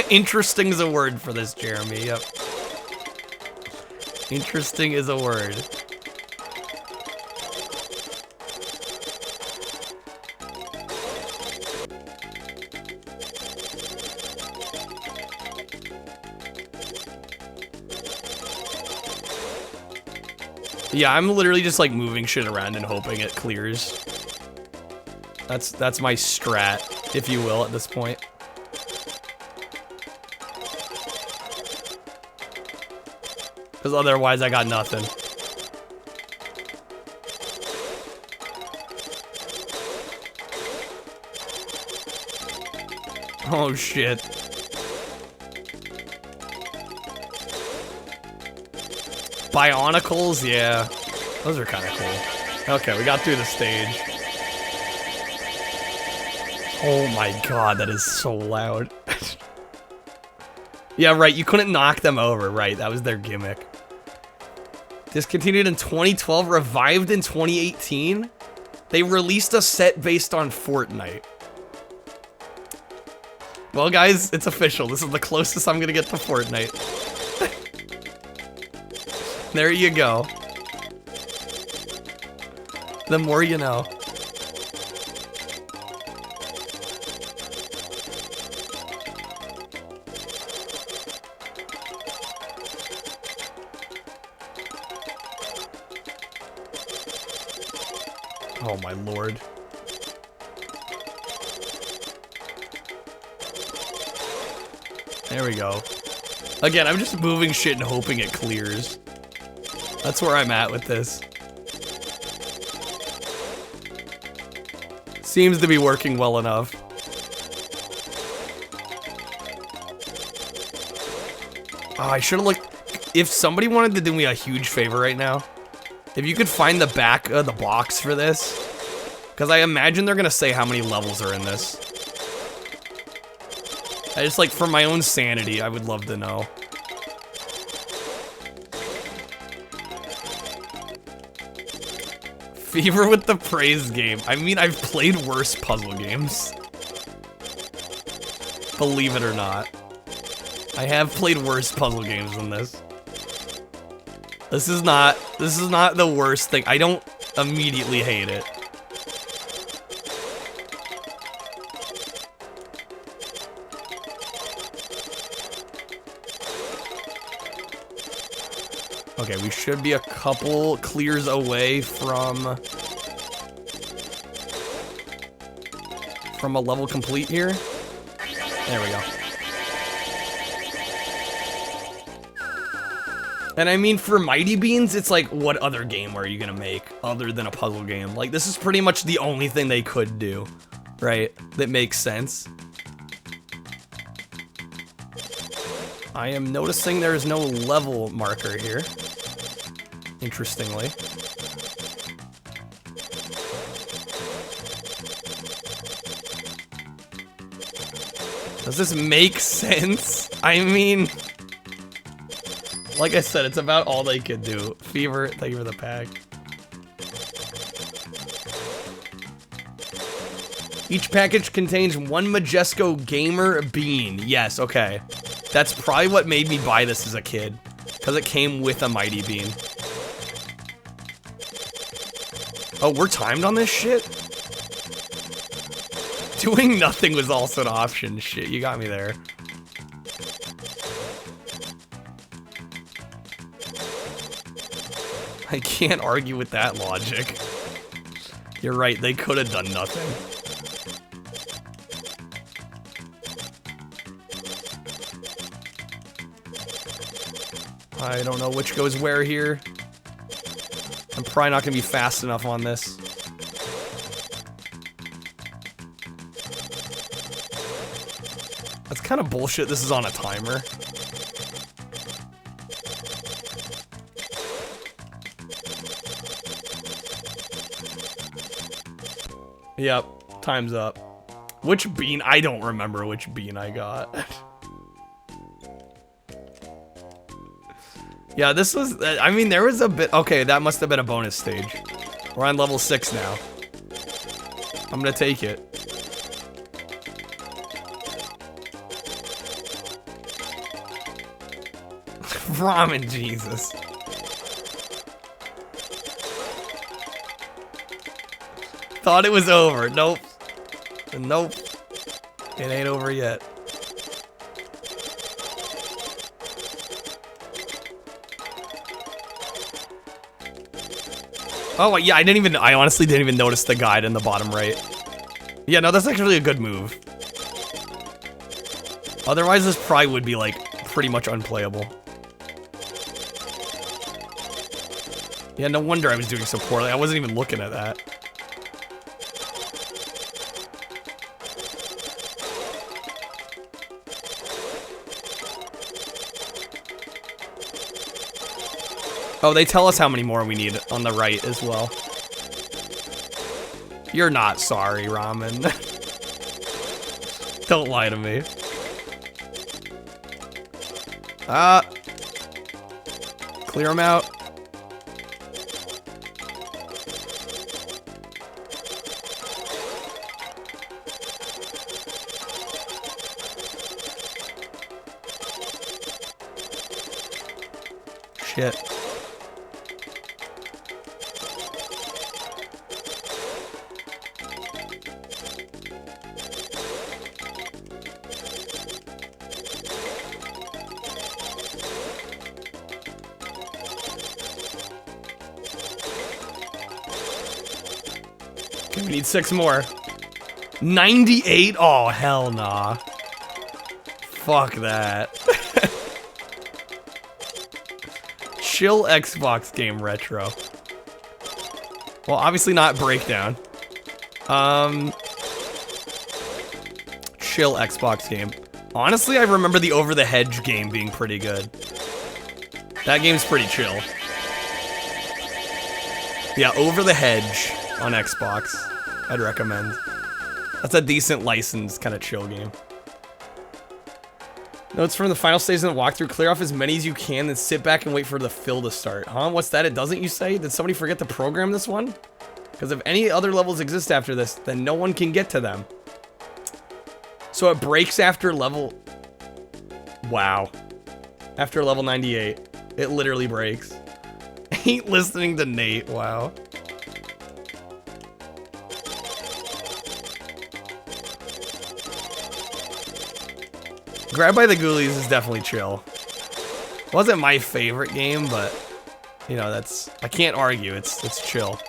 Interesting is a word for this, Jeremy. Yep. Interesting is a word. Yeah, I'm literally just like moving shit around and hoping it clears. That's my strat, if you will, at this point. Because otherwise I got nothing. Oh shit. Bionicles, yeah. Those are kind of cool. Okay, we got through the stage. Oh my god, that is so loud. Yeah, right, you couldn't knock them over, right, that was their gimmick. Discontinued in 2012, revived in 2018? They released a set based on Fortnite. Well, guys, it's official. This is the closest I'm gonna get to Fortnite. There you go. The more you know. Oh my lord. There we go. Again, I'm just moving shit and hoping it clears. That's where I'm at with this. Seems to be working well enough. Oh, I should have looked. If somebody wanted to do me a huge favor right now, if you could find the back of the box for this, because I imagine they're gonna say how many levels are in this. I just like, for my own sanity, I would love to know. Fever with the praise game. I mean, I've played worse puzzle games. Believe it or not. I have played worse puzzle games than this. This is not the worst thing. I don't immediately hate it. Okay, we should be a couple clears away from a level complete here. There we go. And I mean, for Mighty Beans, it's like, what other game are you gonna make other than a puzzle game? Like, this is pretty much the only thing they could do, right? That makes sense. I am noticing there is no level marker here. Interestingly. Does this make sense? I mean, like I said, it's about all they could do. Fever, thank you for the pack. Each package contains one Majesco Gamer Bean. Yes, okay. That's probably what made me buy this as a kid, because it came with a Mighty Bean. Oh, we're timed on this shit? Doing nothing was also an option. Shit, you got me there. I can't argue with that logic. You're right, they could have done nothing. I don't know which goes where here. I'm probably not gonna be fast enough on this. That's kind of bullshit. This is on a timer. Yep, time's up. Which bean? I don't remember which bean I got. Yeah, this was, I mean, there was a bit, okay, that must have been a bonus stage. We're on level 6 now. I'm gonna take it. Ramen Jesus. Thought it was over. Nope. Nope. It ain't over yet. Oh, yeah, I honestly didn't even notice the guide in the bottom right. Yeah, no, that's actually a good move. Otherwise, this probably would be, like, pretty much unplayable. Yeah, no wonder I was doing so poorly. I wasn't even looking at that. Oh, they tell us how many more we need on the right as well. You're not sorry, Ramen. Don't lie to me. Clear them out. Shit. Okay, we need 6 more. 98? Oh, hell nah. Fuck that. Chill Xbox game retro. Well, obviously not Breakdown. Chill Xbox game. Honestly, I remember the Over the Hedge game being pretty good. That game's pretty chill. Yeah, Over the Hedge on Xbox. I'd recommend. That's a decent licensed kind of chill game. Notes from the final stage of the walkthrough. Clear off as many as you can, then sit back and wait for the fill to start. Huh? What's that? It doesn't, you say? Did somebody forget to program this one? Because if any other levels exist after this, then no one can get to them. So it breaks after level... Wow. After level 98. It literally breaks. Ain't listening to Nate. Wow. Grab by the Ghoulies is definitely chill. Wasn't my favorite game, but you know, that's, I can't argue. It's chill.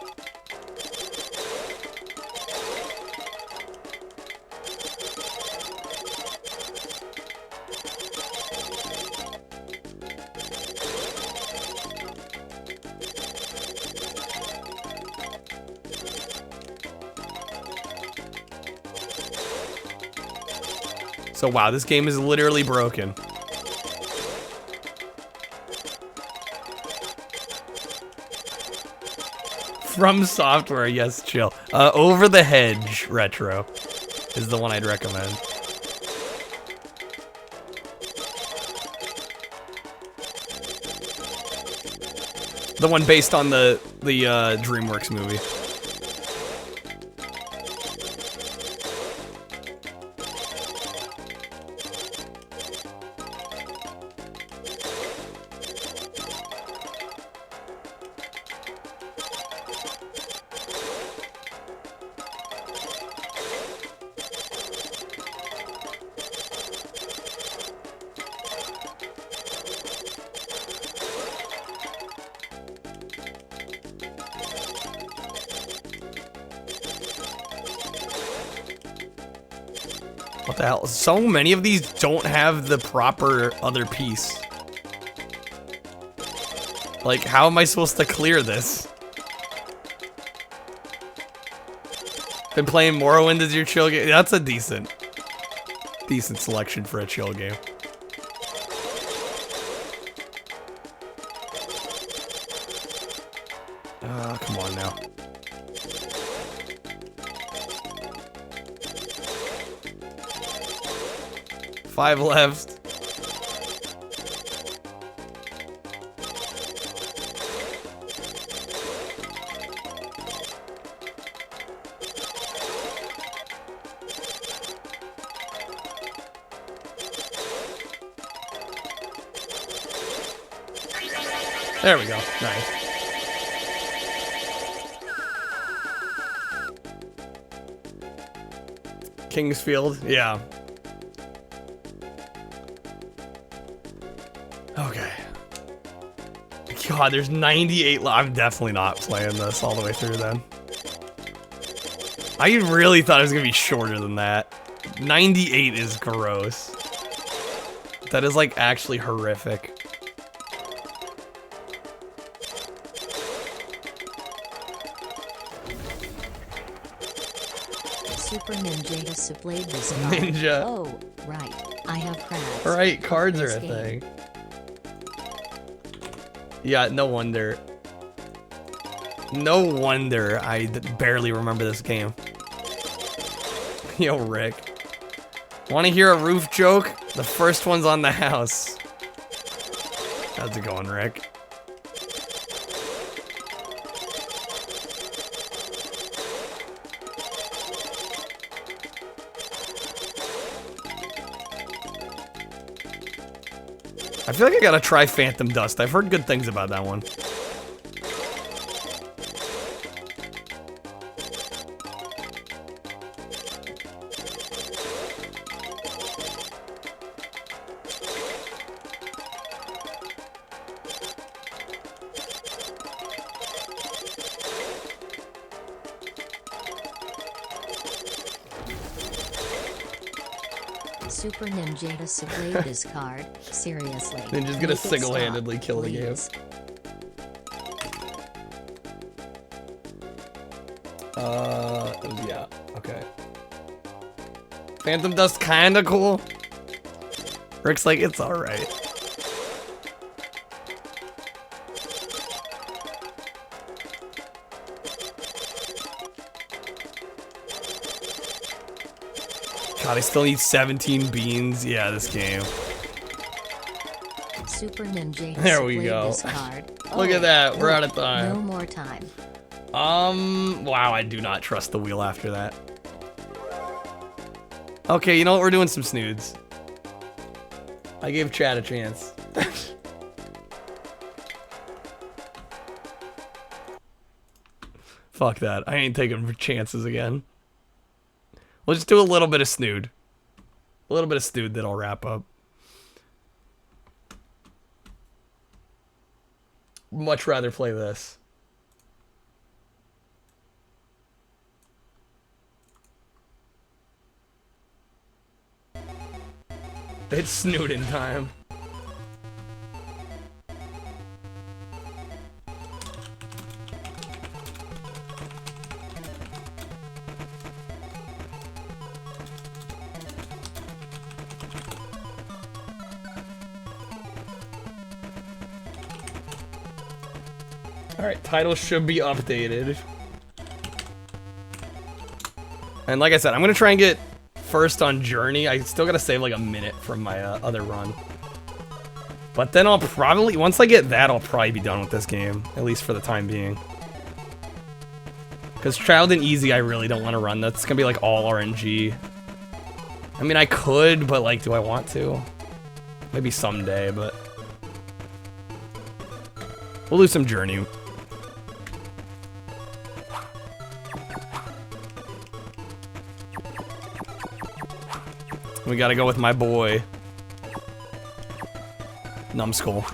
So wow, this game is literally broken. From Software, yes, chill. Over the Hedge retro is the one I'd recommend. The one based on the DreamWorks movie. What the hell? So many of these don't have the proper other piece. Like, how am I supposed to clear this? Been playing Morrowind as your chill game? That's a decent. Decent selection for a chill game. Come on now. Five left. There we go. Nice. Kingsfield, yeah. Okay. God, there's 98 I'm definitely not playing this all the way through then. I really thought it was gonna be shorter than that. 98 is gross. That is like actually horrific. Super Ninja displayed this card. Ninja. Oh, right. I have crabs. Right, cards are This a game. thing. Yeah, no wonder. No wonder I barely remember this game. Yo, Rick. Want to hear a roof joke? The first one's on the house. How's it going, Rick? I feel like I gotta try Phantom Dust. I've heard good things about that one. Super Ninja displayed this card. Seriously. Ninja's gonna Make it single-handedly stop, kill the game. please. Yeah, okay. Phantom Dust kinda cool. Rick's like, it's alright. God, I still need 17 beans. Yeah, this game. Super Ninja There we displayed go. this card. Look at that, we're out of time. No more time. Wow, I do not trust the wheel after that. Okay, you know what? We're doing some snoods. I gave Chad a chance. Fuck that. I ain't taking chances again. We'll just do a little bit of snood. A little bit of snood, then I'll wrap up. Much rather play this. It's snooding time. Alright, title should be updated. And like I said, I'm gonna try and get first on Journey. I still gotta save like a minute from my other run. But then I'll probably, once I get that, I'll probably be done with this game. At least for the time being. Because Child and Easy, I really don't want to run. That's gonna be like all RNG. I mean, I could, but like, do I want to? Maybe someday, but... we'll do some Journey. We gotta go with my boy, Numbskull.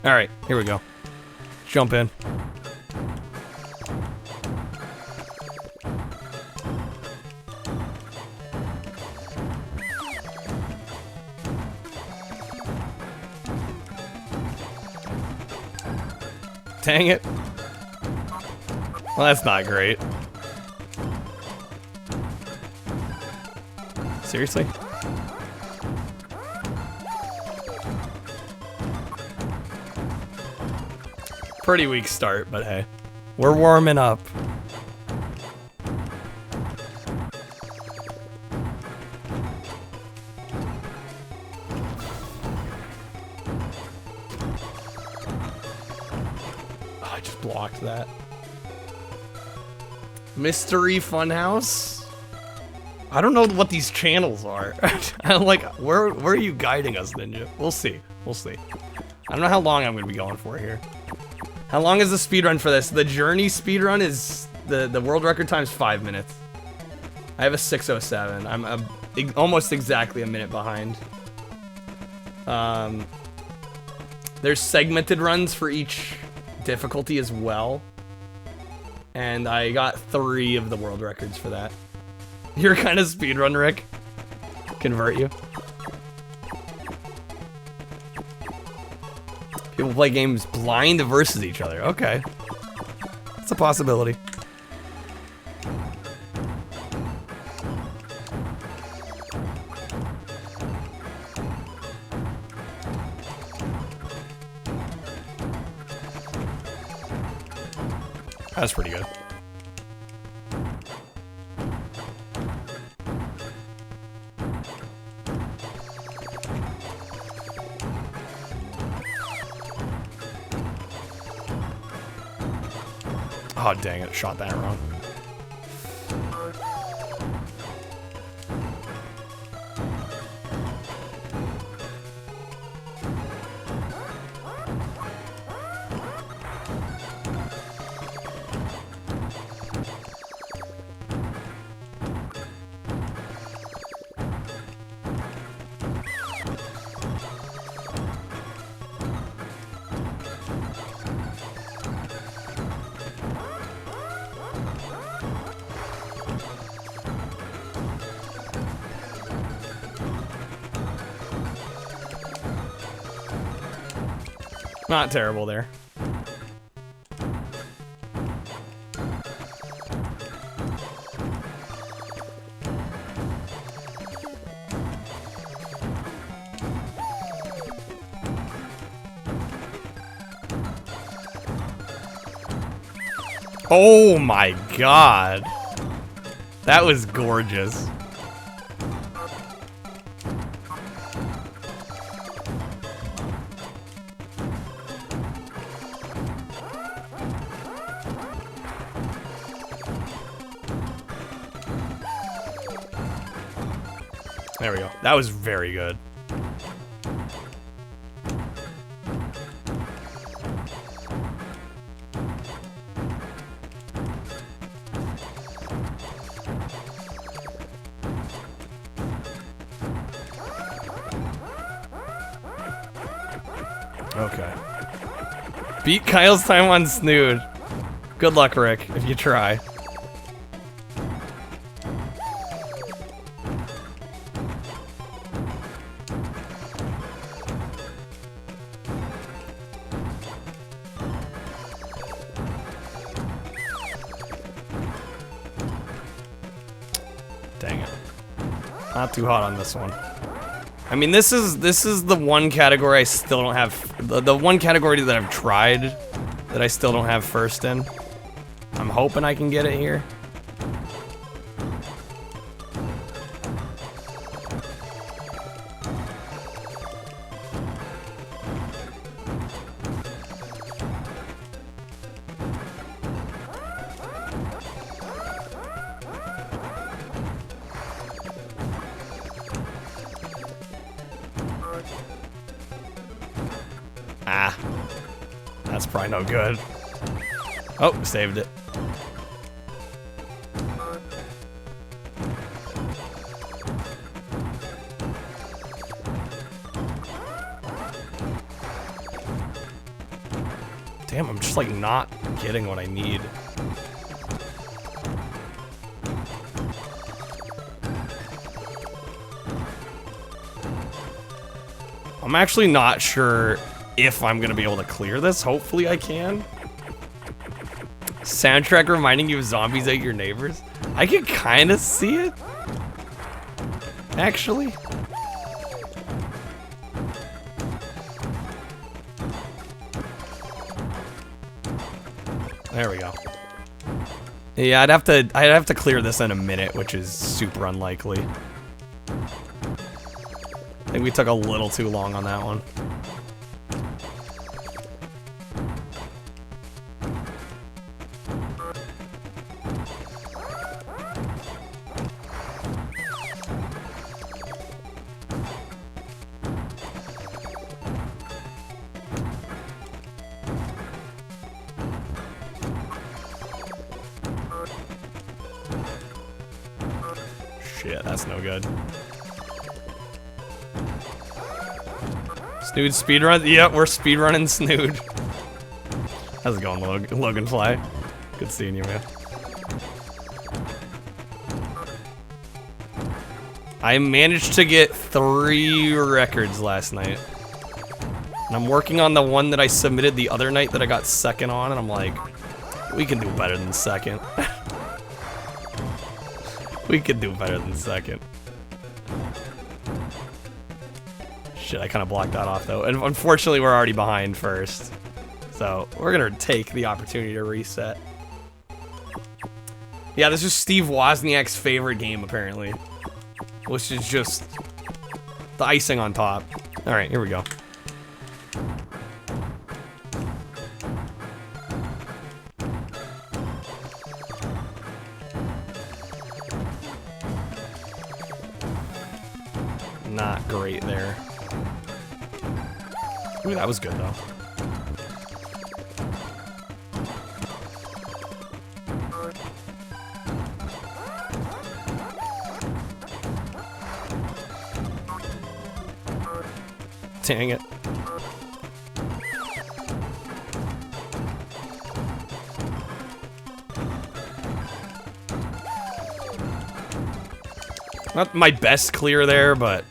Alright, here we go. Jump in. Dang it. Well, that's not great. Seriously? Pretty weak start, but hey. We're warming up. Oh, I just blocked that. Mystery Funhouse? I don't know what these channels are. I'm like, where are you guiding us, Ninja? We'll see. We'll see. I don't know how long I'm gonna be going for here. How long is the speedrun for this? The Journey speedrun is the world record time's 5 minutes. I have a 6:07. I'm almost exactly a minute behind. There's segmented runs for each difficulty as well. And I got 3 of the world records for that. Your kind of speedrun, Rick. Convert you. People play games blind versus each other. Okay. That's a possibility. That's pretty good. Oh, dang it. Shot that wrong. Not terrible there. Oh my god. That was gorgeous. There we go. That was very good. Okay. Beat Kyle's time on Snood. Good luck, Rick, if you try. Dang it. Not too hot on this one. I mean, this is the one category I still don't have, the one category that I've tried that I still don't have first in. I'm hoping I can get it here. Ah, that's probably no good. Oh, saved it. Damn, I'm just like not getting what I need. I'm actually not sure if I'm gonna be able to clear this. Hopefully I can. Soundtrack reminding you of zombies ate your neighbors. I can kind of see it. actually. There we go. Yeah, I'd have to clear this in a minute, which is super unlikely. I think we took a little too long on that one. Shit, that's no good. Snood speedrun? Yep, we're speedrunning Snood. How's it going, Logan Fly? Good seeing you, man. I managed to get 3 records last night. And I'm working on the one that I submitted the other night that I got second on, and I'm like, we can do better than second. We could do better than second. Shit, I kind of blocked that off though. And unfortunately, we're already behind first. So we're gonna take the opportunity to reset. Yeah, this is Steve Wozniak's favorite game apparently. Which is just the icing on top. All right, here we go. Not great there. Ooh, that was good though. Dang it. Not my best clear there, but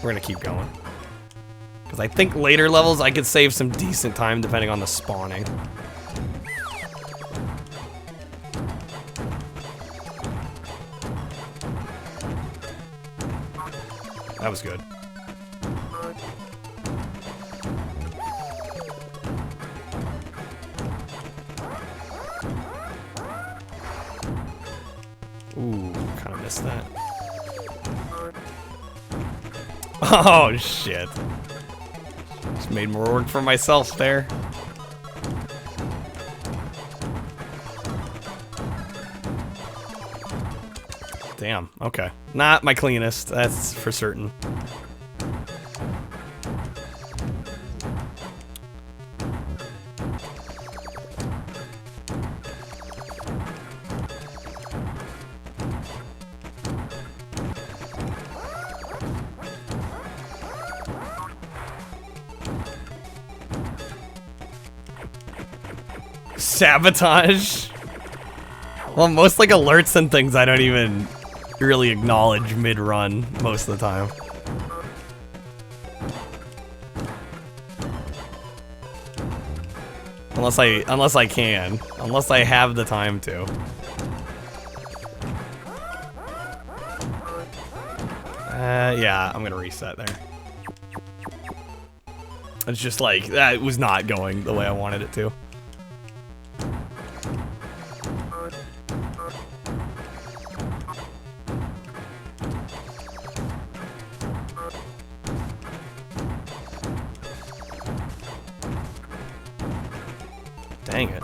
we're gonna keep going. Because I think later levels I could save some decent time depending on the spawning. That was good. Ooh, kind of missed that. Oh, shit. Just made more work for myself there. Damn, okay. Not my cleanest, that's for certain. Sabotage? Well, most like alerts and things I don't even really acknowledge mid-run most of the time. Unless I can. Unless I have the time to. Yeah, I'm gonna reset there. It's just like, that was not going the way I wanted it to. Dang it.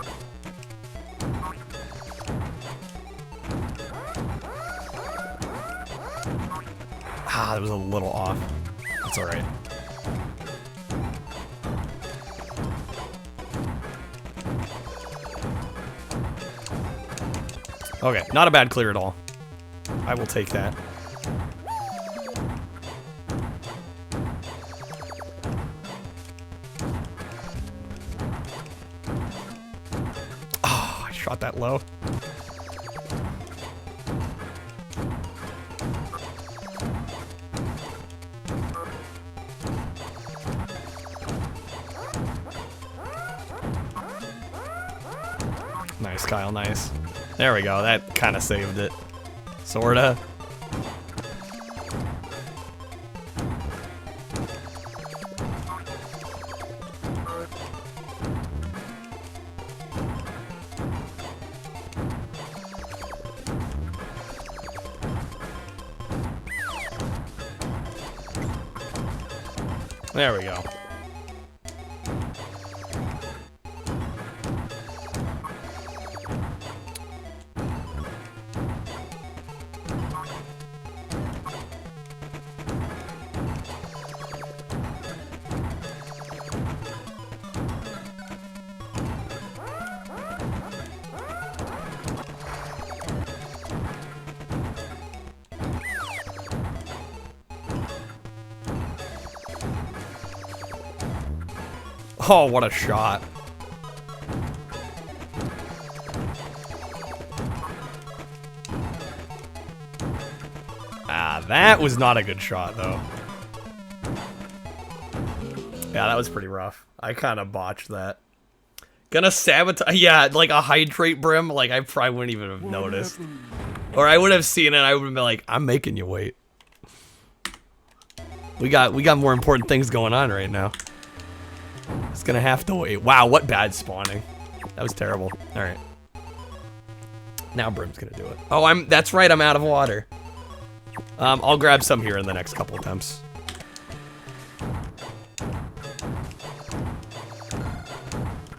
Ah, that was a little off. That's alright. Okay, not a bad clear at all. I will take that. Oh, I shot that low. Nice, Kyle, nice. There we go, that kind of saved it. Sorta. There we go. Oh, what a shot. Ah, that was not a good shot, though. Yeah, that was pretty rough. I kind of botched that. Gonna sabotage. Yeah, like a hydrate brim, like I probably wouldn't even have noticed. Or I would have seen it, I would have been like, I'm making you wait. We got more important things going on right now. It's gonna have to wait. Wow, what bad spawning. That was terrible. Alright. Now Brim's gonna do it. Oh, that's right, I'm out of water. I'll grab some here in the next couple attempts.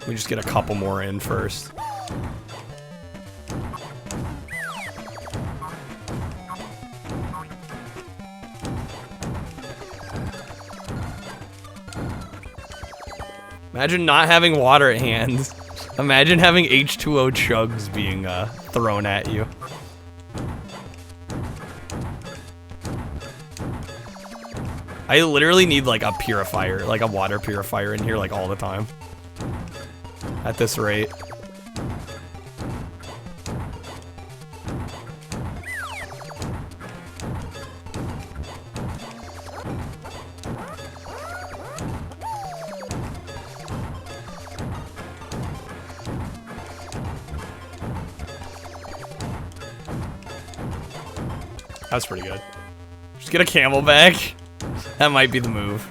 We just get a couple more in first. Imagine not having water at hand. Imagine having H2O chugs being thrown at you. I literally need like a purifier, like a water purifier in here like all the time. At this rate. That was pretty good. Just get a camelback. That might be the move.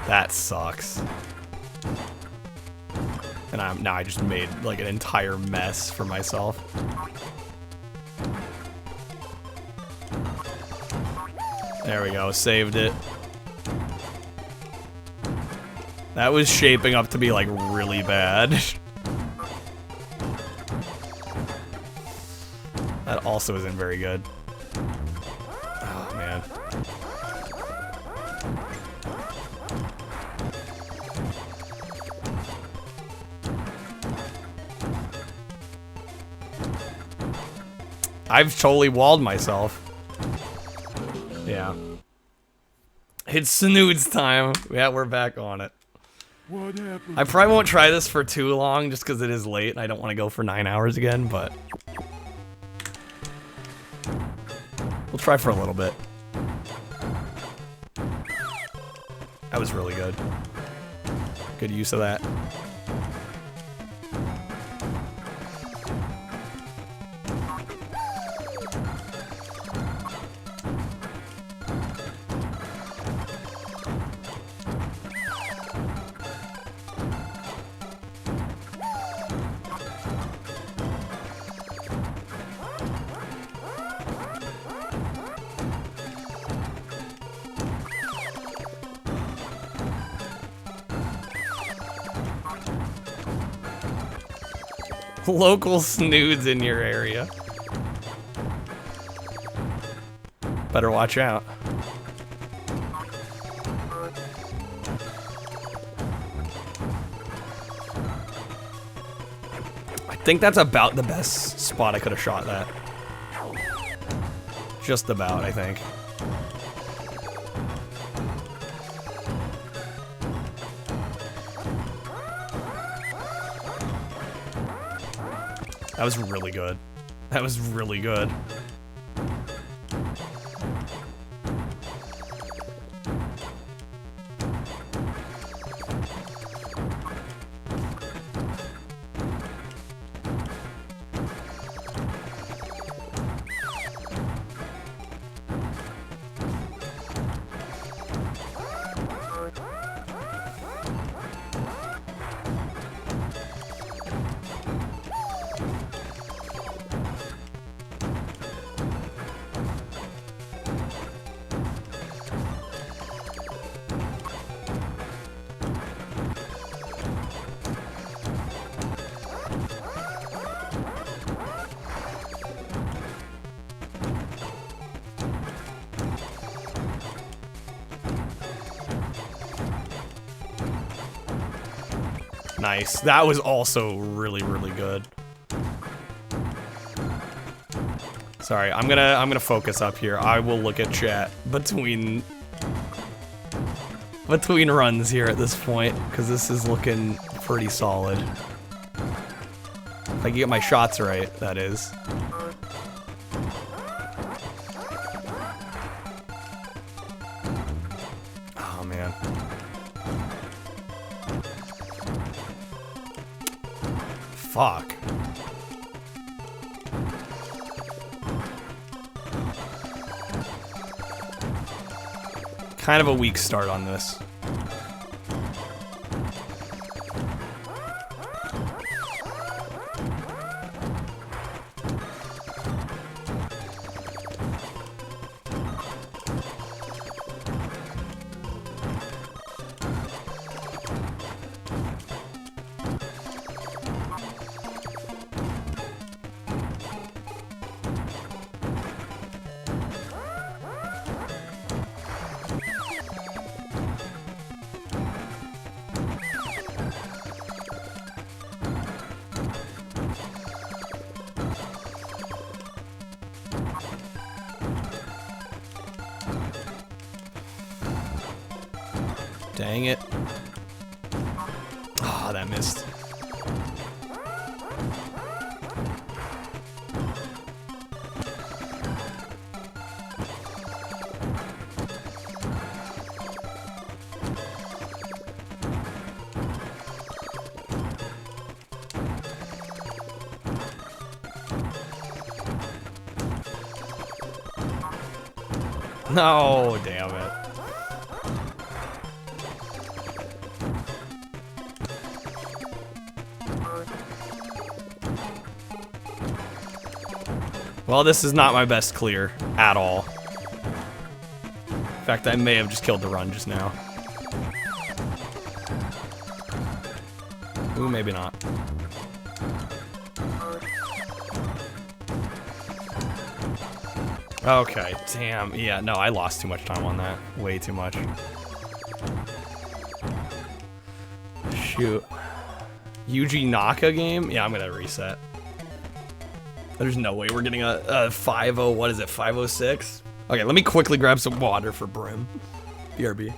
That sucks. And now I just made like an entire mess for myself. There we go, saved it. That was shaping up to be like really bad. That also isn't very good. Oh man. I've totally walled myself. Yeah. It's Snood's time. Yeah, we're back on it. What happened? I probably won't try this for too long just because it is late and I don't want to go for 9 hours again, but we'll try for a little bit. That was really good. Good use of that. Local Snoods in your area. Better watch out. I think that's about the best spot I could have shot that. Just about, I think. That was really good. That was really good. Nice. That was also really, really good. Sorry, I'm gonna focus up here. I will look at chat between runs here at this point, because this is looking pretty solid. If I can get my shots right, that is. Oh man. Fuck. Kind of a weak start on this. Dang it. Oh, that missed. No, damn it. Well, this is not my best clear at all. In fact, I may have just killed the run just now. Ooh, maybe not. Okay, damn. Yeah, no, I lost too much time on that. Way too much. Shoot. Yuji Naka game? Yeah, I'm gonna reset. There's no way we're getting a 5-0, what is it, 506? Okay, let me quickly grab some water for Brim. BRB.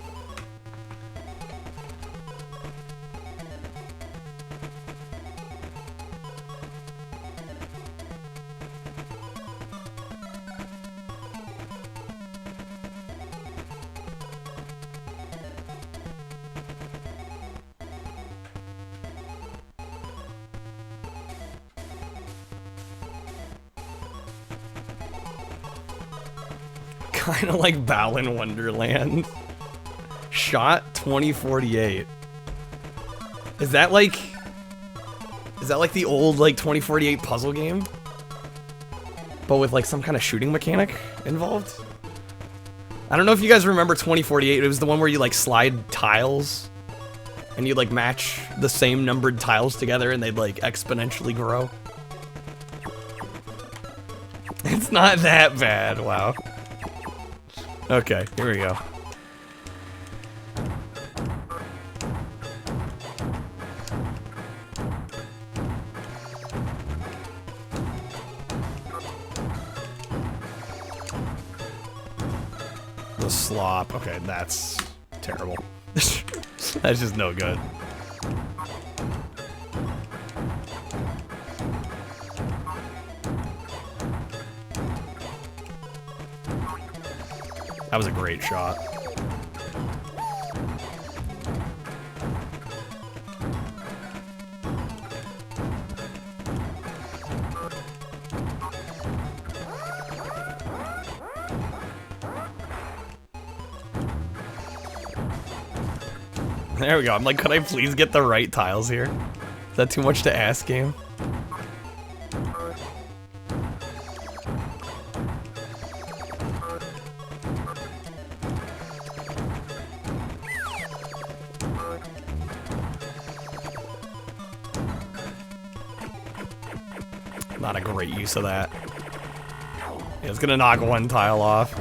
Kind of like Balan Wonderland. Shot 2048. Is that like the old like 2048 puzzle game? But with like some kind of shooting mechanic involved? I don't know if you guys remember 2048. It was the one where you like slide tiles and you like match the same numbered tiles together and they'd like exponentially grow. It's not that bad, wow. Okay, here we go. The slop. Okay, that's terrible. That's just no good. That was a great shot. There we go. I'm like, could I please get the right tiles here? Is that too much to ask, game? Not a great use of that. Yeah, it's gonna knock one tile off.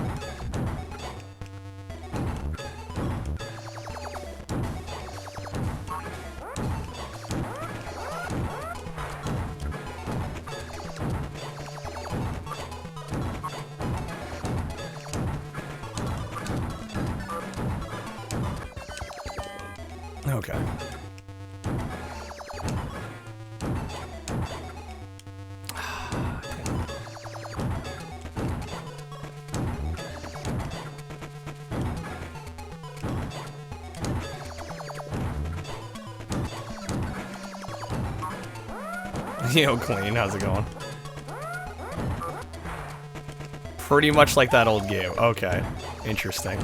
Okay. Yo, Clean, how's it going? Pretty much like that old game. Okay, interesting.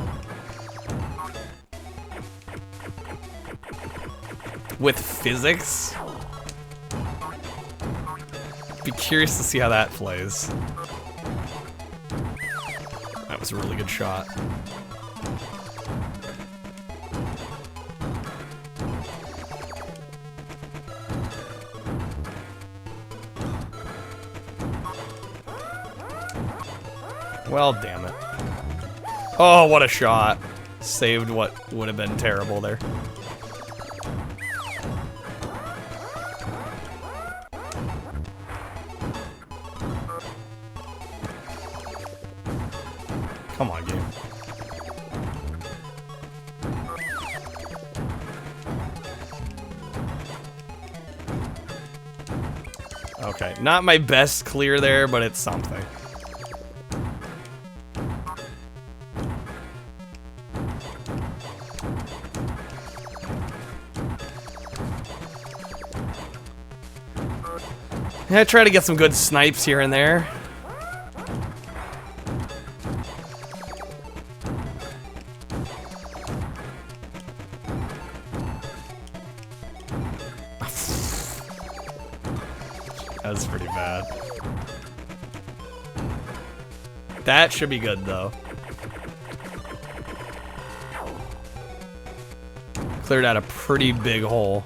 With physics? Be curious to see how that plays. That was a really good shot. Well, damn it. Oh, what a shot. Saved what would have been terrible there. Come on, game. Okay, not my best clear there, but it's something. Yeah, I try to get some good snipes here and there. That's pretty bad. That should be good, though. Cleared out a pretty big hole.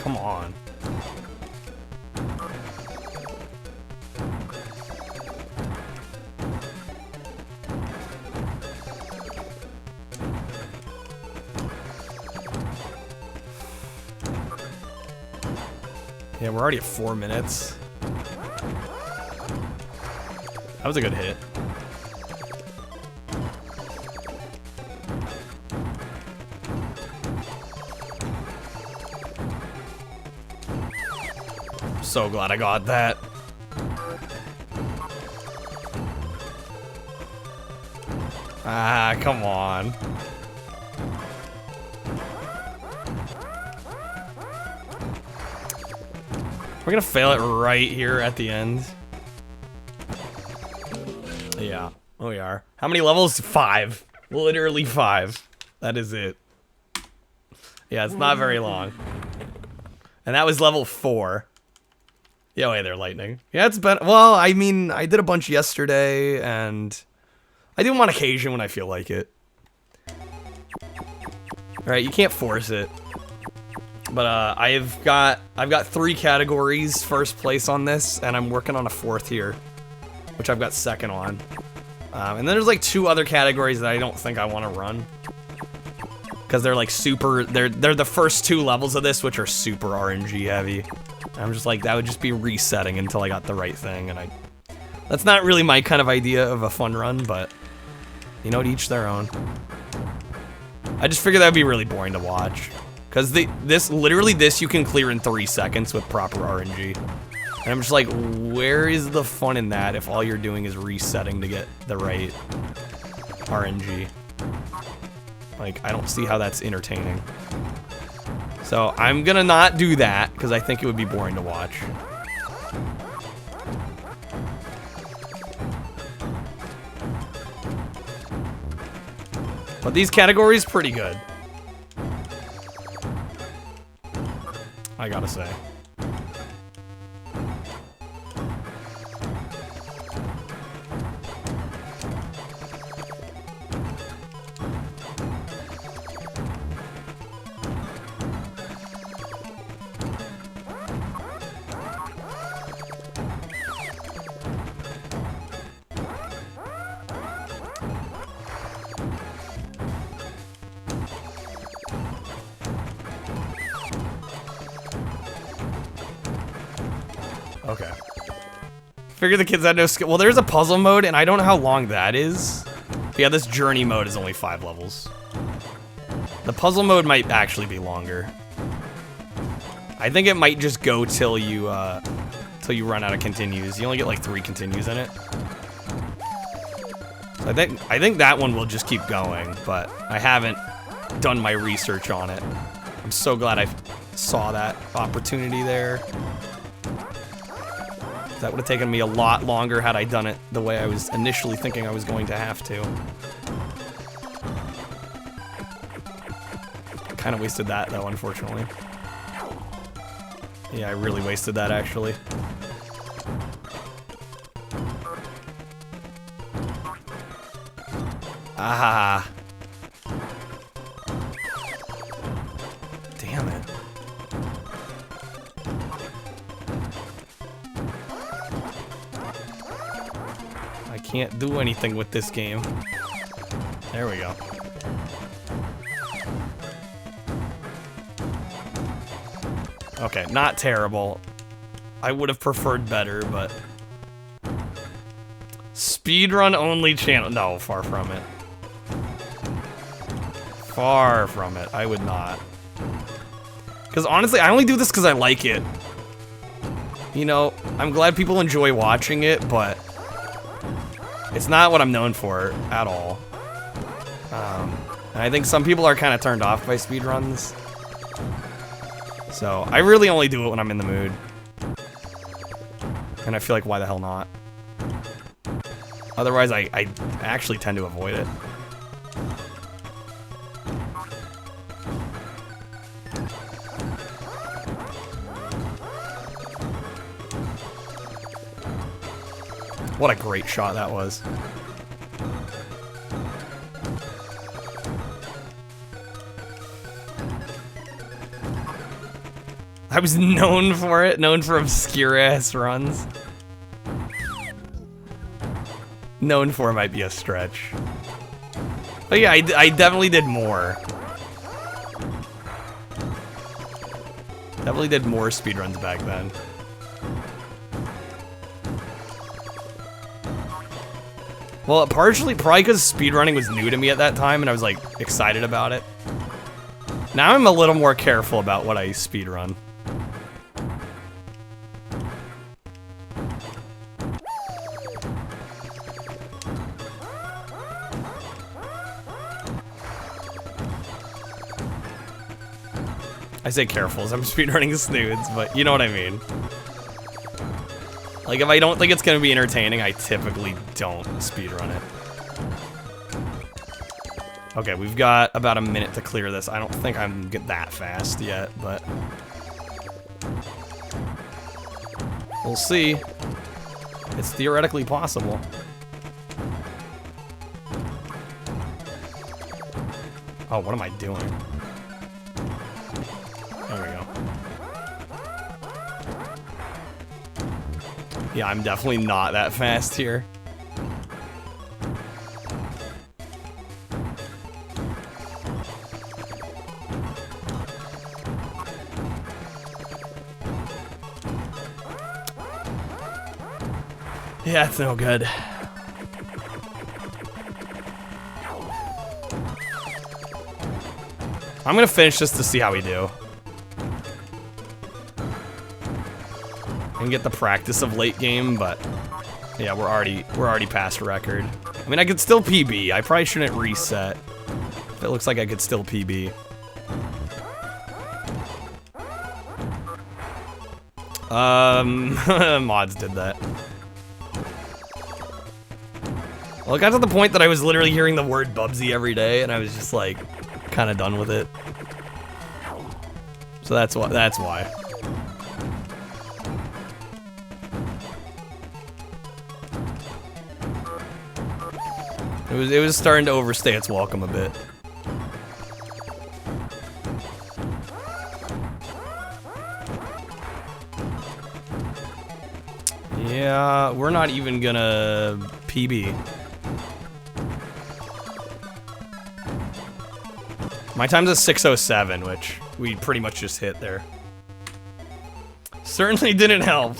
Come on. Yeah, we're already at 4 minutes. That was a good hit. So glad I got that. Ah, come on. We're gonna fail it right here at the end. Yeah, we are. How many levels? 5. Literally 5. That is it. Yeah, it's not very long. And that was level 4. Yeah, hey there, Lightning. Yeah, it's been, well, I mean, I did a bunch yesterday, and I do them on occasion when I feel like it. Alright, you can't force it. But, I've got 3 categories first place on this, and I'm working on a 4th here, which I've got 2nd on. And then there's, like, 2 other categories that I don't think I want to run. Because they're, like, super, they're the first 2 levels of this, which are super RNG heavy. I'm just like, that would just be resetting until I got the right thing, and that's not really my kind of idea of a fun run, but, you know, to each their own. I just figured that would be really boring to watch. Because literally this you can clear in 3 seconds with proper RNG. And I'm just like, where is the fun in that if all you're doing is resetting to get the right RNG? Like, I don't see how that's entertaining. So I'm gonna not do that because I think it would be boring to watch. But these categories pretty good, I gotta say. Okay. Figure the kids had no skill. Well, there's a puzzle mode, and I don't know how long that is. But yeah, this journey mode is only 5 levels. The puzzle mode might actually be longer. I think it might just go till you run out of continues. You only get like 3 continues in it. So I think that one will just keep going, but I haven't done my research on it. I'm so glad I saw that opportunity there. That would have taken me a lot longer had I done it the way I was initially thinking I was going to have to. Kind of wasted that though, unfortunately. Yeah, I really wasted that actually. Ah. Damn it. I can't do anything with this game. There we go. Okay, not terrible. I would have preferred better, but... Speedrun only channel. No, far from it. Far from it. I would not. Because honestly, I only do this because I like it. You know, I'm glad people enjoy watching it, but... It's not what I'm known for at all. And I think some people are kind of turned off by speedruns. So, I really only do it when I'm in the mood. And I feel like, why the hell not? Otherwise, I actually tend to avoid it. What a great shot that was. I was known for it, known for obscure-ass runs. Known for might be a stretch. But yeah, I definitely did more. Definitely did more speedruns back then. Well, partially, probably because speedrunning was new to me at that time, and I was, like, excited about it. Now I'm a little more careful about what I speedrun. I say careful as I'm speedrunning Snoods, but you know what I mean. Like, if I don't think it's gonna be entertaining, I typically don't speedrun it. Okay, we've got about a minute to clear this. I don't think I'm that fast yet, but... We'll see. It's theoretically possible. Oh, what am I doing? There we go. Yeah, I'm definitely not that fast here. Yeah, it's no good. I'm gonna finish this to see how we do. And get the practice of late game, but yeah, we're already past record. I mean, I could still PB. I probably shouldn't reset. It looks like I could still PB. Mods did that. Well, it got to the point that I was literally hearing the word Bubsy every day, and I was just like, kind of done with it. So that's why. It was starting to overstay its welcome a bit. Yeah, we're not even gonna PB. My time's a 6:07, which we pretty much just hit there. Certainly didn't help.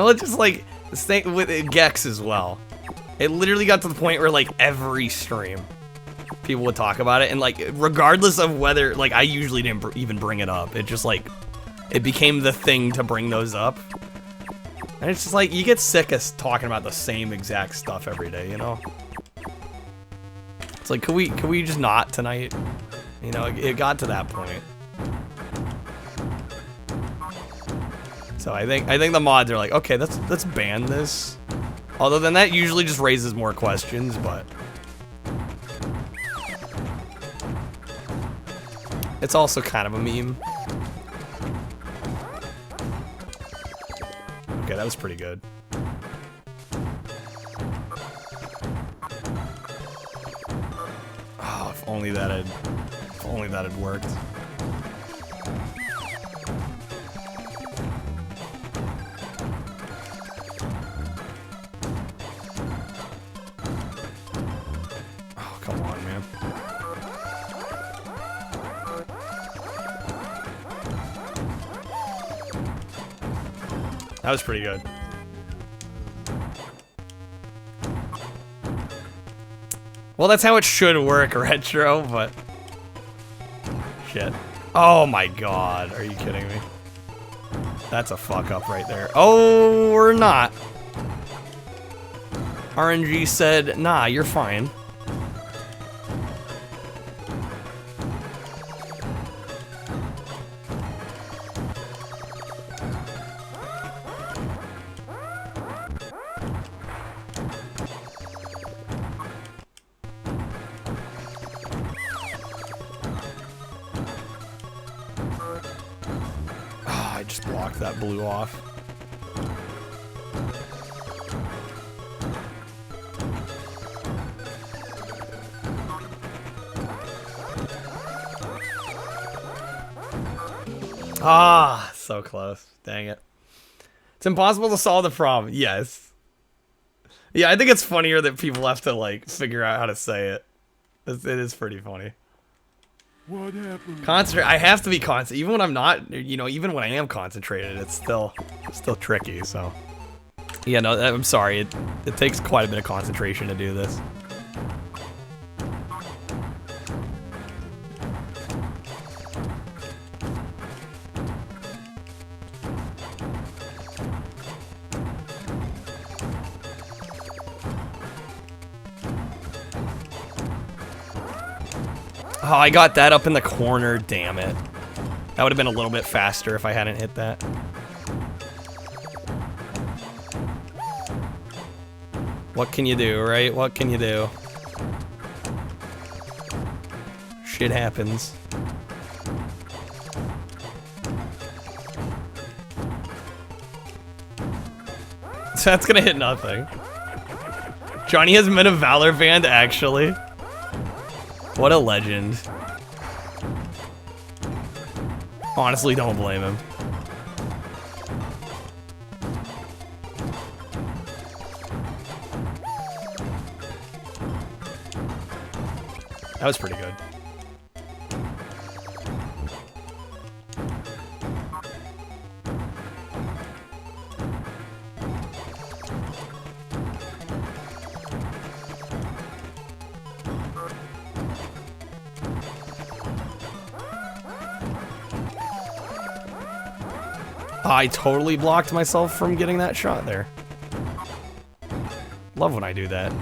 Well, it's just like the thing with Gex as well. It literally got to the point where like every stream, people would talk about it, and like regardless of whether like I usually didn't even bring it up, it just like it became the thing to bring those up. And it's just like you get sick of talking about the same exact stuff every day, you know? It's like, can we just not tonight? You know, it got to that point. So I think the mods are like, okay, let's ban this. Although then that usually just raises more questions, but it's also kind of a meme. Okay, that was pretty good. Oh, if only that had worked. Oh, come on, man. That was pretty good. Well, that's how it should work, Retro, but... Shit. Oh my god, are you kidding me? That's a fuck up right there. Oh, or not. RNG said, nah, you're fine. I just blocked that blue off. Ah, so close. Dang it. It's impossible to solve the problem. Yes. Yeah, I think it's funnier that people have to, like, figure out how to say it. It is pretty funny. What happened? Concentrate. I have to be concentrated. Even when I'm not, you know, even when I am concentrated, it's still tricky, so. Yeah, no, I'm sorry. It takes quite a bit of concentration to do this. Oh, I got that up in the corner, damn it. That would have been a little bit faster if I hadn't hit that. What can you do, right? What can you do? Shit happens. So that's gonna hit nothing. Johnny has Men of Valor banned, actually. What a legend. Honestly, don't blame him. That was pretty good. I totally blocked myself from getting that shot there. Love when I do that.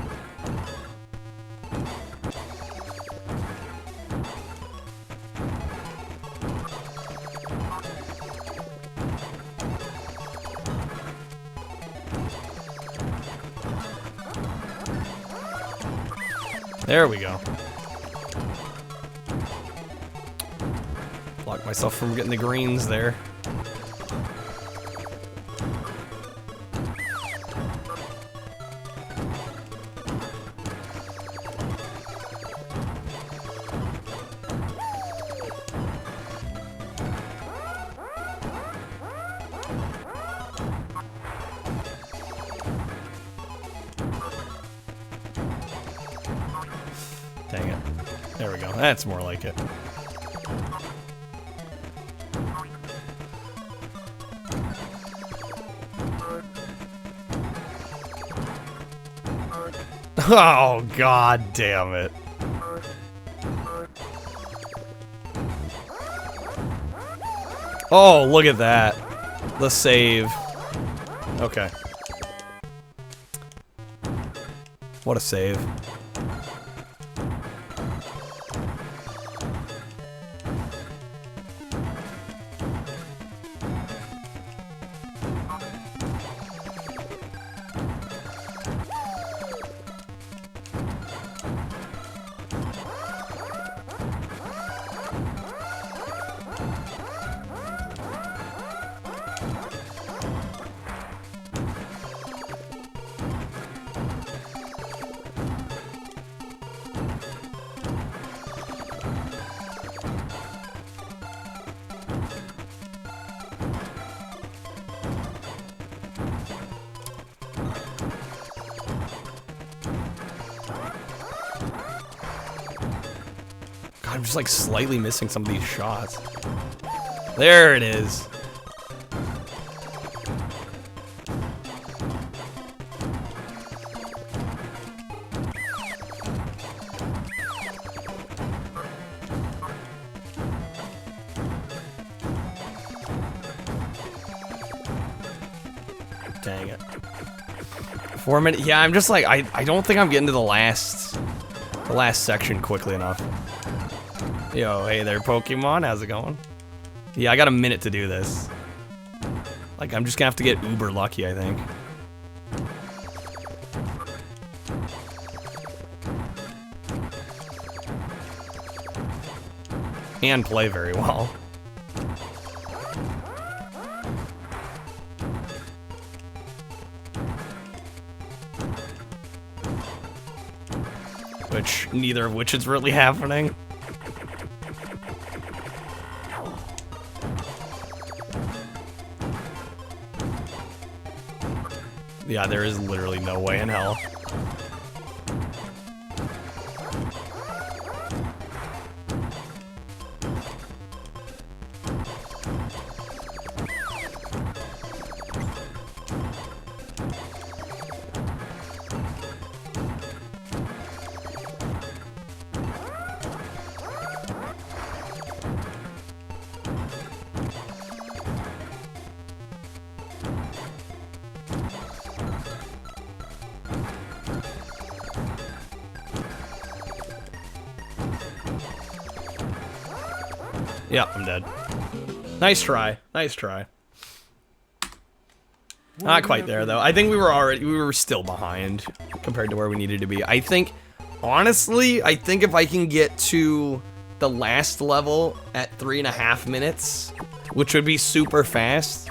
There we go. Blocked myself from getting the greens there. Dang it. There we go. That's more like it. Oh, god damn it. Oh, look at that. The save. Okay. What a save. God, I'm just like slightly missing some of these shots. There it is. Dang it. 4 minutes. Yeah, I'm just like, I don't think I'm getting to the last section quickly enough. Yo, hey there, Pokemon. How's it going? Yeah, I got a minute to do this. Like, I'm just gonna have to get uber lucky, I think. And play very well. Neither of which is really happening. Yeah, there is literally no way in hell. Yeah, I'm dead. Nice try. Nice try. Not quite there, though. I think we were still behind compared to where we needed to be. I think, honestly, if I can get to the last level at 3.5 minutes, which would be super fast,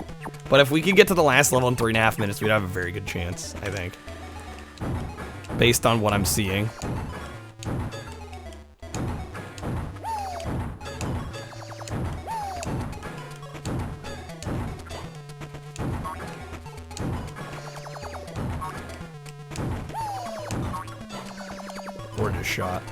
but if we could get to the last level in 3.5 minutes, we'd have a very good chance, I think. Based on what I'm seeing. Gorgeous shot.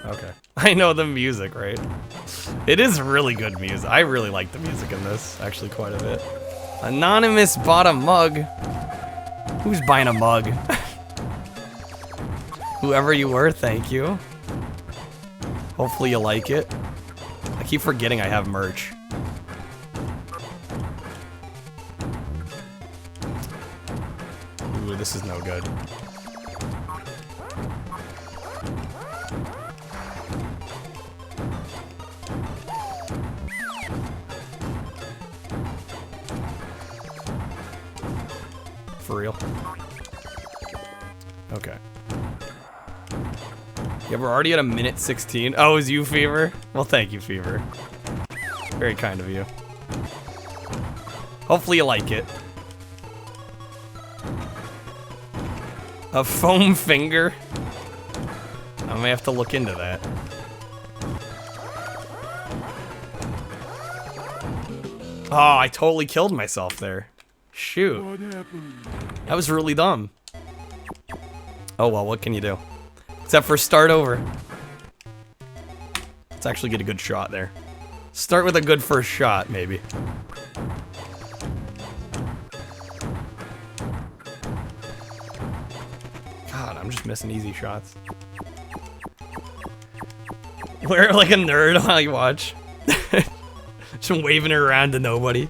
Okay. I know the music, right? It is really good music. I really like the music in this, actually, quite a bit. Anonymous bought a mug. Who's buying a mug? Whoever you were, thank you. Hopefully you like it. I keep forgetting I have merch. Ooh, this is no good. For real? Okay. Yeah, we're already at a minute 16. Oh, is you, Fever? Well, thank you, Fever. Very kind of you. Hopefully you like it. A foam finger? I may have to look into that. Oh, I totally killed myself there. Shoot. That was really dumb. Oh well, what can you do? Except for start over. Let's actually get a good shot there. Start with a good first shot, maybe. God, I'm just missing easy shots. Wear like a nerd while you watch. Just waving it around to nobody.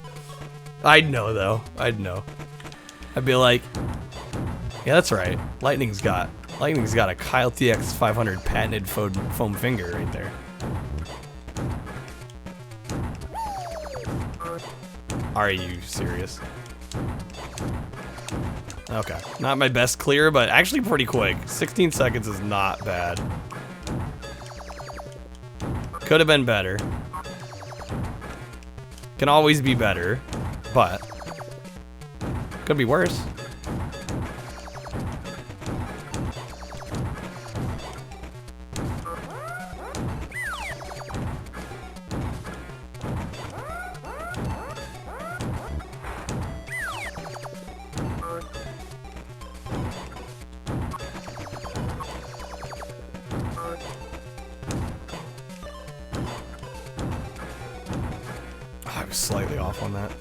I'd know though. I'd know. I'd be like, yeah, that's right. Lightning's got a Kyle TX 500 patented foam finger right there. Are you serious? Okay, not my best clear, but actually pretty quick. 16 seconds is not bad. Could have been better. Can always be better, but could be worse. I was slightly off on that.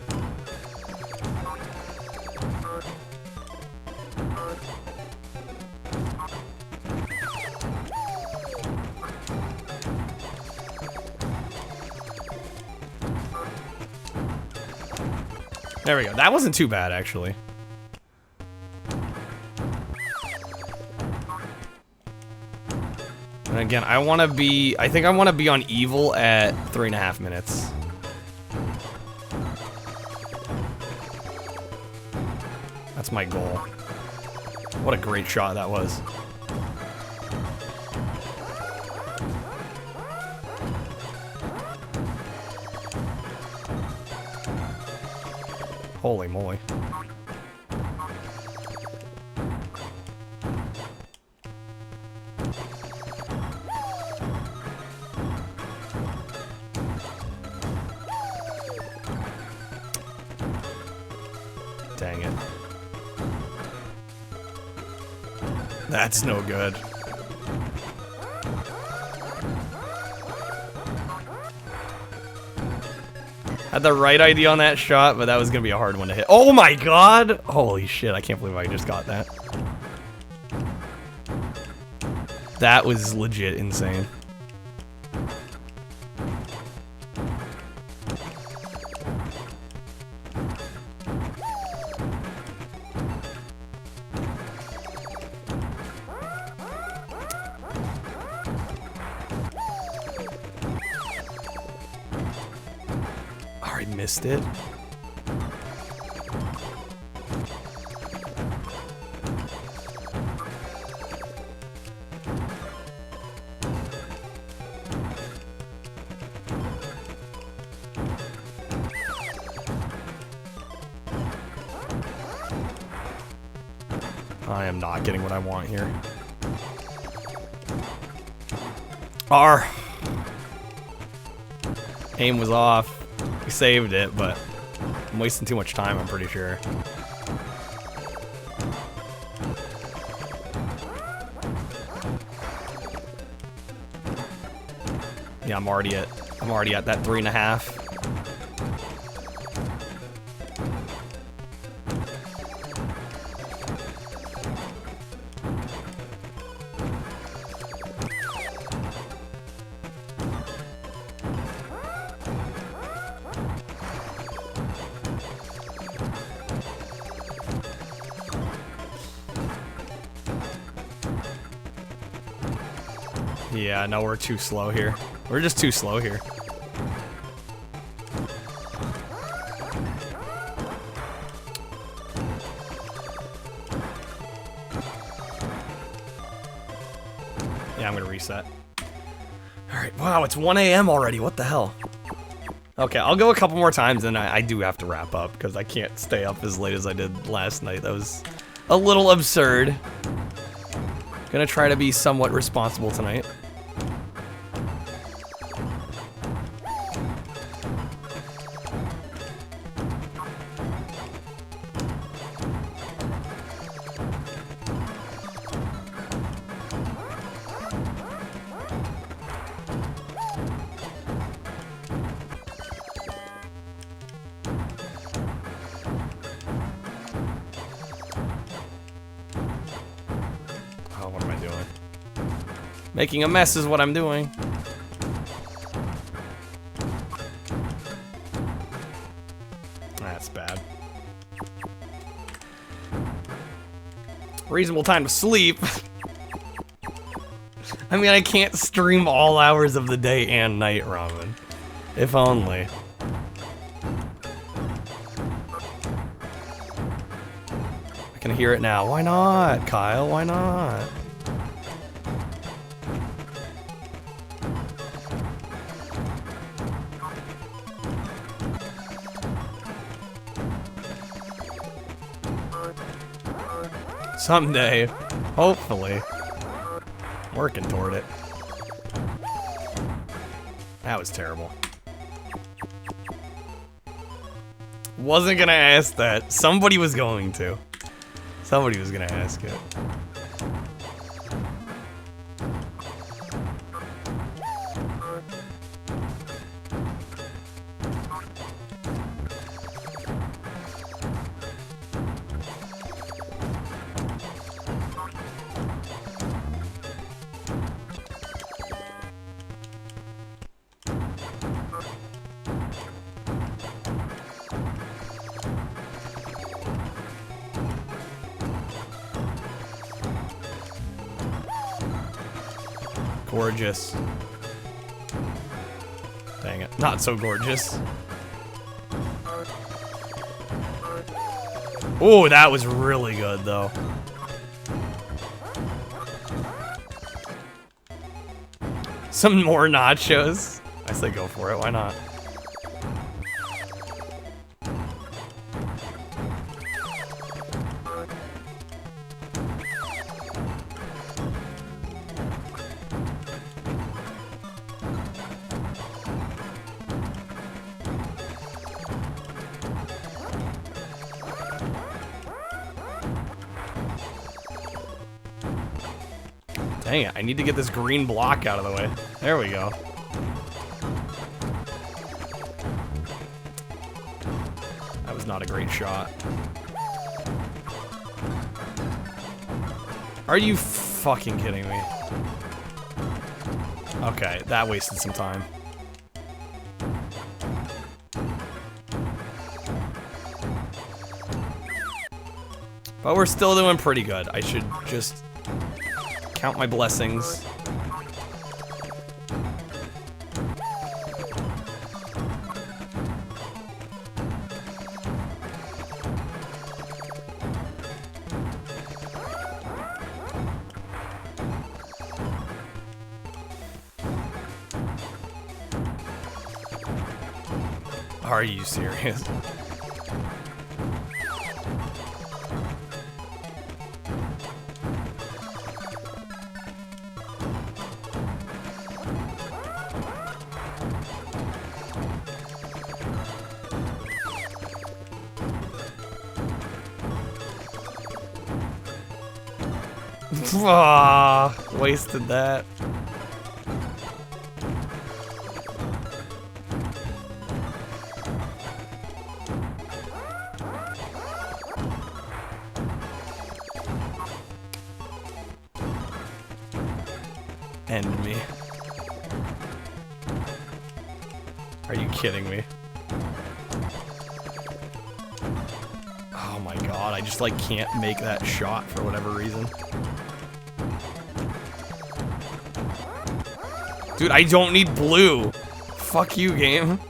There we go. That wasn't too bad, actually. And again, I think I want to be on evil at 3.5 minutes. That's my goal. What a great shot that was. Holy moly. Dang it. That's no good. Had the right idea on that shot, but that was gonna be a hard one to hit. Oh my god! Holy shit, I can't believe I just got that. That was legit insane. I missed it. I am not getting what I want here. R. Aim was off. We saved it, but I'm wasting too much time, I'm pretty sure. Yeah, I'm already at that 3.5. Yeah, no, we're too slow here. We're just too slow here. Yeah, I'm gonna reset. Alright, wow, it's 1 AM already, what the hell? Okay, I'll go a couple more times and I do have to wrap up because I can't stay up as late as I did last night. That was a little absurd. Gonna try to be somewhat responsible tonight. Making a mess is what I'm doing. That's bad. Reasonable time to sleep. I mean, I can't stream all hours of the day and night, Ramen. If only. I can hear it now. Why not, Kyle? Why not? Someday, hopefully. Working toward it. That was terrible. Wasn't gonna ask that. Somebody was going to. Somebody was gonna ask it. Gorgeous. Dang it. Not so gorgeous. Oh, that was really good, though. Some more nachos. I say go for it. Why not? Dang it, I need to get this green block out of the way. There we go. That was not a great shot. Are you fucking kidding me? Okay, that wasted some time. But we're still doing pretty good. I should just count my blessings. Are you serious? Ah, wasted that. End me. Are you kidding me? Oh my god, I just like can't make that shot for whatever reason. Dude, I don't need blue. Fuck you, game.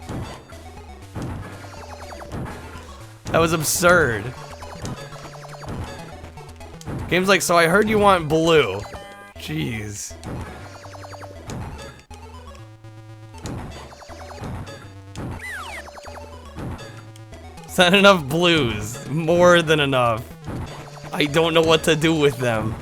That was absurd. Game's like, so I heard you want blue. Jeez. Is that enough blues? More than enough. I don't know what to do with them.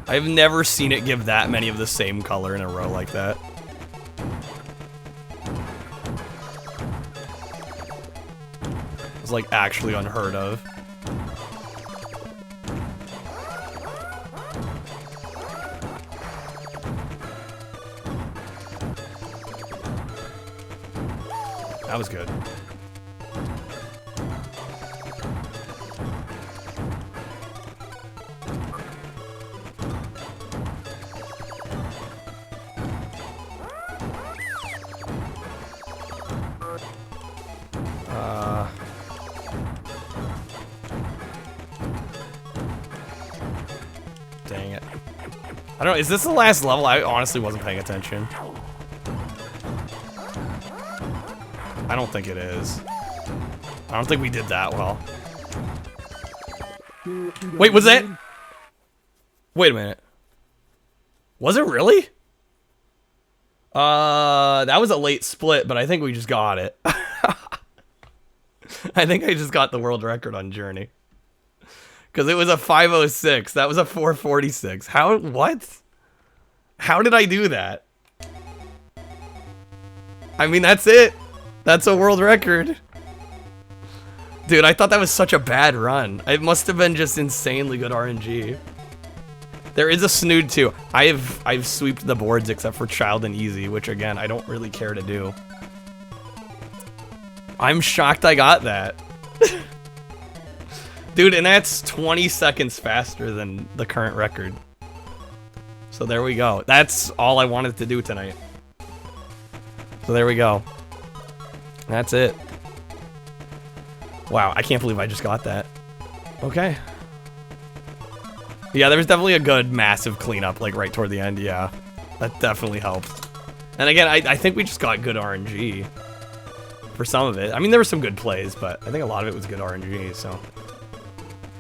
I've never seen it give that many of the same color in a row like that. It's like actually unheard of. That was good. Dang it. I don't know, is this the last level? I honestly wasn't paying attention. I don't think it is. I don't think we did that well. Wait, was that? Wait a minute. Was it really? That was a late split, but I think we just got it. I think I just got the world record on Journey. Because it was a 5:06. That was a 4:46. How? What? How did I do that? I mean, that's it. That's a world record. Dude, I thought that was such a bad run. It must have been just insanely good RNG. There is a Snood too. I've sweeped the boards except for Child and Easy, which again, I don't really care to do. I'm shocked I got that. Dude, and that's 20 seconds faster than the current record. So there we go. That's all I wanted to do tonight. So there we go. That's it. Wow, I can't believe I just got that. Okay. Yeah, there was definitely a good massive cleanup, like right toward the end, yeah. That definitely helped. And again, I think we just got good RNG for some of it. I mean, there were some good plays, but I think a lot of it was good RNG, so.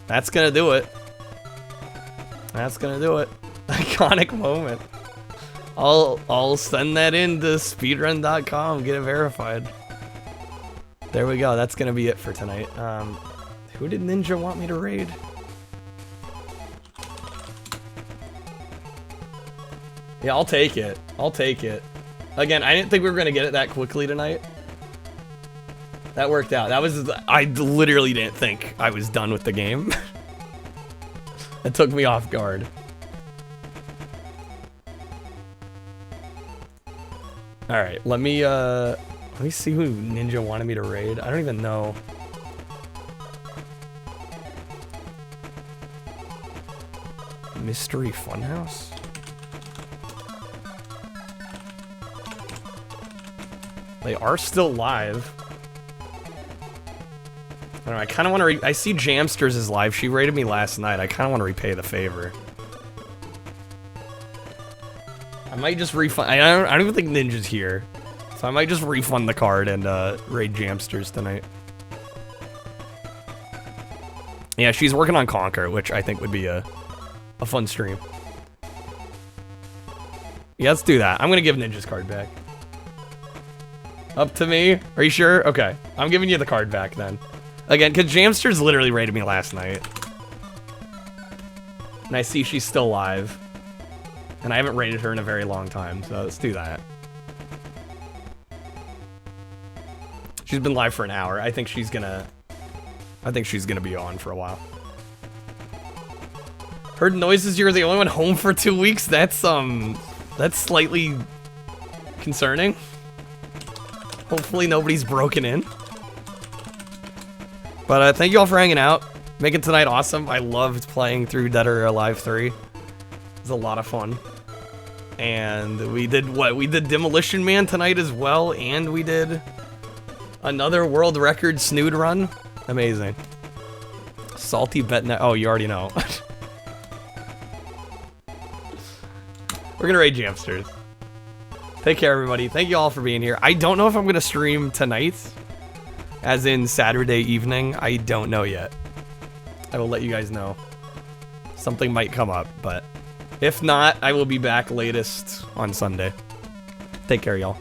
That's gonna do it. That's gonna do it. Iconic moment. I'll send that in to speedrun.com, get it verified. There we go. That's gonna be it for tonight. Who did Ninja want me to raid? Yeah, I'll take it. I'll take it. Again, I didn't think we were gonna get it that quickly tonight. That worked out. That was, I literally didn't think I was done with the game. It took me off guard. All right, let me see who Ninja wanted me to raid. I don't even know. Mystery Funhouse? They are still live. I don't know, I kind of want to I see Jamsters is live. She raided me last night. I kind of want to repay the favor. I might just refund. I don't even think Ninja's here. So I might just refund the card and raid Jamsters tonight. Yeah, she's working on Conquer, which I think would be a fun stream. Yeah, let's do that. I'm going to give Ninja's card back. Up to me? Are you sure? Okay. I'm giving you the card back then. Again, because Jamsters literally raided me last night. And I see she's still live. And I haven't raided her in a very long time, so let's do that. She's been live for an hour. I think she's gonna be on for a while. Heard noises you're the only one home for 2 weeks? That's slightly concerning. Hopefully nobody's broken in. But thank you all for hanging out, making tonight awesome. I loved playing through Dead or Alive 3. It was a lot of fun. And we did what? We did Demolition Man tonight as well, and we did another world record Snood run. Amazing. Salty Betnet. Oh, you already know. We're gonna raid Jamsters. Take care, everybody. Thank you all for being here. I don't know if I'm gonna stream tonight. As in Saturday evening, I don't know yet. I will let you guys know. Something might come up, but if not, I will be back latest on Sunday. Take care, y'all.